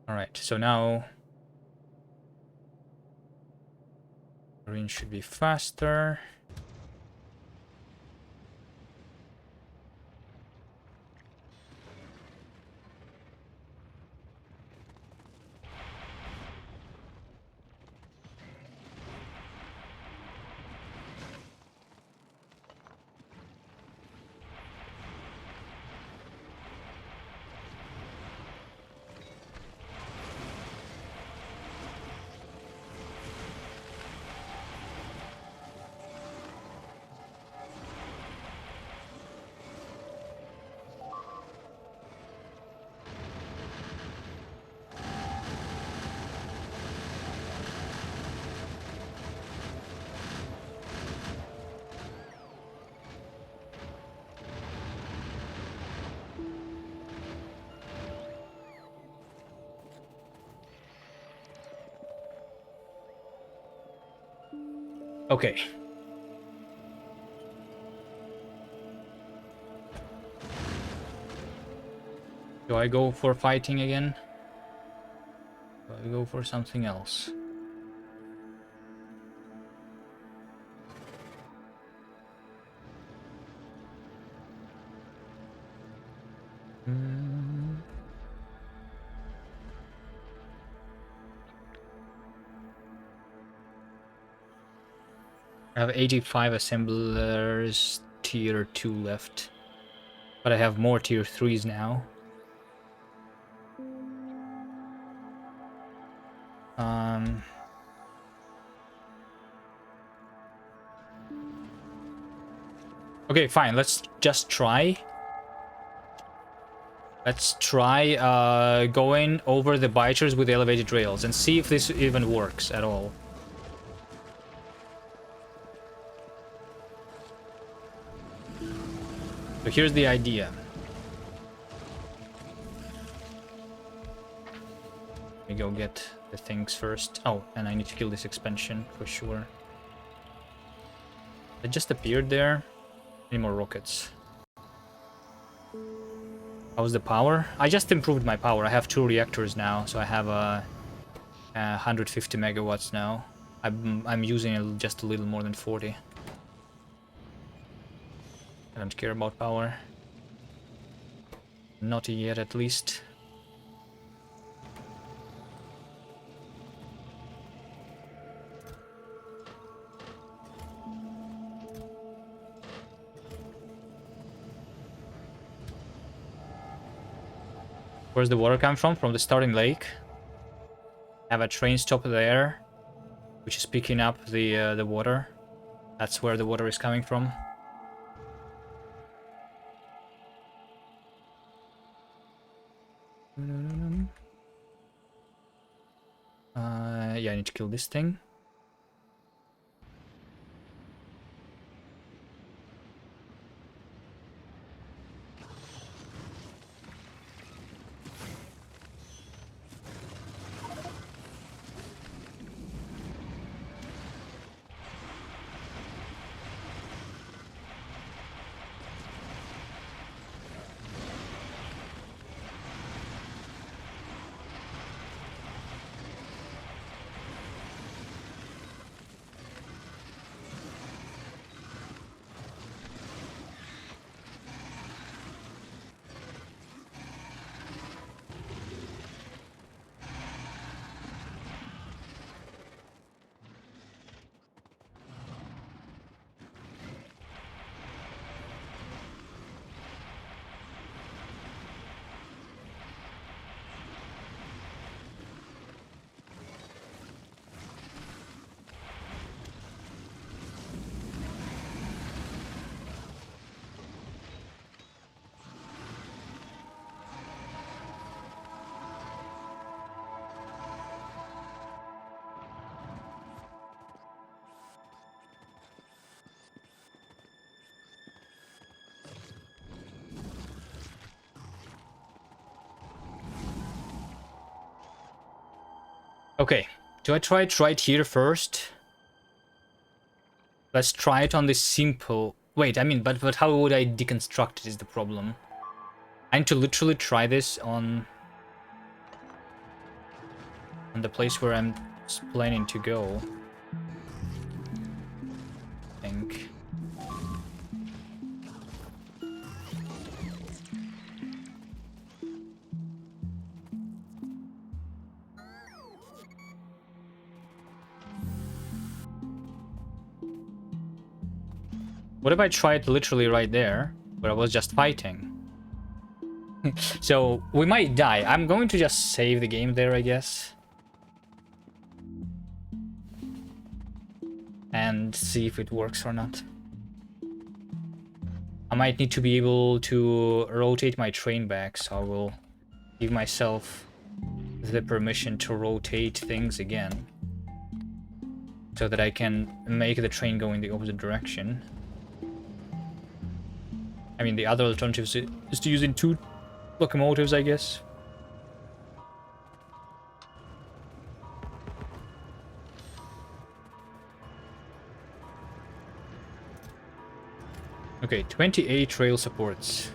A: Alright, so now green should be faster. Okay. Do I go for fighting again? Do I go for something else? I have 85 assemblers tier 2 left. But I have more tier 3s now. Okay, fine. Let's just try. Let's try going over the biters with elevated rails and see if this even works at all. So here's the idea. Let me go get the things first. Oh, and I need to kill this expansion for sure. It just appeared there. Any more rockets? How's the power? I just improved my power. I have 2 reactors now, so I have 150 megawatts now. I'm using just a little more than 40. I don't care about power. Not yet, at least. Where's the water come from the starting lake. Have a train stop there, which is picking up the water. That's where the water is coming from. Yeah, I need to kill this thing. Okay, do I try it right here first? Let's try it on this simple... Wait, I mean, but how would I deconstruct it is the problem. I need to literally try this on the place where I'm planning to go. I think. What if I tried literally right there, where I was just fighting? So, we might die. I'm going to just save the game there, I guess. And see if it works or not. I might need to be able to rotate my train back, so I will give myself the permission to rotate things again. So that I can make the train go in the opposite direction. I mean, the other alternative is to use in 2 locomotives, I guess. Okay, 28 rail supports.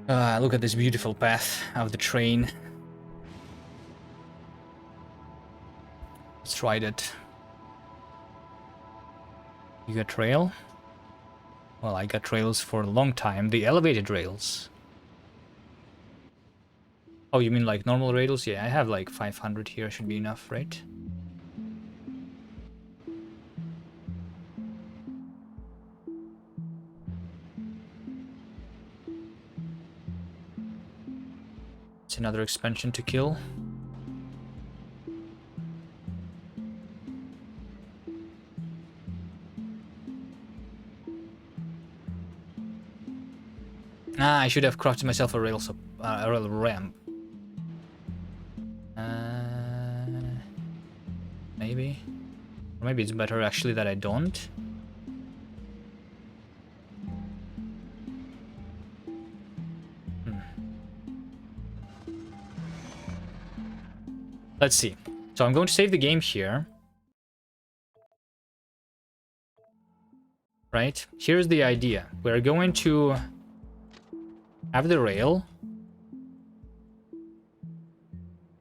A: Look at this beautiful path of the train. Let's try that. You got rail? Well, I got rails for a long time. The elevated rails. Oh, you mean like normal rails? Yeah, I have like 500 here. Should be enough, right? It's another expansion to kill. Ah, I should have crafted myself a rail ramp. Maybe. Or maybe it's better actually that I don't. Let's see. So I'm going to save the game here. Right? Here's the idea. We're going to have the rail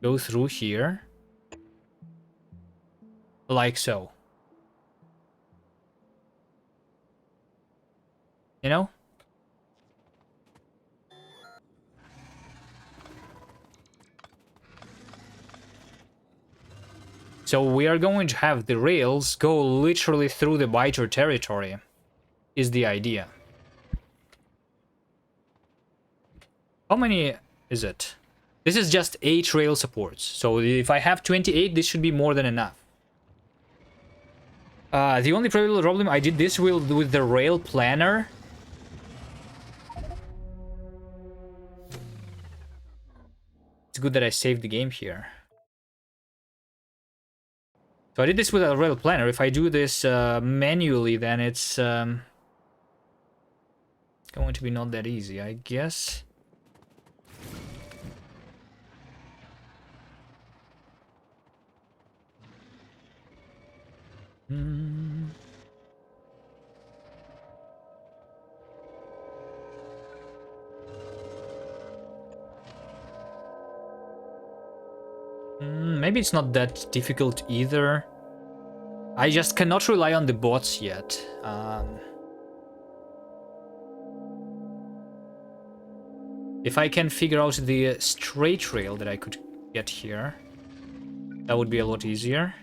A: go through here. Like so. You know? So we are going to have the rails go literally through the biter territory, is the idea. How many is it? This is just 8 rail supports. So if I have 28, this should be more than enough. The only problem, I did this with the rail planner. It's good that I saved the game here. So I did this with a rail planner. If I do this manually, then it's going to be not that easy, I guess. Maybe it's not that difficult either. I just cannot rely on the bots yet. If I can figure out the straight rail that I could get here, that would be a lot easier.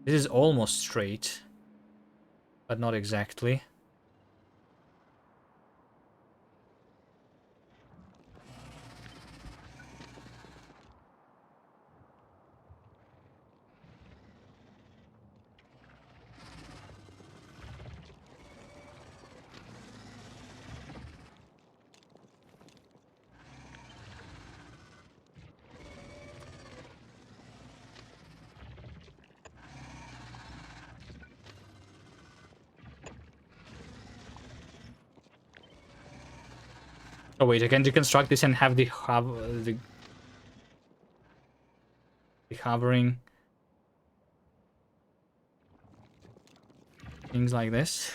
A: This is almost straight, but not exactly. Oh wait, I can deconstruct this and have the hovering things like this.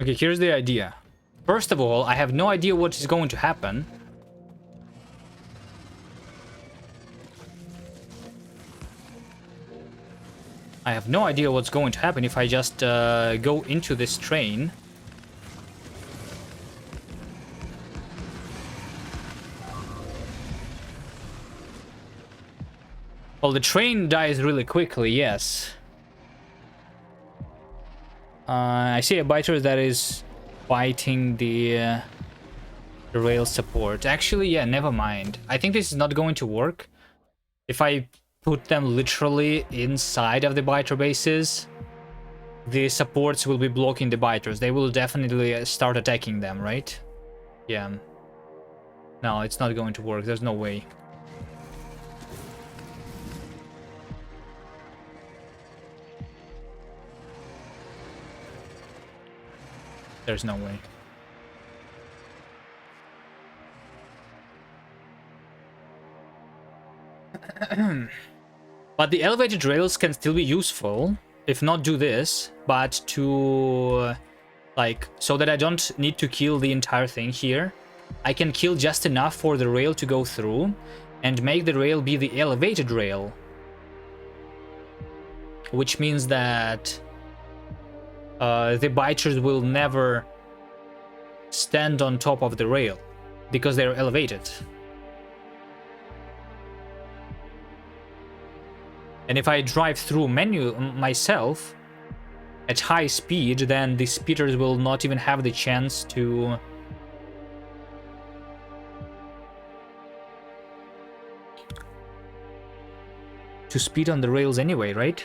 A: Okay, here's the idea. First of all, I have no idea what is going to happen. I have no idea what's going to happen if I just go into this train. Well, the train dies really quickly, yes. I see a biter that is biting the rail support. Actually, yeah, never mind. I think this is not going to work. If I put them literally inside of the biter bases, the supports will be blocking the biters. They will definitely start attacking them, right? Yeah. No, it's not going to work. There's no way. There's no way. But the elevated rails can still be useful, if not do this, but to, like, so that I don't need to kill the entire thing here. I can kill just enough for the rail to go through, and make the rail be the elevated rail. Which means that the biters will never stand on top of the rail, because they're elevated. And if I drive through myself at high speed, then the speeders will not even have the chance to speed on the rails anyway, right?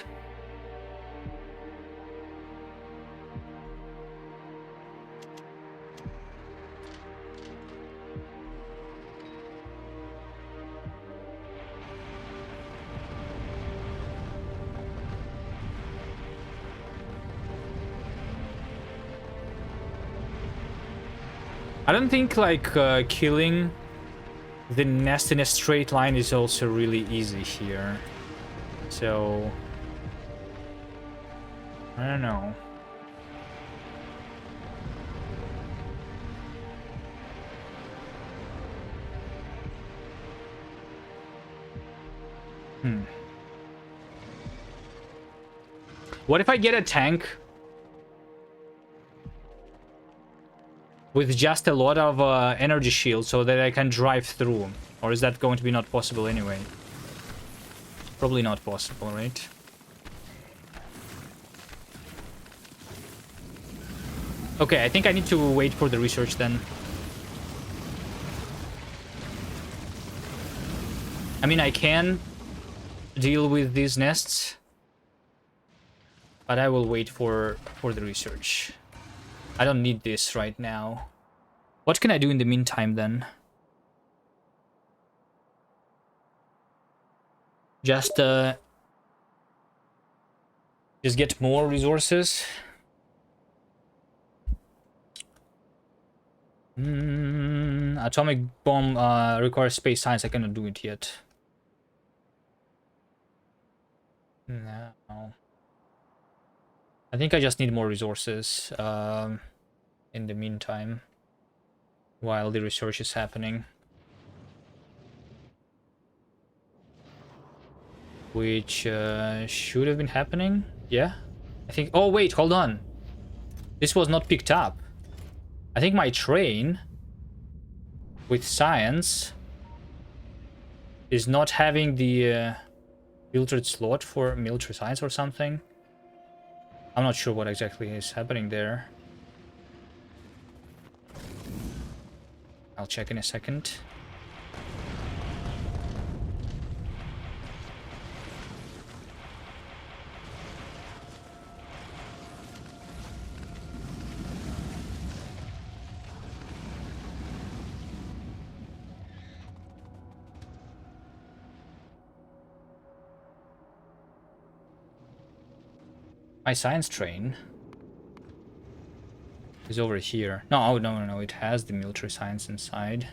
A: I don't think, like, killing the nest in a straight line is also really easy here. So, I don't know. What if I get a tank with just a lot of energy shield so that I can drive through? Or is that going to be not possible anyway? Probably not possible, right? Okay, I think I need to wait for the research then. I mean, I can deal with these nests, but I will wait for the research. I don't need this right now. What can I do in the meantime then? Just get more resources. Atomic bomb requires space science. I cannot do it yet. No. I think I just need more resources in the meantime, while the research is happening. Which should have been happening. Yeah, I think... Oh, wait, hold on. This was not picked up. I think my train with science is not having the filtered slot for military science or something. I'm not sure what exactly is happening there. I'll check in a second. My science train is over here. No, oh, no, it has the military science inside.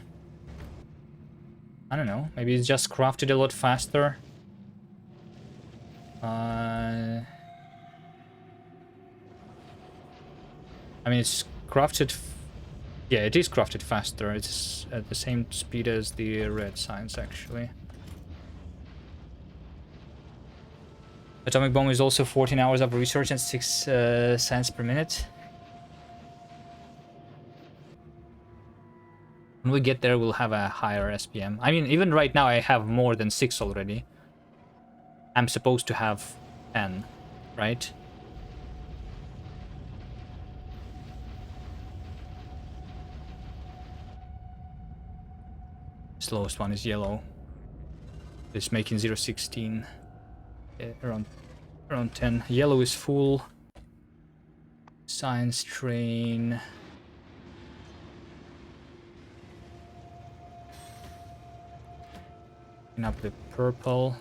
A: I don't know, maybe it's just crafted a lot faster. I mean, it's crafted... Yeah, it is crafted faster. It's at the same speed as the red science, actually. Atomic bomb is also 14 hours of research and 6 cents per minute. When we get there, we'll have a higher SPM. I mean, even right now, I have more than 6 already. I'm supposed to have 10, right? Slowest one is yellow. It's making 0.16. Around 10. Yellow is full. Science train. Picking up the purple.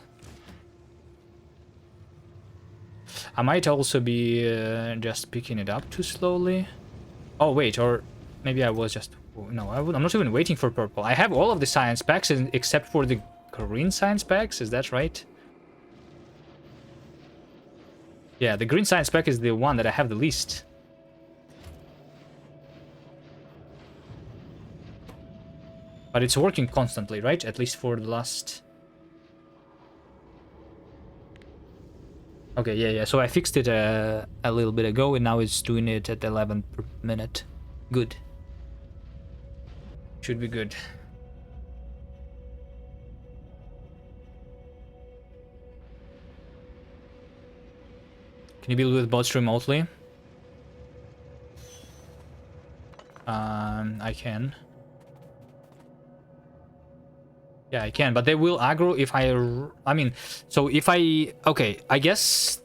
A: I might also be just picking it up too slowly. Oh wait, or maybe I was just... No, I'm not even waiting for purple. I have all of the science packs except for the green science packs. Is that right? Yeah, the green science pack is the one that I have the least. But it's working constantly, right? At least for the last... Okay, yeah. So I fixed it a little bit ago, and now it's doing it at 11 per minute. Good. Should be good. Can you build with bots remotely? I can. Yeah, I can, but they will aggro if I mean, so if I... Okay, I guess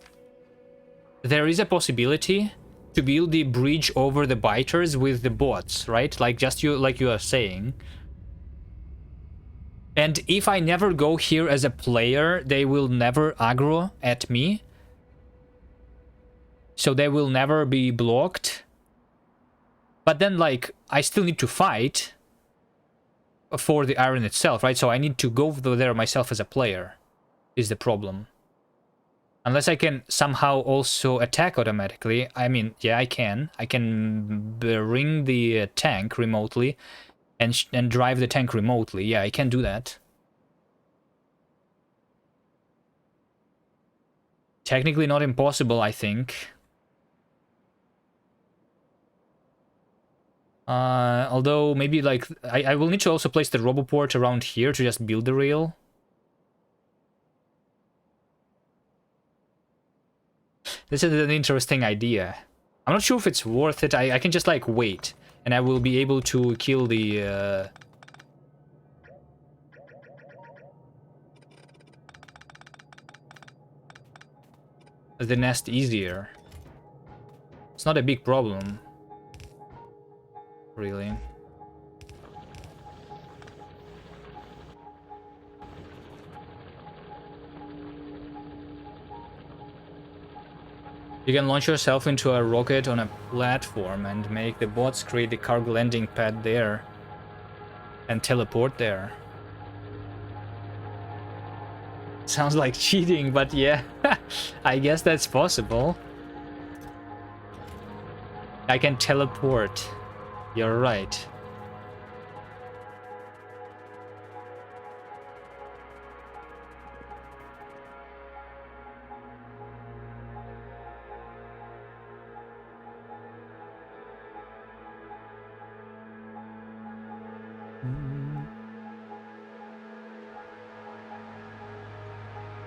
A: there is a possibility to build the bridge over the biters with the bots, right? Like like you are saying. And if I never go here as a player, they will never aggro at me. So they will never be blocked. But then, like, I still need to fight for the iron itself, right? So I need to go there myself as a player, is the problem. Unless I can somehow also attack automatically. I mean, yeah, I can. I can bring the tank remotely and drive the tank remotely. Yeah, I can do that. Technically not impossible, I think. Although maybe like I will need to also place the roboport around here to just build the rail. This is an interesting idea. I'm not sure if it's worth it. I can just like wait, and I will be able to kill the nest easier. It's not a big problem, really. You can launch yourself into a rocket on a platform and make the bots create the cargo landing pad there and teleport there. Sounds like cheating, but yeah, I guess that's possible. I can teleport. You're right.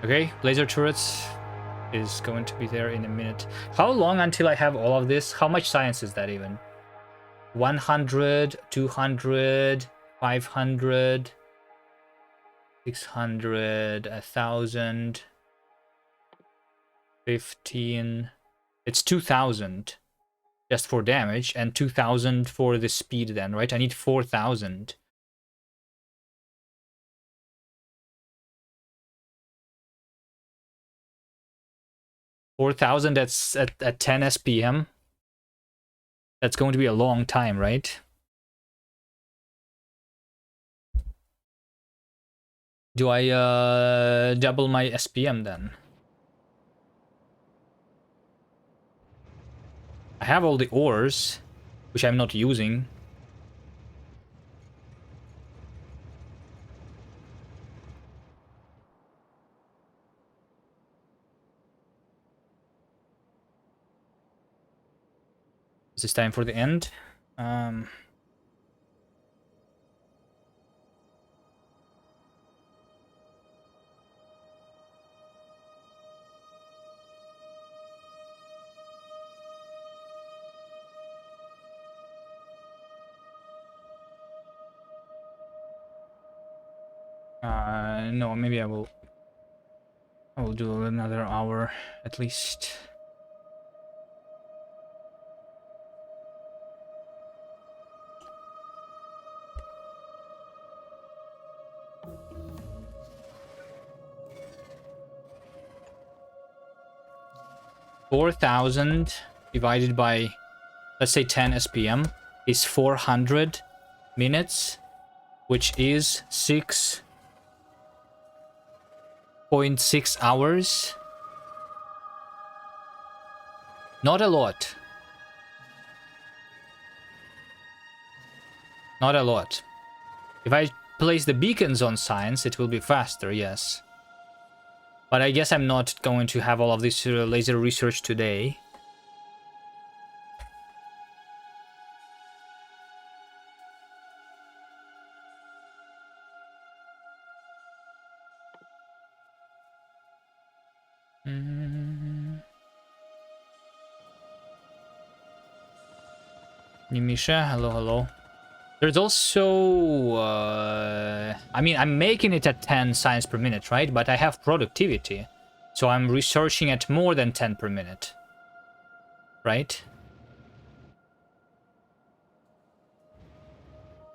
A: Okay, laser turrets is going to be there in a minute. How long until I have all of this? How much science is that even? 100, 200, 500, 600, 1,000, 15. It's 2,000 just for damage and 2,000 for the speed then, right? I need 4,000. 4,000, that's at 10 SPM. That's going to be a long time, right? Do I double my SPM then? I have all the ores, which I'm not using. Is this time for the end? No, maybe I will do another hour at least. $4,000 divided by, let's say 10 SPM is 400 minutes, which is 6.6 hours. Not a lot. Not a lot. If I place the beacons on science, it will be faster, yes. But I guess I'm not going to have all of this laser research today. Nimisha, hello, hello. There's also, I mean, I'm making it at 10 science per minute, right? But I have productivity. So I'm researching at more than 10 per minute. Right?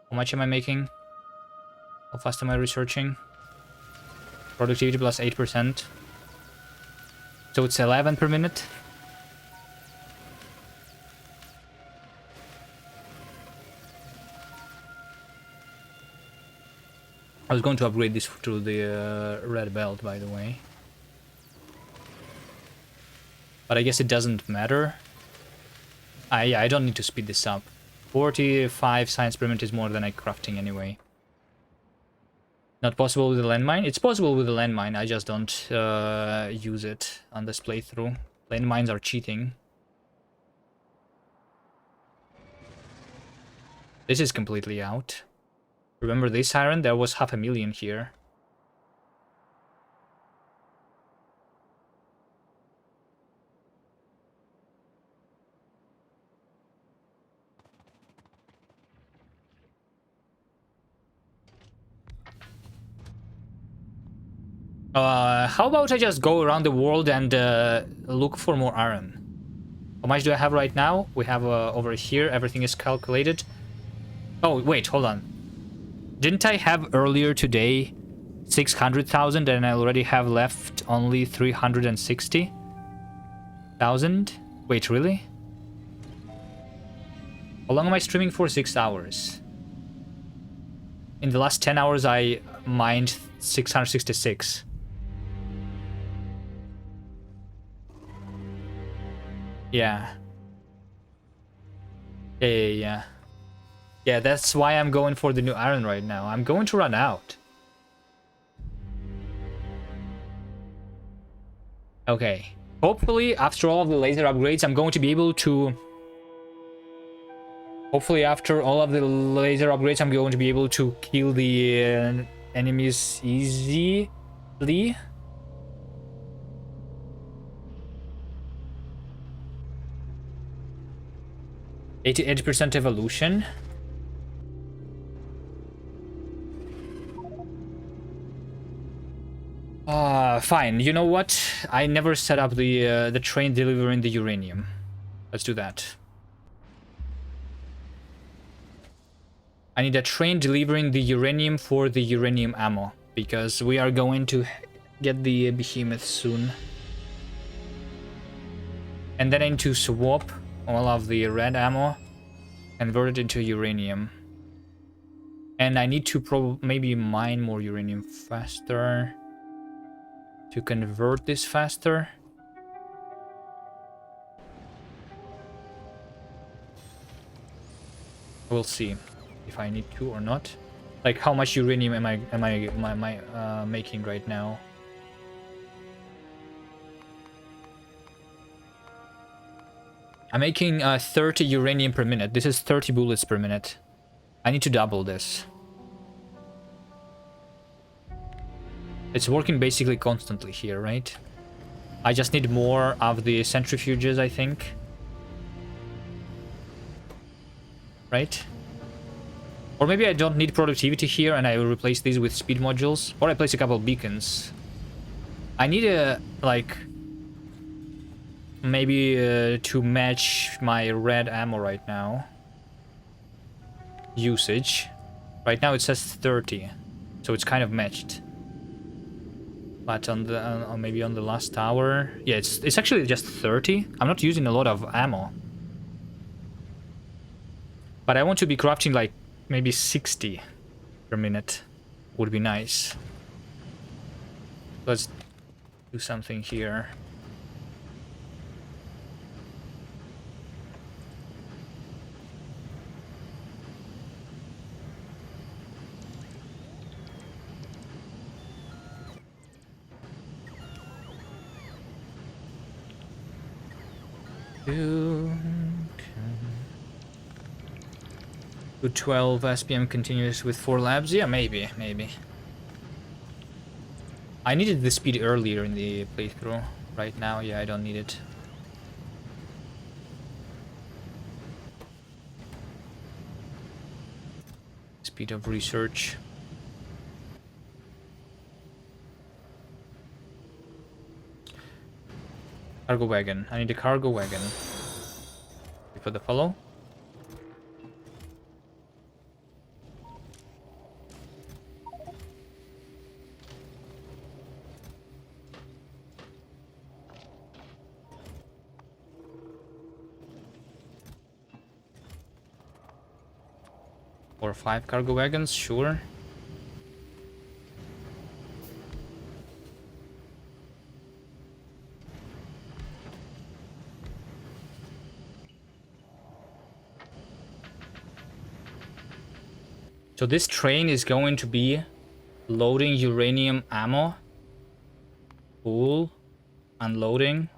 A: How much am I making? How fast am I researching? Productivity plus 8%. So it's 11 per minute. I was going to upgrade this to the red belt, by the way. But I guess it doesn't matter. I don't need to speed this up. 45 science per minute is more than I crafting anyway. Not possible with a landmine? It's possible with a landmine, I just don't use it on this playthrough. Landmines are cheating. This is completely out. Remember this iron? There was 500,000 here. How about I just go around the world and look for more iron? How much do I have right now? We have over here, everything is calculated. Oh, wait, hold on. Didn't I have earlier today 600,000 and I already have left only 360,000? Wait, really? How long am I streaming for? 6 hours. In the last 10 hours, I mined 666. Yeah. Yeah. Yeah, that's why I'm going for the new iron right now. I'm going to run out. Okay. Hopefully, after all of the laser upgrades, I'm going to be able to... Hopefully, after all of the laser upgrades, I'm going to be able to kill the enemies easily. 88% evolution. Fine. You know what? I never set up the train delivering the uranium. Let's do that. I need a train delivering the uranium for the uranium ammo, because we are going to get the behemoth soon. And then I need to swap all of the red ammo, convert it into uranium. And I need to maybe mine more uranium faster to convert this faster. We'll see if I need to or not. Like, how much uranium am I making right now? I'm making 30 uranium per minute. This is 30 bullets per minute. I need to double this. It's working basically constantly here, right? I just need more of the centrifuges, I think. Right? Or maybe I don't need productivity here and I will replace these with speed modules. Or I place a couple of beacons. I need a, like... Maybe to match my red ammo right now. Usage. Right now it says 30. So it's kind of matched. But on the maybe on the last tower, yeah, it's actually just 30. I'm not using a lot of ammo, but I want to be crafting like maybe 60 per minute. Would be nice. Let's do something here. To 12 SPM continuous with 4 labs? Yeah, maybe. I needed the speed earlier in the playthrough. Right now, yeah, I don't need it. Speed of research. Cargo wagon. I need a cargo wagon. For the follow. Or 5 cargo wagons, sure. So this train is going to be Loading uranium ammo. Full. Unloading.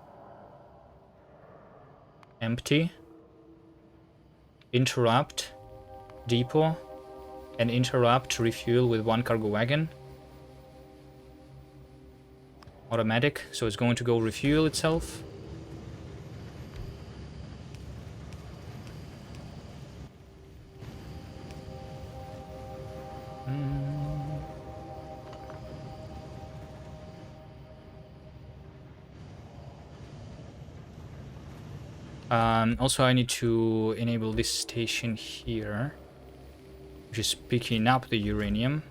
A: Empty. Interrupt. Depot. And interrupt. Refuel with 1 cargo wagon. Automatic. So it's going to go refuel itself. Also, I need to enable this station here, which is picking up the uranium.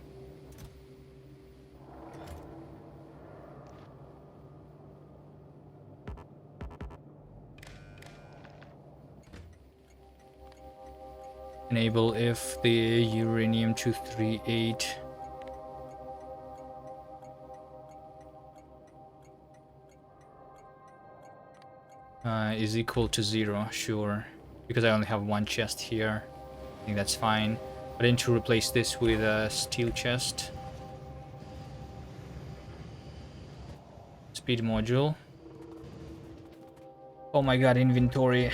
A: Enable if the uranium 238 is equal to 0, sure. Because I only have 1 chest here. I think that's fine. But I need to replace this with a steel chest. Speed module. Oh my god, inventory.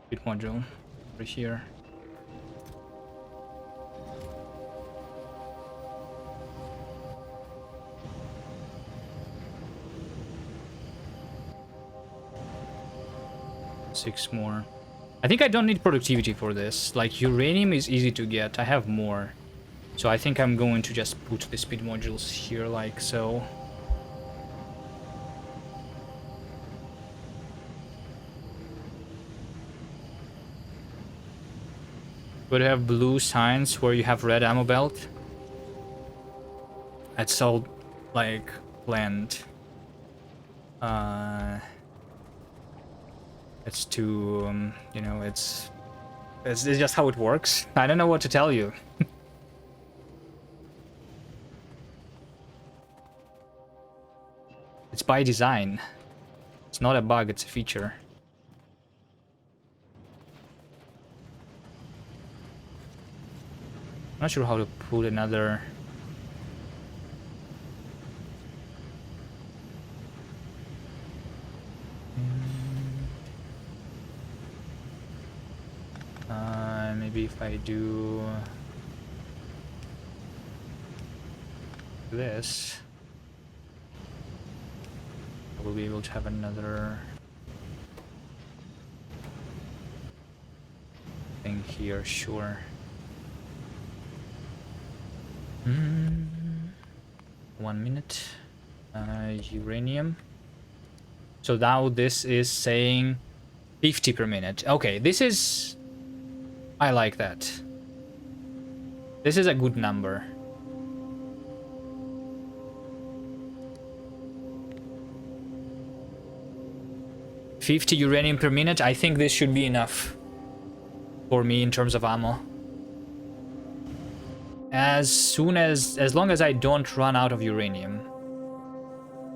A: Speed module over here. Six more. I think I don't need productivity for this. Like, uranium is easy to get. I have more. So I think I'm going to just put the speed modules here like so. Would have blue signs where you have red ammo belt. It's all like blend. It's too you know, it's just how it works. I don't know what to tell you. It's by design. It's not a bug, it's a feature. I'm not sure how to put another. Maybe if I do this, I will be able to have another thing here, sure. 1 minute. Uranium. So now this is saying 50 per minute. Okay, this is... I like that. This is a good number. $50 uranium per minute. I think this should be enough for me in terms of ammo. As long as I don't run out of uranium,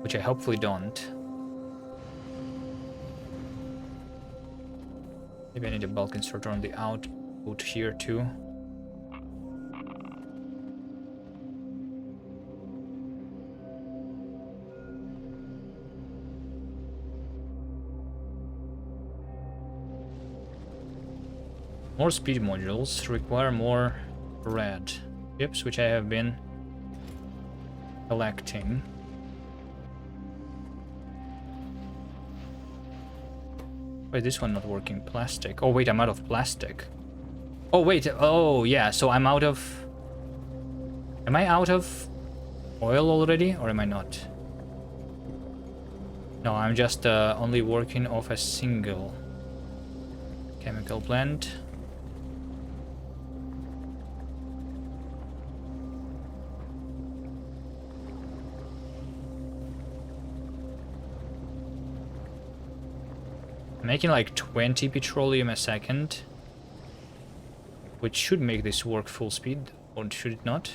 A: which I hopefully don't. Maybe I need a bulk inserter on the output here too. More speed modules require more red chips, which I have been collecting. Wait, this one not working. Plastic. Oh wait, I'm out of plastic. Oh wait, oh yeah, so I'm out of... Am I out of oil already, or am I not? No, I'm just only working off a single chemical blend. making like 20 petroleum a second, which should make this work full speed, or should it not?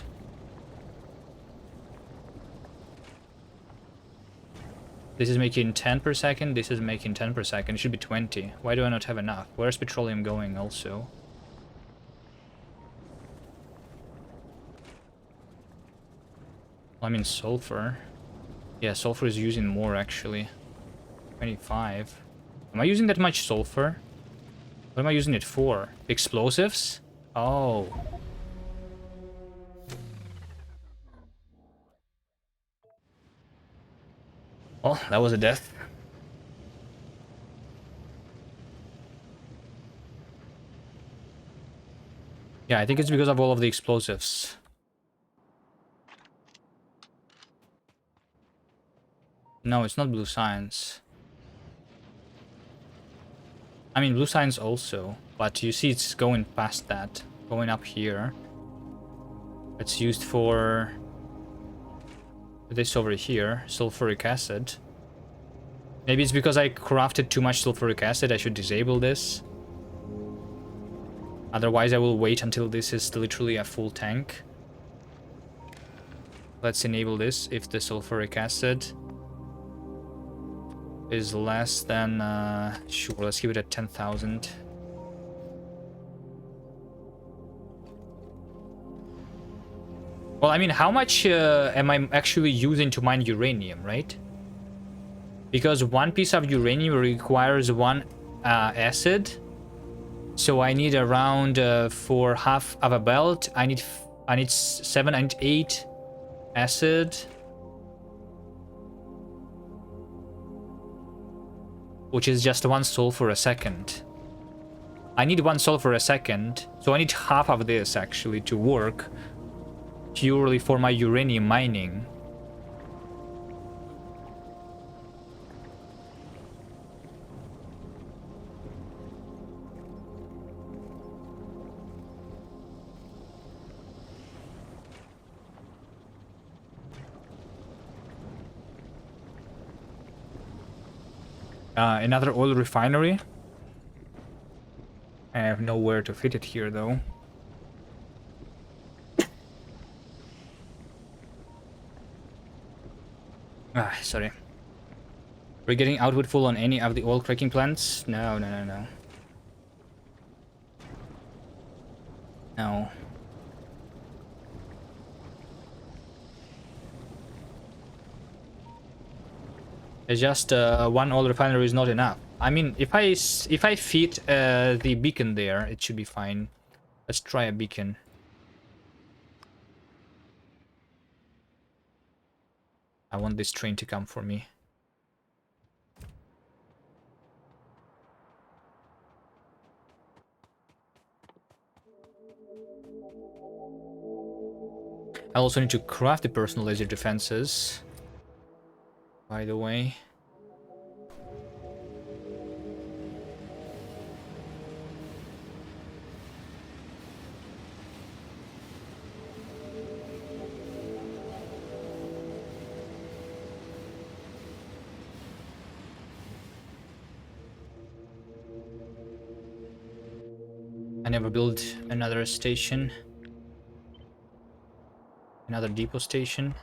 A: This is making 10 per second, this is making 10 per second, it should be 20. Why do I not have enough? Where's petroleum going also? I mean sulfur. Yeah, sulfur is using more actually. 25. Am I using that much sulfur? What am I using it for? Explosives? Oh. Oh, that was a death. Yeah, I think it's because of all of the explosives. No, it's not blue science. I mean, blue science also, but you see it's going past that. Going up here. It's used for this over here, sulfuric acid. Maybe it's because I crafted too much sulfuric acid, I should disable this. Otherwise I will wait until this is literally a full tank. Let's enable this if the sulfuric acid is less than... sure, let's keep it at 10,000. Well, I mean, how much am I actually using to mine uranium, right? Because one piece of uranium requires one acid. So I need around, for half of a belt, I need 7 and 8 acid. Which is just 1 sulfur a second. I need 1 sulfur a second, so I need half of this actually to work purely for my uranium mining. Another oil refinery. I have nowhere to fit it here though. Sorry. We're getting output full on any of the oil cracking plants? No. No. It's just one oil refinery is not enough. I mean, if I feed the beacon there, it should be fine. Let's try a beacon. I want this train to come for me. I also need to craft the personal laser defenses, by the way. I never built another station. Another depot station.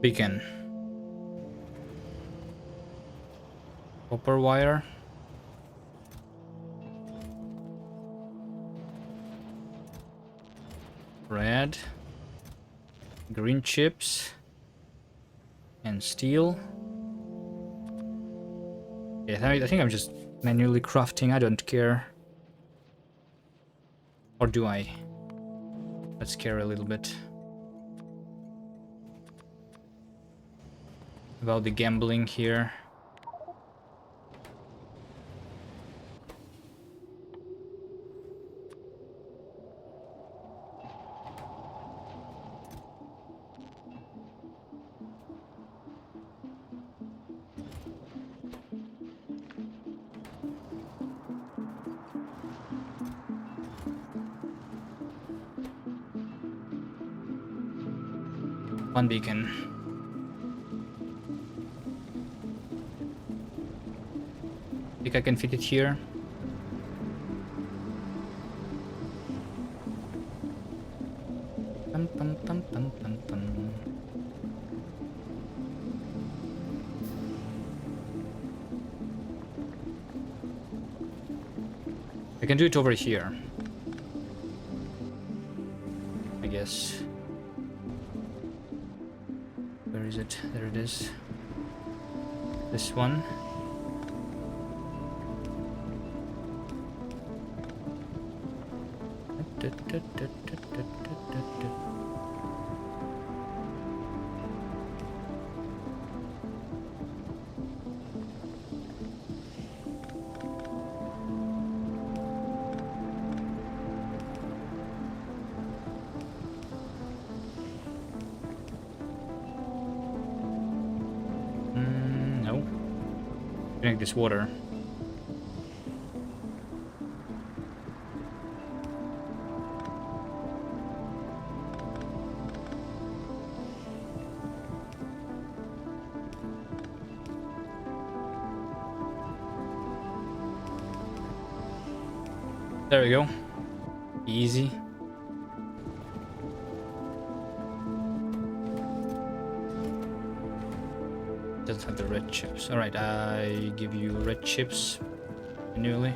A: Beacon. Copper wire. Red. Green chips. And steel. Yeah, I think I'm just manually crafting, I don't care. Or do I? Let's care a little bit. About the gambling here. One beacon. Think I can fit it here. Pum, pum, pum, pum, pum, pum. I can do it over here, I guess. Where is it? There it is. This one. No. Drink this water. There we go. Easy. Doesn't have the red chips. Alright, I give you red chips manually.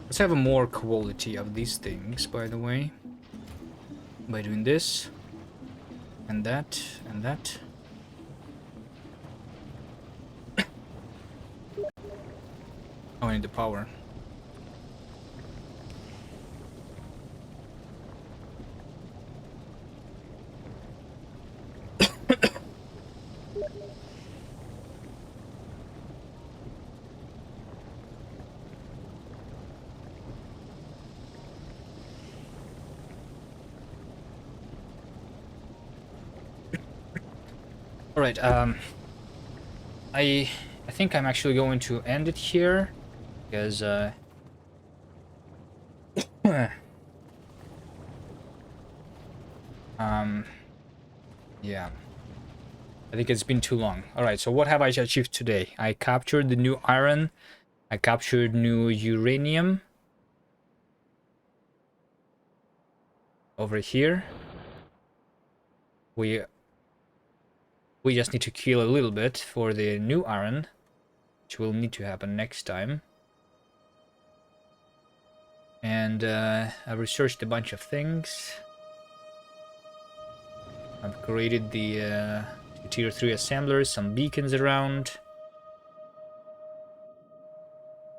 A: Let's have a more quality of these things, by the way. By doing this. And that. And that. Oh, I need the power. Alright, I think I'm actually going to end it here, because, yeah. I think it's been too long. Alright, so what have I achieved today? I captured the new iron, I captured new uranium. Over here. We just need to kill a little bit for the new iron, which will need to happen next time. And I've researched a bunch of things. I've created the tier 3 assemblers, some beacons around.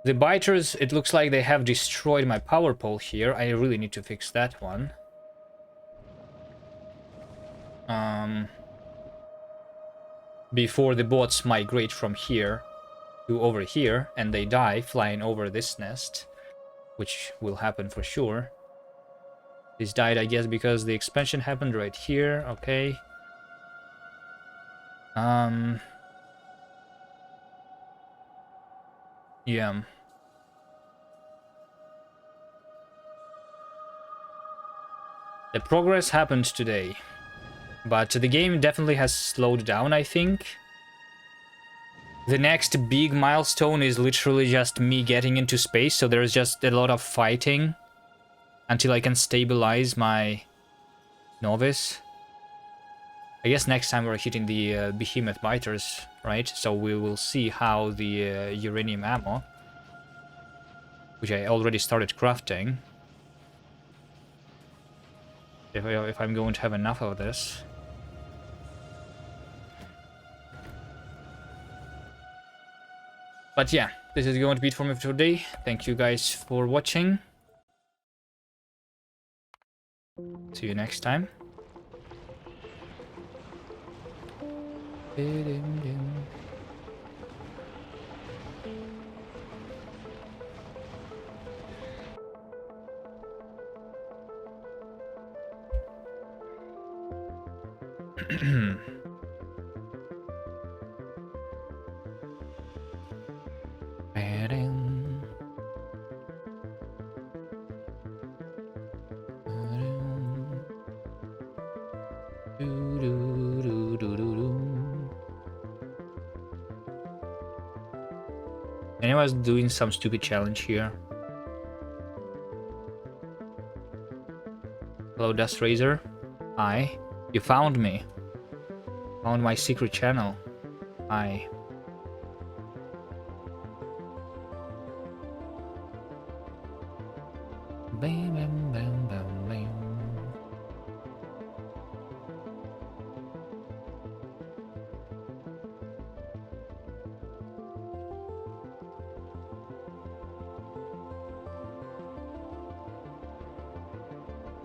A: The biters, it looks like they have destroyed my power pole here. I really need to fix that one. Before the bots migrate from here to over here and they die flying over this nest, which will happen for sure. This died, I guess, because the expansion happened right here. Okay. Yeah. The progress happened today. But the game definitely has slowed down, I think. The next big milestone is literally just me getting into space, so there's just a lot of fighting until I can stabilize my novice. I guess next time we're hitting the behemoth biters, right? So we will see how the uranium ammo, which I already started crafting, if I'm going to have enough of this. But yeah, this is going to be it for me for today. Thank you guys for watching. See you next time. Anyone's doing some stupid challenge here. Hello, Dust Razor. Hi. You found me. Found my secret channel. Hi. Bam, bam, bam, bam, bam.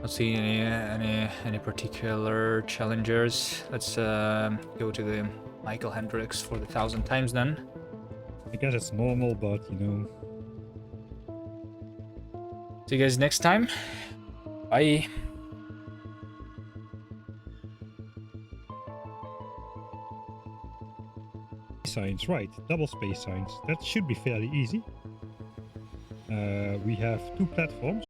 A: Not seeing any particular challengers. Let's go to the Michael Hendricks for the 1000th times then.
B: I guess it's normal, but you know.
A: See you guys next time. Bye.
B: Signs, right? Double space signs. That should be fairly easy. We have 2 platforms.